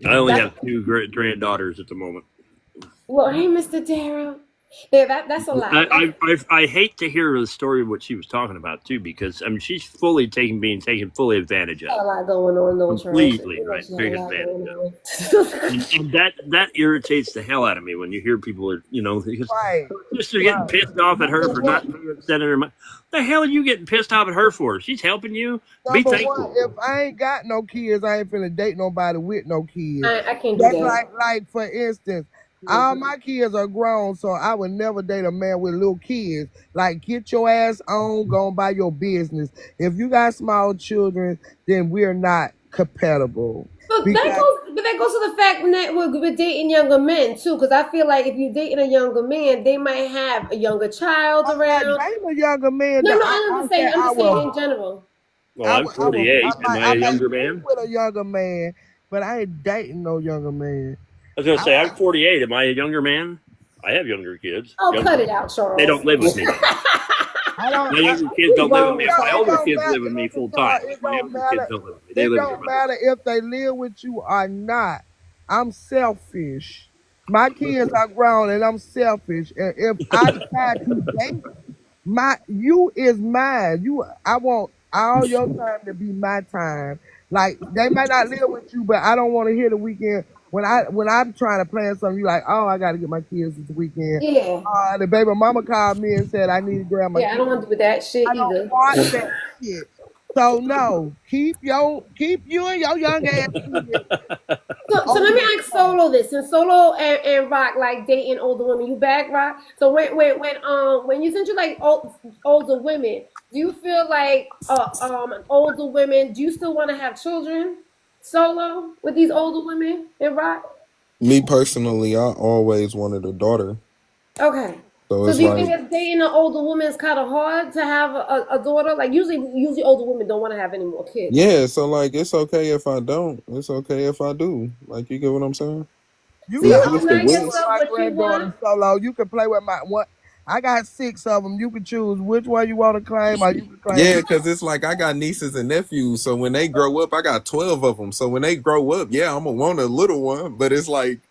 I only That's have two granddaughters at the moment. well, hey, Mr. Darrell. Yeah, that's a lot. I hate to hear the story of what she was talking about too, because I mean she's fully being taken fully advantage Got a of, lot going on, though, Charles. completely You know right, she got a taken lot advantage going of. on. And that irritates the hell out of me when you hear people are, because Right. her sister getting pissed off at her Number for one, not sending her money. The hell are you getting pissed off at her for? She's helping you. Be number one, thankful. if I ain't got no kids, I ain't finna date nobody with no kids. I can't do That's that. like for instance, all my kids are grown, so I would never date a man with little kids. Like, get your ass on, go on by your business. If you got small children, then we're not compatible. But Because that goes to the fact that we're dating younger men too, because I feel like if you're dating a younger man, they might have a younger child I'm not around. dating a younger man. No, That no, I say I'm I just saying will. in general. Well, I'm I will. 48. Am I I a might younger sleep man? with a younger man, but I ain't dating no younger man. I was gonna I, say I'm 48. Am I a younger man? I have younger kids. Oh, cut Younger. it out, They Charles. don't live with me though. I don't. My younger kids You don't live with wrong me. with My It older Charles. don't kids matter. live with me Listen, full time, Charles, but it my don't younger kids matter. don't live with me. They It live with their don't mother. matter if they live with you or not. I'm selfish. My kids are grown, and I'm selfish. And if I decide to date, you is mine. I want all your time to be my time. Like, they might not live with you, but I don't want to hear the weekend when I'm trying to plan something. You like, oh, I got to get my kids this weekend. Yeah, The baby mama called me and said I need to grab my yeah, I kids. don't want to do that shit I don't either. want that shit. So no, keep you and your young ass kids So on let me your ask phone. Solo this. And Solo and Rock like dating older women. You back, Rock? So when you since you like older women, do you feel like older women? Do you still want to have children? Solo with these older women and Rock. Me personally, I always wanted a daughter. Okay. So So it's do you think like, that dating an older woman is kind of hard to have a daughter? Like usually older women don't want to have any more kids. yeah, so like it's okay if I don't. It's okay if I do. Like, you get what I'm saying? You So can you It's don't just a deny play wish. with yourself my what you granddaughter want. solo. You can play with my what. I got 6 of them. You can choose which one you want to claim, or you can claim. Yeah, because it's like I got nieces and nephews. So when they grow up, I got 12 of them. So when they grow up, yeah, I'm going to want a little one. But it's like,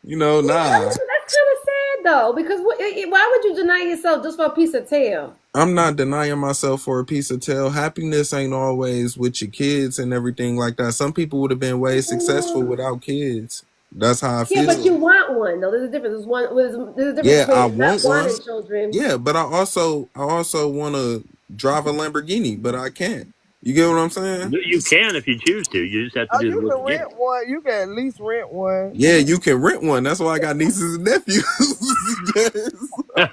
nah. That's kind of sad though, because why would you deny yourself just for a piece of tail? I'm not denying myself for a piece of tail. Happiness ain't always with your kids and everything like that. Some people would have been way successful without kids. That's how I Yeah, but you feel. want one though. There's a difference. There's a difference Yeah, I between not want one. wanting children. Yeah, but I also want to drive a Lamborghini, but I can't. You get what I'm saying? You can if you choose to. You just have to Oh, do the you work can to get it. rent one. You can at least rent one. Yeah, you can rent one. That's why I got nieces and nephews. Yes. I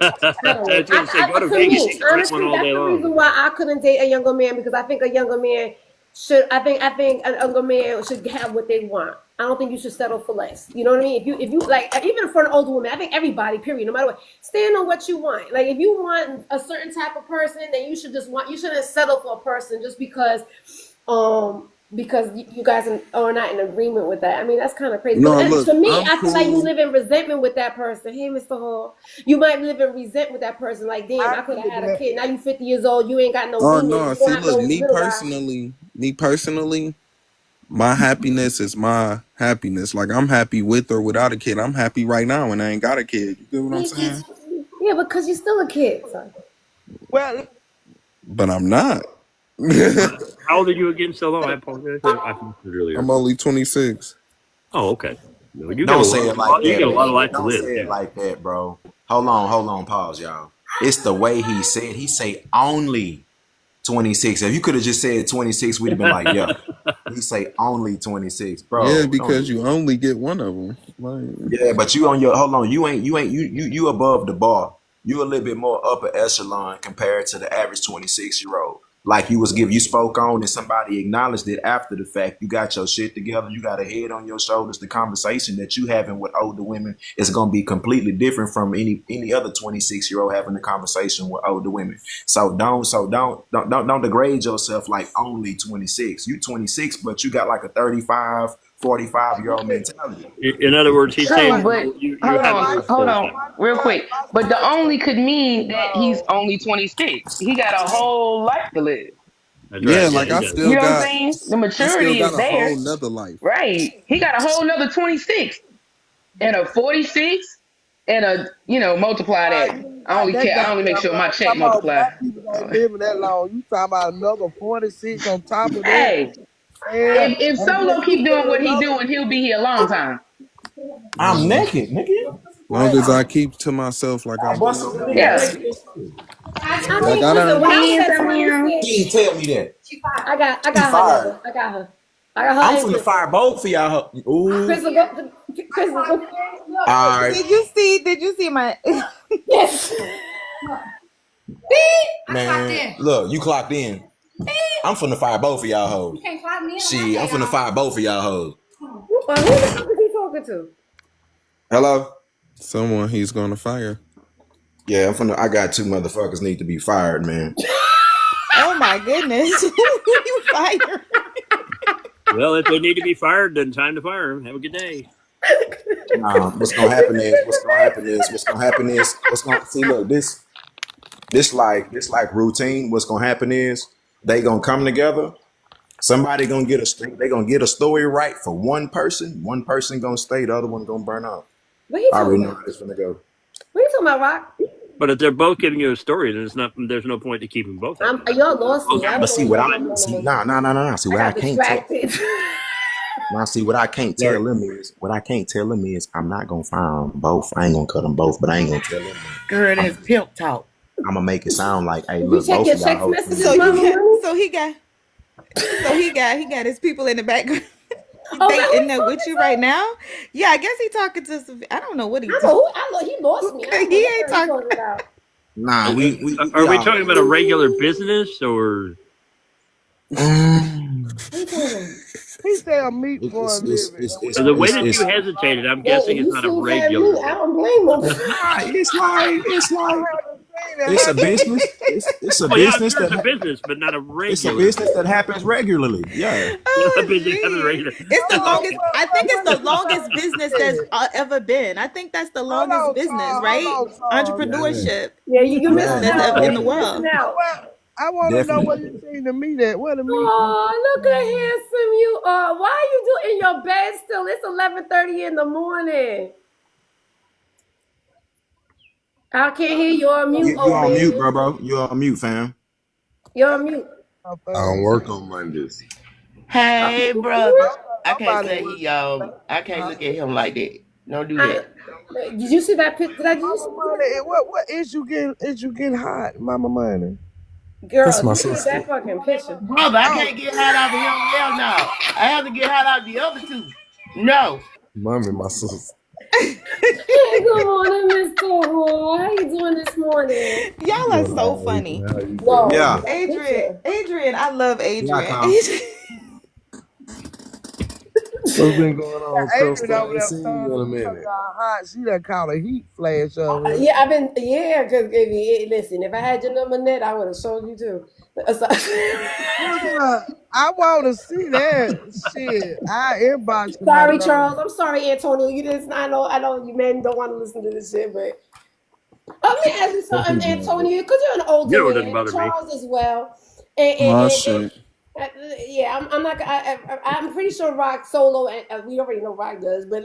don't I know. was going to say, go to For Vegas. me, You can rent one honestly, all that's day the long. reason why I couldn't date a younger man because I think a younger man should. I think a younger man should have what they want. I don't think you should settle for less. You know what I mean? If you like, even for an older woman, I think everybody, period, no matter what, stand on what you want. Like if you want a certain type of person, then you shouldn't settle for a person just because because you guys are not in agreement with that. I mean, that's kind of crazy. No, But look, to me, I'm I feel like you cool. live in resentment with that person. Hey, Mr. Hall, you might live in resentment with that person. Like, damn, I I could have get had a that. kid. Now you 50 years old. You ain't got no Oh demons. no, You don't see, have look, no little guy. me personally, my happiness is my happiness. Like I'm happy with or without a kid. I'm happy right now and I ain't got a kid. You get what I'm Yeah, saying? yeah, because you're still a kid. So. Well, But I'm not. How old are you again, Solo? I apologize. I missed it earlier. I'm only 26. Oh, okay. No, you got Don't a say lot. it like You that, got a lot of man. life to Don't live say it too. like that, bro. Hold on, pause, y'all. It's the way he said. He say only 26. If you could have just said 26, we'd have been like, yeah. He say only 26, Yeah, bro. Don't because do you that. only get one of them. Like, Yeah, but you on your hold on. You above the bar. You a little bit more upper echelon compared to the average 26-year-old. Like you spoke on and somebody acknowledged it after the fact. You got your shit together. You got a head on your shoulders. The conversation that you having with older women is gonna be completely different from any other 26-year-old having a conversation with older women. So don't degrade yourself like only 26. You 26, but you got like a 35, 45-year-old mentality. In other words, he's True, saying but you have to live hold full on, time. real quick. But the only could mean that he's only 26. He got a whole life to live. That's yeah, right. Yeah, like he I does. You still know what I'm got saying? The I still maturity got is a there. whole nother life. Right. He got a whole nother 26 and a 46 and multiply that. you ain't I got only that care. I only make goddamn sure my long. check Come on, multiply. black people ain't living that long. You talking about another 46 on top of that? Hey, Yeah, if and Solo then you keep doing said what he another. doing, he'll be here a long time. I'm Mm. naked, nigga. Long Like as I keep to myself like I I bust did. some nigga Yeah. ass. I Like mean, I listen. done When I was He at something else. 26, He ain't tell me that. I He got her fired. number. I got her. I got her I'm and finna Crystal. fire both for y'all. Ooh. Crystal, go. Crystal, go. All right. Did you see my Yes. Man, look, you clocked in. I'm finna fire both of y'all hoes. See, I'm finna fire both of y'all hoes. Well, who the fuck is he talking to? Hello? someone he's gonna fire. Yeah, I got two motherfuckers need to be fired, man. Oh my goodness. Who you fired? Well, if they need to be fired, then time to fire them. Have a good day. Nah, what's gonna see, look, this like routine. What's gonna happen is they gonna come together. Somebody gonna they gonna get a story right for one person. One person gonna stay, the other one gonna burn out. What he I talking already know about? how it's gonna go. What you talking about, Rock? But if they're both giving you a story, then there's no point to keep them both happy. Y'all lost Both me. I But don't know see what what y'all I talking about no see, more. nah. See I what I got can't tell. distracted. Now, see what I can't Right. tell them is I'm not gonna fire them both. I ain't gonna cut them both, but I ain't gonna tell them. Girl, I'm, that's pimp talk. I'm gonna make it sound like, hey, Did you look, check both your of y'all text hoes. messages, So you Mama got Money? he got his people in the background. Oh, They that who in he there with talking you to? right now? Yeah, I guess he talking to some. I don't know what he I do. know who. I know he lost me. I don't know He what the ain't hell he talking. talking about. Nah, we Are we all. talking about a regular business or? What you talking about? He sell meat for a It's it's living, it's and we it's The don't way it's, that you it's, allow hesitated, I'm Dang, guessing if it's you not a seen had regular me, I business. don't blame him. it's like I haven't seen it it's a happen. business. It's a Oh yeah, I'm business sure it's a business, but not a it's a regular business business. that happens regularly. Yeah. I've Oh been having jeez, regular. it's the Okay, longest. I think it's the what longest business is that's it? ever been. I think that's the Hold longest on, business, Charles. right? Hold on, Charles. Yeah. Entrepreneurship Yeah, you're missing Yeah. that's out, in baby. the You're Definitely. missing world. out. Well, I want to know where Definitely. you seen the meat at. Where the meat? Oh, look at handsome you are. Why are you doing in your bed still? It's 11:30 in the morning. I can't hear you on mute, You old on mute, man. bro. You on mute, fam. You're on mute. I don't work on Mondays. Hey, brother. I can't Somebody say working. I can't look at him like that. Don't do I, that. did you see that picture? Did you Mama see Money, what is you getting hot, Mama Money? girl, That's if my you see sister. that fucking picture. Brother, I Oh, can't get hot out of him. Hell no. I have to get hot out of the other two. No. Mommy, my sister. Hey, good morning, Mr. Hall. How you doing this morning? Y'all are Doing so all right, funny. How you doing? No, Yeah. that Adrian, picture. Adrian, I love Yeah, Adrian. Kyle. What's been going on, Adrian Crystal? I over ain't there seen throwing you in a them minute. hot. She done caught a heat flash over here. Yeah, because listen, if I had your number net, I would have showed you too. Look, I want to see that shit. I inbox to my Sorry, girl. Charles. I'm sorry, Antonio. You just I know you men don't want to listen to this shit, but let me ask you something, Antonio, because you're an older You know, it doesn't man, bother me. Charles as well. My And shit. yeah, I'm not. I'm pretty sure Rock solo, and we already know Rock does, but.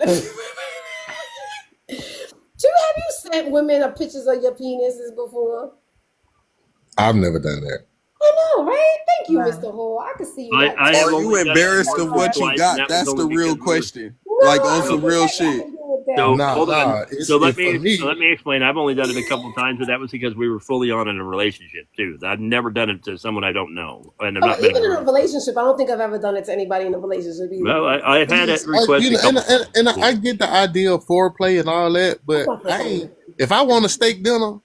Have you sent women pictures of your penises before? I've never done that. I know, right? Thank you, Mr. Hall. I can see you. I have Are you only done it embarrassed of once or what you twice, and got? that was That's the only real because we were. question. No, Like I on don't some think real that got shit. to do with that. So Nah, hold on. So it's for me. let me explain. I've only done it a couple of times, but that was because we were fully on in a relationship too. I've never done it to someone I don't know, and I've not been Even in in a a relationship, I don't think I've ever done it to anybody in a relationship either. Well, I've had it requested a couple times. And I get the idea of foreplay and all that, but I ain't. If I want a steak dinner,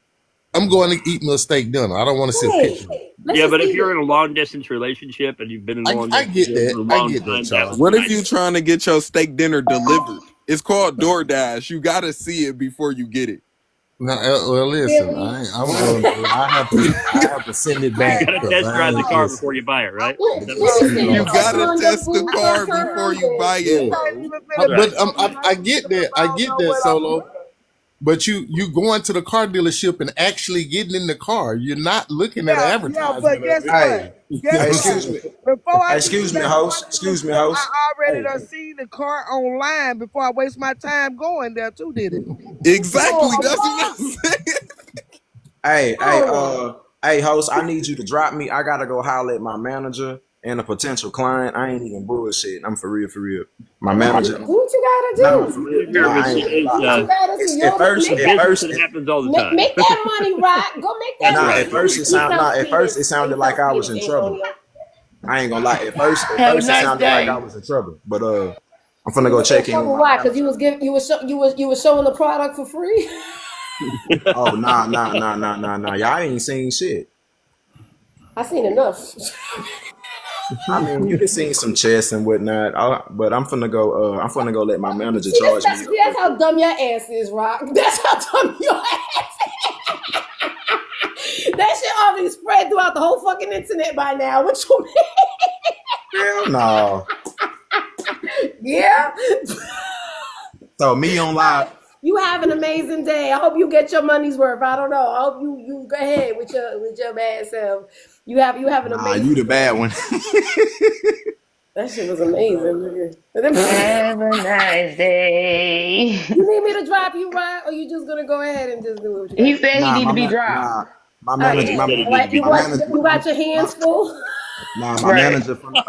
I'm going to eat me a steak dinner. I don't want to see a picture. Yeah, but if you're in a long distance relationship and you've been in a long I distance get that. for a I long get that, time, that Charles. would What be if you nice. trying to get your steak dinner delivered? It's called DoorDash. You gotta see it before you get it. Now, well, listen, I have to send it You back got to because test drive I the ain't car just. before you buy it, right? Is that Let me what see You a gotta condom test the booth for car before you condom. buy Yeah. it, bro. But I get that. I get that, Solo. But you going to the car dealership and actually getting in the car. You're not looking at an Yeah, but advertisement of guess it. what? Hey, Guess excuse what? me. Before I get to Excuse me, that car host. Excuse me, dealership, host. I already Hey, done seen the car online before I waste my time going there too, did it? Exactly. Oh, That's what I'm saying. hey, host. I need you to drop me. I gotta go holler at my manager and a potential client. I ain't even bullshit. I'm for real, for real. My manager. do what you Nah, gotta for do. real. Here, Nah, I it's, ain't gonna Do it's, what you lie. gotta do. At first, Make in at that, business, first, it happens all the time. make that money, right? Go make that That's nah. money. right. At first, He sells at first it penis. He sounded like sells I was penis, in trouble. Antonio. I ain't gonna lie. At Have a first it nice sounded like I day. was in trouble. But I'm You finna go was in check in with trouble. my Why? Because manager. you were showing the product for free. Oh, nah. Y'all ain't seen shit. I seen enough. I mean, you can see some chess and whatnot, but I'm finna go. I'm finna go let my manager See, charge me up real that's how quick. dumb your ass is, Rock. That's how dumb your ass is. That shit already spread throughout the whole fucking internet by now. What you mean? Hell no. Yeah. So me on live. You have an amazing day. I hope you get your money's worth. I don't know. I hope you go ahead with your bad self. You have an Nah, amazing you the bad one. That shit was amazing. Have a nice day. You need me to drop you, right? Or you just gonna go ahead and just do what you He gotta do? said he need to be dropped. My Oh manager, yeah. He said it All needed right, to be my dropped. manager, you got your hands full. my Right. manager from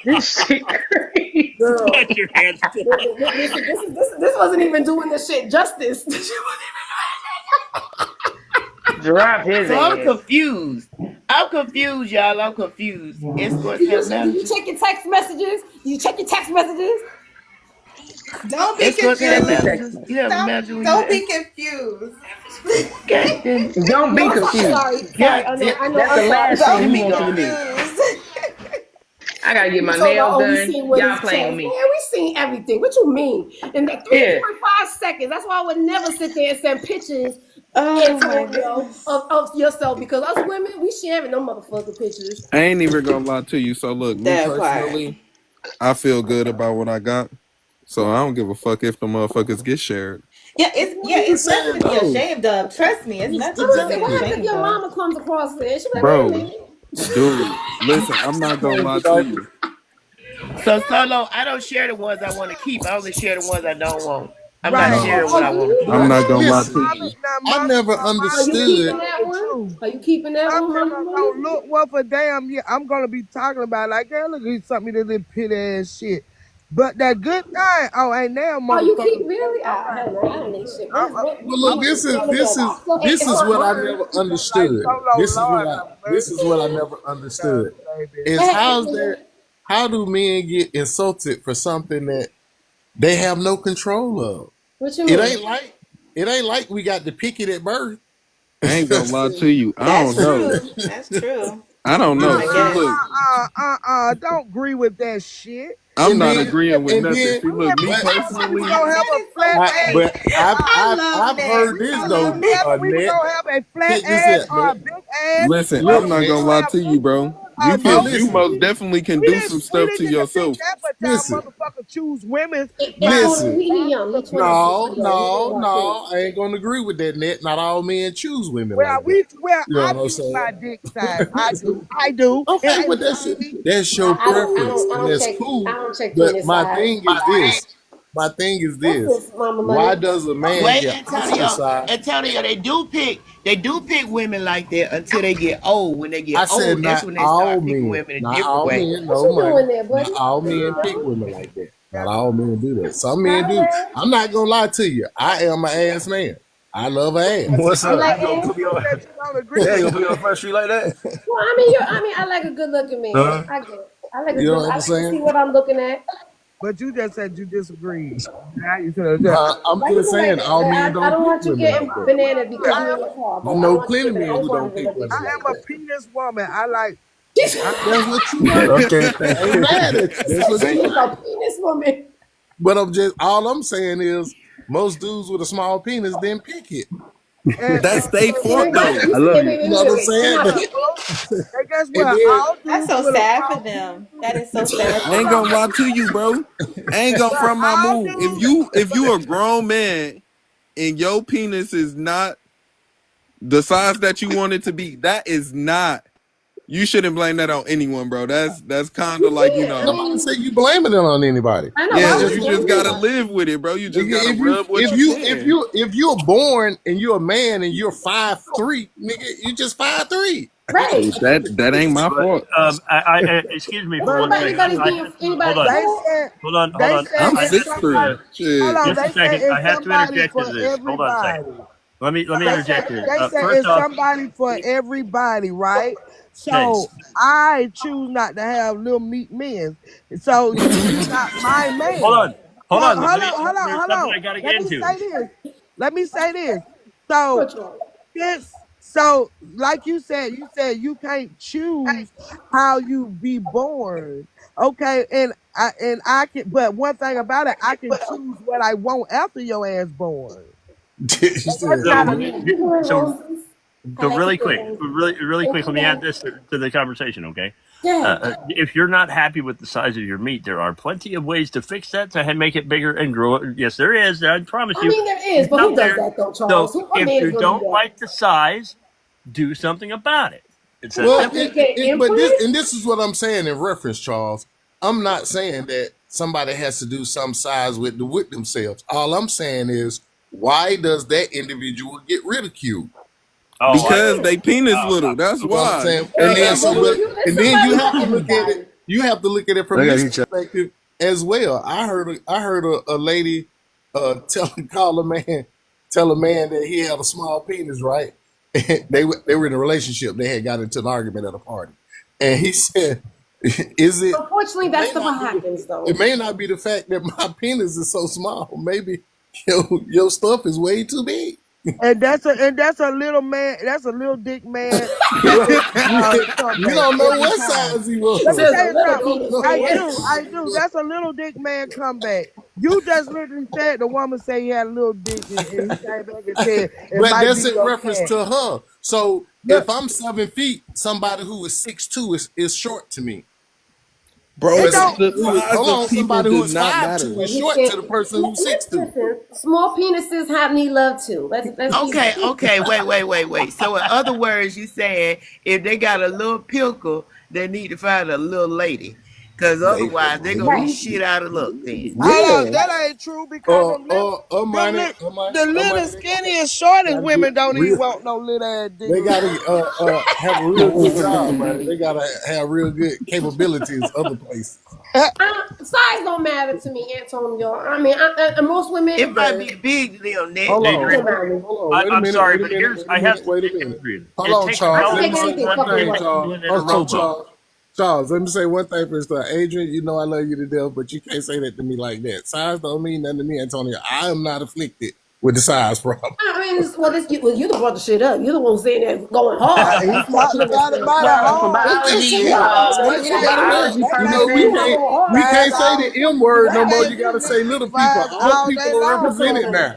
This shit crazy. Girl. Got your hands full. This wasn't even doing this shit justice. Drop his So I'm ass. confused. I'm confused, y'all. I'm confused. Escorts Do have you managers. check your text messages? Do you check your text messages? Don't be Escorts have Check your confused. text managers. message. You have a Don't manager when you don't an be escort. confused. Okay, then. Don't No, be I'm confused. sorry. Yeah, I know. That's I'm the sorry. last thing Don't he be wants you to be. confused. I gotta get my So nails we done. seen what Y'all his playing with chest. Man, me. we seen everything. What you mean? In that Yeah. 3.5 seconds. That's why I would never sit there and send pictures, Oh my Antonio, goodness. of yourself because us women, we sharing no motherfucking pictures. I ain't even gonna lie to you. So look, me That part. personally, I feel good about what I got. So I don't give a fuck if the motherfuckers get shared. It's nothing to be No. ashamed of. Trust me, it's I nothing to would say, be what happens if ashamed your of. mama comes across it? She'll be like, wait a Bro, minute. dude, listen, I'm not gonna lie to you. So Solo, I don't share the ones I want to keep. I only share the ones I don't want. I'm not Right. No. sharing what I Do want to you? keep. I'm not gonna lie to Listen, you. I never Are you Mommy understood. keeping telling that the one? truth. Are you keeping that Some one, Mama niggas Money? don't look worth a damn yeah. I'm gonna be talking about like, girl, look at something that little pit ass shit. But that good thing, oh, ain't now Oh, you motherfuckers. keep really? All Ah, right. hell no, I don't need shit. I'm, Well, I'm look, gonna So look at that. So, this is what I Mom, never like understood. Solo Lord have This is what I mercy. never understood. Baby. Is how do men get insulted for something that they have no control of? what you It mean? ain't like we got to pick it at birth. I ain't gonna lie to you. I That's don't know. true. That's true. I don't know. I See, guess. look, Don't agree with that shit. I'm and not then agreeing with and nothing. then See, look, me but We personally, gonna have That a is so flat ass. funny. but I love I've that. heard this I though, love that. We Annette. gonna have a flat Check this ass out, or a Annette. big ass. listen, Or Look, I'm not we Annette. gonna gonna lie have to you, bro. You most definitely can do some stuff to yourself. That, but y'all Listen, motherfucker choose women. listen. He young. He 26. No, I ain't gonna agree with that, Net. Not all men choose women like that. You know I what I'm choose saying? my dick size. I do. Okay, but that's your preference, and that's I cool. don't check But penis my size. thing is this. My thing is What's this. this, Mama Why Money? does a man Wait, get ostracized? Antonio, they do pick women like that until they get old. When they I get said old, that's not when they all start picking men. women a Not different all way. men, What no you money. doing there, Not buddy? all men pick women like that. Not all men do that. Some men do. I'm not gonna lie to you. I am an ass man. I love an ass. What's You up? like You gonna ass? put me on? That you don't agree Yeah, you with gonna put me on Front Street like that? Well, I like a good looking man. Huh? I get it. I like a You know good. what I I'm like to see saying? what I'm looking at. But you just said you disagreed. Now you said I'm Why you just go like saying that? all men I don't don't pick want you women like getting that. bananas because I you am in the car, I but I know want you plenty getting. men I who just wanted don't to pick look at women you like a that. penis woman. I like. That's what you like. Okay, thank I ain't you. mad at you. That's what She's you like. a penis woman. But all I'm saying is most dudes with a small penis didn't pick it. And, That's their fault Wait, though. you I love said, you. You know what I'm wait. Time saying? out. and guess And what? then All That's dudes so with a sad for small them. That is so sad I for ain't them. gonna lie to you, bro. I ain't gonna but front my all move. dudes. If you a grown man and your penis is not the size that you want it to be, that is not. You shouldn't blame that on anyone, bro. That's kind of You like can't. I nobody mean, said you blaming it on anybody. I know. yeah. Why It's would just you You what just it blame gotta is. anybody? live with it, bro. You just Nigga, gotta rub what if you can. you're born and you're a man and you're 5'3", nigga, you just 5'3". Right. That ain't my But fault. excuse me for But one second. Anybody's I being have to, hold anybody. on, they Hold on. said hold on, hold they on. said I'm I it's have to 6'3". somebody. Hold Shit. on, just they a said second. I it's have to somebody interject for into this. Hold on a second. everybody. Let me interject here. They said First it's off, somebody for everybody, right? okay, So I choose not to have little meat men. So you not my hold man. on, So hold on. There's hold something on. I got to Let get me into. say this. Let me say this. So Control. like you said you can't choose how you be born. Okay, and I can, but one thing about it, I can choose what I want after your ass born. You That's said, I not So, a like to do it, so roses. I like to really do quick, it. really Thank quick. you, Let me add babe. this to the conversation, okay? Yeah. If you're not happy with the size of your meat, there are plenty of ways to fix that to make it bigger and grow it. Yes, there is. I promise I you, mean, there is, it's but who out does there. that though, So Charles? What if man is you gonna do don't that? like the size, do something about it. It's that well, simple. Get but implants? this is what I'm saying in reference, Charles. I'm not saying that somebody has to do some size with themselves. All I'm saying is, why does that individual get ridiculed? Oh, Because they penis little. That's You know what I'm why. saying? And And then Yeah, but that's and then somebody you for have to look at it. everybody. You have to look at it I from got this you, Chuck. perspective as well. I heard a lady tell a man that he had a small penis, right? They were in a relationship. They had got into an argument at a party, and he said, "Is it? Unfortunately, It may that's the what not be. happens It though. may not be the fact that my penis is so small. Maybe your stuff is way too big." And that's a little man. That's a little dick man. Well, you Comeback don't know every what time. size he was. Let me Says a tell you little You something. don't penis know man. what size I he do. was. That's a little dick man comeback. You just literally said the woman say he had a little dick, and he came back and said it But might that's be in your reference cat. to her. So if Look, I'm 7 feet, somebody who is 6'2" is short to me. bro, it But don't. the size hold of on, people somebody who does is not 5'2" matter. is And he short to said, the person who's 6'2". listen, small penises have need love too. Let's be. Okay. Wait. So in other words, you saying if they got a little pickle, they need to find a little lady, because They, otherwise they're gonna be Right. shit out of luck. Then Hold on, Yeah. that ain't true because money, the little they skinny and shortest gotta get women don't even real. want no little ass dick. They gotta have a real good job, man. They gotta have real good capabilities other places. Size don't matter to me, Antonio. I mean, most it women. might Man, be big to them, Nick. hold on, Don't Adrian, mind me. hold on. Wait a I'm minute, sorry, wait a but minute, wait a I have minute, to wait a say, minute. Adrian, Hold it on, takes a I Charles. can hell Let of make me a say lot anything more one fucking thing, dedication work. to Charles. doing it in a Hold on, rowboat. Charles. Charles, let me say one thing first. Adrian, you know I love you to death, but you can't say that to me like that. Size don't mean nothing to me, Antonio. I am not afflicted with the size problem. I mean, you the brought the shit up. You the one saying that going hard. He talked about it mighty Well, for hard. That's biology, shit. for biology You know, You purposes, want to go hard. we can't say Man, the M word no that more. gave You me gotta say licked little people. vibes All all day people are long. represented So now.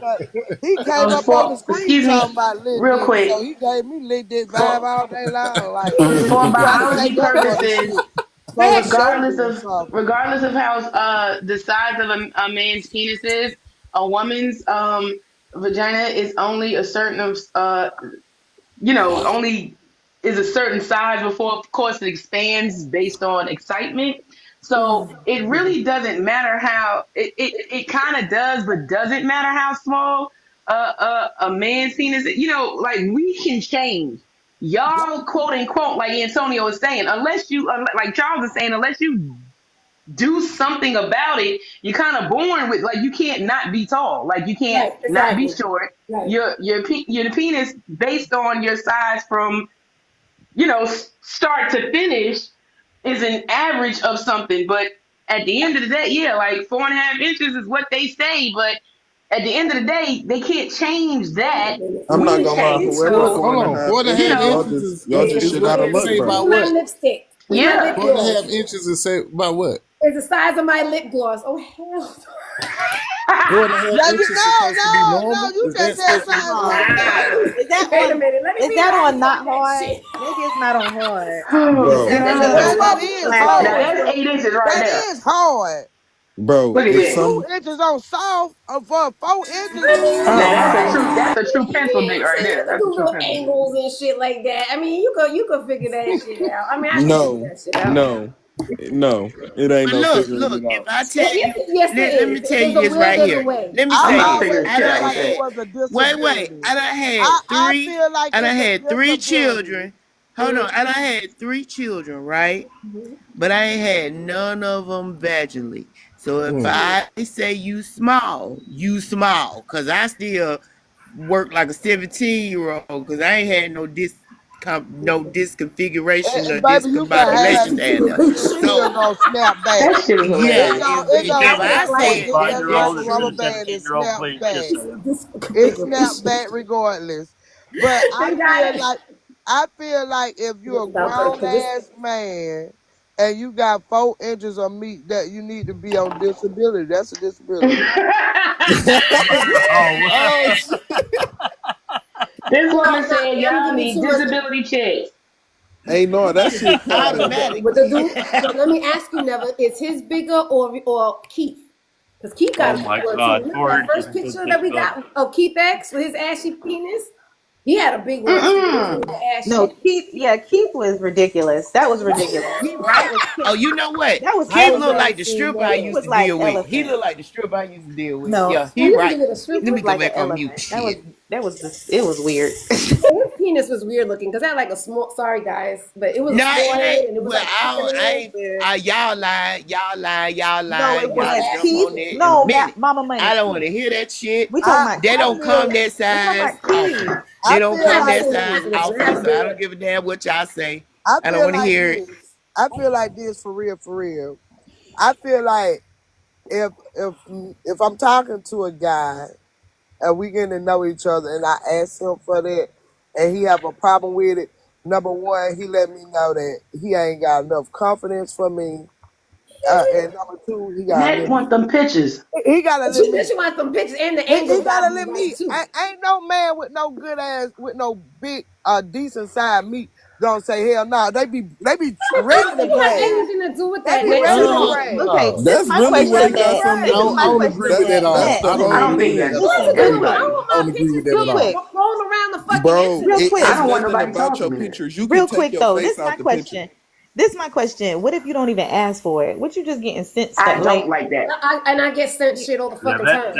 he came up on the screen excuse talking me, about lit real dick. So quick, he gave me lit dick vibe for all day long. Like for you gotta say biology that for the purposes, shit. For the show regardless me or of something. regardless of how the size of a man's penis is, a woman's vagina is only a certain of only is a certain size before, of course, it expands based on excitement. So it really doesn't matter how it kind of does, but doesn't matter how small a man's penis is. Like we can change. Y'all, quote unquote, like Antonio is saying, like Charles is saying, unless you do something about it, you're kind of born with, like, you can't not be tall, like you can't Right, not be exactly. short. Right. Your penis based on your size from start to finish is an average of something. But at the end of the day, yeah, like 4.5 inches is what they say. But at the end of the day, they can't change Wait a that. minute. I'm We not can gonna lie. change. Whoever Hold So, four and a on. half Four and a you half inches, know, inches y'all just is shit what out of they luck, say bro. about It's my what? lipstick. It's my yeah. lip 4.5 gloss. inches is say about what? It's the size of my lip gloss. Oh hell. 4.5 inches supposed to be No, normal? you Is that just said supposed to be size normal? lip gloss. Is that Wait a on? minute. Let me Is see that how I on cut not that hard? shit. Maybe it's not on hard. Oh Bro, That's Now God. that just is Now hard. that's 8 inches right That there. is hard. bro, Look at if that. 2 inches on soft for 4 inches. I mean, Now you that's a know, true. That's a true you pencil dick know what I'm right saying? You there. could That's a do true little pencil dick. angles and shit like that. I mean, you could figure that shit out. I mean, I can figure no, that shit out. no, no, it ain't But no look, figuring look, it if out. I tell Yes, you, yes, there let me is. tell There's you a this will, right there's a here. way. Let me I I'm say about to this. figure always this I shit done out feel like it myself. had, was a wait, disability. I done had I three, feel like I done it's a had three disability. children. Hold on, I done had three children, right? But I ain't had none of them vaginally. So if Mm. I say you small, cause I still work like a 17-year-old, cause I ain't had no disconfiguration or Baby, you can have discombobulations it. down there. It So still gonna snap back. That shit is yeah, hilarious. It if don't if care I what say you it, get that like that's a 5-year-old rubber true. and a band, it 17-year-old, snaps please back. just say it. It snaps back regardless. But They got it. I feel like if you're a grown Because this ass man and you got 4 inches of meat that you need to be on disability, that's a disability. Oh, Oh shit. This woman no, said I'm y'all giving you need too much. disability checks. Hey, no, that shit fine. Automatic. But the dude, but let me ask you, Never, is his bigger or Keith? Because Keith oh got a big my one too. God, Remember 4 that inches first is a picture that we disability. got of Keith X with his ashy penis? He had a big one too. His was Mm-mm. ashy. No, Keith. Yeah, Keith was ridiculous. That was ridiculous. He That right. was Oh, you know what? that was I Keith ain't looked elephant. never like the seen stripper I that. Keith used was to like deal with. He elephant. looked like the stripper I used to deal with. No, Yeah, Oh, he you ever give right. it a Keith Let stripper? me was go like an back on mute. elephant. Shit. It was weird. His penis was weird looking because I had like a small. Sorry guys, but it was a No, small it head ain't. and it was Well, like sticking I up. ain't. And Y'all No, it lying. Y'all was jump Keith. on that in a No, minute. Mama Money. I don't want Keith. to hear that shit. We talking I about They I Keith. don't feel come that We talking size about often. Keith. They I don't feel I come haven't like that seen the size picture, but I often. have So I been. don't give a damn what y'all say. I I don't feel want to like hear it. this. I feel like this for real, for real. I feel like if I'm talking to a guy and we getting to know each other and I ask him for that and he have a problem with it, number one, he let me know that he ain't got enough confidence for me. And number two, Net want them pictures. he gotta But let you, me but you want some pictures and the he angles got gotta to be let right me. too. Ain't no man with no good ass, with no big, decent side meat gonna say hell no. They be ready to It has brag. anything to do with They that, be Net. ready You to know, brag. Okay, No. this is That's my really what Ready it question, to got Net. something to This is do my I with. don't question, agree with That's that at Net. all. that's Net, the I don't I whole agree don't with think that thing. at that's what all. is true. it doing? I Everybody. don't want I my don't agree with pictures that at real being all. quick. thrown around the fucking Bro, Real internet. quick. it's I don't want nothing nobody about talking your to me. pictures. You can Real take quick your though. face This is out my the picture. question. This is my question. What if you don't even ask for it? What you just getting sent I stuff? don't Like, like that. I get sent shit all the Yeah, fucking time.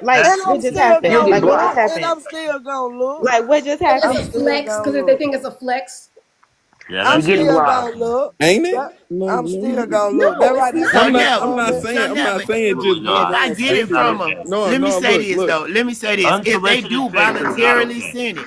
like And what I'm just still happened? You'll gonna get Like what just look, blocked. and happened? I'm still gonna look. Like what just And it's I'm a happened? still flex gonna because they look. think it's a flex. I'm You that's get still blocked. gonna look. Ain't it? That- No, I'm no. still gonna look. That No, it's right there not. So got that never, I'm not comment. so saying never. just absolutely go If not. I around get That's it sending not from it. them, okay. No, let me no, say look, this look. though. Let me say this. If they Unsolicited do pics are not voluntarily okay. send it,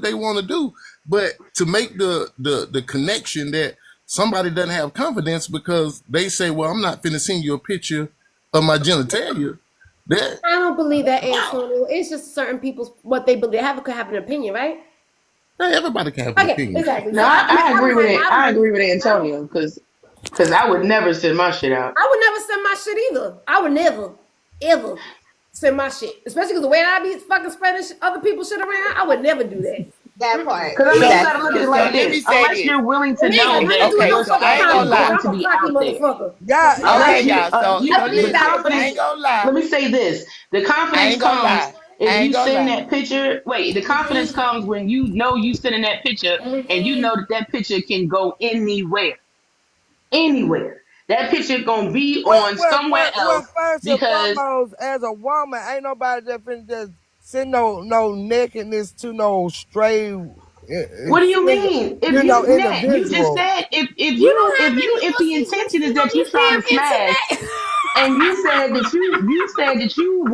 what they want to do. But to make the connection that somebody doesn't have confidence because they say, well, I'm not finna send you a picture of my genitalia. That I don't believe that, Antonio. It's just certain people's what they believe. Could have an opinion, right? everybody can have an Okay, opinion. exactly. No, So I agree with it. I agree with I don't. Antonio because I would never send my shit out. I would never send my shit either. I would never, ever send my shit. Especially because the way I be fucking spreading other people's shit around, I would never do that. That part. Because I mean, you gotta look at it So like let me this. say Unless this. you're willing to It ain't got know nothing to that do with Okay, no your so fucking I ain't stuff is gonna confidence. lie. going I'm to a be cocky out there. motherfucker. Yeah, Okay, Unless you, y'all. So you, I so believe the listen. that. I confidence. ain't gonna lie. Let me say this: the I confidence ain't gonna comes lie. if I ain't you gonna send lie. that picture. Wait, the confidence comes when you know you sending that picture, and you know that that picture can go anywhere, anywhere. That picture gonna be on somewhere well, else first and because foremost, as a woman, ain't nobody just finna just send no nakedness to no stray, what do you mean? If you net, you just individual. said You don't have if the any intention is pussy on that you this trying to damn smash, internet. and you said that you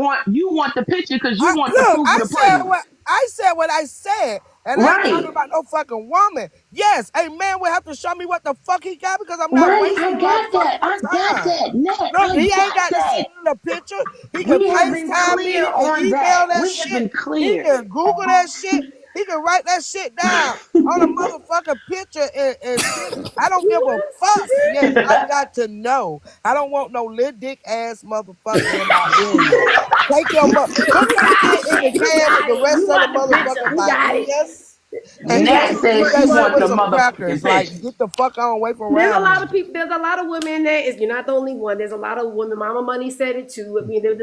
want the picture because you want the Look, proof of the pudding, I said what I said, and I ain't talking right? about no fucking woman. Yes, a man will have to show me what the fuck he got because I'm not Right, wasting I my got that. fucking I got time. that. Net, Look, I he ain't got got to send that. me the picture. He can We have been FaceTime me. clear He can on email that. that We have shit. been He clear. can Google that shit. He can write that shit down on a motherfucking picture and send. I don't give a fuck. Yes, I got to know. I don't want no little dick ass motherfucker in my inbox. Put that shit in the He can with got the it. You rest of the want the picture. motherfucking He got it. ideas and Nat says put she that shit want with the some motherfucking crackers. Like, picture. get the fuck on away from There's a around lot me. of people. There's a lot of women that you're not the only one. There's a lot of women. Mama Money said it too. I mean, you're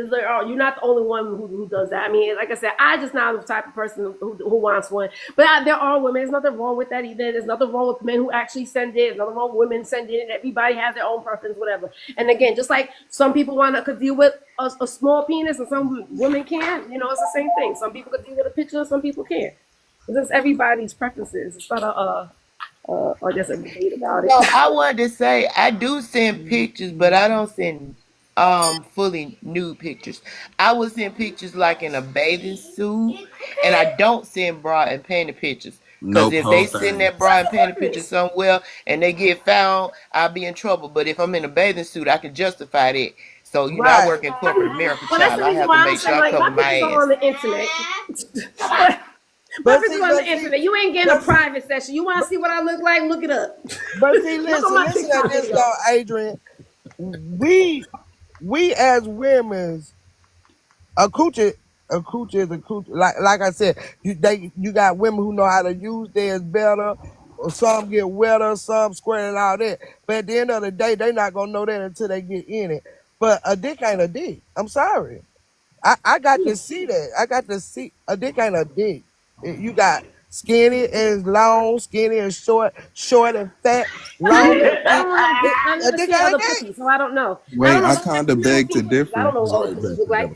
not the only one who does that. I mean, like I said, I just not the type of person who wants one. But there are women. There's nothing wrong with that either. There's nothing wrong with men who actually send it. There's nothing wrong with women sending it. Everybody has their own preference, whatever. And again, just like some people could deal with a small penis and some women can't. You know, it's the same thing. Some people could deal with a picture, some people can't. It's just everybody's preferences. It's not or just a debate about it. So I wanted to say I do send pictures, but I don't send fully nude pictures. I would send pictures like in a bathing suit, and I don't send bra and panty pictures. Cause Nope, if whole they send thing. that bra and panty picture Purpose. somewhere and they get found, I'll be in trouble. But if I'm in a bathing suit, I can justify that. So I Right. work in corporate America, Well, that's child. the I reason have to why I don't make sure send I like cover my my pictures are ass. on the internet. My But pictures see, are on but the see, internet. You ain't getting a but see, private session. You want to see what I look like? Look it up. but see, Look on listen, my listen at TikTok this video. though, Adrian. We as women, a coochie is a coochie. Like I said, you got women who know how to use theirs better, or some get wetter, some squirt and all that. But at the end of the day, they not gonna know that until they get in it. But a dick ain't a dick. I'm sorry. I got to see that. I got to see a dick ain't a dick. You got skinny and long, skinny and short, short and fat, long and I thick. don't know. I A never dick seen ain't a other dick. pussies, so I don't know. I don't Wait, know I what kind of people beg to see pussies. I differ. don't know what other pussies look like.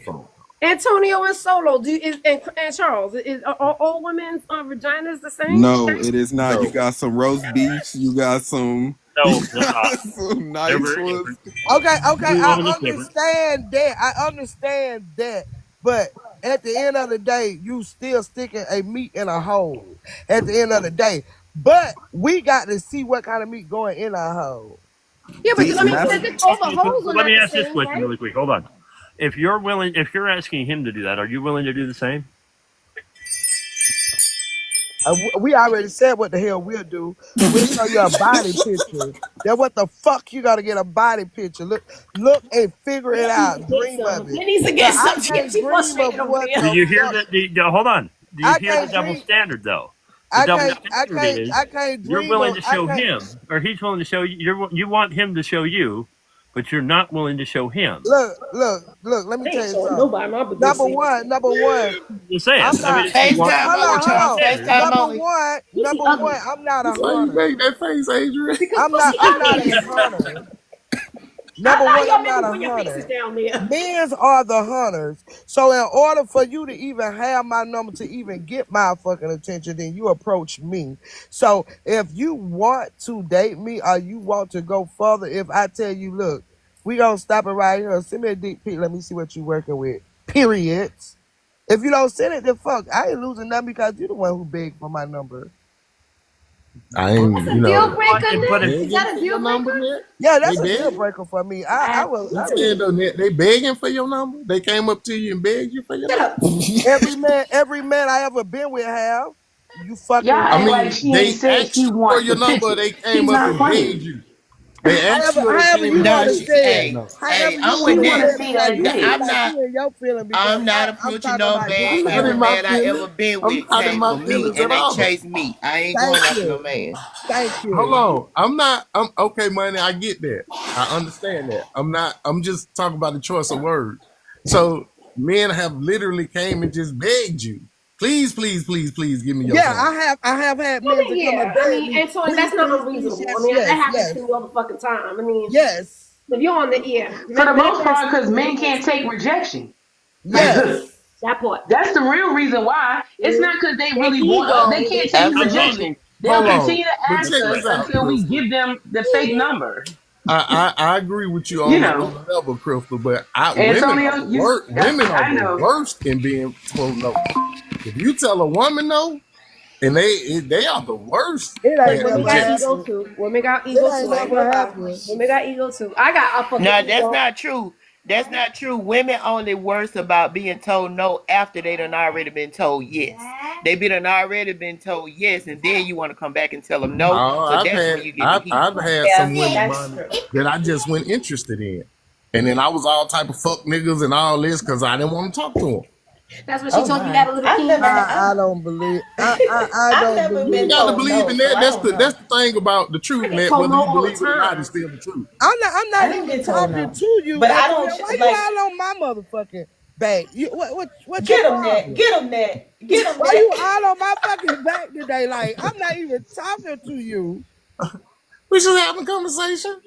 Antonio and Solo, and Charles, are all women's vaginas the same? No, it is not. You No, got some roast beefs. You no, they're got not. some They're nice very ones. different. Okay, Every I woman is different. understand that. I understand that. But at the end of the day, you still sticking a meat in a hole. At the end of the day. But we got to see what kind of meat going in a hole. Yeah, but See, I and mean, that's all the Okay, so, holes so are let not me the ask this same, question right? really quick. Hold on. If you're asking him to do that, are you willing to do the same? We already said what the hell we'll do. We'll show you a body picture. Then what the fuck you gotta get a body picture? Look and figure it That needs to out. get Dream of some. it. That needs to But get I some. can't She dream of frustrated over what there. Do the you hear fuck. hold on. Do you I hear the can't double dream. standard though? The double standard is I can't you're dream willing of. to I show can't. him, or he's willing to show you. You want him to show you, but you're not willing to show him. Look. Let me I tell ain't you showing something. nobody my pussy. Number one. Just saying. I'm I mean, not. you want FaceTime you only, want double child. Hold on. standard. FaceTime only. Pussy Number one. ugly. I'm not a That's why you hunter. make that face, Adrian. Pussy I'm not ugly. a hunter. I Number like one, your I'm not nipples a when your face is hunter. down there. Men's are the hunters. So in order for you to even have my number to even get my fucking attention, then you approach me. So if you want to date me or you want to go further, if I tell you, look, we gonna stop it right here. Send me a dick pic. Let me see what you working with. Period. If you don't send it, then fuck. I ain't losing nothing because you the one who begged for my number. I ain't, That's you a deal know, breaker, But Nick. it, Is that a begging for your deal number, breaker? man. Yeah, They that's a deal begging. breaker for me. I will. You said though, they begging for your number. They came up to you and begged you for your Shut number. up. Every man I ever been with have. You fucking Y'all I act right. like mean, she ain't they said she asked you for want your the number. Or picture. they She's came up not and playing. begged you. They asked you, or they However came you and No, want to begged she, you for say your it. hey, number. hey, However you I'm She with want to want that. to say it see because her you feel dick. I'm like not. you in your feeling because I'm not I'm approaching talking no about man. this I'm not Every in man. my man I ever feelings. been I'm with not in came my for me, feelings at and they all. chased me. I ain't Thank going after no you. man. Thank Hold you. on. I'm okay, money. I get that. I understand that. I'm just talking about the choice of words. So men have literally came and just begged you. Please, please, please, please give me your Yeah, phone. I have had I men to mean, come and yeah. I beg mean, me. Antoine, that's Please, not please, please. unreasonable. I Yes, mean, that yes, happens yes, to me all the fucking time. I mean, yes, if you're on the For the men most are part, because stupid. men can't take rejection. yes. That part. That's the real reason why. It's not because they Their really want us. They ego. can't take Absolutely. rejection. They'll Hold on. continue to But ask check us this out, until we Crystal. give them the fake number. I agree with you You on know, a level, Crystal, but women are Antonio, the worst. Women are I the know. worst in being told no. If you tell a woman no, and they are the worst It But ain't at women never got rejection. ego happened. too. Women got It ego ain't too. I ain't never gonna lie. happened. Women got ego too. I got a fucking No, that's ego. not true. That's not true. Women only worse about being told no after they done already been told yes. They done already been told yes, and then you want to come back and tell them no. Oh, So that's when you get the heat. I've had Yeah, some women, that's money, true. that I just went interested in, and then I was all type of fuck niggas and all this because I didn't want to talk to them. That's when she Oh told you had my. a little penis. I don't believe. I I've don't never You been believe. got to told believe no, in so that. I don't That's know. the thing about the I truth, get net. told Whether no you all the believe it or not, it's time. still the truth. I'm I not didn't even get told talking no. to you, But I Antoinette. don't Why you like all on my motherfucking back? You, what's your get them net. problem? Get them net. Get them Why net. you all on my fucking back today? Like I'm not even talking to you. We should have a conversation.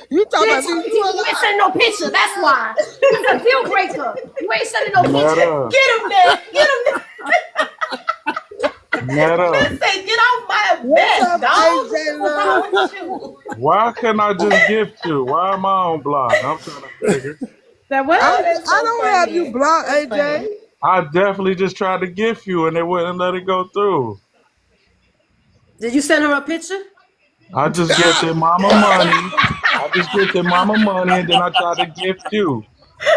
You She talking ain't about me? talking to you. You ain't sending no picture. That's why. That's a deal breaker. You ain't sending no picture. Meta, Get them net. Get them net. meta. They say get off my What's back, up, dog. What AJ the fuck wrong Love? with you? Why can't I just gift you? Why am I on block? I'm trying to figure. That what? Oh, that's I so don't have you funny. blocked, That's AJ. funny. I definitely just tried to gift you and they wouldn't let it go through. Did you send her a picture? I just gifted mama money. I just gifted mama money and then I tried to gift you.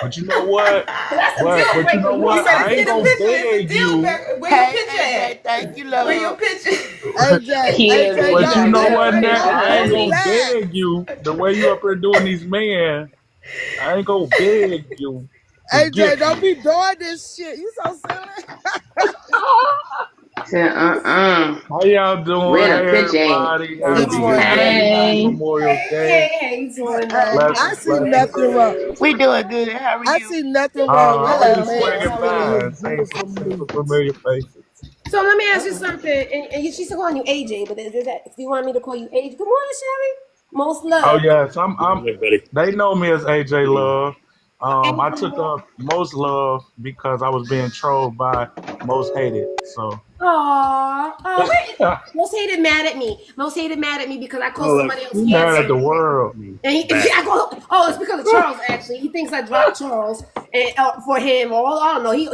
But you know what? That's a deal But you breaker. know You He ain't what? said sending I if ain't get a gonna pictures. picture, it's a beg deal you. breaker. Where your Hey, picture AJ, at? thank you, Where your love. picture? AJ, Kids, But you you know got what, a Nat? picture, I ain't don't do gonna honey. that. beg you the way you up here doing these men. I ain't gonna beg you to AJ, gift don't me. be doing this shit. You so silly. Said, How y'all where doing? the Hey picture at? everybody. Good Happy morning. Hey. Memorial Day. Hey, you doing I Blessings, see blessings. nothing wrong. We doing good. How are I you? see nothing wrong with I'm a just Hello. man swinging How are spending his by, you? seeing beautiful some familiar faces. So let me ask you Uh-oh. something. And she's still calling you AJ, but is that, do you want me to call you AJ? Good morning, Sherry. Most Oh love. yes, Morning, everybody. they know me as AJ Love. I AJ took love. up Most Love because I was being trolled by Most Hated. So Aw. Oh, wait. Most hated mad at me. Most hated mad at me because I called Oh, somebody else you mad at the handsome. world. And bad. I go, oh, it's because of Charles. Actually, he thinks I dropped Charles and for him. Or I don't know. He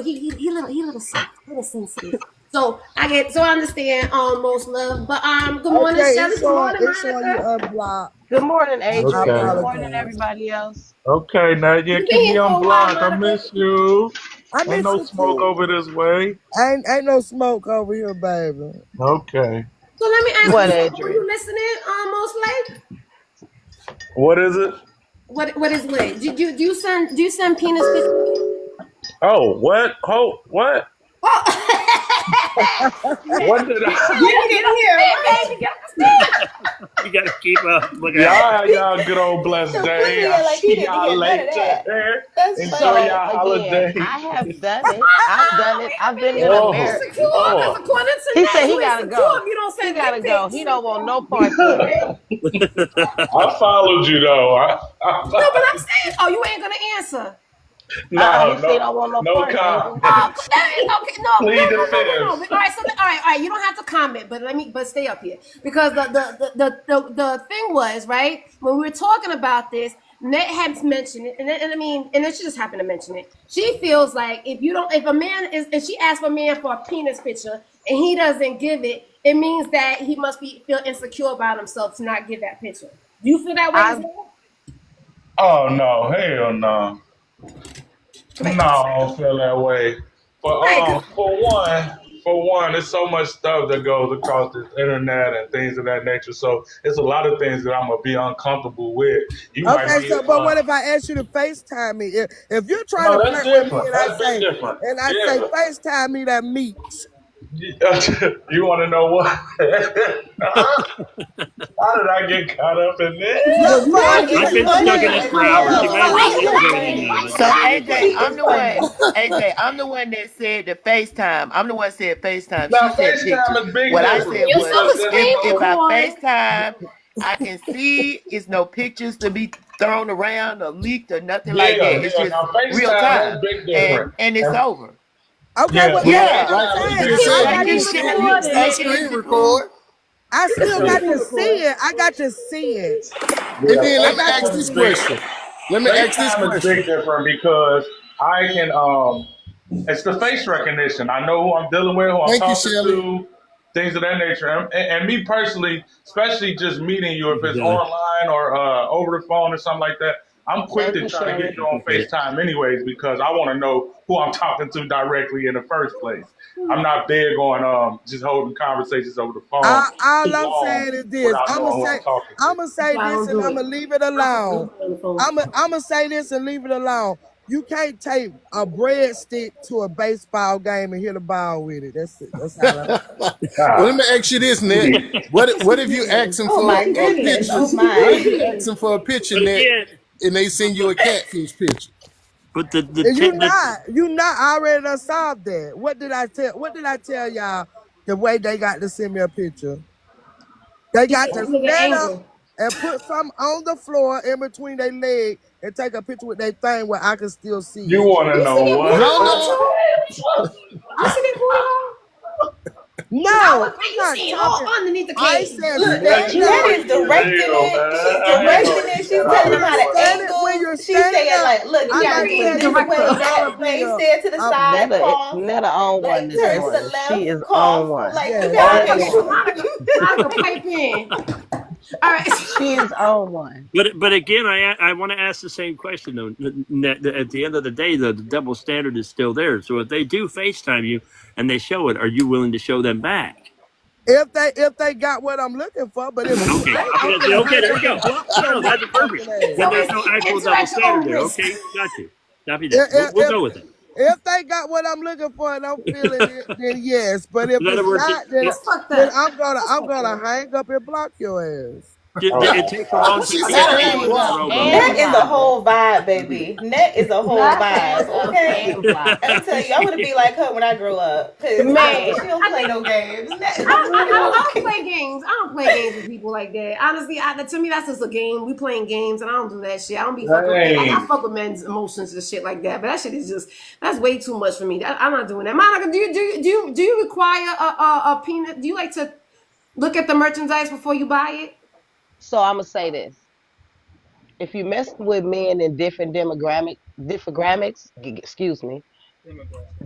little sensitive. So I understand most love. But good morning, Okay, Shelly. Good morning, it's showing you Monica. unblocked. Good morning, I AJ. Okay. Good morning, apologize. everybody else. Okay, now you You've been keep me here on for a while, block. I Monica. miss you. I Ain't miss no you smoke too. over this way. Ain't no smoke over here, baby. Okay. So let me ask you What, something. Were Adrian? you listening, most like? What is it? What is lit? Do you send penis pictures? Oh, what? Oh, what? Oh. What did I? Get in here, baby. Get up the stick. You got to keep up. Look out. Y'all have y'all good old blessed Look day. at I'll like he see didn't y'all hear none of later. that. That's Enjoy funny. So y'all again, holiday. I have done it. I've done it. Wait a I've been minute. in You ain't Oh, America. secure because oh. according to He Nat, said he you ain't gotta secure go. if you don't He send gotta dick go. pics. He don't want no parts of it. I followed you though. No, but I'm saying, oh, you ain't gonna answer. He No, said he no, don't want no no parts, Adrian. Oh, comments. that is okay. No, but Plead the no. fifth. But, all right, so all right. You don't have to comment, but but stay up here because the thing was right when we were talking about this. Net had mentioned it, and I mean, and then she just happened to mention it. She feels like if a man is, if she asks for a man for a penis picture and he doesn't give it, it means that he must feel insecure about himself to not give that picture. Do you feel that way as well? Oh no, hell no. No, I don't feel that way. But Right. for one, there's so much stuff that goes across this internet and things of that nature. So it's a lot of things that I'm gonna be uncomfortable with. You might Okay, be so but what if I ask you to FaceTime me? If you're trying no, to that's flirt with me different. and That's big different. I say Yeah. FaceTime me that meets. You want to know what? How did I get caught up in this? Yeah, But fuck. Nick, I've it's been stuck in funny. this for hours. You guys are Nick is illustrating funny. now. But So go ahead. AJ, Nick is funny. I'm the one that said the FaceTime. I'm the one that said FaceTime. She Now said pictures. FaceTime is big What I difference said You was so because there's if I discriminatory. FaceTime, I can see it's no pictures to be thrown around or leaked or nothing like yeah, that. It's yeah. just Now real FaceTime time. that's big different. And it's And over. Okay, yeah, well, but that's Yeah. what Like I'm what you saying. just said, I you got can to still see you can it. still Make it screen into record. I still got to see FaceTime. it. I got to see it. And then I let me got ask to FaceTime is this see big. it. question. Let me ask this FaceTime is question. big different because I can it's the face recognition. I know who I'm dealing with, who I'm Thank you, talking Shelly. to, things of that nature. And me personally, especially just meeting you, if it's Jelly. online or over the phone or something like that, I'm quick Thank to you, try to get Shirley. you on Appreciate it. FaceTime anyways because I want to know who I'm talking to directly in the first place. I'm not big on just holding conversations over the phone All too I'm long saying is this. without knowing who I'm talking to. I'ma That's say why I this don't and do I'ma it. leave it I don't alone. play on the phone. I'ma say this and leave it alone. You can't take a breadstick to a baseball game and hit a ball with it. That's it. That's all I'm Well, let Ah, me ask you this, Ned. shit. What if you asking Oh for my a goodness. picture? Oh What if my. you asking for a picture, But Ned, again, and they send you a catfish picture? but And you not I already done solved that. What did I tell y'all the way they got to send me a picture? They You got said to you look at stand up angle. and put something on the floor in between their leg and take a picture with their thing where I can still see You it. want to You see know their booty Hold hole what? on. too? You see their booty hole? Cause I No, was like, I'm you not see it all talking. underneath the I cage. said Look, Man, stand you Ned up. is freaky as directing hell, it. man. She's I ain't gonna directing it. even She's lie When telling him to how you're you to like that. when angle. you're She's standing saying up, like, look, you I gotta like do to it Career have this a way, director. that solid way, bit stand to the of side, cough, Netta on one like this turn to the morning. She left, is on cough. one. Like you yes. gotta Okay, make Oh, sure. Monica pipe in. All right. She is on one. but again, I want to ask the same question though. At the end of the day, the double standard is still there. So if they do FaceTime you and they show it, are you willing to show them back? If they got what I'm looking for, but if you Okay, ain't, I'm okay, gonna okay. hang There you up go. and block No, your no, that's perfect. motherfucking ass. Then So there's it's no actual enter double at your standard own there. risk. Okay, got you. Copy that. If, We'll if, go with that. if they got what I'm looking for and I'm feeling it, then yes. But if In other it's words, not, then That's fucked then up. I'm gonna hang up and block your ass. it takes a long She time to said get to Hang hang 18 years up up. old, though. and Net is a block. whole vibe, baby. Net is a whole Not vibe. hang up Okay. and block. I'm telling you, I want to be like her when I grow up. Cause Man, she don't I play think no games. Net is I don't okay. play games. I don't play games with people like that. Honestly, to me that's just a game. We playing games, and I don't do that shit. I don't be fucking with men. Like I dang. fuck with men's emotions and shit like that. But that shit is that's way too much for me. I'm not doing that. Monica, do you require a peanut? Do you like to look at the merchandise before you buy it? So I'm gonna say this: if you mess with men in excuse me,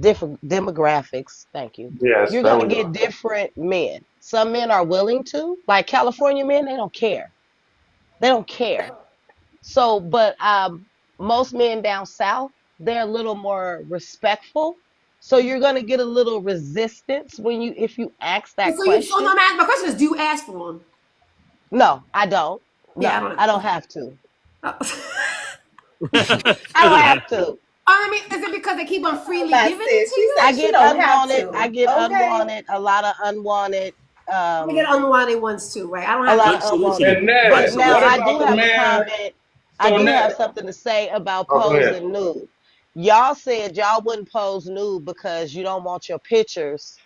different demographics. Thank you. Yes, You're there gonna we get go. different men. Some men are willing to, like California men. They don't care. They don't care. So, but most men down south, they're a little more respectful. So you're gonna get a little resistance when if you ask that So question. my question is, do you ask for them? No, I don't. Yeah, I No, don't I know. don't Okay. have to. I don't Doesn't have happen. to. I mean, is it because they keep on freely My giving it sis, to she you? said I she get don't have unwanted. I to. get Okay. unwanted. A lot of unwanted. I get unwanted ones too, right? I don't A have lot to. of unwanted. Unsolicited. And Ned, But now what I Unsolicited. about do the have a man? comment. I So do have Ned, something to say about oh, go ahead. posing nude. Y'all said y'all wouldn't pose nude because you don't want your pictures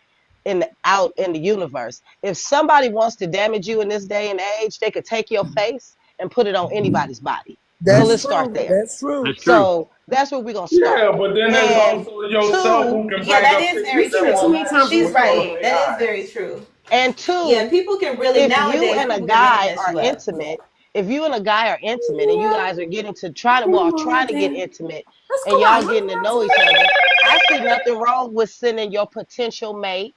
out in the universe. If somebody wants to damage you in this day and age, they could take your face and put it on anybody's body. So That's let's start true. there. That's true. That's true. So that's where we're gonna start. Yeah, but then there's And also yourself two, who can Yeah, bring that up is pictures very We that see it too won't true. many match times in you She's in this front of right. world. That is AI. very true. and Yeah, two, people can really if you nowadays. and a People can really guy mess are you up. intimate, if you and a guy are intimate and you Yeah, guys are getting to come trying on, to get then. intimate Let's and go out. y'all You want getting to to go out know each other, tonight? I see nothing wrong with sending your potential mate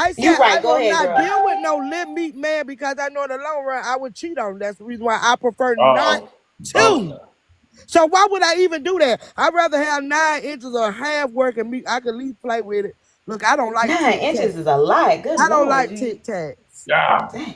I said You're I right. Go will ahead, not girl. deal with no limp meat man because I know in the long run I would cheat on him. That's the reason why I prefer not Oh, to. So why would I even do that? I'd rather have 9 inches or half working meat. I could at least play with it. Look, I don't like 9 Tic inches Tacs. is a lot. Good I don't lord, like you. Tic Tacs. yeah. Dang.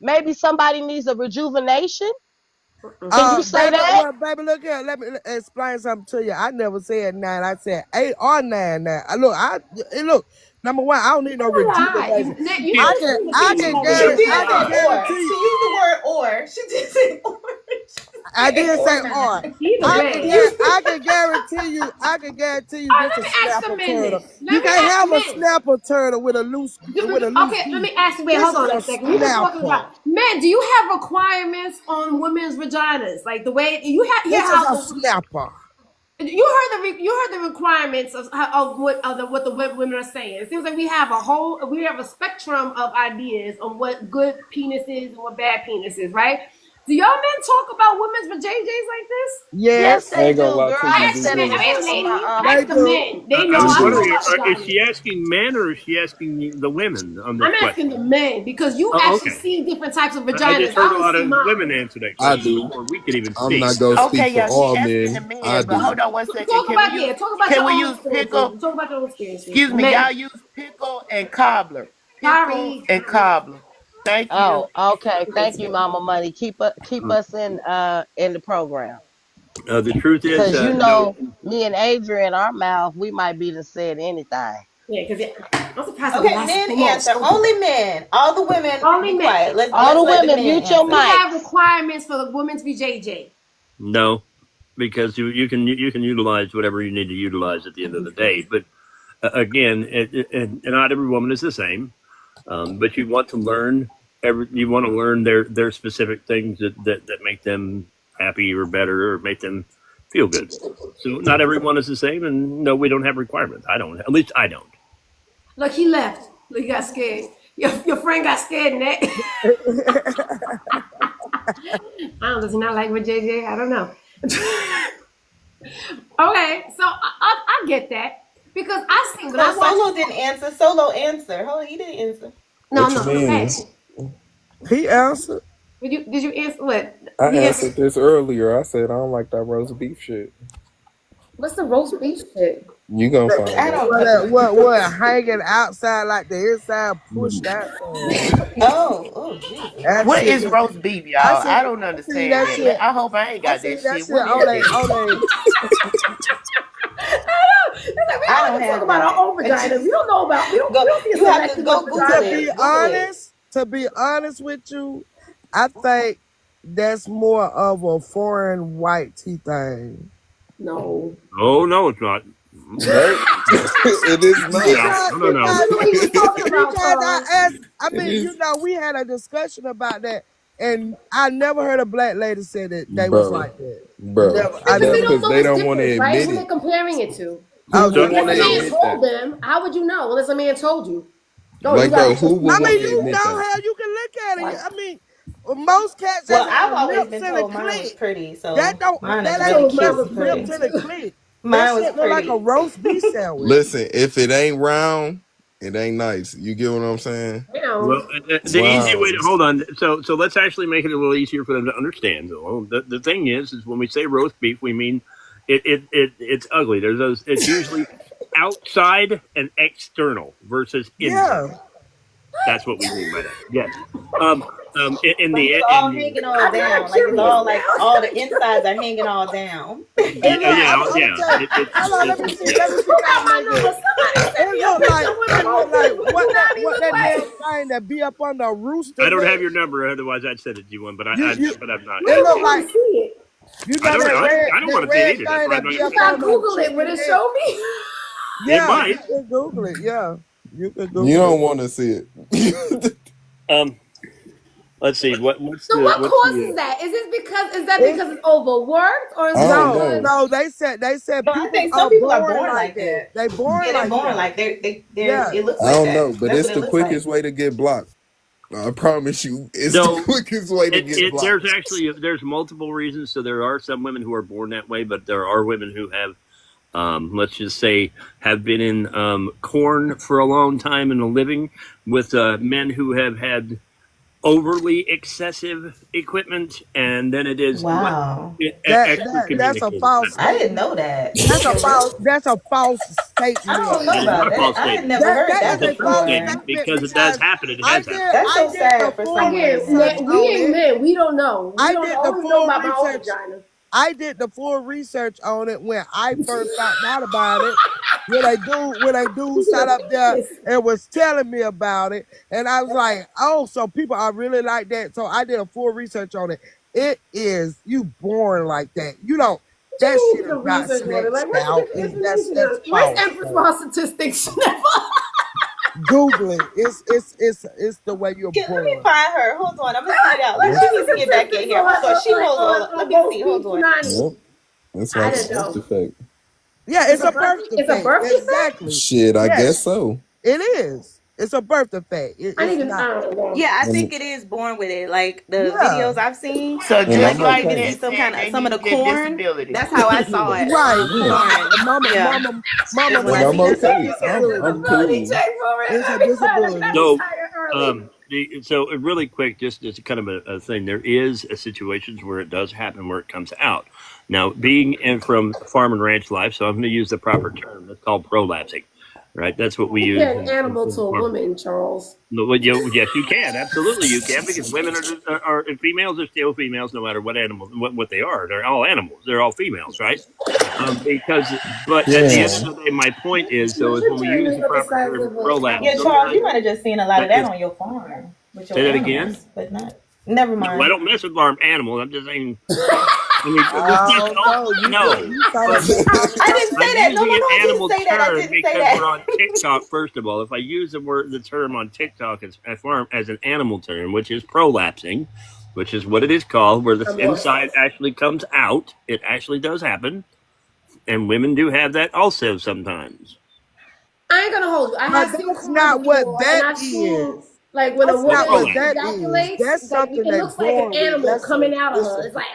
maybe somebody needs a rejuvenation. Can you say Baby, that? well, baby, look here. Let me explain something to you. I never said 9. I said 8 or 9 now. Look. Number one, I don't need no rejuvenation. You I just can, seem to I think you can have She guarantee, did I rejuvenation. can say or. guarantee She you. used the word or. She did say or. I did say Or or. nine. Either I way. can guarantee you. I can guarantee you. All right, This let a me ask the snapper men turtle. this. You Let me can't ask the have a men. snapper turtle with a loose Okay, let teeth. me ask you. Wait, This hold is on a a second. We were talking snapper. about men. Do you have requirements on women's vaginas? Like the way you hear This is how a snapper. you heard the requirements of what the women are saying. It seems like we have a spectrum of ideas on what good penis is and what bad penis is, right? Do y'all men talk about women's vajayjays like this? Yes, I they ain't gonna do, lie girl. to I I you, just asked the sat men. in DV. the I room asked with ladies. my I They asked the do. men. They know. I'm We I know do. wondering, about is vaginas. she asking men or is she asking the women on this I'm asking the question? men because you Oh, actually okay. see different types of I just vaginas. I heard a only lot see of women mine. answer that I question do. before we could even I'm speak. not gonna speak Okay, for yeah, she all asking the men. I men, but do. hold on one second. Talk Can we about use Talk about can your we own use pickle? experiences. Talk about your own experiences. Excuse me, Men. y'all use pickle and cobbler. Pickle Sorry. and cobbler. Thank you. Oh, okay. Thank you, Mama Money. Keep us in the program. The truth is, Cause you no, know, me and Adrian, our mouth, we might be to said anything. Yeah, because I'm surprised the Okay, last men two months. answer. Only men. All the women Only be men. quiet. All Let's the let the women, men mute your We answer. have mics. requirements for the women to be JJ. no, because you can utilize whatever you need to utilize at the end of the day. But again, not every woman is the same. But you want to learn you want to learn their specific things that make them happy or better or make them feel good. So not everyone is the same, and no, we don't have requirements. I don't. At least I don't. Look, he left. Look, he got scared. Your friend got scared in that. I don't does he not like with JJ? I don't know. Okay, so I get that because I see when So I watch. Solo didn't answer. Solo answer. Hold on, he didn't answer. No, What you no, mean? hey, He answered. did you answer what? I He answered answered. this earlier. I said I don't like that roast beef shit. What's the roast beef shit? You gonna find I out. don't know. What hanging outside like the inside pushed outside. Oh, Jesus. That What shit. is roast beef, I y'all? I don't seen understand that that. shit. I hope I ain't I got that seen that shit. shit What is that? on they. We I don't don't even talk have about our that. own vaginas. We don't know about. We Go. don't see a You have to selection go of Google To vaginas. be it. Google it. honest, with you, I think that's more of a foreign white tea thing. No. Oh no, it's not. Nope. It is not. Because No. That's what he was talking about, I Carl. asked, I It mean, is, we had a discussion about that, and I never heard a black lady say that they was bro, like that. bro. Never, I Because we That's never. don't because know they it's don't want to different, right? admit Who they're it. comparing it to. Oh Who yeah. don't Unless want a to man admit that? told them, how would you know? Unless a man told you. Oh, you Like, got bro, it. who would I want mean, to you admit know that? how you can look at it. I mean, most cats that Well, got I've the always lips been and the told mine was clit, pretty, so that don't mine is that I really ain't told mine cute just was and lips pretty. and pretty the too. clit. That Mine was shit look like a pretty. roast beef sandwich. Listen, if it ain't round, it ain't nice. You get what I'm saying? Well, Now, the easy way to Round. hold on. So let's actually make it a little easier for them to understand. Well, the thing is when we say roast beef, we mean it's ugly. There's those. It's usually outside and external versus inside. Yeah. That's what we mean by that. Yes. In But it's the all in the hanging all I'm kind down. of Like it's curious all now. like all the insides are hanging all down. It look. I'm gonna yeah. tell you. Hold on. Let me see. Yeah. Let me see Who if I got can my make number? it. Somebody send It me a look picture like. of what a It look roast like beef with what that. punani What look that like. damn thing that be up on the rooster I don't have neck. your number, otherwise I'd send it to you one. But You. but I'm not. Where It do I look want like. to see it? You I know don't. I don't want that to see it red either. That's thing why I'm that not be going If up to send I it on to you. the Google it, will chicken it neck. show me? It Yeah, you might. can Google it. Yeah, you can You Google it. don't want to see it. Um. Let's see. So what What's causes the that? Is that It's because it's overworked or is I it don't no, because know. no. They said No, I people think are some people are born born like like that. that. They born Yeah, they're like born that. like they're Yeah. it looks I like don't that. know, but That's it's what it the looks like. quickest way to get blocked. I promise you, it's the so? quickest way to get There's blocked. actually there's multiple reasons. So there are some women who are born that way, but there are women who have, let's just say, have been in corn for a long time and a living with men who have had overly excessive equipment, and then it is Wow. extra That's a communicated. false I didn't statement. know that. That's a Okay, false. what? That's a false I statement. don't know It is not about a that. false I had statement. never heard That that is a It's a true false before. statement statement because it does because happen. It I has did. happened. That's I so did the sad for full some again, women. research we on ain't it. men. We don't know. We I don't did the always know full about my own research. vagina. I did the full research on it when I first found out about it. When I do Speaking sat of up there penis, and was telling me about it, and I was like, "Oh, so people are really like that." So I did a full research on it. It is you born like that. You don't. what That you shit mean the is not research on it? Like, snatched what's the out. different Is information that's on? Where's false. Empress Bro. Raw statistics? Google it. It's the way you're Let me born. find her. Hold on. I'm gonna spit it out. Let Where's she That's, needs to the get back in statistics here. Hold on. She knows all. Let on me roast see. beef Hold on. yep. punani? It's I like a don't birth know. defect. Yeah, It's it's a a birth. birth It's a defect. birth defect. Exactly. Shit, I Yes, guess so. it is. It's a birth defect. I It's need to. not. I don't know. Yeah, I think And it is born with it. Like the Yeah. videos I've seen, So and and just like I'm if like you okay. see that said they some of need the to get corn, disability. that's how I saw it. Right. Yeah. Mama, Corn. mama, Yeah, mama, is mama when And I money. I'm seen It's it. a okay. I'm disability. Disability cool. check for it. It's a Let me find. I got disability. So, retired early. so really quick, just kind of a thing. There is situations where it does happen, where it comes out. Now, being in from farm and ranch life, so I'm going to use the proper term. It's called prolapsing. right? That's what we You use. compare an animal to a woman, Charles. No, but yes, you can. Absolutely, you can, because women are females are still females, no matter what animal, what they are. They're all animals. They're all females, right? But at the end Yeah. of the day, my point is, though, is You're when we trying use to the proper emphasize term of a prolapse, Yeah, Charles, you sometimes might have just seen a lot of that that is. on your farm with your Say that again. animals, but not. Never No, I mind. don't mess with farm animals. I'm just saying. I mean, I don't know. You sound but like I didn't I'm say that. No, using no, an no. I didn't animal say that. I term didn't say because we're that. on TikTok. First of all, if I use the term on TikTok as an animal term, which is prolapsing, which is what it is called, where the inside actually comes out. It actually does happen, and women do have that also sometimes. I ain't gonna hold you. I but have seen that's corn not what before, and that I've is. seen like when a That's Well, not woman what prolapse. that is. ejaculates, That's like something it that's looks like an born with. animal coming out of her. It's like,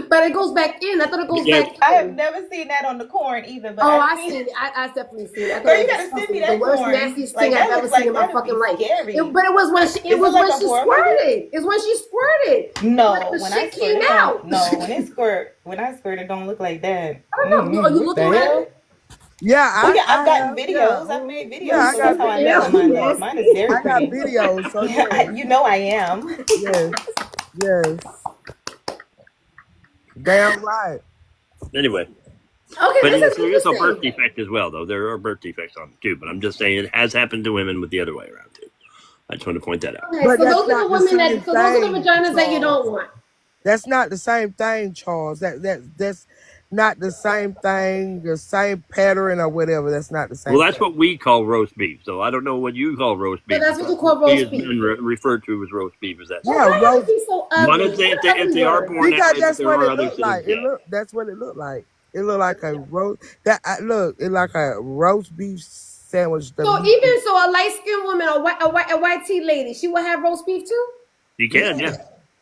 but it goes back in. I thought it goes Yeah, back I have in. never seen that on the corn either, but Oh, I've I seen. seen it. I definitely seen it. I thought Girl, it you was gotta send me disgusting. The that worst, corn. nastiest Like thing I've that ever looks seen like in my that'd fucking be life. scary. But it was when Is it like when a she horror movie? squirted. It's when she squirted. Like No, the when I shit squirt, came it don't. out. No, when I squirt, it don't look like that. I don't know. Are you What looking the at hell? it? Yeah, Oh yeah, I've I gotten have. Yeah, videos. I've made yeah, videos, I so got that's how I know Ew, that videos. mine Yeah, is. Mine is very I got pretty. videos. So yeah, You know I am. yes, yes, damn right. anyway. Okay, But this yes, is there is a birth interesting. defect as well, though. There are birth defects on it too. But I'm just saying it has happened to women with the other way around too. I just want to point that out. Okay, But so that's those are the not the women same that. So those are the thing, vaginas that you Charles. don't want. That's not the same thing, Charles. That's not the same thing, the same pattern or whatever. That's not the Well, same that's thing. what we call roast beef. So I don't know what you call roast So beef. that's what you call We roast as beef. men refer to as roast beef. Is that But Yeah, correct? why gotta roast be so One ugly? is if What ugly they are word? born that because way, but that's there what are it others looked that are like. It dead. look That's what it looked like. It looked like a roast that look. It like a roast beef sandwich. The So meat. even so, a light skinned woman, a white tea lady, she will have roast beef too. You can, yeah,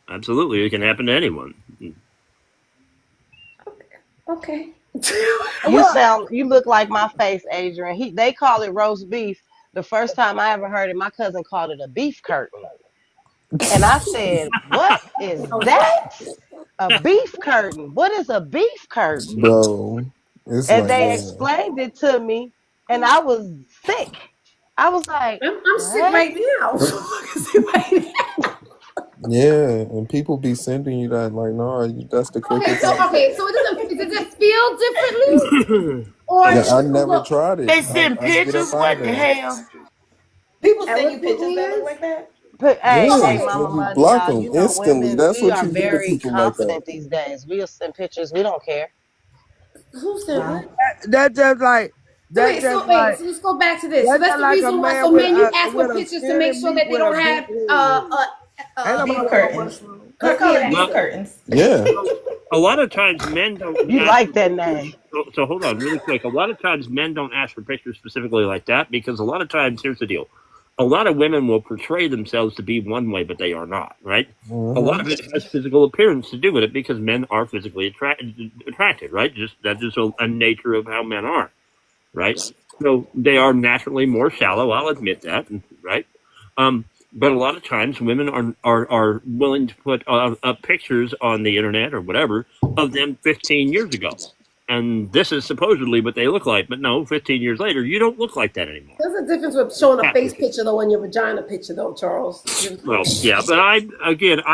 absolutely. It can happen to anyone. Okay. You look like my face, Adrian. They call it roast beef. The first time I ever heard it, my cousin called it a beef curtain. And I said, "What is that? A beef curtain? What is a beef curtain?" Bro, it's And like they that. explained it to me, and I was sick. I was like, I'm sick "What?" right now. I'm sick right now. Yeah, and people be sending you that like, no, that's the Okay, quickest so way. so does it feel differently, or Yeah, does I it never look? tried it. They send I get pictures. up out of What the there. hell? People That send what you it pictures that look is? like that. But hey, Yeah, hey, Okay. Mama and you Money, block y'all. them You know, instantly. women, That's we what are you do to very people like that. confident these days. We'll send pictures. We don't care. Who said Wow. what? That just like So that wait, just so wait, like so let's go back to this. So that's that's just the like a reason why. So man men, you ask for with a pictures to make skinny sure meat that they with a don't big have head. Ain't beef Beef nobody on want them. curtains. mushroom. Let's Let's call call it it beef that. Well, curtains. Yeah. a lot of times men don't You ask for like that pictures. name? So hold on, really quick. A lot of times men don't ask for pictures specifically like that because a lot of times, here's the deal: a lot of women will portray themselves to be one way, but they are not. Right? A lot of it has physical appearance to do with it because men are physically attracted. Right? Just that's just a nature of how men are. Right? So they are naturally more shallow. I'll admit that. Right? But a lot of times, women are willing to put up pictures on the internet or whatever of them 15 years ago, and this is supposedly what they look like. But no, 15 years later, you don't look like that anymore. There's a difference with showing a face Catfishing. picture though and your vagina picture though, Charles. Well, yeah, but I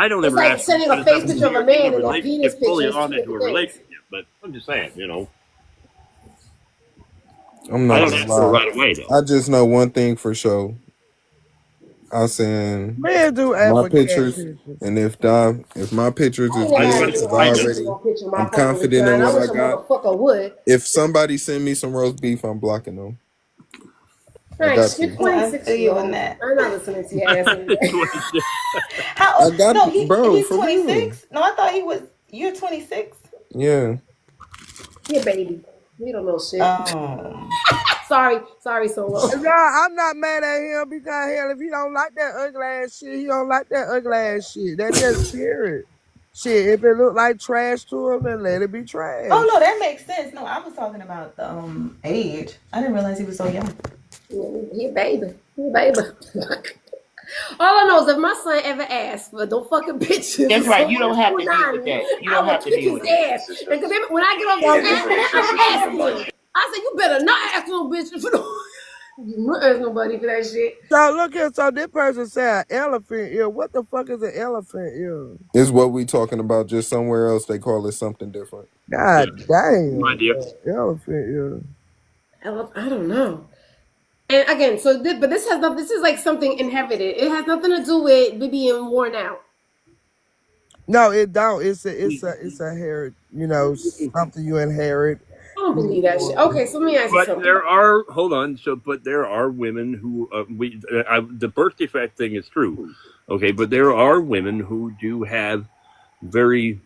don't It's ever like ask to sending a set us face up to picture be of a in a man and a penis relationship, fully picture is two on into different a things. relationship. But I'm just saying, I'm I not don't gonna ask for it lie. right away though. I just know one thing for sure. I saying Men do ask my for cat pictures, pictures. and if my pictures I is ain't never I had good, a do. nigga because I ask me do. for no picture of my I'm fucking confident in vagina. I what wish I a got. motherfucker would. If somebody send me some roast beef, I'm blocking them. I got Thanks. You're to. I 26 feel years you on old. that. I'm not listening to your ass anyway. 26. How? I got, No, bro, he's for real. 26. No, I thought he was. You're 26. Yeah. You're baby. You don't know shit. Oh. Sorry, Solo. No, I'm not mad at him because hell, if he don't like that ugly ass shit, he don't like that ugly ass shit. That's just period. Shit, if it look like trash to him, then let it be Oh trash. no, that makes sense. No, I was talking about the age. I didn't realize he was so young. He a baby. He a baby. All I know is if my son ever asks for no fucking pictures, That's right. so You don't have to deal with that. You I don't will have to kick deal his with that. ass. Because when I get off this app, I'm asking him. I said, you better not ask no bitch for no. You not ask nobody for that shit. So look here. So this person said elephant ear. What the fuck is an elephant ear? Is what we talking about? Just somewhere else they call it something different. God No damn. idea. Elephant ear. I don't know. And again, so but this has nothing. This is like something inherited. It has nothing to do with being worn out. No, it don't. It's a hair. You know, something you inherit. I don't believe that shit. Okay, so let me ask you But something. there are, hold on. So, but there are women who the birth defect thing is true, okay. But there are women who do have very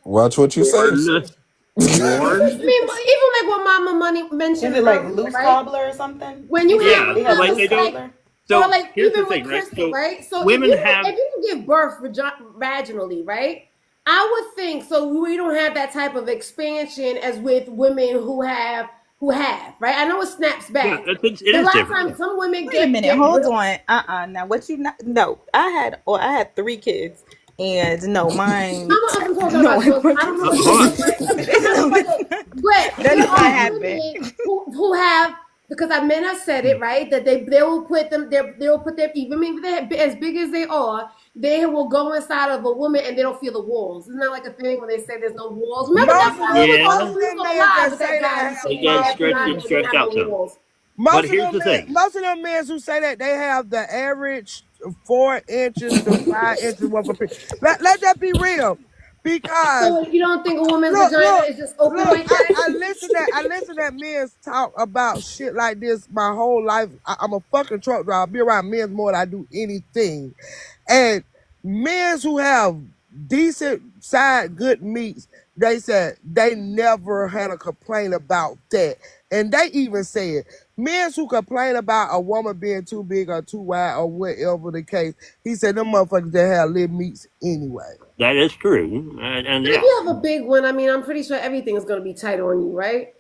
Watch what you say. worn. I mean, even like what Mama Money mentioned, Is it like earlier, loose right? cobbler or something? When you have They have like loose they don't. cobbler. So or like here's even the thing, with right? Crystal, So right? So women if have. you can give birth vaginally, right? I would think so. We don't have that type of expansion as with women who have, right? I know it snaps Yeah, back. it A is lot of different. times, some women Wait a minute, get hold on. Now what you not? No, I had 3 kids, and no, mine. I'm not talking No, about it children. I don't know wasn't. if Hold it's on. different. No, that's not. But That there did not are happen. women who have, because men have said it, right? That they will put them, they will put them, even if they're as big as they are, they will go inside of a woman and they don't feel the walls. Isn't that like a thing when they say there's no walls? Remember that part? Yeah, We was them on men live that with that say guy who that said they he got had stretched vagina and but didn't stretched have no out some. walls. But here's the thing. Most of them men who say that they have the average 4 inches to 5 inches worth of. Let that be real, because So you don't think a woman's look, vagina is just open like I that? listen at men talk about shit like this my whole life. I'm a fucking truck driver. I be around men more than I do anything. And men who have decent side good meats, they said they never had a complaint about that. And they even said men who complain about a woman being too big or too wide or whatever the case, he said them motherfuckers that have little meats anyway. That is true, and But if yeah. you have a big one, I mean, I'm pretty sure everything is going to be tight on you, right?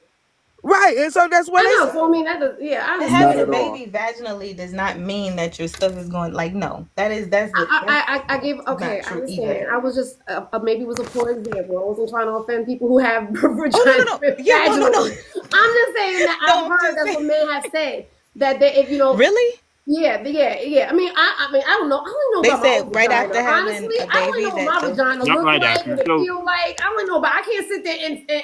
Right, and so that's what I they know. said. So I mean, yeah, I Having a understand. baby vaginally does not mean that your stuff is going like no. That's I give not okay. I true either. understand. I was just maybe it was a poor example. I wasn't trying to offend people who have Oh vagina no. Yeah, no. vaginally. I'm just saying that No, I've I'm heard just that's saying. what men have said that they, if you know, Really? yeah. I mean, I don't know. I only know They about my said own right after vagina. having Honestly, a I only baby know what that my the vagina Not look right like, after. what it So feel like. I only know, but I can't sit there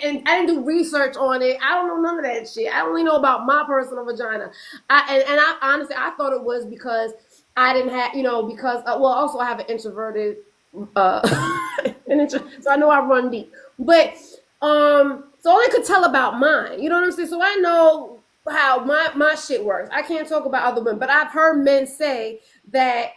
and I didn't do research on it. I don't know none of that shit. I only know about my personal vagina. I honestly I thought it was because I didn't have because well also I have an introverted so I know I run deep. But so all I could tell about mine, you know what I'm saying? So I know how my shit works. I can't talk about other women, but I've heard men say that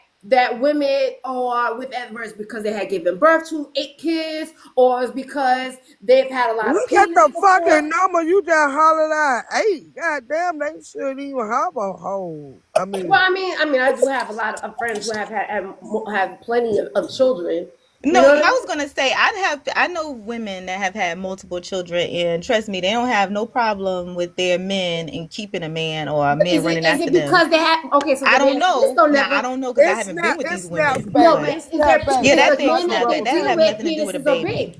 women are with adverse because they had given birth to 8 kids, or it's because they've had a lot of Look at periods the before. fucking number you just hollered out. 8. God damn, they shouldn't even have a hole. I mean, Well, I do have a lot of friends who have plenty of children. You No, know I what I was mean? gonna say I know women that have had multiple children, and trust me, they don't have no problem with their men and keeping a man or a But man running is after it them. because they have okay? So I let me don't ask you this know. though, Now I Never. don't know because I it's haven't been not, with it these snaps women, No, back. but but It is there snaps back yeah, that because thing after I men that snap back. get That corrupted. have pregnant with nothing to do with a penises are baby. big.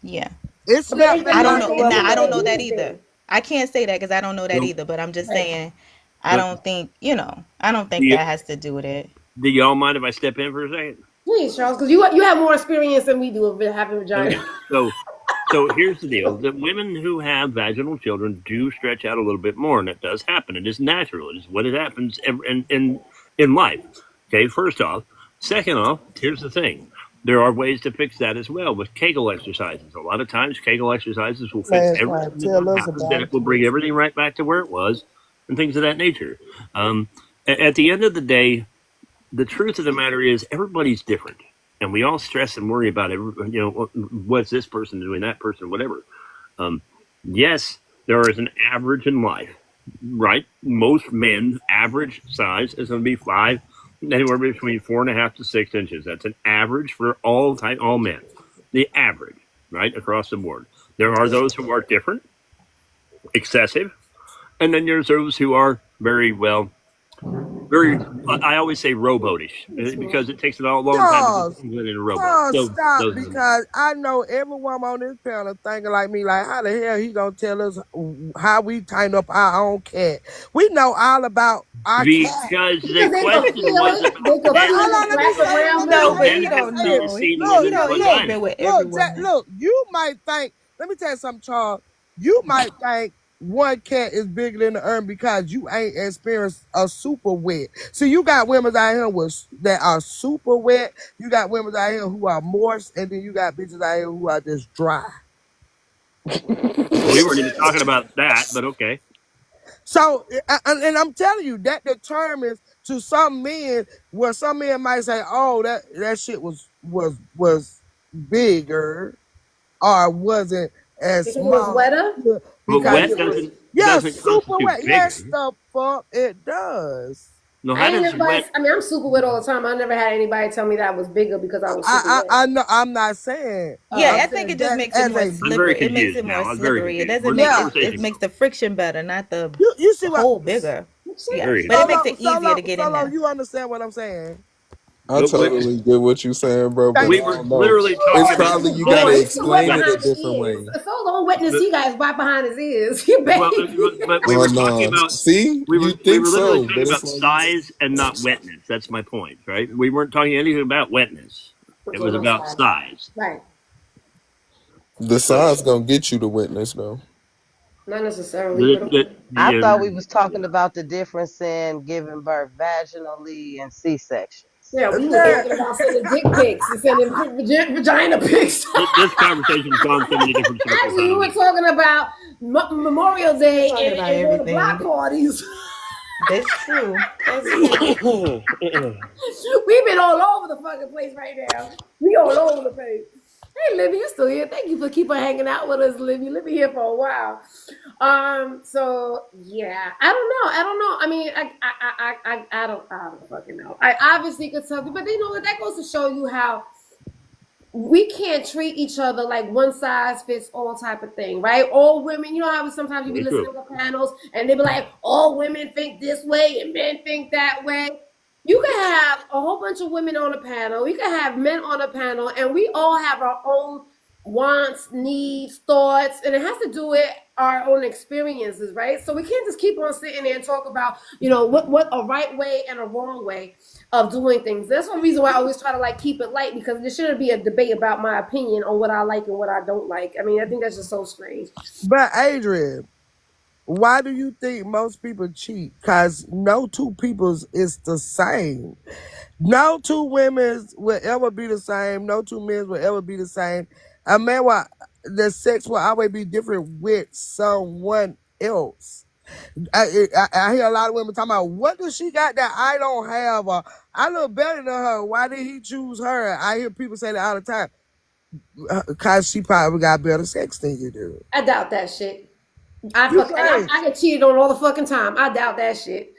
Yeah, It But snaps is it back I don't because know. after they what Now do I what don't they know corrupted. that do either. then? I can't say that because I don't know that so either. But I'm just Right. saying, I so don't think I don't do think you that has to do with it. do y'all mind if I step in for a second? Please, Charles, because you have more experience than we do of having vagina. Okay. So here's the deal: that women who have vaginal children do stretch out a little bit more, and that does happen. It is natural. It is what it happens in life. Okay. First off, second off, here's the thing: there are ways to fix that as well with Kegel exercises. A lot of times, Kegel exercises will fix Man, trying everything to that tell does us happen. about That it. will bring everything right back to where it was, and things of that nature. Um, at the end of the day, the truth of the matter is everybody's different, and we all stress and worry about what's this person doing, that person, whatever. um, yes, there is an average in life, right? Most men average size is going to be anywhere between 4.5 to 6 inches. That's an average for all men, the average, right, across the board. There are those who are different, excessive, and then there's those who are very well very. I always say rowboatish because it takes a long time to get in a rowboat. So Stop, those because I know every woman on this panel thinking like me, like, how the hell he gonna tell us how we tighten up our own cat? We know all about our cat. because Because the they could question feel was it. about They could But feel hold men. it on, let me wrap say, around let me them. No, say but Men he this, let me don't have say to this. know. see more Look, He than don't. look, one He ain't look, been diamond. with every look, woman. look. You might think, let me tell you something, Charles. You might think one cat is bigger than the other because you ain't experienced a super wet. So you got women out here that are super wet. You got women out here who are moist, and then you got bitches out here who are just dry. Well, we weren't even talking about that, but okay. So, and I'm telling you, that determines to some men, where some men might say, "Oh, that shit was bigger, or wasn't as Because it was small," wetter. But because wet it was, doesn't super constitute wet. Yes, bigger. the fuck it does. No, I how ain't does everybody. wet? I mean, I'm super wet all the time. I never had anybody tell me that I was bigger because I was super wet. I know. I'm not saying. Yeah, I'm I think saying it just that makes it as more a I'm very slippery. It makes confused it more now. I'm very slippery. It confused. doesn't Where'd the make yeah. it conversation makes go? the friction better, not the You see what hole bigger. Yeah, Very but it makes solo it easier solo to get in solo? there. You understand what I'm saying? I Nope. totally get what you're saying, bro, but Thank We I were don't know. literally you. It's talking That about bitch probably was you got born. to wetness. He was wet explain But, it a behind the different ears. way. If so long wetness, but he got his right behind his ears. He well, baby. but we Oh were talking no, about see, you we think were literally so, talking but it's about like size and not wetness. That's my point, right? We weren't talking anything about wetness. We're It talking was about about size. size. Right. the So size gonna get you the witness though. Not necessarily, the but the, okay. I the thought we was talking about the difference in giving birth vaginally and C-sections. Yeah, we were that. talking about sending dick pics and sending vagina pics. this conversation's gone so many different circles. I Actually, we don't were know. talking about Memorial We're Day talking about and going to block everything. parties. That's true. That's true. We've been all over the fucking place right now. We all over the place. Hey, Libby, you still here? Thank you for keeping hanging out with us, Libby. Libby here for a while. So yeah, I don't know. I don't know. I mean, I don't fucking know. I obviously could tell you, but you know what? That goes to show you how we can't treat each other like one size fits all type of thing, right? All women, you know how sometimes you be Very listening true. to panels and they be like, all women think this way and men think that way. You can have a whole bunch of women on a panel, you can have men on a panel, and we all have our own wants, needs, thoughts, and it has to do with our own experiences, right? So we can't just keep on sitting there and talk about, what a right way and a wrong way of doing things. That's one reason why I always try to like keep it light, because there shouldn't be a debate about my opinion on what I like and what I don't like. I mean, I think that's just so strange. But Adrian, why do you think most people cheat? Because no two peoples is the same. No two women will ever be the same. No two men will ever be the same. A man the sex will always be different with someone else. I hear a lot of women talking about, what does she got that I don't have? Or I look better than her. Why did he choose her? I hear people say that all the time. Because she probably got better sex than you do. I doubt that shit. You crazy. I get cheated on all the fucking time. I doubt that shit.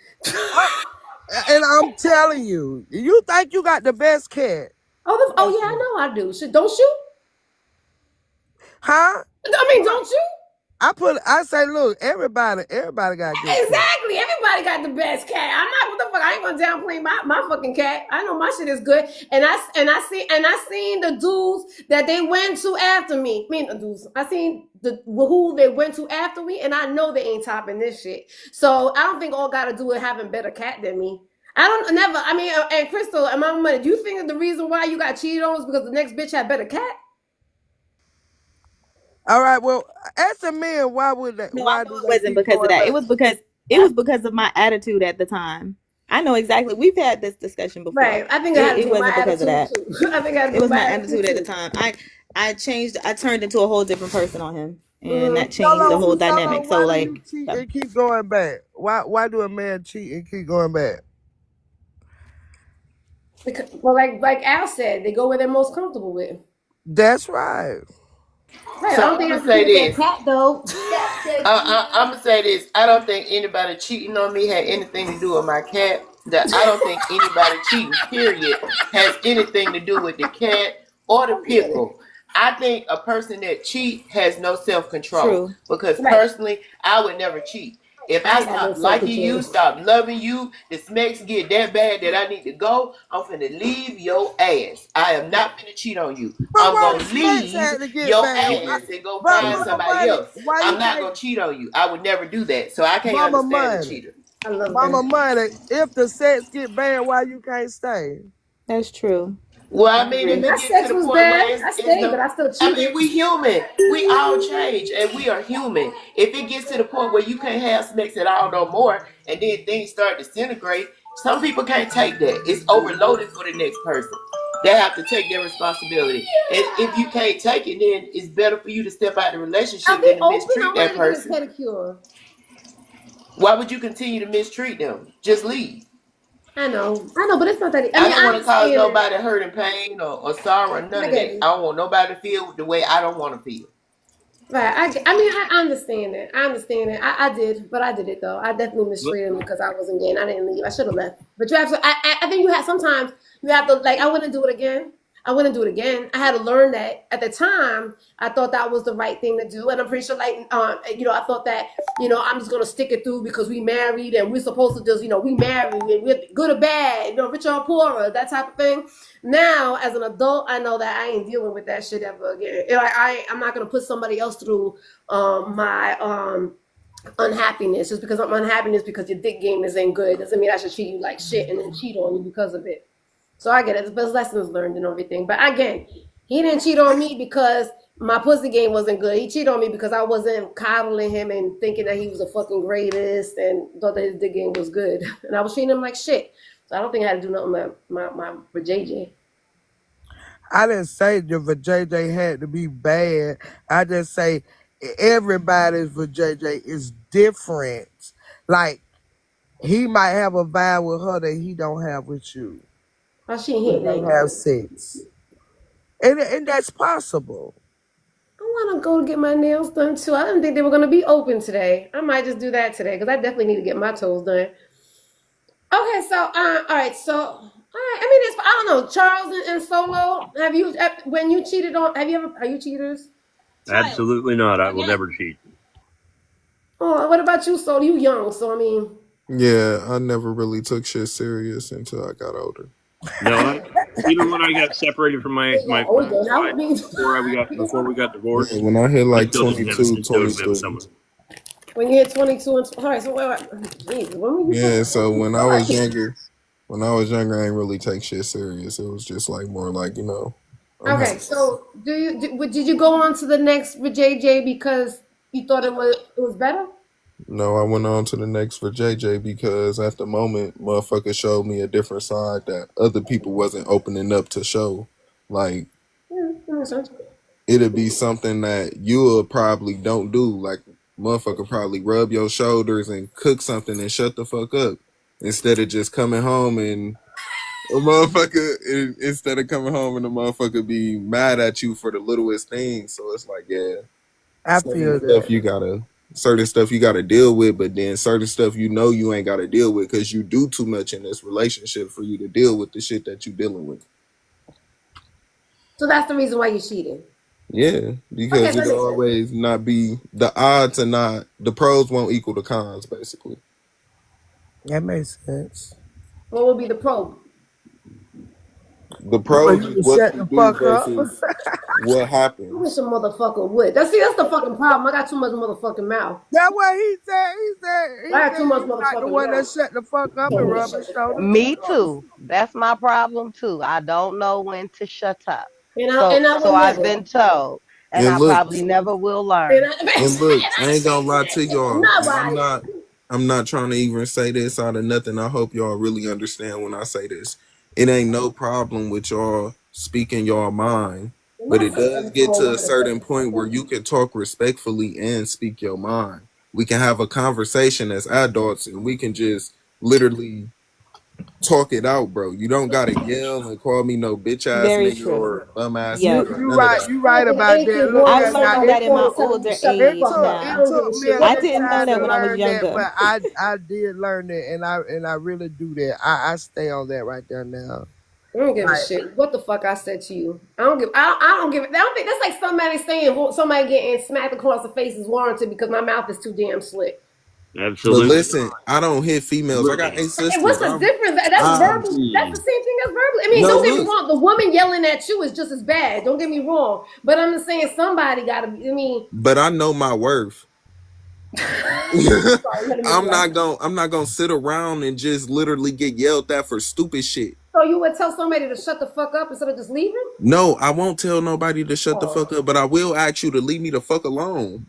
And I'm telling you, you think you got the best cat. Oh yeah, I know I do. Shit, don't you? Huh? I mean, don't you? I say, look, everybody got good cat. Exactly. Everybody got the best cat. I'm not, what the fuck. I ain't gonna downplay my fucking cat. I know my shit is good. And I seen the dudes that they went to after me. I mean, the dudes. I seen who they went to after me, and I know they ain't topping this shit. So I don't think all got to do with having better cat than me. I mean, and Crystal, and my money, do you think that the reason why you got cheated on is because the next bitch had better cat? All right, well, as a man, why would they? No, I Why know do it they wasn't keep because of going that. back? It was because of my attitude at the time. I know exactly. We've had this discussion before. Right. I think it wasn't because of that. too. I think It was my attitude at the time. I changed. I turned into a whole different person on him, and that changed the whole dynamic. So Why do you like, cheat and keep going back? Why do a man cheat and keep going back? Because, well, like Al said, they go where they're most comfortable with. That's right. Right. So I don't I'm think gonna that's to do say with their this. cat though. I'm gonna say this. I don't think anybody cheating on me had anything to do with my cat. That I don't think anybody cheating, period, has anything to do with the cat or the pickle. I think a person that cheat has no self-control. true. Because Right. personally, I would never cheat. If I I ain't got no stop liking you, self-control. stop loving you, the smacks get that bad that I need to go, I'm finna leave your ass. I am not finna cheat on you. But I'm why gonna the smacks leave had to get your bad? ass and go But find Mama somebody Money, else. why you I'm not can't? gonna cheat on you. I would never do that. So I can't Mama understand the Money, cheater. I love Mama that. Money. If the sex get bad, why you can't stay? That's true. Well, I I mean, if agree. it My gets to sex the was point bad. where I it's stayed, but no, I still I mean, cheated. we human. We all change, and we are human. If it gets to the point where you can't have sex at all no more, and then things start disintegrate, some people can't take that. It's overloaded for the next person. They have to take their responsibility. And if you can't take it, then it's better for you to step out of the I'll relationship be than to open. I mistreat that wanted to get a person. pedicure. Why would you continue to mistreat them? Just leave. I know, but it's not that. I I mean, don't I want to cause understand it. nobody hurt and pain or sorrow or none I of get that. I it. don't want nobody to feel the way I don't want to feel. Right. I mean, I understand it. I understand it. I did, but I did it though. I definitely mistreated him because I wasn't getting. I didn't leave. I should have left. But you have to. I think you have. Sometimes you have to. Like, I wouldn't do it again. I wouldn't do it again. I had to learn that at the time. I thought that was the right thing to do, and I'm pretty sure, like, I thought that, I'm just gonna stick it through because we married and we're supposed to just, we married and we're good or bad, rich or poor, that type of thing. Now, as an adult, I know that I ain't dealing with that shit ever again. Like, I'm not gonna put somebody else through my unhappiness just because I'm unhappiness because your dick game isn't good doesn't mean I should treat you like shit and then cheat on you because of it. So I get it. There's lessons learned and everything. But again, he didn't cheat on me because my pussy game wasn't good. He cheated on me because I wasn't coddling him and thinking that he was the fucking greatest and thought that his dick game was good. And I was treating him like shit. So I don't think I had to do nothing with JJ. I didn't say the JJ had to be bad. I just say everybody's for JJ is different. Like, he might have a vibe with her that he don't have with you. Oh, she He hit don't that. have sex. And that's possible. I want to go get my nails done too. I didn't think they were going to be open today. I might just do that today because I definitely need to get my toes done. Okay, so all right, so all right. I mean, I don't know, Charles and Solo. Have you when you cheated on? Have you ever? Are you cheaters? Absolutely not. I will never cheat. Oh, what about you, Solo? You young, so I mean. Yeah, I never really took shit serious until I got older. No, even when I got separated from my wife before we got divorced, Yeah, when I hit I like still didn't have 22, a total commitment with 23. someone. When you hit 22 and all right, so geez, when were you Yeah, supposed so to when I start? was younger, I ain't really take shit serious. It was just like more like, Okay, so did you go on to the next with JJ because you thought it was better? No, I went on to the next for JJ because at the moment, motherfucker showed me a different side that other people wasn't opening up to show. Like, Yeah, that makes sense. it'd be something that you'll probably don't do. Like, motherfucker probably rub your shoulders and cook something and shut the fuck up instead of just coming home and instead of coming home and the motherfucker be mad at you for the littlest things. So it's like, yeah, I feel certain stuff you gotta deal with, but then certain stuff you ain't gotta deal with because you do too much in this relationship for you to deal with the shit that you dealing with. So that's the reason why you cheated. Yeah, because Okay, it'll always not be the odds are not the pros won't equal the cons, basically. That makes sense. What would be the pro? The pros is what shut you the do fuck up. versus what I happens. wish a motherfucker would. That's the fucking problem. I got too much motherfucking mouth. That's what he said. I got too much He's not the motherfucking one that mouth. shut the fuck up and rub his shoulders. Me too. That's my problem too. I don't know when to shut up. And I So will I've never. been told, and And I look, probably never will learn. I ain't gonna lie to y'all. Nobody. I'm not trying to even say this out of nothing. I hope y'all really understand when I say this. It ain't no problem with y'all speaking your mind, but it does get to a certain point where you can talk respectfully and speak your mind. We can have a conversation as adults and we can just literally talk it out, bro. You don't gotta yell and call me no bitch ass Very nigga true. or bum ass Yep. nigga or You none of right. that. You right about that. Look, I'm now learning that in my older age it now. took me a I little didn't know time that to when I was learn that, younger. but I did learn it, and I really do that. I stay on that right there now. I don't give a shit what the fuck I said to you. I don't give. I don't give. I don't think that's like somebody saying somebody getting smacked across the face is warranted because my mouth is too damn slick. But Absolutely. listen, I don't hit females. I got 8 And what's sisters. the difference? That's I'm verbal. That's the same thing as verbal. I mean, no don't get me look, wrong. The woman yelling at you is just as bad. Don't get me wrong. But I'm just saying somebody got to. I mean, but I know my worth. sorry, let me I'm laugh. not gonna sit around and just literally get yelled at for stupid shit. So you would tell somebody to shut the fuck up instead of just leaving? No, I won't tell nobody to shut the Oh. fuck up, but I will ask you to leave me the fuck alone.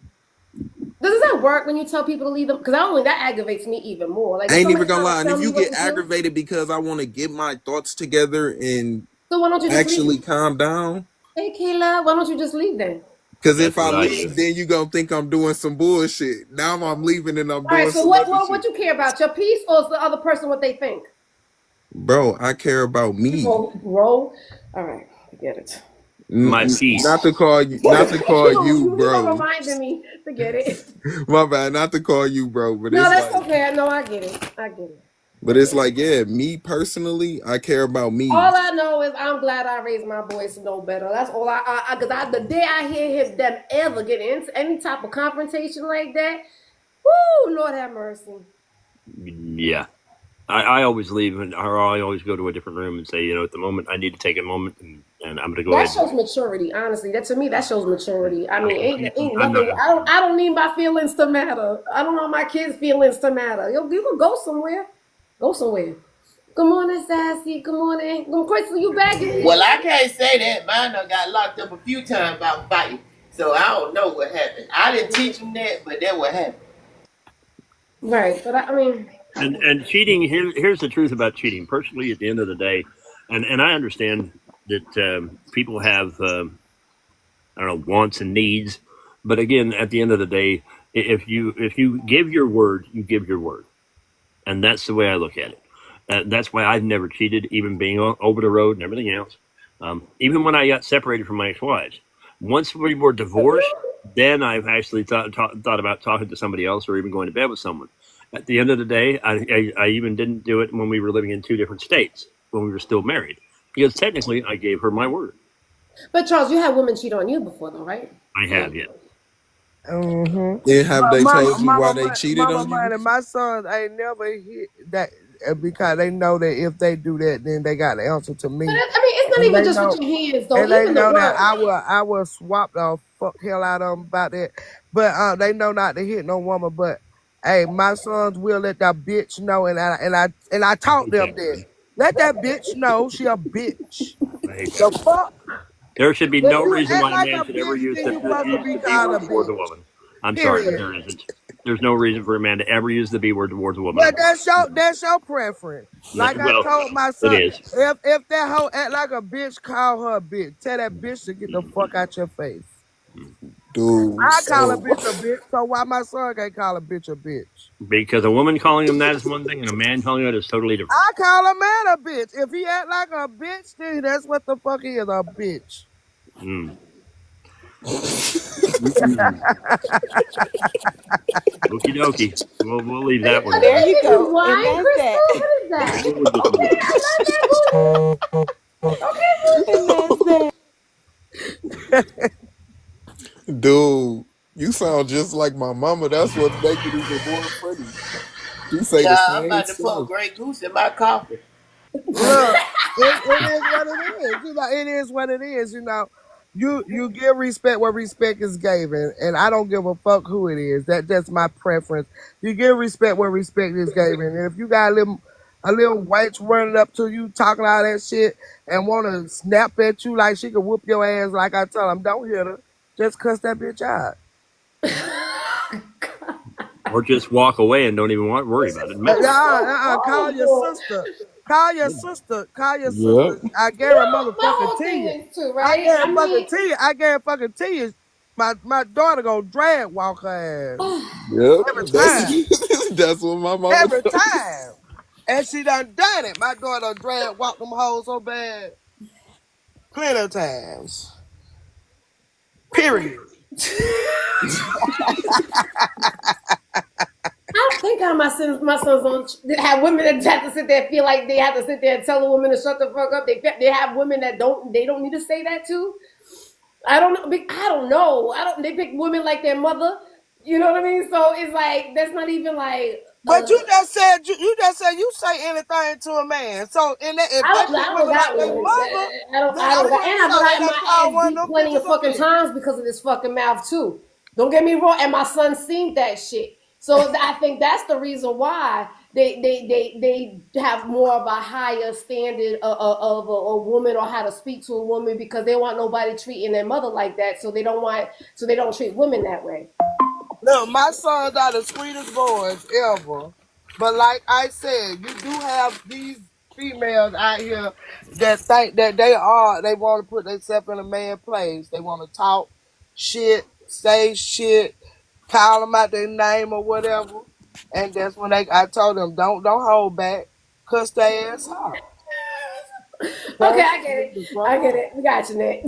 Does that work when you tell people to leave them? Because that aggravates me even more. Like I if ain't even somebody gonna trying lie. to And tell if me you what get to do, aggravated because I want to get my thoughts together and so why don't you just actually leave? calm down. Hey, Kayla, why don't you just leave then? Because That's if I what I do. leave, then you gonna think I'm doing some bullshit. Now I'm leaving and I'm All right. doing So some other what shit. you care about? Your peace or is the other person what they think? Bro, I care about me. Bro. All right. Forget it. My Not peace. to call you, not to call you, You gonna bro. remind me. Forget it. My bad, not to call you, bro. But No, it's that's like, okay. No, I get it. I get it. but it's like, yeah, me personally, I care about me. All I know is I'm glad I raised my boys to know better. That's all because the day I hear them ever get into any type of confrontation like that, whoo, Lord have mercy. Yeah. I always leave or I always go to a different room and say, at the moment I need to take a moment and I'm going to go That ahead. shows maturity, honestly. That to me, that shows maturity. I mean, ain't I'm not. nothing. I don't need my feelings to matter. I don't want my kids' feelings to matter. You can go somewhere. Go somewhere. Good morning, Sassy. Good morning. Crystal, you back in Well, here? I can't say that. Mine done got locked up a few times about fighting. So I don't know what happened. I didn't teach them that, but that what happened. Right, but I mean, And cheating. Here's the truth about cheating. Personally, at the end of the day, and I understand that people have I don't know, wants and needs, but again, at the end of the day, if you give your word, you give your word, and that's the way I look at it. That's why I've never cheated, even being over the road and everything else. Even when I got separated from my ex-wives, once we were divorced, then I've actually thought about talking to somebody else or even going to bed with someone. At the end of the day, I even didn't do it when we were living in 2 different states when we were still married, because technically I gave her my word. but Charles, you had women cheat on you before, though, right? I have, yeah. Then have But they told you why they cheated Mama on you? Money, my sons ain't never hit that because they know that if they do that, then they got to answer to me. But I mean, it's not And even they just know, with your hands, though. and they Even the know that word. I will swap the fuck hell out of them about that. But they know not to hit no woman. But hey, my sons will let that bitch know, and I taught them that. Let that bitch know she a bitch. I hate The that. fuck. There should be If no you reason act why a like man a should ever bitch, use then you supposed to use be the B called a word towards a bitch. woman. I'm sorry, Period. there isn't. There's no reason for a man to ever use the B word towards a woman. But that's your preference. Like I Well, told my it son, is. if that hoe act like a bitch, call her a bitch. Tell that bitch to get the fuck out your face. Dude, I call a so bitch a bitch, so why my son can't call a bitch a bitch? Because a woman calling him that is one thing, and a man calling it is totally different. I call a man a bitch. If he act like a bitch, then that's what the fuck he is, a bitch. Mm. Okie dokie. We'll leave that one There there. you Making you go. And whine, that's Crystal? that. What is that? We'll just Okay, move I love that, boo. Okay, boo. And that's that. dude, you sound just like my mama. That's what make it even more funny. She say the Child, I'm same about to pour stuff. Grey Goose in my coffee. Look, it is what it is. You know, it is what it is. You know, you give respect where respect is given, and I don't give a fuck who it is. That's my preference. You give respect where respect is given, and if you got a little wench running up to you talking all that shit and want to snap at you like she could whoop your ass, like I tell them, don't hit her. Just cuss that bitch out. Or just walk away and don't even worry about it. Call your sister. Call your sister. Call your Yep. sister. I guarantee My motherfucking whole to thing you. is too, I right? I guarantee mean, to you. I guarantee to you. My daughter gonna drag walk her ass Yep. every time. That's what my mama Every told me. time. And she done it. My daughter drag walk them hoes so bad. Plenty of times. Period. I think how my sons don't have women that have to sit there and feel like they have to sit there and tell a woman to shut the fuck up. They have women that don't need to say that too. I don't know. I don't know. They pick women like their mother. You know what I mean? So it's like that's not even like. But you just said you say anything to a man. So if they treat I don't women like got their one. mother, then I don't I'm got, pretty and I've sure they gotten done my called ass one of beat them plenty of bitches a fucking bitch. times because of this fucking mouth too. Don't get me wrong. And my son seen that shit. So I think that's the reason why they have more of a higher standard of a woman or how to speak to a woman because they want nobody treating their mother like that. So they don't treat women that way. Look, my sons are the sweetest boys ever. But like I said, you do have these females out here that think that they want to put themselves in a man's place. They want to talk shit, say shit, call them out their name or whatever. And that's when I told them, don't hold back, cuss their ass out. Okay, Cuss I get it. the fuck I get out. it. We got you, Nick.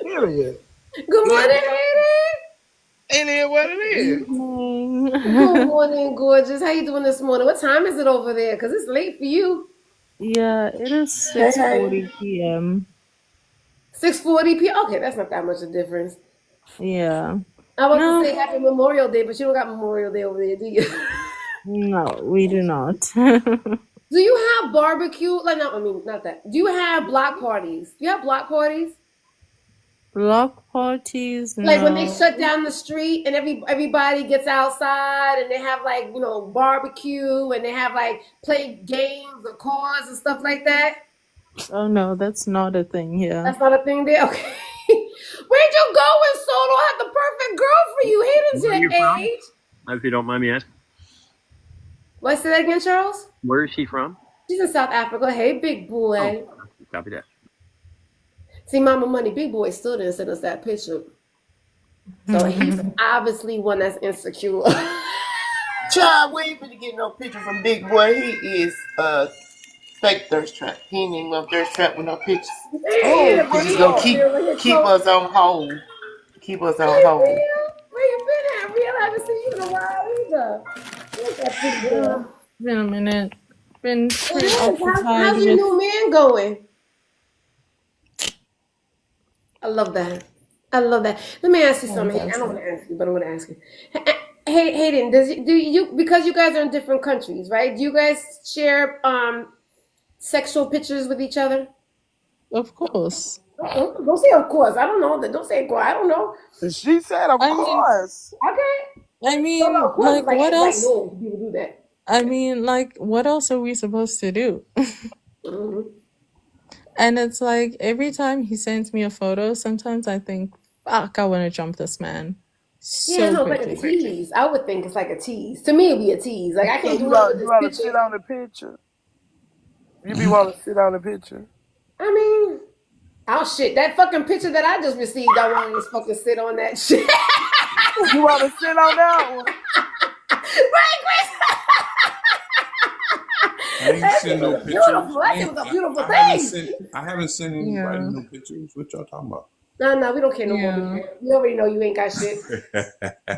Period. Good It morning, lady. is what it is. Good morning, gorgeous. How you doing this morning? What time is it over there? Because it's late for you. Yeah, it is Hey, hey. 6:40 p.m. 6:40 p.m. Okay, that's not that much of a difference. Yeah. I was to No, say Happy Memorial Day, but you don't got Memorial Day over there, do you? no, we do not. Do you have barbecue? Like, no, I mean, not that. Do you have block parties? Do you have block parties? Block parties, Like when they no. shut down the street and everybody gets outside and they have like barbecue and they have like play games or cars and stuff like that. Oh no, that's not a thing here. That's not a thing there. Okay. Where'd you go in Soto? I had the perfect girl for you. Hidden Where are to you from? age. If you don't mind me asking. What, say that again, Charles? Where is she from? She's in South Africa. Hey, big Oh, boy. copy that. See, Mama Money, big boy still didn't send us that picture. So he's obviously one that's insecure. Child, we ain't finna get no picture from Big Boy. He is fake thirst trap. He ain't even gonna thirst trap with no pictures. Hey, He just gonna keep us on hold. Keep us on hold. Where you been at? Real? I haven't seen you in a while either. Where's that pretty girl? Been a minute. Been pretty occupied How's your with. new man going? I love that. I love that. Let me ask you something. I don't want to ask you, but I'm going to ask you. Hey, Hayden, do you because you guys are in different countries, right? Do you guys share sexual pictures with each other? Of course. Don't say of course. I don't know. Don't say of course. I don't know. She said, of course. Okay. I mean, No, of course, like, it's like, what it's like else? no, people do that. I mean, like, what else are we supposed to do? Mm-hmm. And it's like every time he sends me a photo, sometimes I think, fuck, I want to jump this man Yeah, so no, it's like a quickly. tease. I would think it's like a tease. To me, it'd be a tease. Like I So can't do you nothing with this want to picture. sit on the picture? You be want to sit on the picture? I mean, oh shit, that fucking picture that I just received, I want to just fucking sit on that shit. You want to sit on that one? Right, Chris? I ain't seen no pictures. Beautiful. That was a beautiful thing. I haven't sent anybody no pictures. What y'all talking about? No, we don't care no more. We already know you ain't got shit.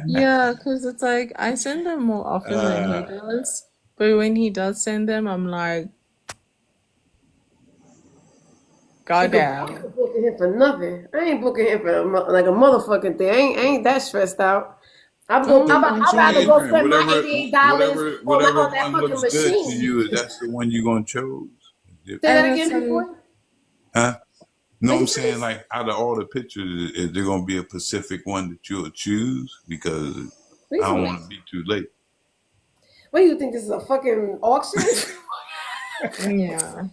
Yeah, because it's like I send them more often than he does. But when he does send them, I'm like, goddamn. I ain't booking him for nothing. I ain't booking him for like a motherfucking thing. I ain't that stressed out. I'd rather go spend my $88 whatever on that one fucking looks good to machine. you, that's the one you're gonna choose. Say that again, big boy. Huh? No, I'm saying like out of all the pictures, is there gonna be a specific one that you'll choose? Because I don't want to be too late. What do you think? This is a fucking auction? Yeah.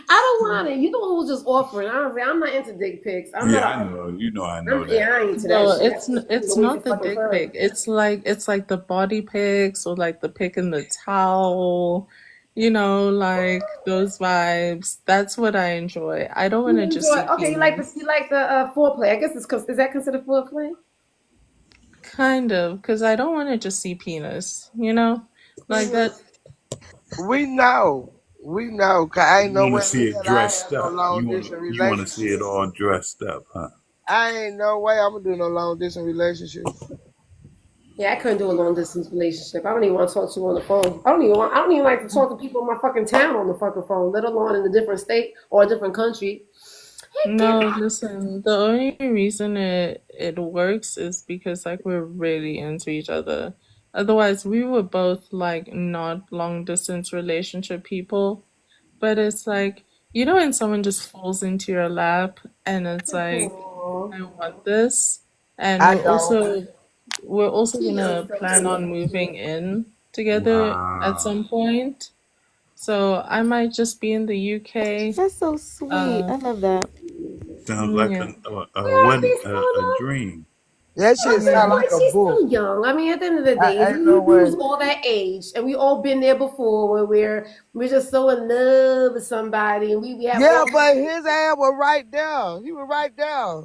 I don't want it. You the one who's just offering. I'm not into dick pics. I know. You know I know that. Yeah, I ain't into that No, shit. it's not the dick pic. It's like the body pics or like the pic in the towel. You know, like those vibes. That's what I enjoy. I don't want to just see Okay, you like the foreplay. I guess is that considered foreplay? kind of, because I don't want to just see penis. You know, like that. We know. Cause I ain't You no want way to see it dressed no up. long You distance want to relationship. see it all dressed up, huh? I ain't no way I'm gonna do no long distance relationship. Yeah, I couldn't do a long distance relationship. I don't even want to talk to you on the phone. I don't even like to talk to people in my fucking town on the fucking phone, let alone in a different state or a different country. No, listen, the only reason it works is because like we're really into each other. Otherwise, we were both like not long distance relationship people, but it's like you know when someone just falls into your lap and it's like Aw. I want this, and I we're don't. also He is gonna so plan on cute. moving in together at Wow. some point. So I might just be in the UK. That's so sweet. I love that. Sounds like Yeah. a dream. That shit But sound Yeah. like a she's book. still young. I mean, at the end of the day, Ain't no we way. was all that age, and we all been there before, where we're just so in love with somebody, and we have Yeah, all. but his ass was right there. He was right there.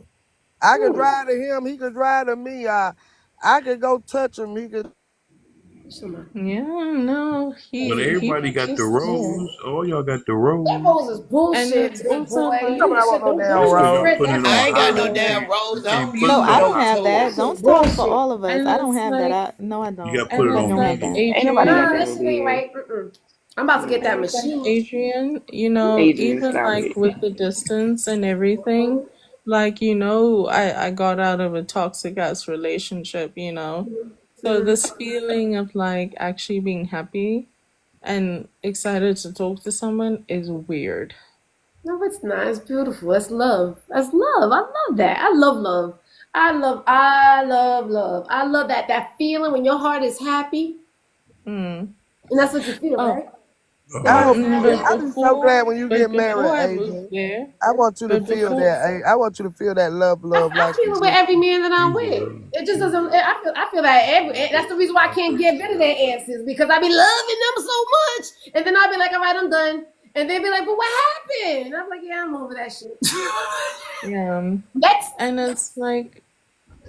I could Ooh, drive to him. He could drive to me. I could go touch him. He could. Yeah, no, Well, he everybody was got the just there. rose. All y'all got the that rose. rose is And bullshit, it's big also boy. Come like, on, I want no damn That's because y'all road. putting it on I ain't got no earth. damn You rose. I don't can't be put No, it putting I it on. on don't my have toes. that. That Don't shit speak for bullshit. all of us. and I don't it's have that. like, No, I You don't. got to put it Everybody it's on don't have like that. me. Ain't nobody got Nah, Adrian, that that over shit ain't here. right. I'm about to get that and it's like machine. Adrian, you know, Adrian, even stop like it. with the distance and everything, like, you know, I got out of a toxic ass relationship, you know. So this feeling of like actually being happy and excited to talk to someone is weird. No, it's not. It's beautiful. It's love. That's love. I love that. I love love. I love love. I love that feeling when your heart is happy, Mm. and that's what you feel, Oh, right? Your I heart is hope Oh, you happy. get. but I'll be so glad when you get married, before I moved Adrian. there, I want you to but feel before that. I want you to feel that love, love I like feel you it with do. every man that I'm he's with. a It just doesn't. I feel that that's the reason why I can't get rid of their asses because I be loving them so much, and then I'll be like, all right, I'm done, and they be like, but what happened? And I'm like, yeah, I'm over that shit. yeah, Next. and it's like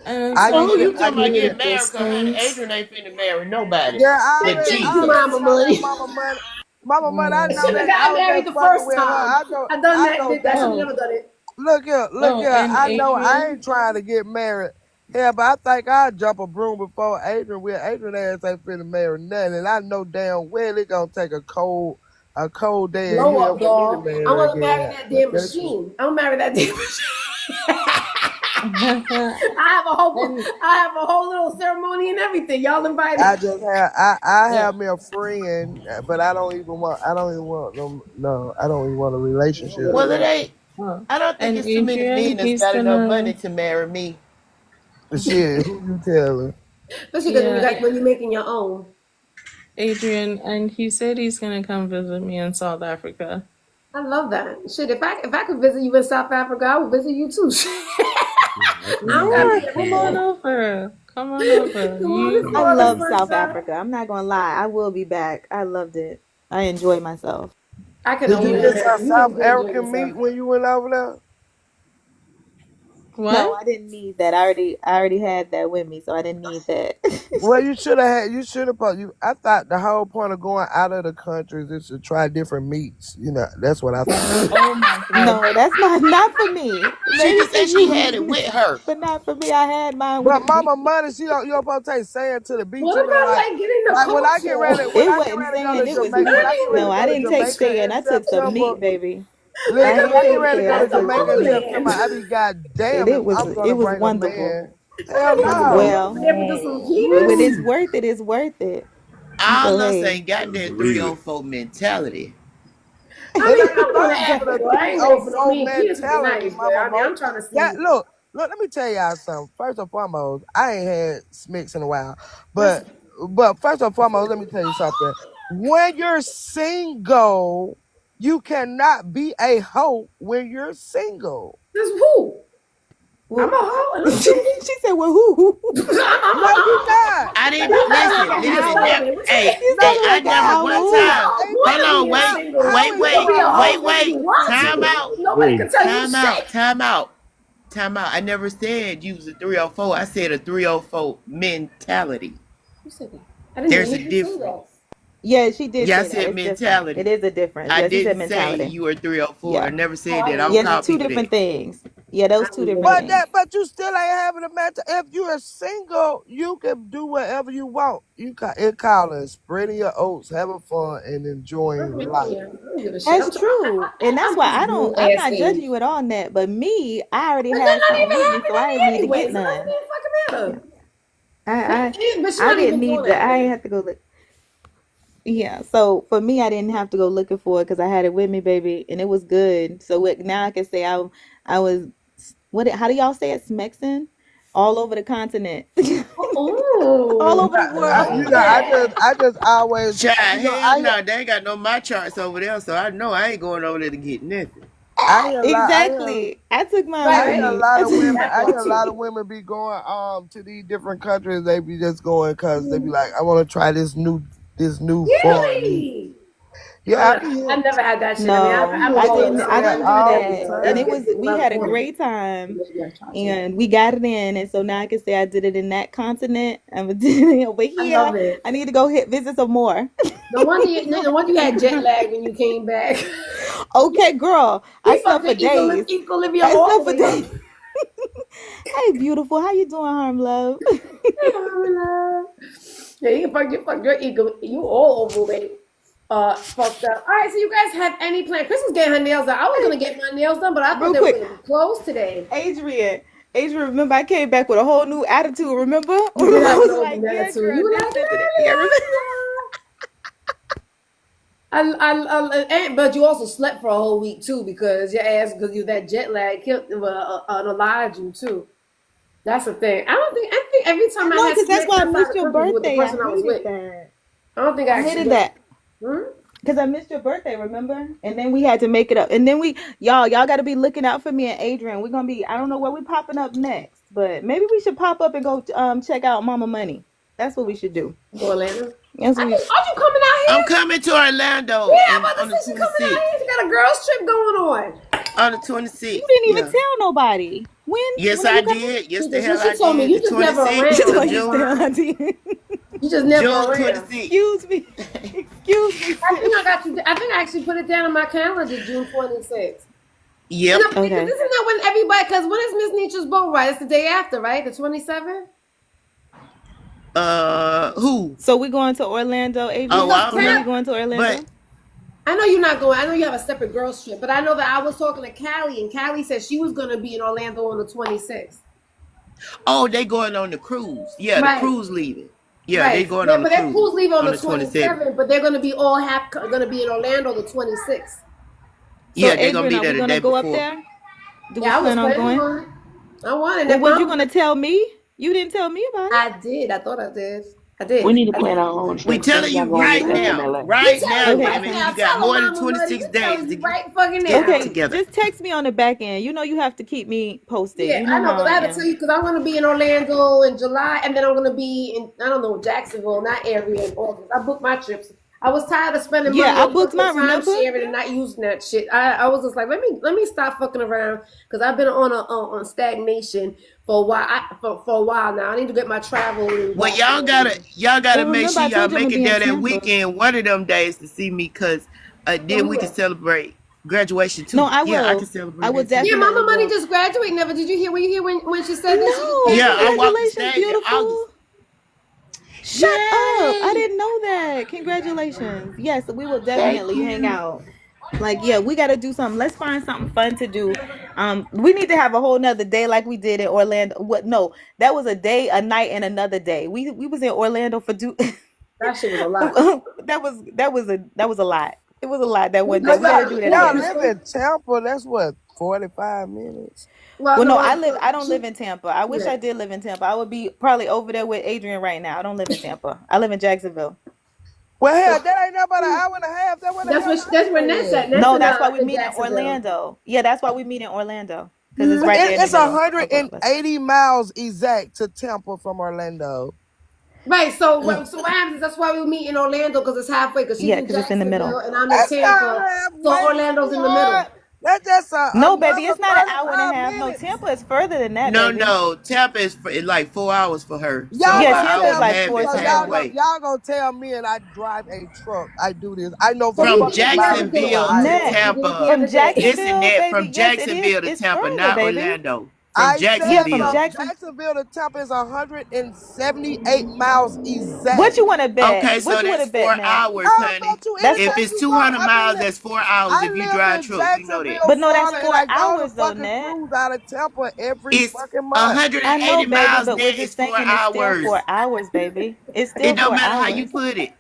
and it's I So get who like it. you I talking about get with it. getting the married? Cause honey, distance. Adrian ain't finna marry nobody Yeah, but Thank you, Jesus. Mama that Money. mama money. Mama money. I I know should have that. I got was married just the fucking first with her. time. I know. I done I that. know I should have damn. Oh, never done it. Look oh, here. and I know I Adrian. ain't trying to get married. Yeah, but I think I'll jump a broom before Adrian will. Adrian ass ain't finna marry nothing. And I know damn well it gonna take a cold day in Blow here up, for me to dog. I marry want to marry again. that But damn that's it. machine. I want to marry that damn machine. And I have a whole little ceremony and everything. Y'all invited. I just have I uh, have me a friend, but I don't even want no, I don't even want a relationship. Well, it ain't. I don't think and it's too many Adrian, men that's he's got enough money gonna to marry me. Shit, who you telling? Especially because yeah, when you're making your own. Adrian, and he said he's gonna come visit me in South Africa. I love that. Shit, if I could visit you in South Africa, I would visit you too. I don't gotta Yeah, be every Come on day. over. Come on over. Come on, this You I Florida love first South time. Africa. I'm not gonna lie. I will be back. I loved it. I enjoyed myself. I can Did you only get yeah. some imagine. You South really did enjoy African meat yourself. when you went over there? No, What? I didn't need that. I already had that with me, so I didn't need that. Well, you should have had. You should have. You. I thought the whole point of going out of the countries is to try different meats. You know, that's what I thought. Oh my god. No, that's not for me. She Maybe just for said she had it you, with her. but not for me. I had mine But with Mama me. Money, you don't supposed to take sand to the beach. What You know, about like getting the like culture? when It I get wasn't ready to go saying to it was Jamaica, when I meat. get ready No, to I go to didn't take Jamaica sand. in I took some September. meat, baby. Like I Listen, I when I get mean, ready to yeah, go I to that's the took Jamaica some in meat. September, homeland. I be And goddamn if it was I'm it gonna was bring a wonderful. man. Hell I'm about to go no. over Well, there for some when ketos. it's worth it, it's worth it. All So us hey, ain't got better that believe it. 304 mentality. I It mean, ain't I'm going to about for the Africa. I ain't going for no 304 mean kids to be mentality, nice, but Mama I mean, Mo. I'm trying to That see. look, let me tell y'all something. First and foremost, I ain't had Smicks in a while. That's But first and foremost, let me tell you something. When you're single, you cannot be a hoe when you're single. this who? I'm well, a hoe and I'm she single. said, "Well, who?" No, you not. I That didn't don't You sound sound like listen, like I'm a being listen. hoe. Now, celibate. What you hey, mean? You hey, sounded I like an never How? one owl. time. How Ain't Hold important no to on, be a how single? how wait, is You can you wait, be a a hoe hoe wait, when if wait. you you want Time single? to. out, Nobody can Wait, tell you time out, shit. time out, time out. I never said use a 304. I said a 304 mentality. Who said that? I didn't even There's a hear you say that. difference. Yeah, she did Yeah, I say that. said It's different. It mentality. is a difference. I Yeah, she said didn't say mentality. you were 304. I Yeah. never Oh, said I that. I didn't don't hear Yes, call that. two people different that. things. Yeah, those two different But things. you still ain't having a mental. If you're single, you can do whatever you want. You got it calling, spreading your oats, having fun, and enjoying life. Yeah, I don't give a shit. That's true. And that's I'm why this new I'm ass not judging age. you at all, Net. But me, I already But they're had not something even with me, so I didn't having need to any get anyway, so that none. didn't fucking matter. But she's I not didn't even doing need to. that I with didn't me. have to go look. Yeah. So for me, I didn't have to go looking for it because I had it with me, baby, and it was good. So now I can say I was how do y'all say it? Smexing all over the continent, all Oh, over the world. I just always, Child, hell I hear, no, they ain't got no my charts over there, so I know I ain't going over there to get nothing. I hear a lot, Exactly. I took mine right, with I hear right. a me. lot I of took, women. That I hear part a lot too. of women be going to these different countries. They be just going because they be like, I want to try this new foreign. Really? Yeah, I can I hear. never had that shit. I mean, I be no, I'm a hearing I whole women didn't. say I that didn't do all the that, and That's it time. was. good We around the had a corner. great time, and we got it in, and so now I can say I did it in that continent. I'm gonna do it over I here. love it. I need to go visit some more. No wonder you had jet lag when you came back. Okay, girl. I You slept fucked for your days. equilibrium I all slept the for way up. days. Hey, beautiful. How you doing, harm love? Hey, Pamela. Yeah, you fucked your ego. You all overweight. Fucked up. All right, so you guys have any plan? Chris was getting her nails done. I was gonna get my nails done, but I thought Real they were quick, gonna be closed today. Adrian. Remember I came back with a whole new attitude. Remember? You did I have an was open like, yeah, attitude. girl, You were this, like, this, and la it. Yeah, remember? but you also slept for a whole week too because your ass, because you that jet lag killed, allowed you too. That's the thing. I think every I time I know, had because that's snacks why I outside missed the your country with the birthday. I person I was hated with, that. I don't think I I actually hated did. that. Because I missed your birthday, remember? And then we had to make it up. And then y'all got to be looking out for me and Adrian. We're going to be, I don't know where we popping up next, but maybe we should pop up and go check out Mama Money. That's what we should do. Go Atlanta. That's what we should. Aren't you coming out I'm here? coming to Orlando Yeah, I'm and about to on the say she coming out 26th. here. She got a girls trip going on. On the You 26th, didn't even yeah. tell nobody. Yes, When are I you coming? did. Yes, the hell She I told me did. you The just never 26th around. of Like That's you June. still why. auntie. You just never June around. 26th. Excuse me. Excuse me, I think sis. I got you. I think I actually put it down on my calendar, June 26th. And Yep. because Okay. isn't that when everybody? Because when is Miss Nietzsche's boat ride? It's the day after, right? The 27th. Who? So we going to Orlando, Oh, Adrian? Because I'm When are we not. going to But Orlando? I know you're not going. I know you have a separate girls trip, but I know that I was talking to Callie, and Callie said she was going to be in Orlando on the 26th. oh, they going on the cruise. Yeah, the Right. cruise leaving. Yeah, they Right. going Yeah, on the but their cruise cruise leave on on the the 27th. 27th, but they're going to be going to be in Orlando the 26th. So Yeah, they're gonna Adrian, be are there we the going to day go up before. there? Do we Yeah, I was plan on planning going? on it. I wanted Well, it. was you going to tell me? You didn't tell me about it. I did. I thought I did. I We did. need to I plan did. our own We trip. Instead of telling y'all you going right meet us in now, LA. We right telling now, you Okay, right damn it. okay. now. You got Tell her more than mama money. 26 We days telling to you right fucking get now. it Okay, together. just text me on the back end. You know you have to keep me posted. Yeah, You I know know, how because I I had to tell am. you because I'm going to be in Orlando in July, and then I'm going to be in I don't know Jacksonville, not area in August. I booked my trips. I was tired of spending Yeah, money I on booked fucking mine, time remember? sharing and not using that shit. I was just like, let me stop fucking around because I've been on stagnation for a while. For a while now, I need to get my travel Well, back in. y'all gotta Well, make remember sure I y'all told you I'm make gonna it be in there that Tampa. weekend, one of them days to see me, cause So then we we can will. celebrate graduation No, too. I Yeah, I can will. I celebrate will that too. Yeah, definitely Mama Money go. just graduated. Never did you hear? Were you hear when she said that she just No, Yeah, I graduated? walked the congratulations, stage in August. beautiful. Shut up. I Yay! didn't know that. Congratulations. Yes, we will Thank definitely hang you. out. Like, yeah, we got to do something. Let's find something fun to do. We need to have a whole nother day like we did in Orlando. What? No, that was a day, a night, and another day. We was in Orlando for That shit was a lot. that was a lot. It was a lot that one day. But We got to do that y'all again. live in Tampa. That's what 45 minutes. Well, Well, no, no, well, I don't live in Tampa. I wish yeah. I did live in Tampa. I would be probably over there with Adrian right now. I don't live in Tampa. I live in Jacksonville. Well, hell, that ain't about an hour and a half. That's where the hell That's where Adrian Ness is. at. Ness No, that's why we in meet in Jacksonville. Orlando. Yeah, that's why we meet in Orlando because it's right there in the It's middle of both of us. 180 miles exact to Tampa from Orlando. Right. So what happens is that's why we meet in Orlando because it's halfway. Because she's Yeah, in because it's in the Jacksonville middle. and I'm in That's not Tampa, so halfway, Orlando's in the middle. sweetheart. That's just No, baby, another it's not an hour and a 35 half. No, minutes. Tampa is further than that, No, baby. no. Tampa is like 4 hours for her. Y'all So Yeah, an gonna Tampa hour is tell and a me, like half is so 4 something. halfway. y'all gonna tell me and I drive a truck. I do this. I know for From fucking You miles never and did miles it. Jacksonville I to You am. did it the Tampa. From other day. Listen, Jacksonville, that baby, from yes, it is. Jacksonville to It's Tampa, further, not baby. Orlando. From I Yeah, said from Jacksonville. from Jackson. Jacksonville to Tampa is 178 miles What exact. you want to bet? Okay, What so you want that's to bet, 4 Nat? hours, I honey. bet you That's If four. anything it's you want. 200 miles, that's 4 hours I if you live drive in truck. You know that. Jacksonville, But no, that's Florida, and 4 I go to hours though, fucking Nat. cruise out of Tampa every It's fucking month. I know, 180 baby, miles but we're there is just 4 saying it's still hours. 4 hours, baby. It's It still don't four matter how you hours. put it.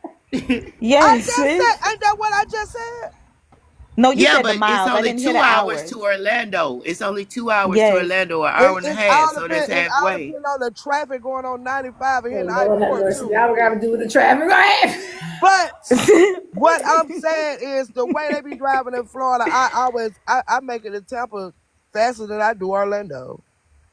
I Yes, just sis. said, ain't that what I just said? No, you Yeah, said the but it's miles. I only didn't hear 2 the hours hours. to Orlando. It's only 2 hours to Yes. Orlando, an hour and a half. So that's It all halfway. depends on the traffic going on 95 and Oh, hitting Lord have I-4 mercy. too. Now we got to do with the traffic. Go ahead. But what I'm saying is the way they be driving in Florida, I make it to Tampa faster than I do Orlando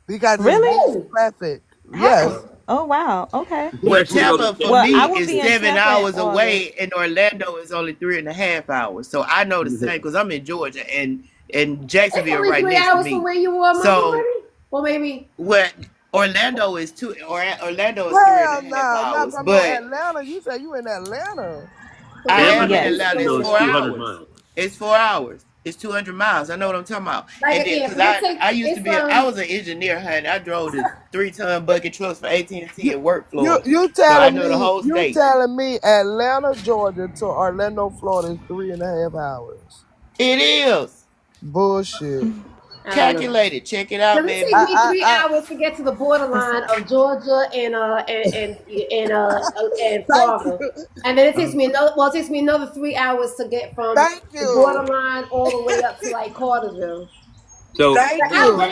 because it's Really? less Oh, traffic. Yes. How? Oh wow. Okay. Well, Jacksonville Tampa to for Well, me I Tampa. will is be in 7 Tampa in hours August. away, and Orlando is only 3.5 hours. So I know the same because I'm in Georgia, and it's Jacksonville only right three next to hours from me. where you were, Mama, So honey. Well, maybe. what Orlando is two, or Orlando is three and Hell a half no, not hours. from no But Atlanta. You say you in Atlanta. From I where Tampa you am to in were, Yes. Atlanta. It's Jacksonville is so, 4 200 hours. miles. It's 4 hours. It's 200 miles. I know what I'm talking about. And like, then yeah, because because it takes, I used to it's, be I was an engineer, honey. I drove the 3-ton bucket trucks for AT&T You and work floors, so I know the whole you state. telling me Atlanta, Georgia to Orlando, Florida is 3.5 hours. It is. Bullshit. I don't know. Calculate it. Check it out, Because it takes baby. me three I hours to get to the borderline of Georgia and thank Florida, you. and then it takes me another 3 hours to get from Thank the you. borderline all the way up to like Cartersville. So Thank But here's you. my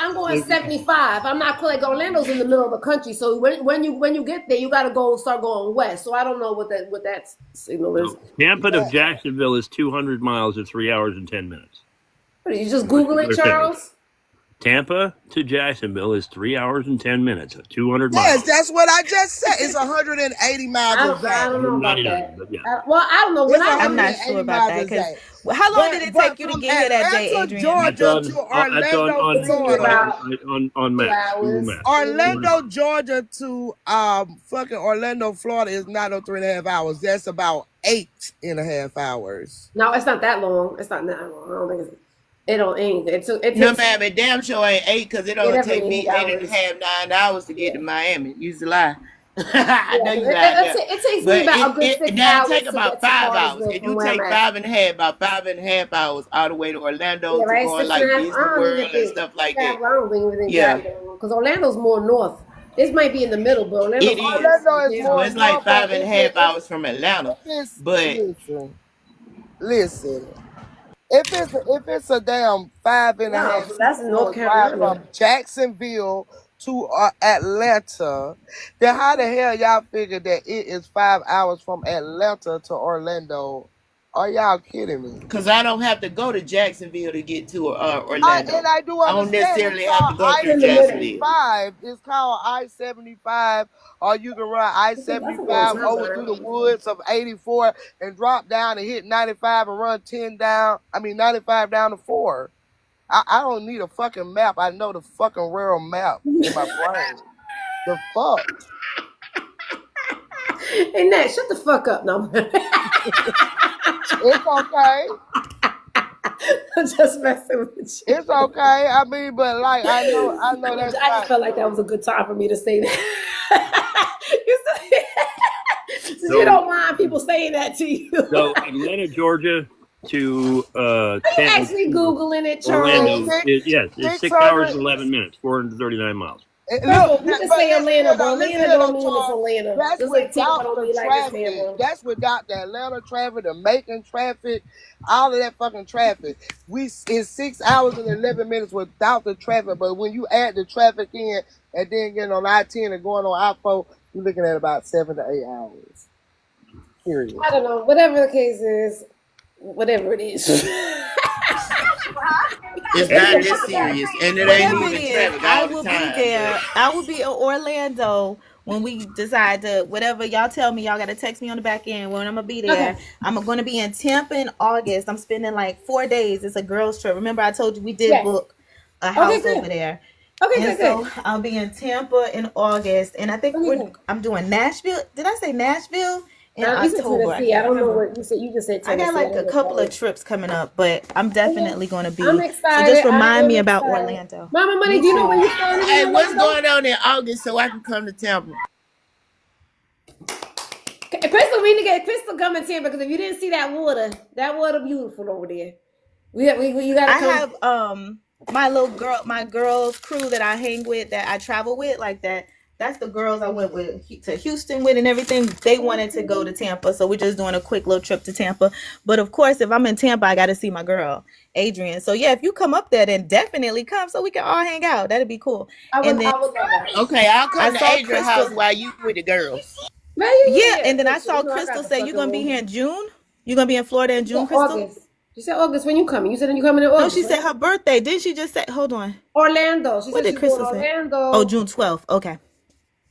I'm going 75. I'm not like Orlando's in the middle of the country, so when you get there, you got to start going west. So I don't know what that signal is. so Tampa to That- Jacksonville is 200 miles at 3 hours and 10 minutes. What, you just What Google you it, gonna say? Charles? Tampa to Jacksonville is 3 hours and 10 minutes, 200 Yes, miles. that's what I just said. It's 180 miles I exact. don't know about 199, that. but yeah. Well, I don't know. When It's I I'm heard not it, sure 180 about miles that because exact. how long did it But take you to from get here that day, Atlanta, Adrian? That's Georgia on to that's Orlando, it takes me Florida. about on 2 maps, Google hours. Maps. 200 Orlando, miles. Georgia to fucking Orlando, Florida is not no 3.5 hours. That's about 8.5 hours. No, it's not that long. It's not that long. I don't think it don't ain't. It No, takes ma'am, it damn sure ain't 8 because it only take definitely me 8 hours. 8.5, 9 hours to get Yeah. to Miami. Use the lie. I Yeah, know 'cause you lied there. it takes me But about a good it six now it take hours to about get to 5 hours. Cartersville It from do where I'm take at. 5.5, about 5.5 hours all the way to Orlando Yeah, to right. going Six and like a half. I Disney don't even World and think. stuff like Yeah, that. I don't even think Yeah, that because Orlando's more north. This might be in the middle, but it Orlando's more is. Orlando is So more it's down. like north, but five and a half hours from Atlanta. if it's But listen. If it's a damn five and a No, half so six that's in North hour drive Carolina. from Jacksonville to Atlanta, then how the hell y'all figure that it is 5 hours from Atlanta to Orlando? Are y'all kidding me? because I don't have to go to Jacksonville to get to Orlando. I do I don't understand it's necessarily have called to go It's through in the middle. Jacksonville. I-75. It's called I-75, or you can run That's a long I-75 time, over through the woods of 84 and drop down and hit 95 and run 95 down to 4. I don't need a fucking map. I know the fucking rural map in my brain. The fuck? Hey, Nat, shut the fuck up. No, It's okay. I'm just messing with you. It's okay. I mean, but like I know that's I just not felt like that was a good time for me to say that. Since you So don't mind people saying that to you. so Atlanta, Georgia to Are you Tampa actually to Googling it, Orlando Charles? it's 6 hours and 11 minutes, 439 miles. No, Look, you can but say Atlanta, but listen Atlanta here, don't mean it's Charles. Atlanta. That's Just like Tampa without don't the be like it's traffic. Tampa. That's without the Atlanta traffic, the Macon traffic, all of that fucking traffic. It's 6 hours and 11 minutes without the traffic. But when you add the traffic in and then getting on I-10 and going on I-4, you're looking at about 7 to 8 hours. Period. I don't know. Whatever the case is, whatever it is. It's not that serious, and it ain't Whatever it even is, traffic I all the will be time. there. I will be in Orlando when we decide to, whatever y'all tell me, y'all got to text me on the back end when I'm going to be there. Okay. I'm going to be in Tampa in August. I'm spending like 4 days. It's a girls trip. Remember I told you we did book a house over there. Okay, And good. I'll be in Tampa in August. And I think I'm doing Nashville. Did I say Nashville? In You said October. Tennessee. I don't know what you said. You just said Tennessee. I got like a couple of trips coming up, but I'm definitely going to be. I'm excited. So just remind me about Orlando. Mama Money, do you know when you started? Hey, what's going on in August so I can come to Tampa? Crystal, we need to get Crystal coming Tampa because if you didn't see that water beautiful over there. You gotta come. I have my girls crew that I hang with, that I travel with, like that. That's the girls I went to Houston with and everything. They wanted to go to Tampa, so we're just doing a quick little trip to Tampa. But of course, if I'm in Tampa, I got to see my girl, Adrian. So yeah, if you come up there, then definitely come so we can all hang out. That'd be cool. I would love that. Okay, I'll come to Adrian's house while you with the girls. Yeah, and then I saw Crystal say you're gonna be here in June. You're gonna be in Florida in June, Crystal. August. You said August when you coming. You said you coming in August. No, she said her birthday. Didn't she just say? Hold on. Orlando. What did Crystal say? Orlando. Oh, June 12th. Okay.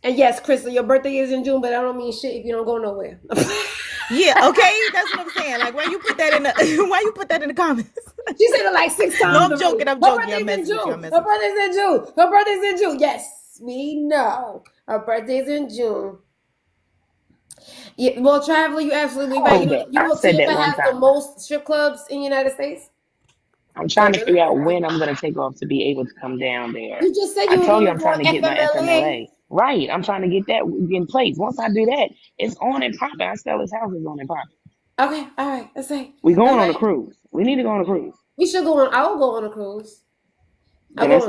And yes, Crystal, your birthday is in June, but I don't mean shit if you don't go nowhere. Yeah, okay, that's what I'm saying. Like, why you put that in the comments? She said it like 6 times. No, I'm joking. I'm joking. Her birthday's in June. Her birthday's in June. Yes, we know. Her birthday's in June. Yeah, well, Traveler, you absolutely right. You know Tampa has the most strip clubs in the United States. I'm trying to figure out when I'm going to take off to be able to come down there. You just said I told you I'm going trying to get my FMLA. Right. I'm trying to get that in place. Once I do that, it's on and popping. I sell this house is on and popping. Okay. All right. Let's say. We're going on a cruise. We need to go on a cruise. We should go on. I will go on a cruise. I'm ready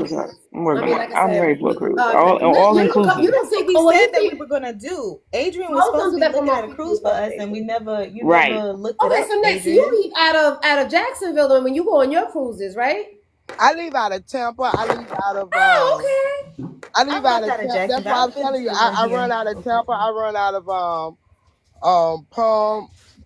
for a cruise. All inclusive. You don't think we said that we were gonna do? Adrian was supposed to be looking at a cruise for us, and we never. You never looked at it. Okay, so next you leave out of Jacksonville, then when you go on your cruises, right? I leave out of Tampa. I leave out of. Okay. I leave out of Tampa. That's why I'm telling you. I run out of Tampa. I run out of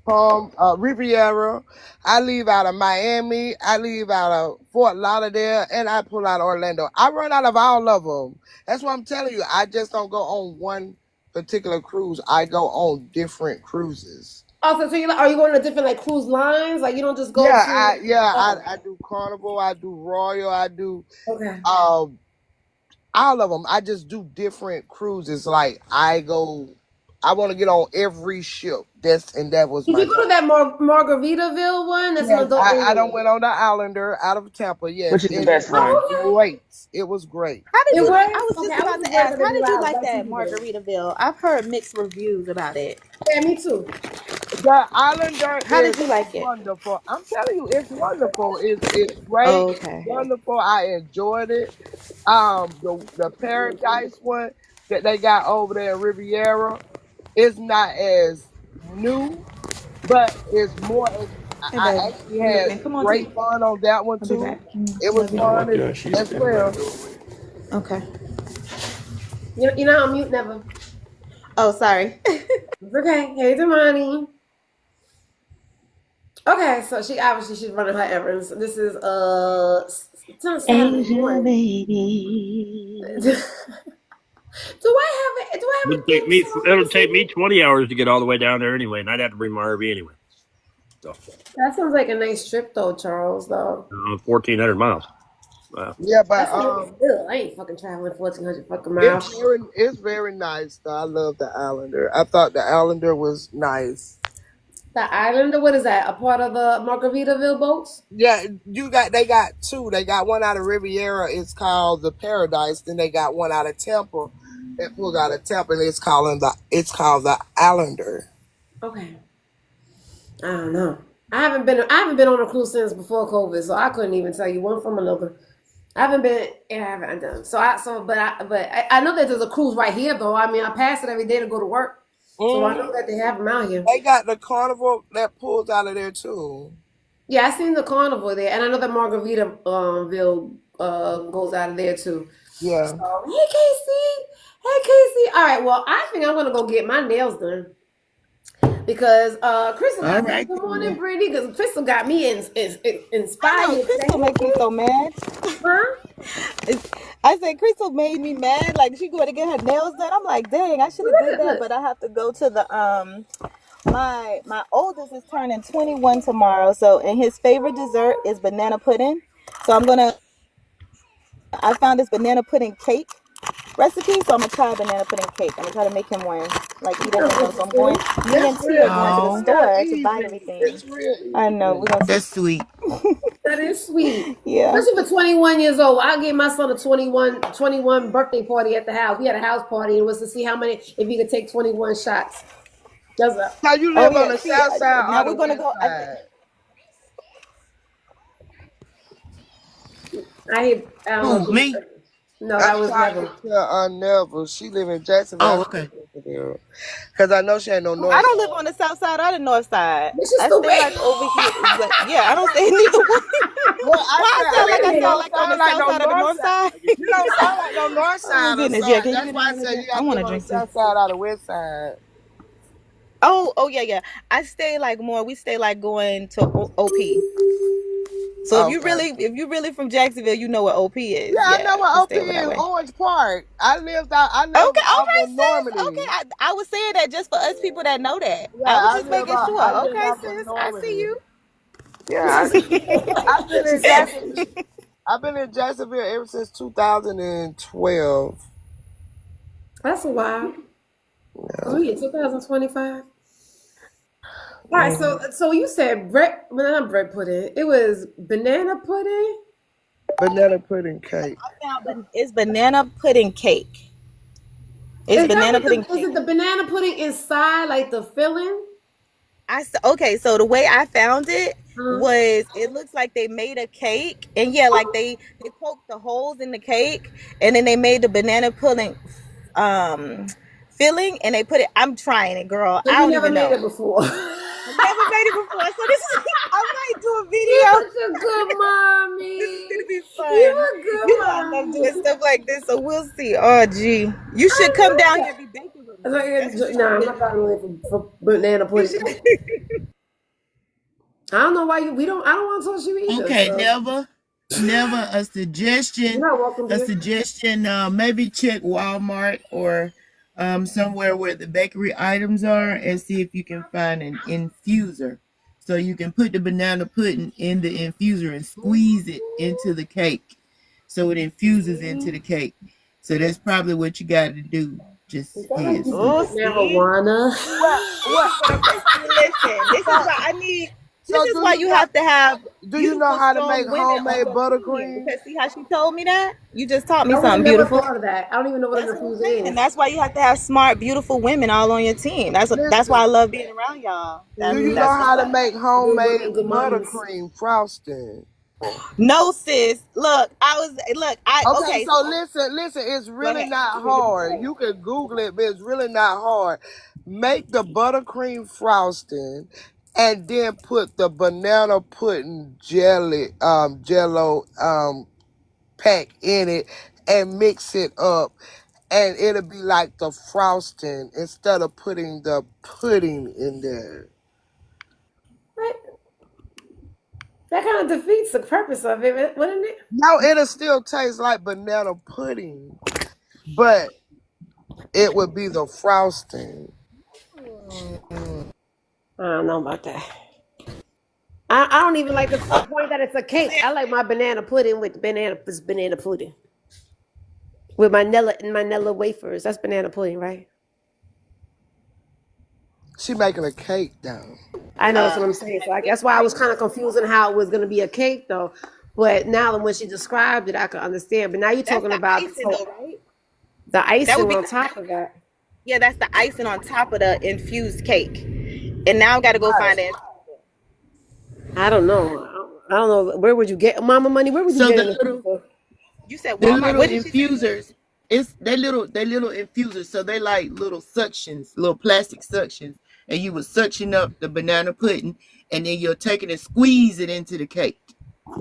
Palm Riviera. I leave out of Miami. I leave out of Fort Lauderdale, and I pull out Orlando. I run out of all of them. That's what I'm telling you. I just don't go on one particular cruise. I go on different cruises. Also, so are you going to different like cruise lines? Like you don't just go. I do Carnival. I do Royal. I do all of them. I just do different cruises. Like I want to get on every ship. That was. Did you go to that Margaritaville one? That's an adult. I don't went on the Islander out of Tampa. Yes, which is the best one. Great. It was great. How did you? I was just about to ask. How did you like that Margaritaville? I've heard mixed reviews about it. Yeah, me too. The Islander. How did you like it? Wonderful. I'm telling you, it's wonderful. It's great. Oh, okay. It's wonderful. I enjoyed it. The Paradise one that they got over there in Riviera is not as new, but it's more. I actually had great fun on that one too. It was fun as well. Okay. You're not on mute, never. Oh, sorry. It's okay. Hey, Damani. Okay, so she's running her errands. This is Asia baby. Do I have It'll take me 20 hours to get all the way down there anyway, and I'd have to bring my RV anyway. So. That sounds like a nice trip, though, Charles. Though 1,400 miles. Wow. Yeah, but I ain't fucking traveling 1,400 fucking miles. It's very nice, though. I love the Islander. I thought the Islander was nice. The Islander, what is that? A part of the Margaritaville boats? Yeah, they got two. They got one out of Riviera. It's called the Paradise. Then they got one out of Tampa. That pulled out of Tampa, and it's called the Islander. Okay. I don't know. I haven't been on a cruise since before COVID, so I couldn't even tell you one from another. I haven't done. But I know that there's a cruise right here though. I mean, I pass it every day to go to work, so I know that they have them out here. They got the Carnival that pulls out of there too. Yeah, I seen the Carnival there, and I know that Margaritaville goes out of there too. Yeah. So, hey Casey. All right. Well, I think I'm gonna go get my nails done. Because Crystal, good morning, Brittany. Because Crystal got me inspired. Crystal makes me so mad. Huh? I said Crystal made me mad. Like she going to get her nails done. I'm like, dang, I should have did that, but I have to go to the my oldest is turning 21 tomorrow. So and his favorite dessert is banana pudding. So I found this banana pudding cake recipe. So I'm gonna try banana pudding cake. I'm gonna try to make him one. Like eat everything. So I'm going. Me and T are going to the store to buy everything. It's real easy. I know we're gonna. That's sweet. That is sweet. Yeah. Especially for 21 years old. I gave my son a 21 birthday party at the house. We had a house party and it was to see how many, if he could take 21 shots. Now you live on the south side. Now we're gonna go. I don't know. Me? No, that was never. Never. She live in Jacksonville. Oh, okay. Because I know she ain't no north. I don't live on the south side or the north side. I stay like over here. Yeah, I don't stay neither one. Well, I sound like on the south side or the north side? You don't sound like no north side. Goodness, yeah. That's why I said you got to live on the south side or the west side. Oh yeah. I stay like more. We stay like going to OP. So if you really from Jacksonville, you know what OP is. Yeah, I know what OP is. Orange Park. I lived out. I know. Okay, Normandy. Okay, I was saying that just for us people that know that. Yeah, I was just making sure. Okay, sis, I see you. Yeah, I've been in Jacksonville ever since 2012. That's a while. Yeah. We in 2025. All right, so you said not bread pudding. It was banana pudding. Banana pudding cake. I found it's banana pudding cake. It's banana pudding cake. Is it the banana pudding inside, like the filling? Okay, so the way I found it was it looks like they made a cake, and yeah, like they poked the holes in the cake, and then they made the banana pudding filling, and they put it. I'm trying it, girl. So I don't never even made know. it before. Never made it before, so this is. I might do a video. You're such a good mommy. This is gonna be fun. You're a good mommy. I love doing stuff like this, so we'll see. Oh, gee, you should come down here and be baking with me. No, I'm not going for banana pudding. I don't know why I don't want to touch you either. Okay, so. never a suggestion. Maybe check Walmart or somewhere where the bakery items are and see if you can find an infuser. So you can put the banana pudding in the infuser and squeeze it into the cake. So it infuses into the cake. So that's probably what you got to do. Just marijuana. Listen, this is what I need. This is why you have to have. Do you know how to make homemade buttercream? Because see how she told me that? You just taught me something never beautiful. Thought of that. I don't even know what an infuser is. And that's why you have to have smart, beautiful women all on your team. That's why I love being around y'all. Do you know how to make homemade buttercream frosting? No, sis. Look, Okay, so listen, it's really not hard. You can Google it, but it's really not hard. Make the buttercream frosting and then put the banana pudding jello pack in it and mix it up, and it'll be like the frosting instead of putting the pudding in there. That kind of defeats the purpose of it, wouldn't it? No, it'll still taste like banana pudding, but it would be the frosting. I don't know about that. I don't even like the point that it's a cake. I like my banana pudding with banana pudding. With my Nella wafers. That's banana pudding, right? She making a cake though. I know, that's what I'm saying. So that's why I was kind of confusing how it was going to be a cake though. But now when she described it, I could understand. But now you're talking about the icing on top of that. Yeah, that's the icing on top of the infused cake. And now I got to go find it. I don't know. Where would you get Mama Money? Where would you get it? You said Walmart. What infusers? It's they little infusers. So they like little suctions, little plastic suctions, and you would suction up the banana pudding, and then you'll take it and squeeze it into the cake.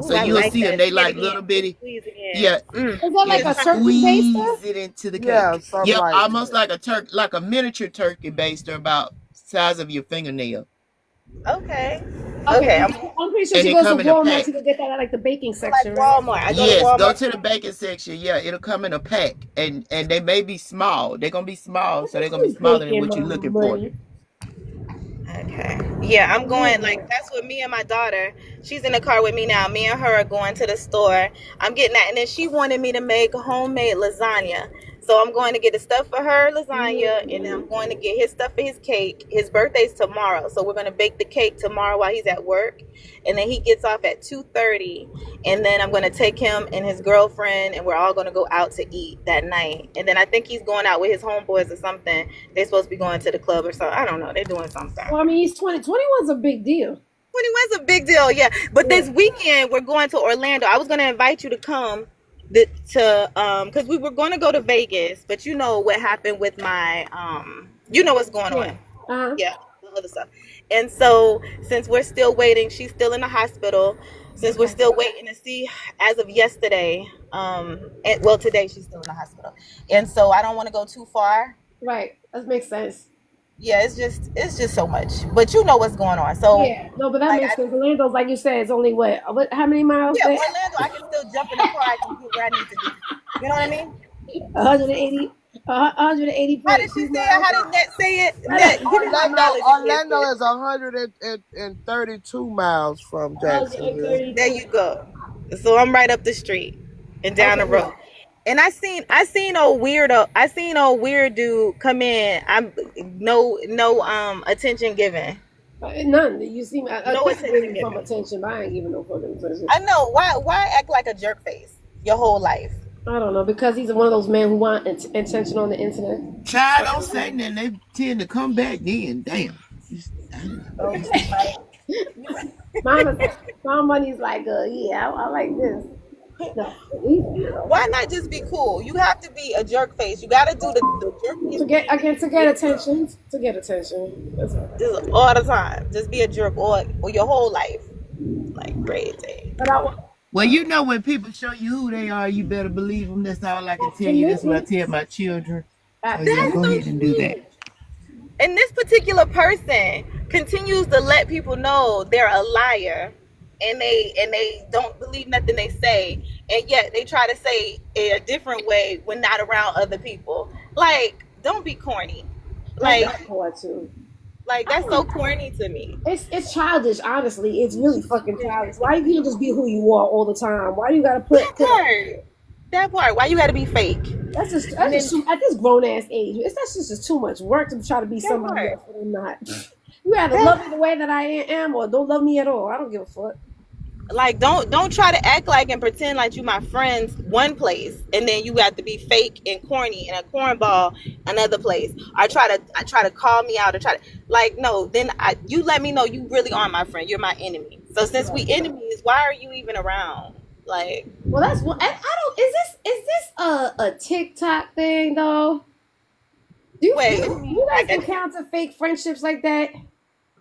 So you'll see them. They like little bitty. Yeah. Is that like a turkey baster? Squeeze it into the cake. Yeah, like almost like a miniature turkey baster, about the size of your fingernail. Okay. Okay, I'm pretty sure And she it goes to come in a Walmart. pack. She can get that at like the baking like section, right? Walmart. I go to Yes, go Walmart. to the baking section. Yeah, it'll come in a pack, and they may be small. They're gonna be small, so they're gonna be smaller than Baking, what you're Mama looking for. Money. Okay. Yeah, I'm going, like, that's what me and my daughter, she's in the car with me now. Me and her are going to the store. I'm getting that. And then she wanted me to make homemade lasagna. So I'm going to get the stuff for her lasagna, and then I'm going to get his stuff for his cake. His birthday's tomorrow. So we're going to bake the cake tomorrow while he's at work. And then he gets off at 2:30. And then I'm going to take him and his girlfriend, and we're all going to go out to eat that night. And then I think he's going out with his homeboys or something. They're supposed to be going to the club or something. I don't know. They're doing something. Well, I mean, he's 20. 21's a big deal. 21's a big deal, yeah. But this weekend we're going to Orlando. I was going to invite you to come because we were going to go to Vegas, but you know what happened with my you know what's going on. Yeah, the other stuff. And so since we're still waiting, she's still in the hospital. Since we're still waiting to see, as of yesterday, today she's still in the hospital, and so I don't want to go too far. Right, that makes sense. Yeah, it's just so much, but you know what's going on. So yeah, no, but that makes sense. Orlando's, like you said, it's only what? How many miles? Yeah, Orlando, I can still jump in the car. I can get where I need to be. You know what I mean? 180. 180. How did she say it? How did Net say it? Net, Orlando is 132 miles from Jacksonville. There you go. So I'm right up the street and down the road. And I seen old weird dude come in. I'm no attention given. None. You see me. No attention given. From attention, but I ain't giving no fucking attention. I know. Why act like a jerk face your whole life? I don't know, because he's one of those men who want attention on the internet. Child, don't say nothing. They tend to come back then. Damn. My money's like, yeah, I like this. Why not just be cool? You have to be a jerk face. You got to do the jerk to get attention. To get attention. Just all the time. Just be a jerk or your whole life. Like crazy. Well, you know, when people show you who they are, you better believe them. That's all I can tell you. That's what I tell my children. So yeah, go ahead and do that. And this particular person continues to let people know they're a liar, and they don't believe nothing they say, and yet they try to say it a different way when not around other people. Like, don't be corny. Like, that's so corny to me. It's childish, honestly. It's really fucking childish. Why you can't just be who you are all the time? Why do you gotta put that part? Why you gotta be fake? That's just at this grown ass age. That's just too much work to try to be somebody else that I'm not. You either love me the way that I am, or don't love me at all. I don't give a fuck. Like, don't try to act like and pretend like you my friends one place, and then you have to be fake and corny and a cornball another place. I try to call me out or try to, like, no. Then you let me know you really are my friend. You're my enemy. So since we enemies, why are you even around? Like, well, that's what I don't. Is this a TikTok thing though? Do you guys encounter fake friendships like that?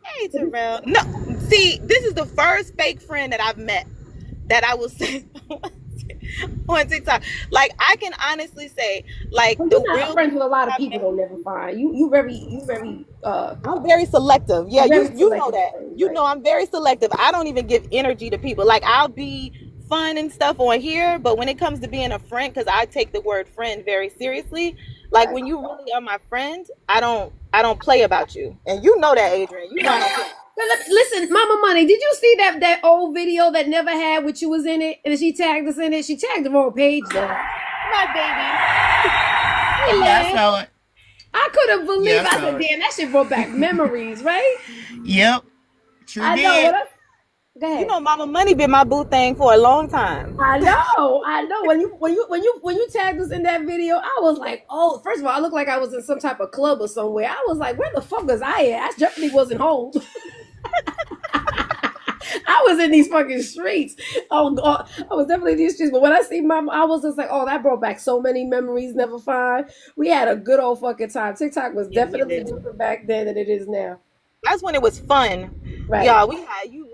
Hey, Terrell. No, see, this is the first fake friend that I've met that I will say on TikTok. Like, I can honestly say, like, well, you're not friends with a lot of people. Don't never find you very. I'm very selective. Yeah, you know that. You know I'm very selective. I don't even give energy to people. Like, I'll be fun and stuff on here, but when it comes to being a friend, because I take the word friend very seriously. Like, when you really are my friend, I don't play about you, and you know that, Adrian. You know I don't play. Listen, Mama Money, did you see that old video that never had what you was in it, and she tagged us in it? She tagged the wrong page though. My baby. Yeah, I saw it. I couldn't believe. I said, "Damn, that shit brought back memories, right?" Yep. True. I know. Go ahead. You know, Mama Money been my boo thing for a long time. I know. When you tagged us in that video, I was like, oh, first of all, I looked like I was in some type of club or somewhere. I was like, where the fuck was I at? I definitely wasn't home. I was in these fucking streets. Oh God, I was definitely in these streets. But when I see Mama, I was just like, oh, that brought back so many memories. Never find. We had a good old fucking time. TikTok was definitely different back then than it is now. That's when it was fun. Right. Y'all, we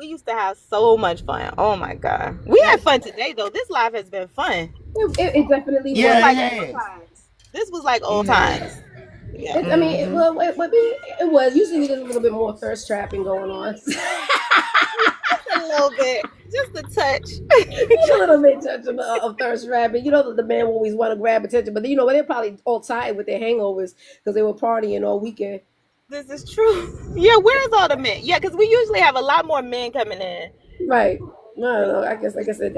used to have so much fun. Oh my God. We had fun today though. This life has been fun. It definitely was like old times. This was like old times. Yeah. I mean, it was usually there's a little bit more thirst trapping going on. A little bit, just a touch. A little bit of thirst trapping. You know that the man always want to grab attention, but they're probably all tired with their hangovers because they were partying all weekend. This is true. Yeah, where's all the men? Yeah, because we usually have a lot more men coming in. Right. No, I guess like I said,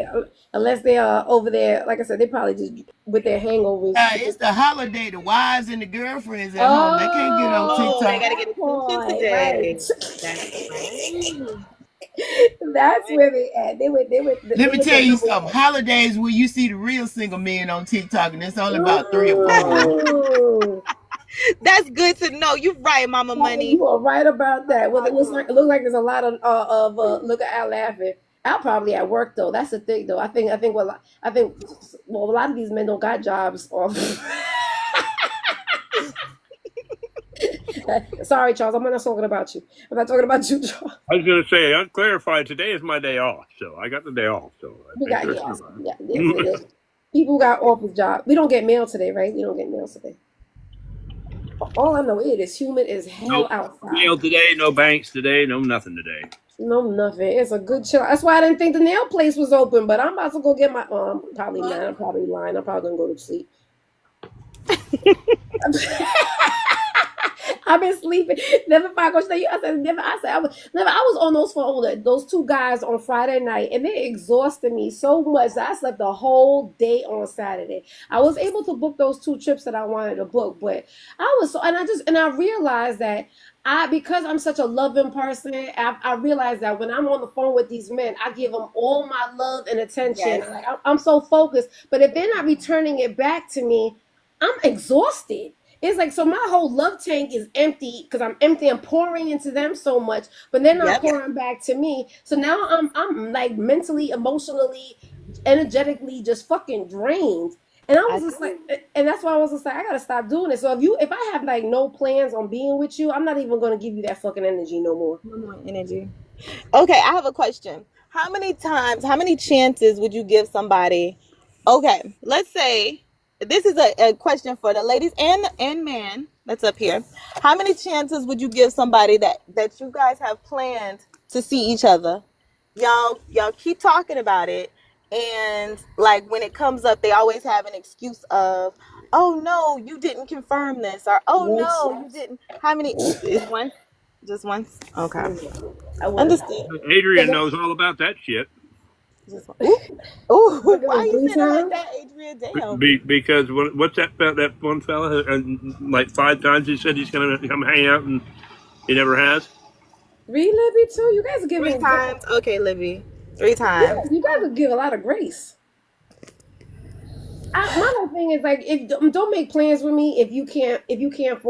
unless they are over there, like I said, they probably just with their hangovers. It's the holiday. The wives and the girlfriends at home. They can't get on TikTok. They gotta get attention today. That's where they at. They went. Let me tell you something. Holidays where you see the real single men on TikTok, and it's only about 3 or 4. That's good to know. You're right, Mama Money. You are right about that. Well, it looks like there's a lot of look at Al laughing. Al probably at work though. That's the thing though. I think a lot of these men don't got jobs. Sorry, Charles. I'm not talking about you. I'm not talking about you, Charles. I was going to say, unclarified. Today is my day off, so I got the day off. So We got people got office job. We don't get mail today, right? We don't get mail today. All I know is humid as hell outside. Mail today, no banks today, no nothing today. No nothing. It's a good chill. That's why I didn't think the nail place was open, but I'm about to go get my probably not. I'm probably lying. I'm probably gonna go to sleep. I've been sleeping. Never find go you. I was on those phone those 2 guys on Friday night, and they exhausted me so much that I slept the whole day on Saturday. I was able to book those 2 trips that I wanted to book, but I realized that because I'm such a loving person, I realized that when I'm on the phone with these men, I give them all my love and attention. Yes. Like I'm so focused, but if they're not returning it back to me, I'm exhausted. It's like, so my whole love tank is empty because I'm empty and pouring into them so much, but they're not pouring back to me. So now I'm like mentally, emotionally, energetically just fucking drained. And I was just like, and that's why I was just like, I gotta stop doing it. So if I have like no plans on being with you, I'm not even gonna give you that fucking energy no more. No more energy. Okay, I have a question. How many chances would you give somebody? Okay, let's say this is a question for the ladies and man that's up here. How many chances would you give somebody that you guys have planned to see each other? Y'all keep talking about it, and like when it comes up, they always have an excuse of, oh no, you didn't confirm this, or oh no, you didn't. How many? Is one? Just once? Okay. Understood. Adrian knows all about that shit. Ooh, why you saying it like that, Adrian? Damn. Because what's that one fella? Like 5 times he said he's gonna come hang out, and he never has. 3, Libby, too. You guys are giving 3 times. Okay, Libby, 3 times. You guys would give a lot of grace. My whole thing is like, don't make plans with me if you can't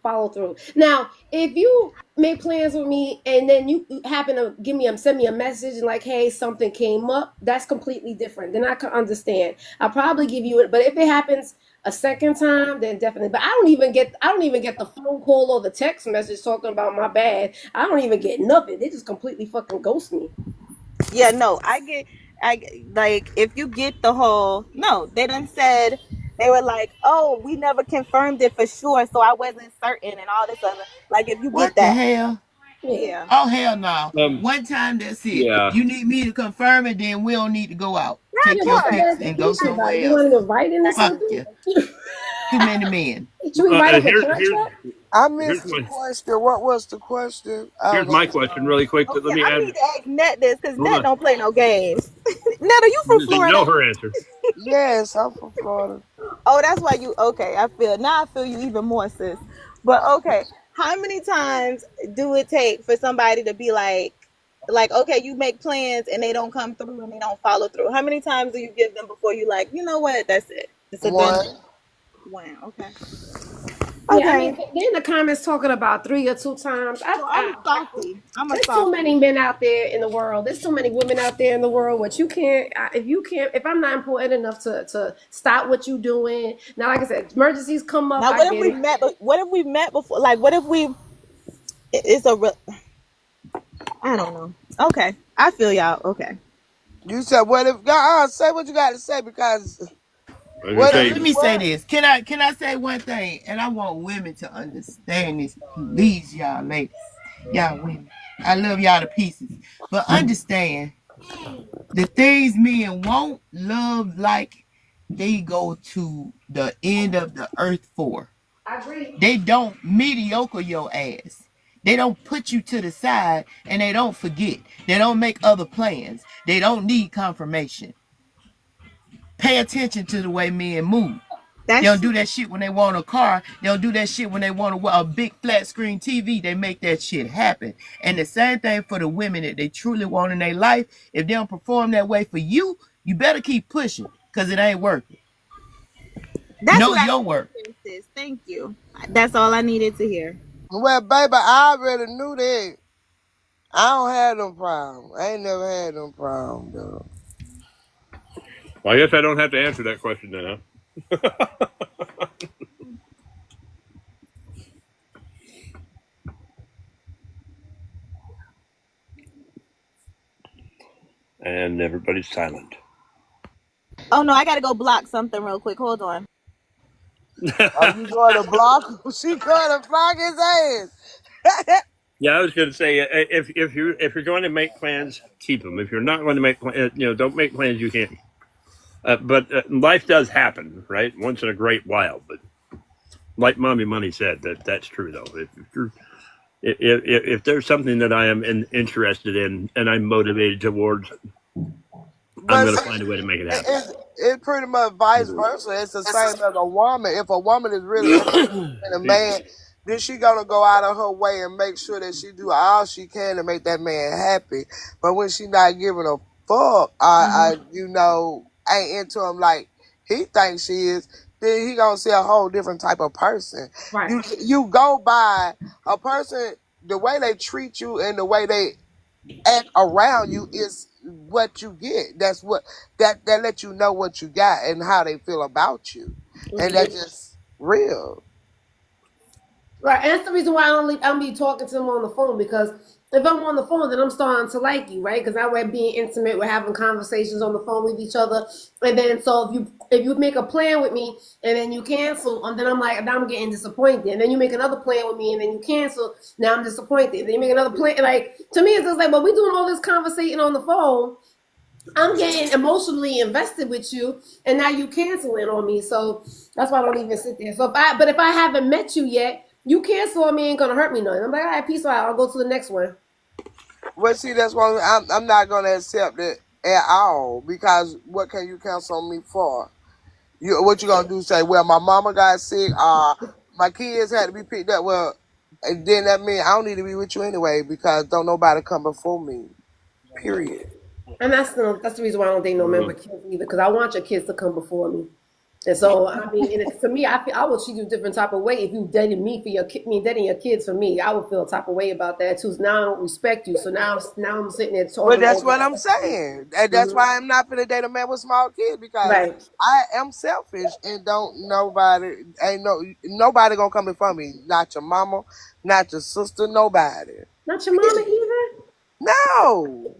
follow through. Now, if you make plans with me and then you happen to send me a message and like, hey, something came up, that's completely different. Then I can understand. I'll probably give you it, but if it happens a second time, then definitely. But I don't even get the phone call or the text message talking about my bad. I don't even get nothing. They just completely fucking ghost me. Yeah, no, I like if you get the whole they done said. They were like, oh, we never confirmed it for sure, so I wasn't certain and all this other. Like, if you get that. What the hell? Yeah. Oh, hell no. One time, that's it. Yeah. You need me to confirm it, then we don't need to go out. Take your pics and go somewhere else. You want to invite in or something? Too many men. Should we write up a contract? I missed the question. What was the question? Here's my question really quick. Okay, let me add. I need to ask Nat this because Nat don't play no games. Nat, are you from Florida? Know her answer. Yes, I'm from Florida. Oh, that's why you, okay, I feel you even more, sis. But okay, how many times do it take for somebody to be like, okay, you make plans and they don't come through and they don't follow through? How many times do you give them before you like, you know what, that's it? It's a One. Wow, okay. Yeah, I mean, they're in the comments talking about 3 or 2 times. I'm salty. There's too many men out there in the world. There's too many women out there in the world. If I'm not important enough to stop what you're doing. Now, like I said, emergencies come up. Now, what if we met before? Like, what if I don't know. Okay, I feel y'all. Okay. You said, what if, say what you got to say, because Well, let me say this. Can I say one thing? And I want women to understand this, please, y'all ladies, y'all women. I love y'all to pieces, but understand the things men won't love like they go to the end of the earth for. I agree. They don't mediocre your ass. They don't put you to the side, and they don't forget. They don't make other plans. They don't need confirmation. Pay attention to the way men move. They don't do that shit when they want a car. They don't do that shit when they want a big flat screen TV. They make that shit happen. And the same thing for the women that they truly want in their life. If they don't perform that way for you, you better keep pushing because it ain't working. Know your worth. Thank you. That's all I needed to hear. Well, baby, I already knew that. I don't have no problem. I ain't never had no problem, though. Well, I guess I don't have to answer that question then, huh? And everybody's silent. Oh no, I gotta go block something real quick. Hold on. Are you going to block him? She going to block his ass. Yeah, I was going to say if you're going to make plans, keep them. If you're not going to make plans, don't make plans you can't. But life does happen, right? Once in a great while. But like Mommy Money said, that's true though. If there's something that I am interested in and I'm motivated towards, I'm going to find a way to make it happen. It's pretty much vice versa. It's the same as a woman. If a woman is really interested in a man, then she gonna go out of her way and make sure that she do all she can to make that man happy. But when she not giving a fuck, ain't into him like he thinks she is, then he gonna see a whole different type of person. Right. You go by a person, the way they treat you and the way they act around you is what you get. That's what that let you know what you got and how they feel about you. And that's just real. Right, and that's the reason why I don't be talking to them on the phone, because if I'm on the phone, then I'm starting to like you, right? Because that way, being intimate, we're having conversations on the phone with each other, and then so if you make a plan with me and then you cancel, and then I'm getting disappointed, and then you make another plan with me and then you cancel, now I'm disappointed. Then you make another plan, like to me, it's just like, well, we're doing all this conversation on the phone. I'm getting emotionally invested with you, and now you canceling on me. So that's why I don't even sit there. But if I haven't met you yet, you cancel on me ain't gonna hurt me none. I'm like, all right, peace out. I'll go to the next one. Well, see, that's why I'm not gonna accept it at all, because what can you cancel on me for? What you gonna do? Say, well, my mama got sick. My kids had to be picked up. Well, and then that means I don't need to be with you anyway, because don't nobody come before me. Period. And that's the reason why I don't date no men with kids either, because I want your kids to come before me. And so, I mean, to me, I would treat you a different type of way if you dated me for dating your kids for me. I would feel a type of way about that too. So now I don't respect you. So now I'm sitting there talking. Well, that's what I'm saying. And that's why I'm not gonna date a man with small kids, because I am selfish and nobody gonna come before me. Not your mama, not your sister, nobody. Not your mama either? No.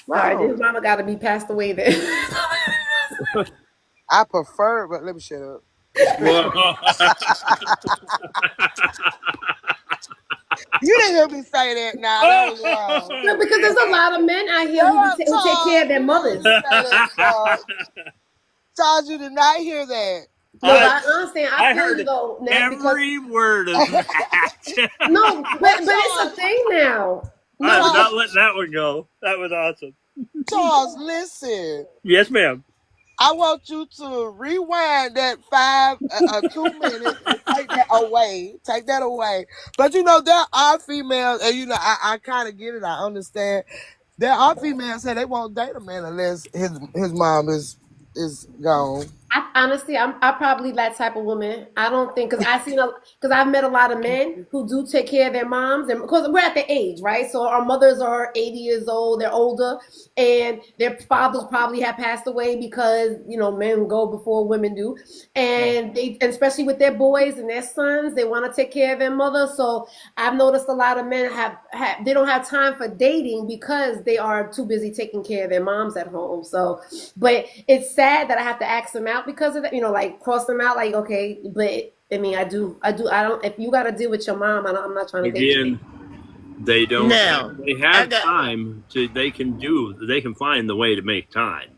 All right, his mama got to be passed away then. I prefer, but let me shut up. You didn't hear me say that now. That was wrong. No, because there's a lot of men out here who take care of their mothers. Charles, you did not hear that. No, but I understand. I feel heard you though. Every word of that. No, but it's a thing now. No, I would not let that one go. That was awesome. Charles, listen. Yes, ma'am. I want you to rewind that 2 minutes and take that away. Take that away. But there are females, and I kind of get it. I understand. There are females that they won't date a man unless his mom is gone. Honestly, I'm probably that type of woman. I don't think, because I've met a lot of men who do take care of their moms, and because we're at the age, right? So our mothers are 80 years old, they're older, and their fathers probably have passed away because men go before women do, and especially with their boys and their sons, they want to take care of their mother. So I've noticed a lot of men they don't have time for dating because they are too busy taking care of their moms at home. So, but it's sad that I have to ask them out out because of that, like cross them out, like, okay, but I mean, I don't, if you got to deal with your mom, I'm not trying to date you. Again, they don't. Now, They I have got time to. They can find the way to make time.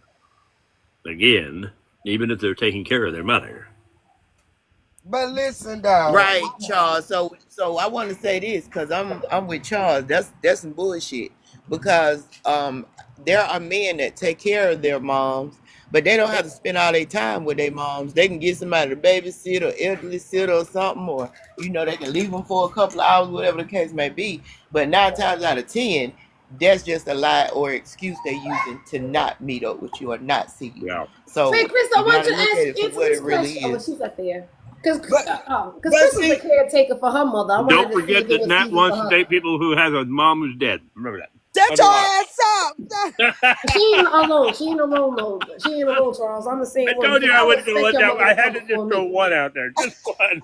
Again, even if they're taking care of their mother. But listen, though. right, Charles. So I want to say this because I'm with Charles. That's some bullshit because there are men that take care of their moms, but they don't have to spend all their time with their moms. They can get somebody to babysit or elderly sitter or something, or they can leave them for a couple of hours, whatever the case may be. But 9 times out of 10, that's just a lie or excuse they're using to not meet up with you or not see you. Yeah. So Wait, Chris, I you want gotta you to look at answer it for what this it really question. Oh, is. she's up there. Because But Chris was see, a caretaker for her mother. I Don't wanted to see forget if it that was Nat easy for wants to her. date people who have a mom who's dead. Remember that. shut your ass up. She ain't alone. She ain't alone, though. She ain't alone, Charles. I'm the same I one. told you Because I I wasn't going to respect let your that. mother I to had come to just before throw me. one out there. Just one.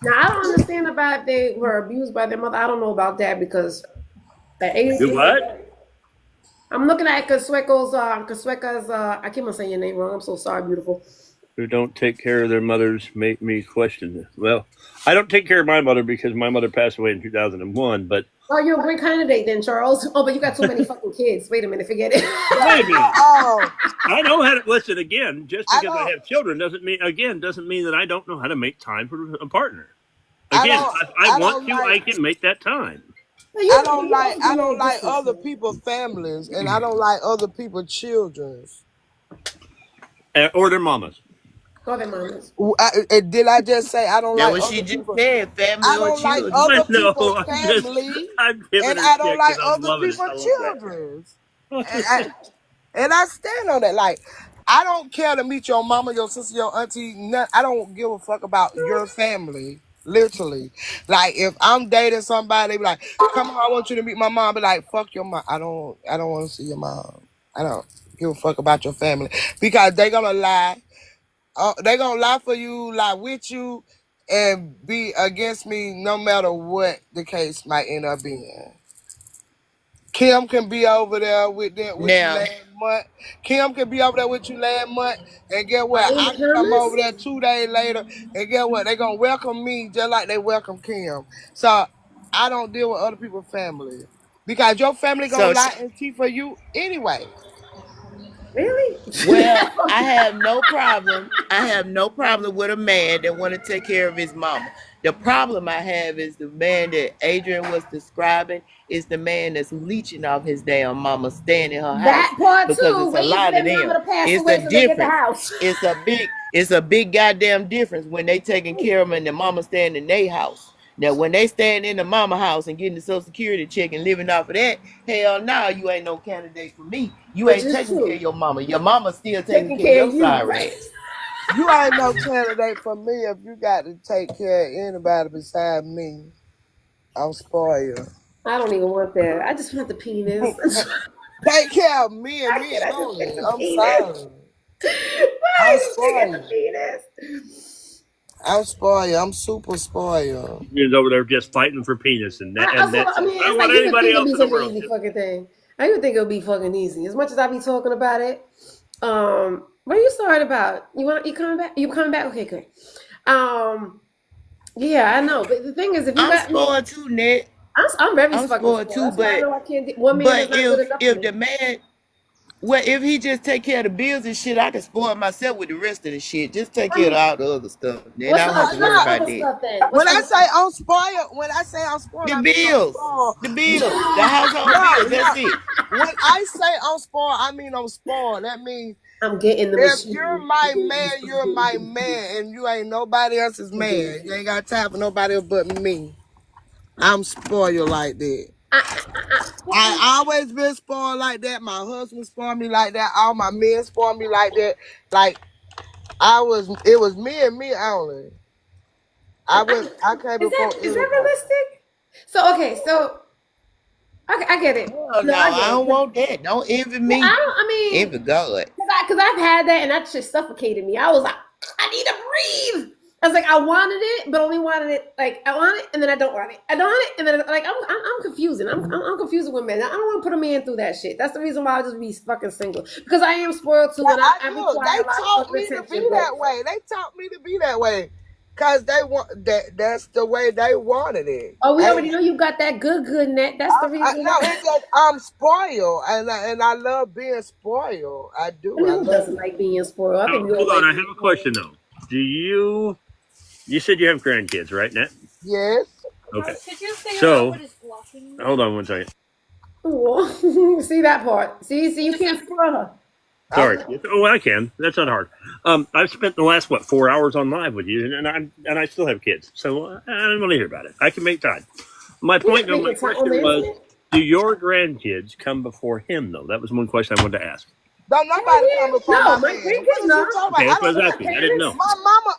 Now, I don't understand about if they were abused by their mother. I don't know about that because at Do 18, what? I'm looking at Kasueka's, I keep on saying your name wrong. I'm so sorry, beautiful. Who don't take care of their mothers make me question this. Well, I don't take care of my mother because my mother passed away in 2001, but Oh, you're a great candidate then, Charles. Oh, but you got too many fucking kids. Wait a minute, forget it. wait a minute. Oh, I know how to listen again. Just I because I don't. have children doesn't mean that I don't know how to make time for a partner. I Again, don't. if I I want don't to, like. I can make that time. You always I a don't little like different. other people's families, and I don't like other people's children's. Or their mamas. Go ahead, mamas. Did I just say I don't That like what she other just people? said, family I or don't like children. other I know. people's family, I'm giving and her I don't shit like because I'm other loving it. I people's love that. children's. And I stand on that. Like, I don't care to meet your mama, your sister, your auntie. I don't give a fuck about your family. Literally. Like, if I'm dating somebody, they be like, come on, I want you to meet my mom. Be like, fuck your mom. I don't want to see your mom. I don't give a fuck about your family. Because they gonna lie. They gonna lie for you, lie with you, and be against me no matter what the case might end up being. Kim can be over there with you Now, last month. Kim can be over there with you last month. And get what? In the I can come over comments? there 2 days later. And get what? They gonna welcome me just like they welcome Kim. So I don't deal with other people's family. Because your family gonna so lie and cheat for you anyway. Really? well, I have no problem. I have no problem with a man that want to take care of his mama. The problem I have is the man that Adrian was describing is the man that's leeching off his damn mama, staying in her house That part because too. it's a Waiting for lot of their them. mama to pass It's away a so they get the difference. house. It's a big goddamn difference when they taking care of them and the mama staying in their house. Now, when they staying in the mama house and getting the Social Security check and living off of that, hell no, you ain't no candidate for me. You Which ain't is taking care true. of your mama. Your mama's still taking Taking care of care your of you, sorry right? ass. You ain't no candidate for me if you got to take care of anybody beside me. I'm spoiled. I don't even want that. I just want the penis. Take care of me and me I just only. get the I'm penis. sorry. Why I'm you just get the spoiled. penis? I'm spoiled. I'm super spoiled. He's over there just fighting for penis, and that's I it. mean, I don't it's like want you would anybody think it'd else be in the such an world. easy fucking thing. I would think it would be fucking easy. As much as I be talking about it. What are you sorry about? You coming back? You coming back? Okay, good. Yeah, I know. But the thing is, if you I'm got me, spoiled too, Ned. I'm very I'm fucking spoiled spoiled. too, That's why I know I can't. One man is not good enough for if me. the man, well, if he just take care of the bills and shit, I can spoil myself with the rest of the shit. Just take I care of mean, all the other stuff. Then what's I the don't have to worry about other that. stuff then? What's When the I other say stuff? I'm spoiled, The I mean I'm bills, spoiled. the household bills. That's it. When I say I'm spoiled, I mean I'm spoiled. That means I'm getting the if machine. you're my man, you're my man, and you ain't nobody else's man. You ain't got time for nobody else but me. I'm spoiled like that. I always been spoiled like that. My husband spoiled me like that. All my men spoiled me like that. Like it was me and me only. I came before Is that everybody. realistic? So okay, so I get it. Hell No, no, I I get it. don't want that. Don't envy Yeah, me. I don't. I mean, Envy God. because I've had that, and that shit suffocated me. I was like, I need to breathe. I was like, I wanted it, but only wanted it like I want it, and then I don't want it. I don't want it, and then like I'm confusing. I'm confusing with men. I don't want to put a man through that shit. That's the reason why I'll just be fucking single because I am spoiled too, and I Look, require they a lot taught of me to attention. be that way. They taught me to be that way. Cause they want that. That's the way they wanted it. Oh, we already know you got that good net. That's the reason. No, it's just I'm spoiled, and I love being spoiled. I do. I mean, I who love doesn't like being spoiled? I Now, think we all hold on, like I being have a spoiled. question though. Do you? You said you have grandkids, right, Nat? Yes. Okay. So, hold on one second. Ooh. See that part? See, you can't spoil her. Sorry. Oh, I can. That's not hard. I've spent the last 4 hours on live with you, and I still have kids, so I don't want to hear about it. I can make time. My point, though, my question was, do your grandkids come before him? Though that was one question I wanted to ask. Don't nobody come before No, my man. What is you talking Okay, that's about? what I was asking. I didn't know. My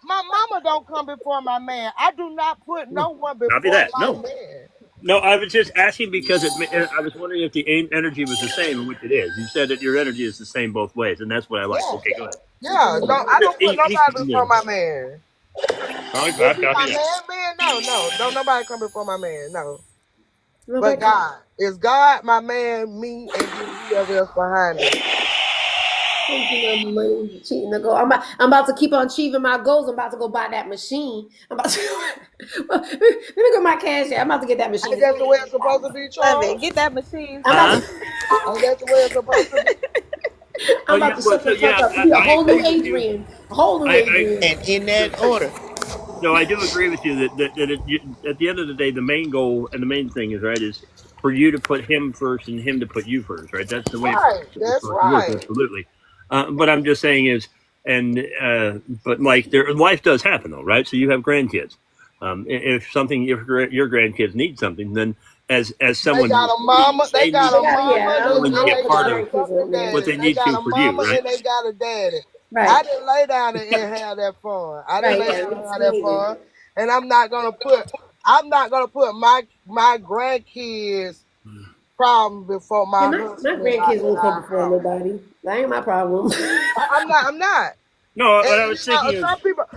mama don't come before my man. I do not put no one before Copy that. my No. man. No, I was just asking because I was wondering if the energy was the same, which it is. You said that your energy is the same both ways, and that's what I like. Yeah. Okay, go ahead. Yeah, no, I don't put nobody before my man. I If copy my that. man, no, don't nobody come before my man, no. Nobody But God, is God my man, me, and whoever else behind it. Cheating to go. I'm about to keep on achieving my goals. I'm about to go buy that machine. I'm about to let me get my cash. I'm about to get that machine. Ain't that the way it's supposed to be, Charles? Get that machine. I'm about Ain't that the way it's supposed to be? I'm about to shut the fuck up. Be a whole new Adrian. A whole new Adrian. And in that order. No, I do agree with you at the end of the day, the main goal and the main thing is for you to put him first and him to put you first, right? That's the way Right, it's that's supposed to work, right. absolutely. But I'm just saying but like life does happen though, right? So you have grandkids. If your grandkids need something, then as someone They got a mama. They got a mama. when you get part of what they They need got to a for you, mama right? and they got a daddy. Right. I didn't lay down and have that fun. I didn't lay down and have that fun. And I'm not gonna put my grandkids' problem before my My husband. grandkids won't come before nobody. That ain't my problem. I'm not. No, what And, I was thinking is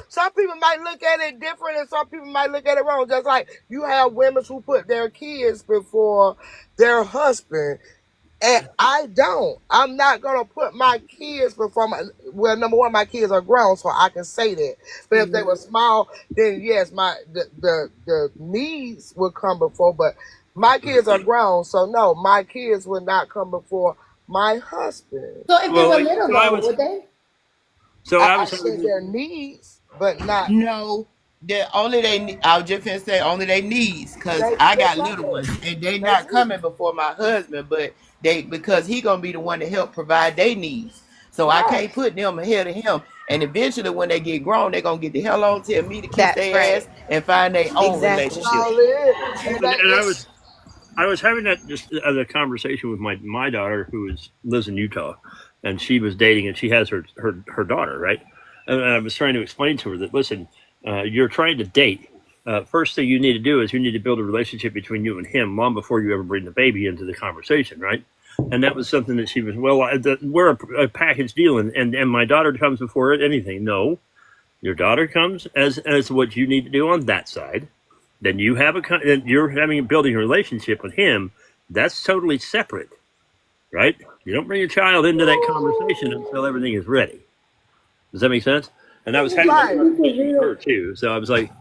some people might look at it different, and some people might look at it wrong. Just like you have women who put their kids before their husband, and I don't. I'm not gonna put my kids before my. Well, number one, my kids are grown, so I can say that. But if they were small, then yes, the needs would come before. But my kids are grown, so no, my kids would not come before my husband. So if they were little, though, would they? So I said their needs, but not. No, I was just gonna say only they needs, cause I got little ones and they not coming before my husband, but because he gonna be the one to help provide their needs. So I can't put them ahead of him. And eventually, when they get grown, they gonna get the hell on, tell me to kiss their ass and find their own relationship. and I was having that just as a conversation with my daughter who lives in Utah, and she was dating and she has her daughter, right? And I was trying to explain to her that listen, you're trying to date. First thing you need to do is you need to build a relationship between you and him long before you ever bring the baby into the conversation, right? And that was something that she was we're a package deal, and my daughter comes before anything. No, your daughter comes as what you need to do on that side. Then you're building a relationship with him. That's totally separate, right? You don't bring your child into that conversation until everything is ready. Does that make sense? And I was having that conversation with her too. So I was like,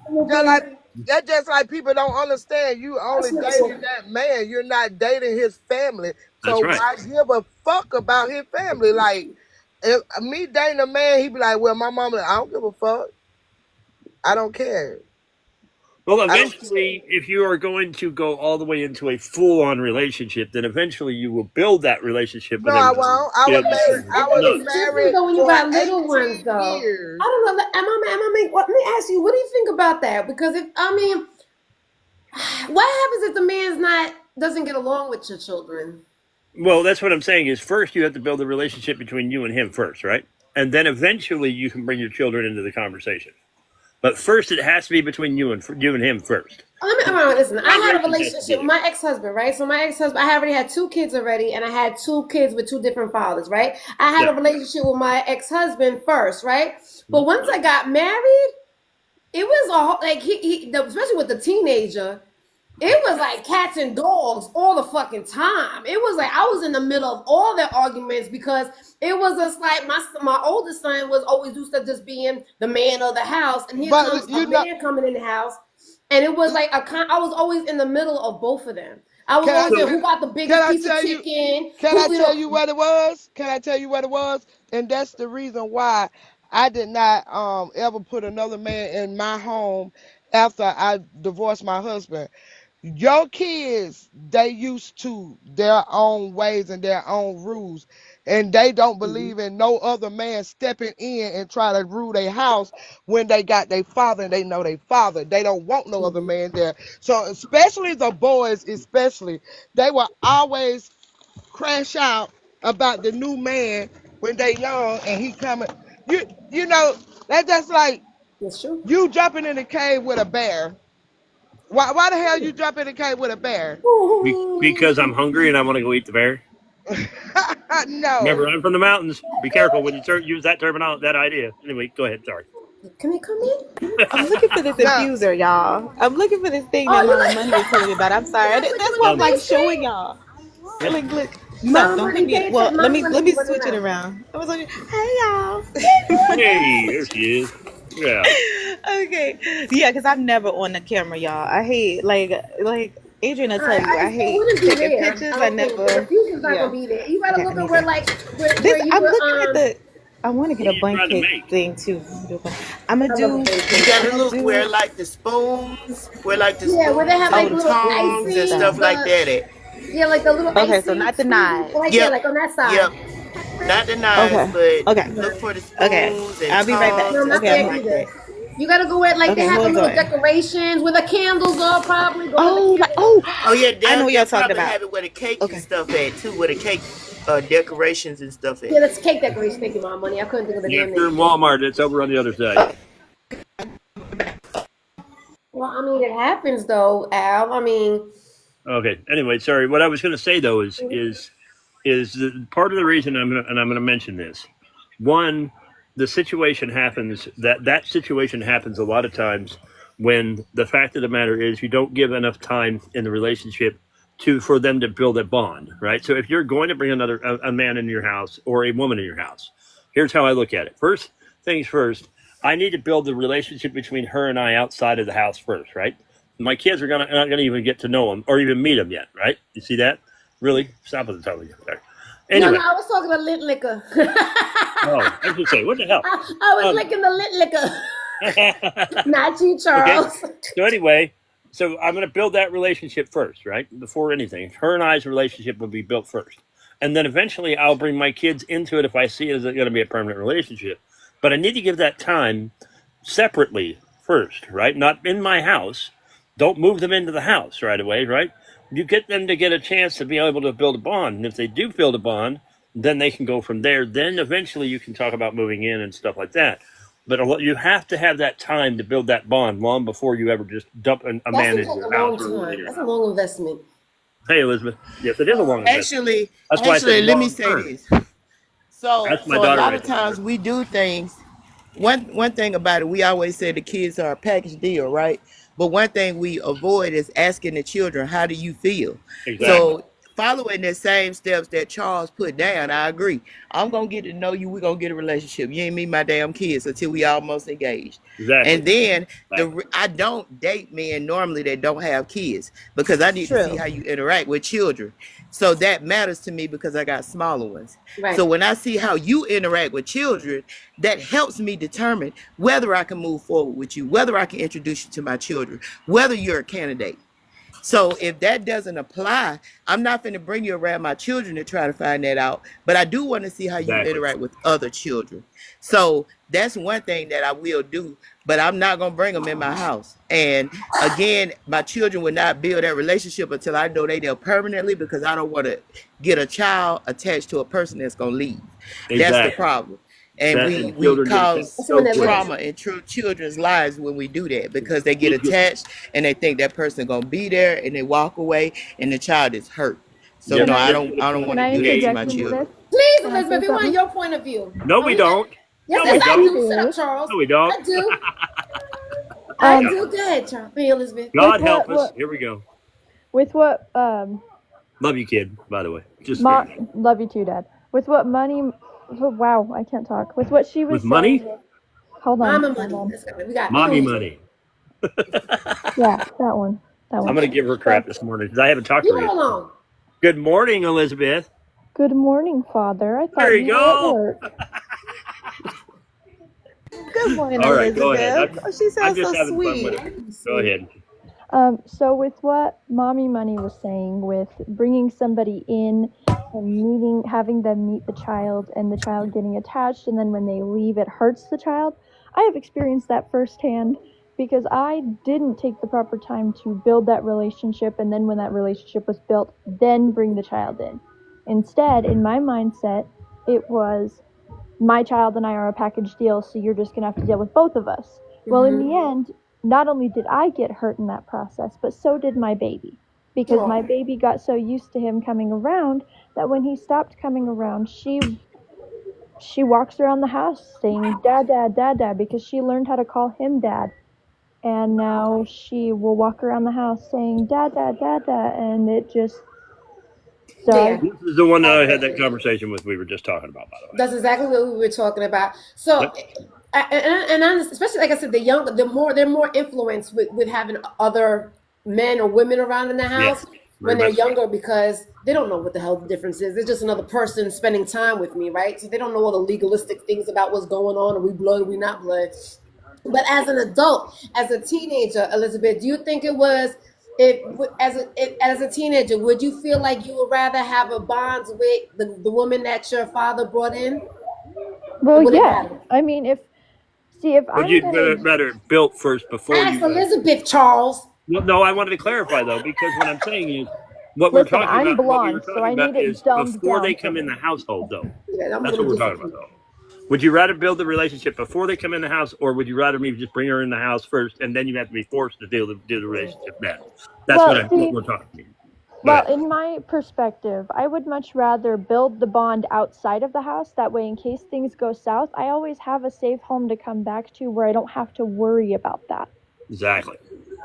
that's just like people don't understand. You only dating that man. You're not dating his family. So That's right. why give a fuck about his family? Like, if me dating a man, he'd be like, well, my mama, I don't give a fuck. I don't care. well, eventually, if you are going to go all the way into a full-on relationship, then eventually you will build that relationship with No, him. I won't. I was married when you for got little ones, 18 though. years. I don't know. Let me ask you, what do you think about that? Because what happens if the man's doesn't get along with your children? Well, that's what I'm saying is first you have to build a relationship between you and him first, right? And then eventually you can bring your children into the conversation. But first it has to be between you and him first. Listen, I had a relationship with my ex-husband, right? So my ex-husband, I already had 2 kids already, and I had 2 kids with 2 different fathers, right? I had a relationship with my ex-husband first, right? But once I got married, it was like especially with the teenager. It was like cats and dogs all the fucking time. It was like I was in the middle of all their arguments because it was just like my oldest son was always used to just being the man of the house, and here comes a man coming in the house, and it was like I was always in the middle of both of them. I was always saying, who got the biggest piece of chicken? Can I tell you what it was? Can I tell you what it was? And that's the reason why I did not ever put another man in my home after I divorced my husband. Your kids, they used to their own ways and their own rules, and they don't believe in no other man stepping in and try to rule their house when they got their father and they know their father. They don't want no other man there. So especially the boys, they will always crash out about the new man when they young and he coming. You know, that's just like you jumping in the cave with a bear. Why the hell you jump in the cave with a bear? Because I'm hungry and I want to go eat the bear. No. Remember, I'm from the mountains. Be careful when you use that terminology, that idea. Anyway, go ahead. Sorry. Can we come in? I'm looking for this infuser, y'all. I'm looking for this thing that Mama Monday told me about. I'm sorry. That's what I'm like showing y'all. Look. No, don't give me. Well, let me switch it around. I was like, hey y'all. Hey, there she is. Yeah. Okay. Yeah, because I'm never on the camera, y'all. I hate like Adrian will tell you. I hate taking pictures. I never. The future's not gonna be there. You gotta look at where I'm looking at the. I want to get a bundt cake thing too. I'm gonna do. You gotta look where like the spoons, where they have like little tongs and stuff like that. Yeah, like the little. Okay, so not the knives. Like yeah, like on that side. Yep. Not the knives, but look for the spoons and I'll be right back. No, not there either. You gotta go at they have the little decorations where the candles are probably. Yeah, I know what y'all talking about. Have it where the cake and stuff at too, where the cake decorations and stuff at. Yeah, that's cake decorations. Thank you, Mom. Money. I couldn't think of the name. You're in Walmart. It's over on the other side. Well, I mean, it happens though, Al. I mean. Okay. Anyway, sorry. What I was going to say though is the, part of the reason I'm going to mention this. One, the situation happens that situation happens a lot of times when the fact of the matter is you don't give enough time in the relationship for them to build a bond, right? So if you're going to bring a man into your house or a woman in your house, here's how I look at it. First things first, I need to build the relationship between her and I outside of the house first, right? My kids are not going to even get to know him or even meet him yet, right? You see that? Really? Stop with the tongue. Anyway. No, I was talking about lit liquor. I was going to say, what the hell? I was licking the lit liquor. Not you, Charles. Okay. So anyway, I'm going to build that relationship first, right? Before anything. Her and I's relationship will be built first. And then eventually I'll bring my kids into it if I see it as going to be a permanent relationship. But I need to give that time separately first, right? Not in my house. Don't move them into the house right away, right? You get them to get a chance to be able to build a bond. And if they do build a bond, then they can go from there. Then eventually you can talk about moving in and stuff like that. But you have to have that time to build that bond long before you ever just dump a man into your house. That's a long investment. Hey, Elizabeth. Yes, it is a long investment. Actually, let me say this. So a lot of times we do things. One thing about it, we always say the kids are a package deal, right? But one thing we avoid is asking the children, how do you feel? Exactly. So following the same steps that Charles put down, I agree. I'm going to get to know you. We're going to get a relationship. You ain't meet my damn kids until we almost engaged. Exactly. And then I don't date men normally that don't have kids because I need to see how you interact with children. So that matters to me because I got smaller ones. Right. So when I see how you interact with children, that helps me determine whether I can move forward with you, whether I can introduce you to my children, whether you're a candidate. So if that doesn't apply, I'm not going to bring you around my children to try to find that out. But I do want to see how you interact with other children. So that's one thing that I will do. But I'm not going to bring them in my house. And again, my children will not build that relationship until I know they're there permanently because I don't want to get a child attached to a person that's going to leave. Exactly. That's the problem. And we cause trauma in children's lives when we do that because they get attached and they think that person gonna be there and they walk away and the child is hurt. So no, I don't want to do that to my children. Please, Elizabeth, we want your point of view. No, we don't. Yes, I do. Sit up, Charles. No, we don't. I do. I Um, do. Go ahead, Charles. Me, Elizabeth. God with help what, us. what Here we go. with what Love you, kid, by the way. Just for you. love you too, Dad. With what money? Wow, I can't talk. With what she With was saying. money? Hold on. Mama Hold money. on. That's good. We got Mommy millions. money. Yeah, that one. That I'm one. going to give her crap this morning because I haven't talked to Leave her it yet. alone. Good morning, Elizabeth. Good morning, Father. I There thought you you were at go. work. Good morning, All right, go ahead. Elizabeth. Oh, she I'm sounds just so having fun with sweet. her. Go ahead. So with what Mommy Money was saying, with bringing somebody in and having them meet the child and the child getting attached, and then when they leave, it hurts the child. I have experienced that firsthand because I didn't take the proper time to build that relationship, and then when that relationship was built, then bring the child in. Instead, in my mindset, it was my child and I are a package deal, so you're just gonna have to deal with both of us. Well, in the end, not only did I get hurt in that process, but so did my baby. Because my baby got so used to him coming around that when he stopped coming around, she walks around the house saying dad, dad, dad, dad, because she learned how to call him dad. And now she will walk around the house saying dad, dad, dad, dad, and it just Yeah. This is the one that I had that conversation with. We were just talking about, by the way. That's exactly what we were talking about. So, especially like I said, they're more influenced with having other men or women around in the house when they're younger because they don't know what the hell the difference is. They're just another person spending time with me, right? So they don't know all the legalistic things about what's going on. Are we blood? Are we not blood? But as an adult, as a teenager, Elizabeth, do you think it was as a teenager, would you feel like you would rather have a bond with the woman that your father brought in? well, Would it yeah. matter? I mean, if Would I'm you gonna rather it built first before Ask you? Elizabeth, Charles. Well, no, I wanted to clarify though, because what I'm saying is what we're listen, talking I'm about. What we were blonde, so talking I need about it is dumbed before down they for come in me. the household, though. Yeah, I'm That's gonna what we're talking about, though. Would you rather build the relationship before they come in the house, or would you rather me just bring her in the house first, and then you have to be forced to do the relationship then? That's Well, what see, we're talking about. well, in my perspective, I would much rather build the bond outside of the house. That way, in case things go south, I always have a safe home to come back to where I don't have to worry about that. Exactly.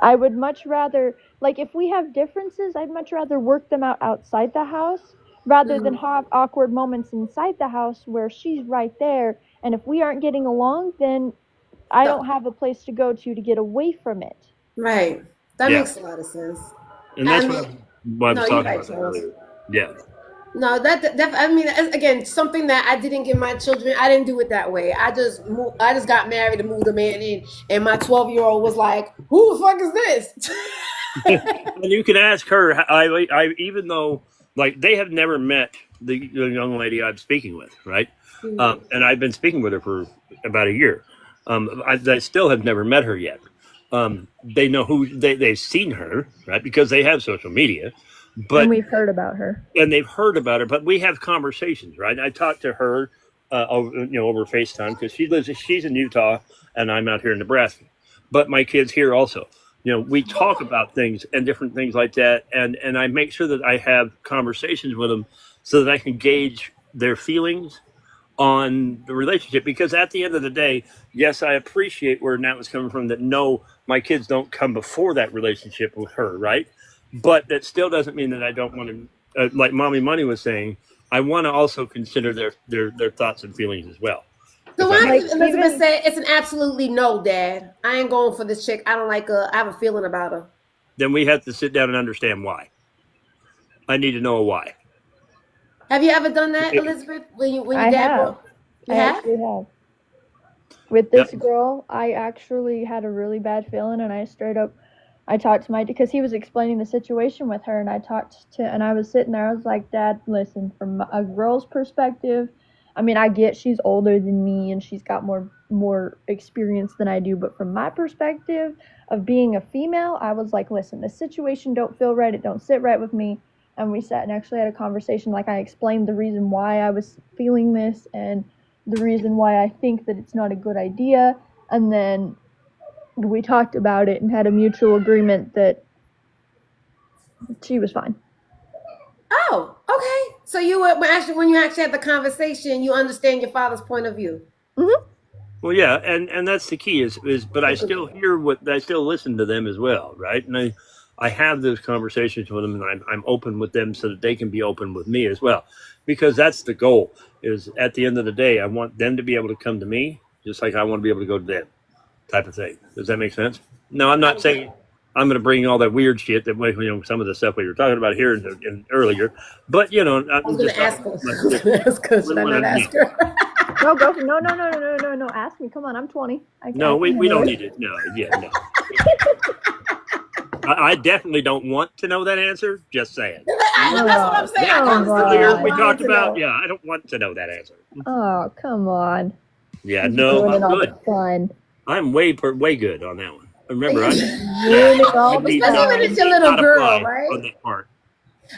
I would much rather, like, if we have differences, I'd much rather work them out outside the house rather than have awkward moments inside the house where she's right there. And if we aren't getting along, then I don't have a place to go to get away from it. Right. That Yeah. makes a lot of sense. And that's what I was you're talking right, about Charles. earlier. Yeah. No, that I mean, again, something that I didn't give my children. I didn't do it that way. I just got married and moved a man in, and my 12-year-old was like, "Who the fuck is this?" And you can ask her. I even though like they have never met the young lady I'm speaking with, right? And I've been speaking with her for about a year. I still have never met her yet. They know who they've seen her, right? Because they have social media, but And we've heard about her. and they've heard about her. But we have conversations, right? I talked to her, over FaceTime because she's in Utah and I'm out here in Nebraska. But my kid's here also. We talk about things and different things like that, and I make sure that I have conversations with them so that I can gauge their feelings on the relationship. Because at the end of the day, yes, I appreciate where Nat was coming from. That no, my kids don't come before that relationship with her, right? But that still doesn't mean that I don't want to, like Mommy Money was saying, I want to also consider their thoughts and feelings as well. So why did Elizabeth say it's an absolutely no, Dad? I ain't going for this chick. I don't like her. I have a feeling about her. Then we have to sit down and understand why. I need to know a why. Have you ever done that, Elizabeth? When your dad have. You have? Actually have. With this girl, I actually had a really bad feeling, and I talked to because he was explaining the situation with her, and and I was sitting there, I was like, Dad, listen, from a girl's perspective, I mean, I get she's older than me and she's got more experience than I do, but from my perspective of being a female, I was like, listen, this situation don't feel right, it don't sit right with me. And we sat and actually had a conversation, like I explained the reason why I was feeling this and the reason why I think that it's not a good idea, and then we talked about it and had a mutual agreement that she was fine. Oh, okay. So you were when you actually had the conversation, you understand your father's point of view. Mm-hmm. Well, yeah, and that's the key is but I still hear I still listen to them as well, right? And I have those conversations with them, and I'm open with them so that they can be open with me as well, because that's the goal. Is at the end of the day, I want them to be able to come to me just like I want to be able to go to them, type of thing. Does that make sense? No, I'm not saying I'm going to bring all that weird shit that some of the stuff we were talking about here in earlier, but I was going to ask her. Should I not ask her? No, go for no. Ask me. Come on, I'm 20. No, we don't need it. No, yeah, no. I definitely don't want to know that answer. Just saying. That's what I'm saying. We talked about. Yeah, I don't want to know that answer. Oh, come on. Yeah, no, I'm good. Fun. I'm way good on that one. Remember, especially when it's your little girl, right? On that part.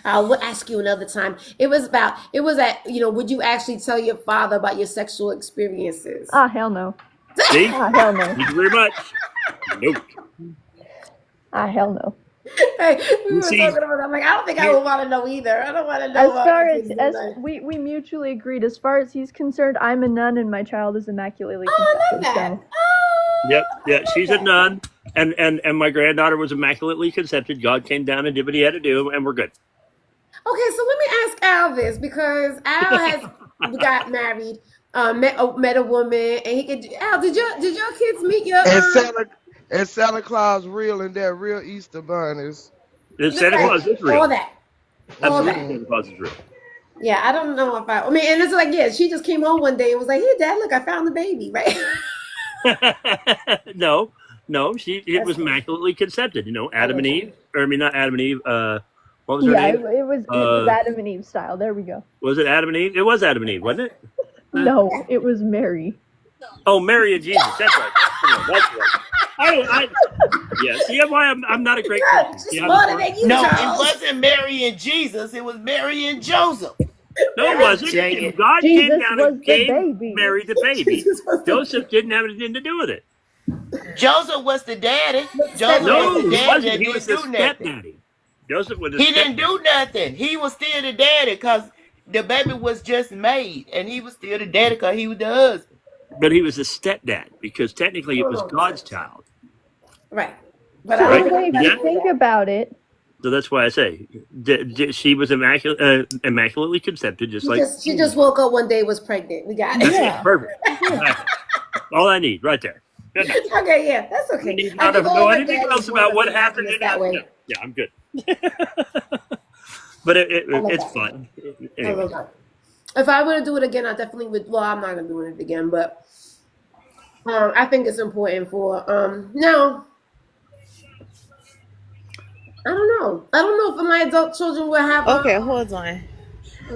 I'll ask you another time. It was would you actually tell your father about your sexual experiences? Ah, hell no. See? Ah, hell no. Thank you very much. Nope. Ah, hell no. Hey, we were talking about that. I'm like, I don't think I would want to know either. I don't want to know. As far as we mutually agreed, as far as he's concerned, I'm a nun and my child is immaculately conceived. I love that. Yep, yeah, she's a nun, and my granddaughter was immaculately conceived. God came down and did what he had to do, and we're good. Okay, so let me ask Al this, because Al has got married, met a woman, and he could. Al, did your kids meet your? And Santa Claus real, and they're real Easter bunnies. Santa Claus is real. All that. Santa Claus is real. Yeah, I don't know if and it's like, yeah, she just came home one day and was like, "Hey, Dad, look, I found the baby," right? No, it was immaculately conceived. Adam and Eve, not Adam and Eve. What was her name? It was Adam and Eve style. There we go. Was it Adam and Eve? It was Adam and Eve, wasn't it? No, it was Mary. Oh, Mary and Jesus. That's right. That's right. Yeah. See why I'm not a great person. No, it wasn't Mary and Jesus. It was Mary and Joseph. No, it wasn't. God came down and gave Mary the baby. Joseph didn't have anything to do with it. Joseph was the daddy. Joseph was the daddy that didn't do nothing. Joseph was he didn't do nothing. He was still the daddy because the baby was just made, and he was still the daddy because he was the husband. But he was a stepdad because technically it was God's child. Right. But if you think about it. So that's why I say she was immaculately conceived, just like she just woke up one day, was pregnant. We got it. Yeah. Perfect. All I need right there. Okay, yeah, that's okay. I don't know anything else about what happened in that way. Yeah, I'm good. But it's fun. Anyway. If I were to do it again, I definitely would. Well, I'm not gonna do it again, but I think it's important for no. I don't know. I don't know if my adult children will have. Okay, hold on.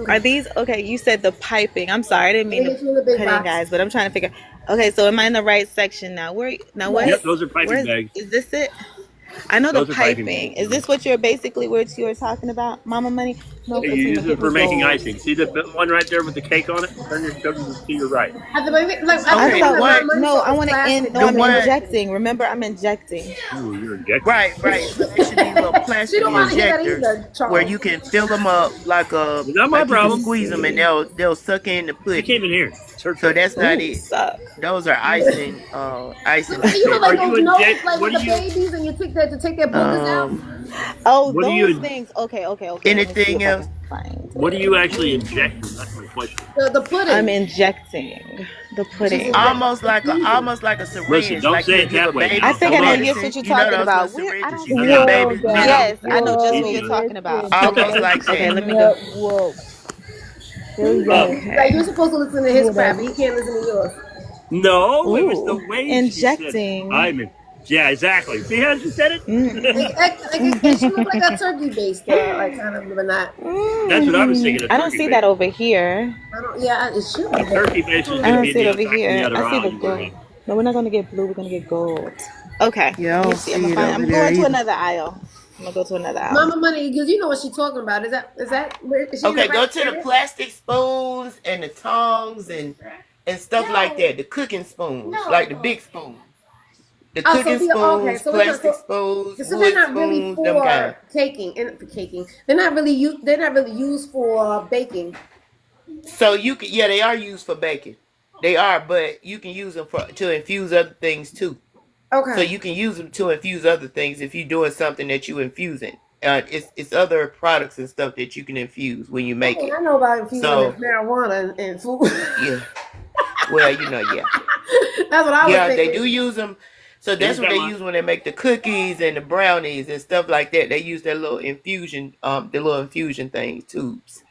Are these okay? You said the piping. I'm sorry, I didn't mean to cut in, guys, but I'm trying to figure. Okay, so am I in the right section now? What? Yep, those are piping bags. Is this it? I know those the piping. Is this what you're basically what you were talking about, Mama Money? No, you use it for making icing. See the one right there with the cake on it? Go to your right. No, I want to end. No, I'm injecting. Remember, I'm injecting. Oh, you're injecting. Right. So there should be little plastic injectors where you can fill them up like a. Not my problem. Squeeze them and they'll suck in the pudding. You came in here. So that's not it. Those are icing. Icing. You know, like those noses, like with the babies, and you take that to take their boogers out. Oh, those things. Okay. Anything else? What do you actually inject? That's my question. The pudding. I'm injecting the pudding. Almost like a syringe. Listen, don't say it that way. I think I know just what you're talking about. Yes, I know just what you're talking about. Almost like that. Okay, let me go. Whoa. Like you're supposed to listen to his crap, but you can't listen to yours. No, it was the way injecting. Yeah, exactly. See how she said it? She looked like a turkey based, like kind of, but not. That's what I was thinking. I don't see that over here. It should. Turkey based is I going to don't be see it over the here. other I see aisle. the gold. No, we're not going to get blue. We're going to get gold. Okay. Yeah, I'm going to another aisle. I'm gonna go to another aisle. Mama Money, because you know what she's talking about. Is that where is she? Okay, go to the plastic spoons and the tongs and stuff like that. The cooking spoons, like the big spoons. The cooking spoons, plastic spoons, so wood they're not really spoons, them kind. Caking. They're not really used for baking. So they are used for baking. They are, but you can use them to infuse other things too. Okay. So you can use them to infuse other things if you're doing something that you infusing. It's other products and stuff that you can infuse when you make it. I know about infusing marijuana and food. Yeah. Well, yeah. That's what I was thinking. Yeah, they do use them. So that's what they use when they make the cookies and the brownies and stuff like that. They use their little infusion, things, tubes.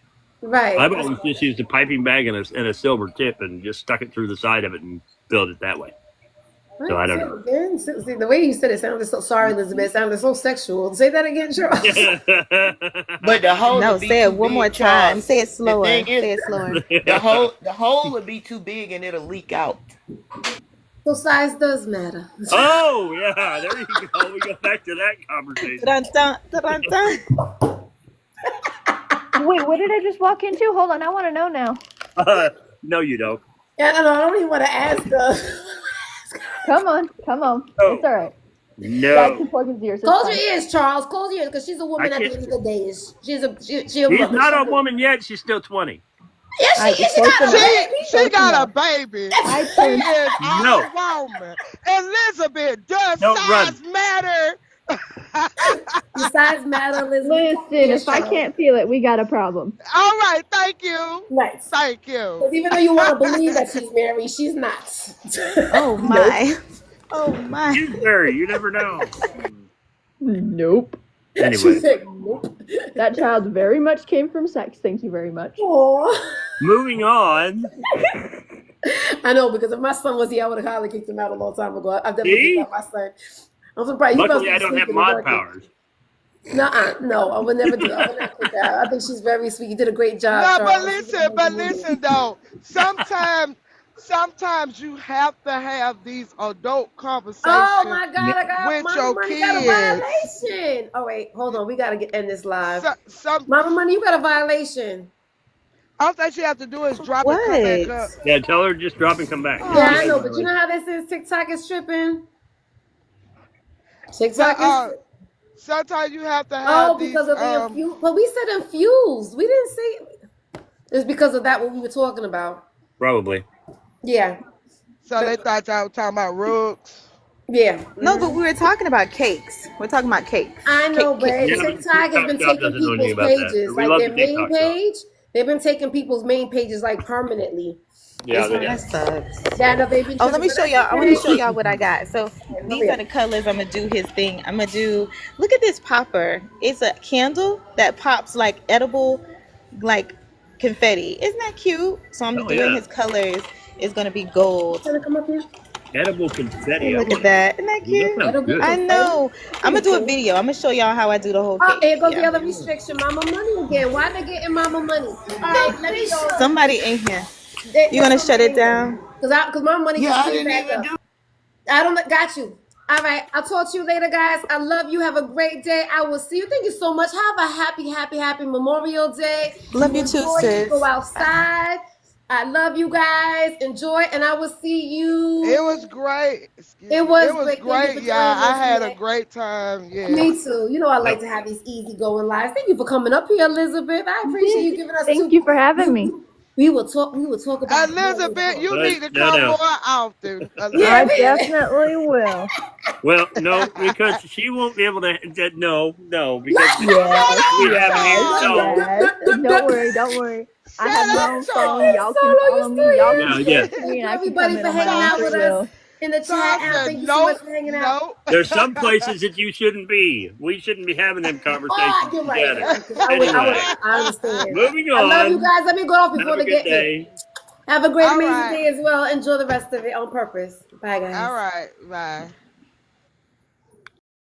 Right. I've always just used a piping bag and a silver tip and just stuck it through the side of it and filled it that way. Right. So I don't know. See, the way you said it sounded so sorry, Elizabeth. It sounded so sexual. Say that again, Charles. But the hole. No, say it one more time. Say it slower. Say it slower. The hole would be too big and it'll leak out. So size does matter. Oh yeah, there you go. We go back to that conversation. Dun, dun, dun, dun. Wait, what did I just walk into? Hold on, I want to know now. No, you don't. Yeah, I don't even want to ask her. Come on. Oh. It's all right. No. God can plug his ears. Close your ears, Charles. Close your ears, because she's a woman at the end of the day. She's not a woman yet. She's still 20. Yes, she got a baby. She got a baby. She is No. a woman. Elizabeth, does Don't size matter? The size matter, Elizabeth. Listen, if I can't feel it, we got a problem. All right, thank you. Right. Thank you. Because even though you want to believe that she's married, she's not. Oh my. Oh my. She's married. You never know. Nope. Anyway. She said, nope. That child very much came from sex. Thank you very much. Aww. Moving on. I know, because if my son was here, I would have probably kicked him out a long time ago. I've definitely kicked out my son. I'm surprised. Luckily, I don't have mod powers. No, I would never do that. I would not kick her out. I think she's very sweet. You did a great job. No, but listen though. Sometimes you have to have these adult conversations. Oh my God! I got with Mama your Money kids. got a violation. Oh wait, hold on. We gotta end this live. Some Mama Money, you got a violation. All that you have to do is drop and come back up. Yeah, tell her just drop and come back. Yeah, I know, but you know how this is. TikTok is tripping. TikTok is. Sometimes you have to have. Because of the infused. But we said infused. We didn't say. It's because of that what we were talking about. Probably. Yeah. So they thought y'all were talking about rugs. Yeah. No, but we were talking about cakes. We're talking about cakes. I know, but TikTok has been taking people's pages, like their main page. They've been taking people's main pages like permanently. Yeah, that sucks. Let me show y'all. I want to show y'all what I got. So these are the colors. I'm gonna do his thing. I'm gonna do. Look at this popper. It's a candle that pops like edible, like confetti. Isn't that cute? So I'm doing his colors. It's gonna be gold. Can I come up here? Edible confetti. Look at that. Isn't that cute? I know. I'm gonna do a video. I'm gonna show y'all how I do the whole cake. Here goes the other restriction. Mama Money again. Why they getting Mama Money? Somebody in here. You gonna shut it down? Because Mama Money. Yeah, I didn't even do. I don't got you. All right. I'll talk to you later, guys. I love you. Have a great day. I will see you. Thank you so much. Have a happy Memorial Day. Love you too, sis. Go outside. I love you guys. Enjoy, and I will see you. It was great. It was great. Yeah, I had a great time. Yeah. Me too. You know I like to have these easygoing lives. Thank you for coming up here, Elizabeth. I appreciate you giving us. Thank you for having me. We will talk about Elizabeth. You need to come more often. I definitely will. Well, no, because she won't be able to. No, because we have Don't worry. I have my own phone. Y'all can follow me. Y'all can text me. Everybody for hanging out with us in the chat. Thank you so much for hanging out. There's some places that you shouldn't be. We shouldn't be having them conversations You're right. Anyway, I understand. Moving on. I love you guys. Let me go off before they get me. Have a great, amazing right. day as well. Enjoy the rest of it on purpose. Bye, guys. All right. Bye.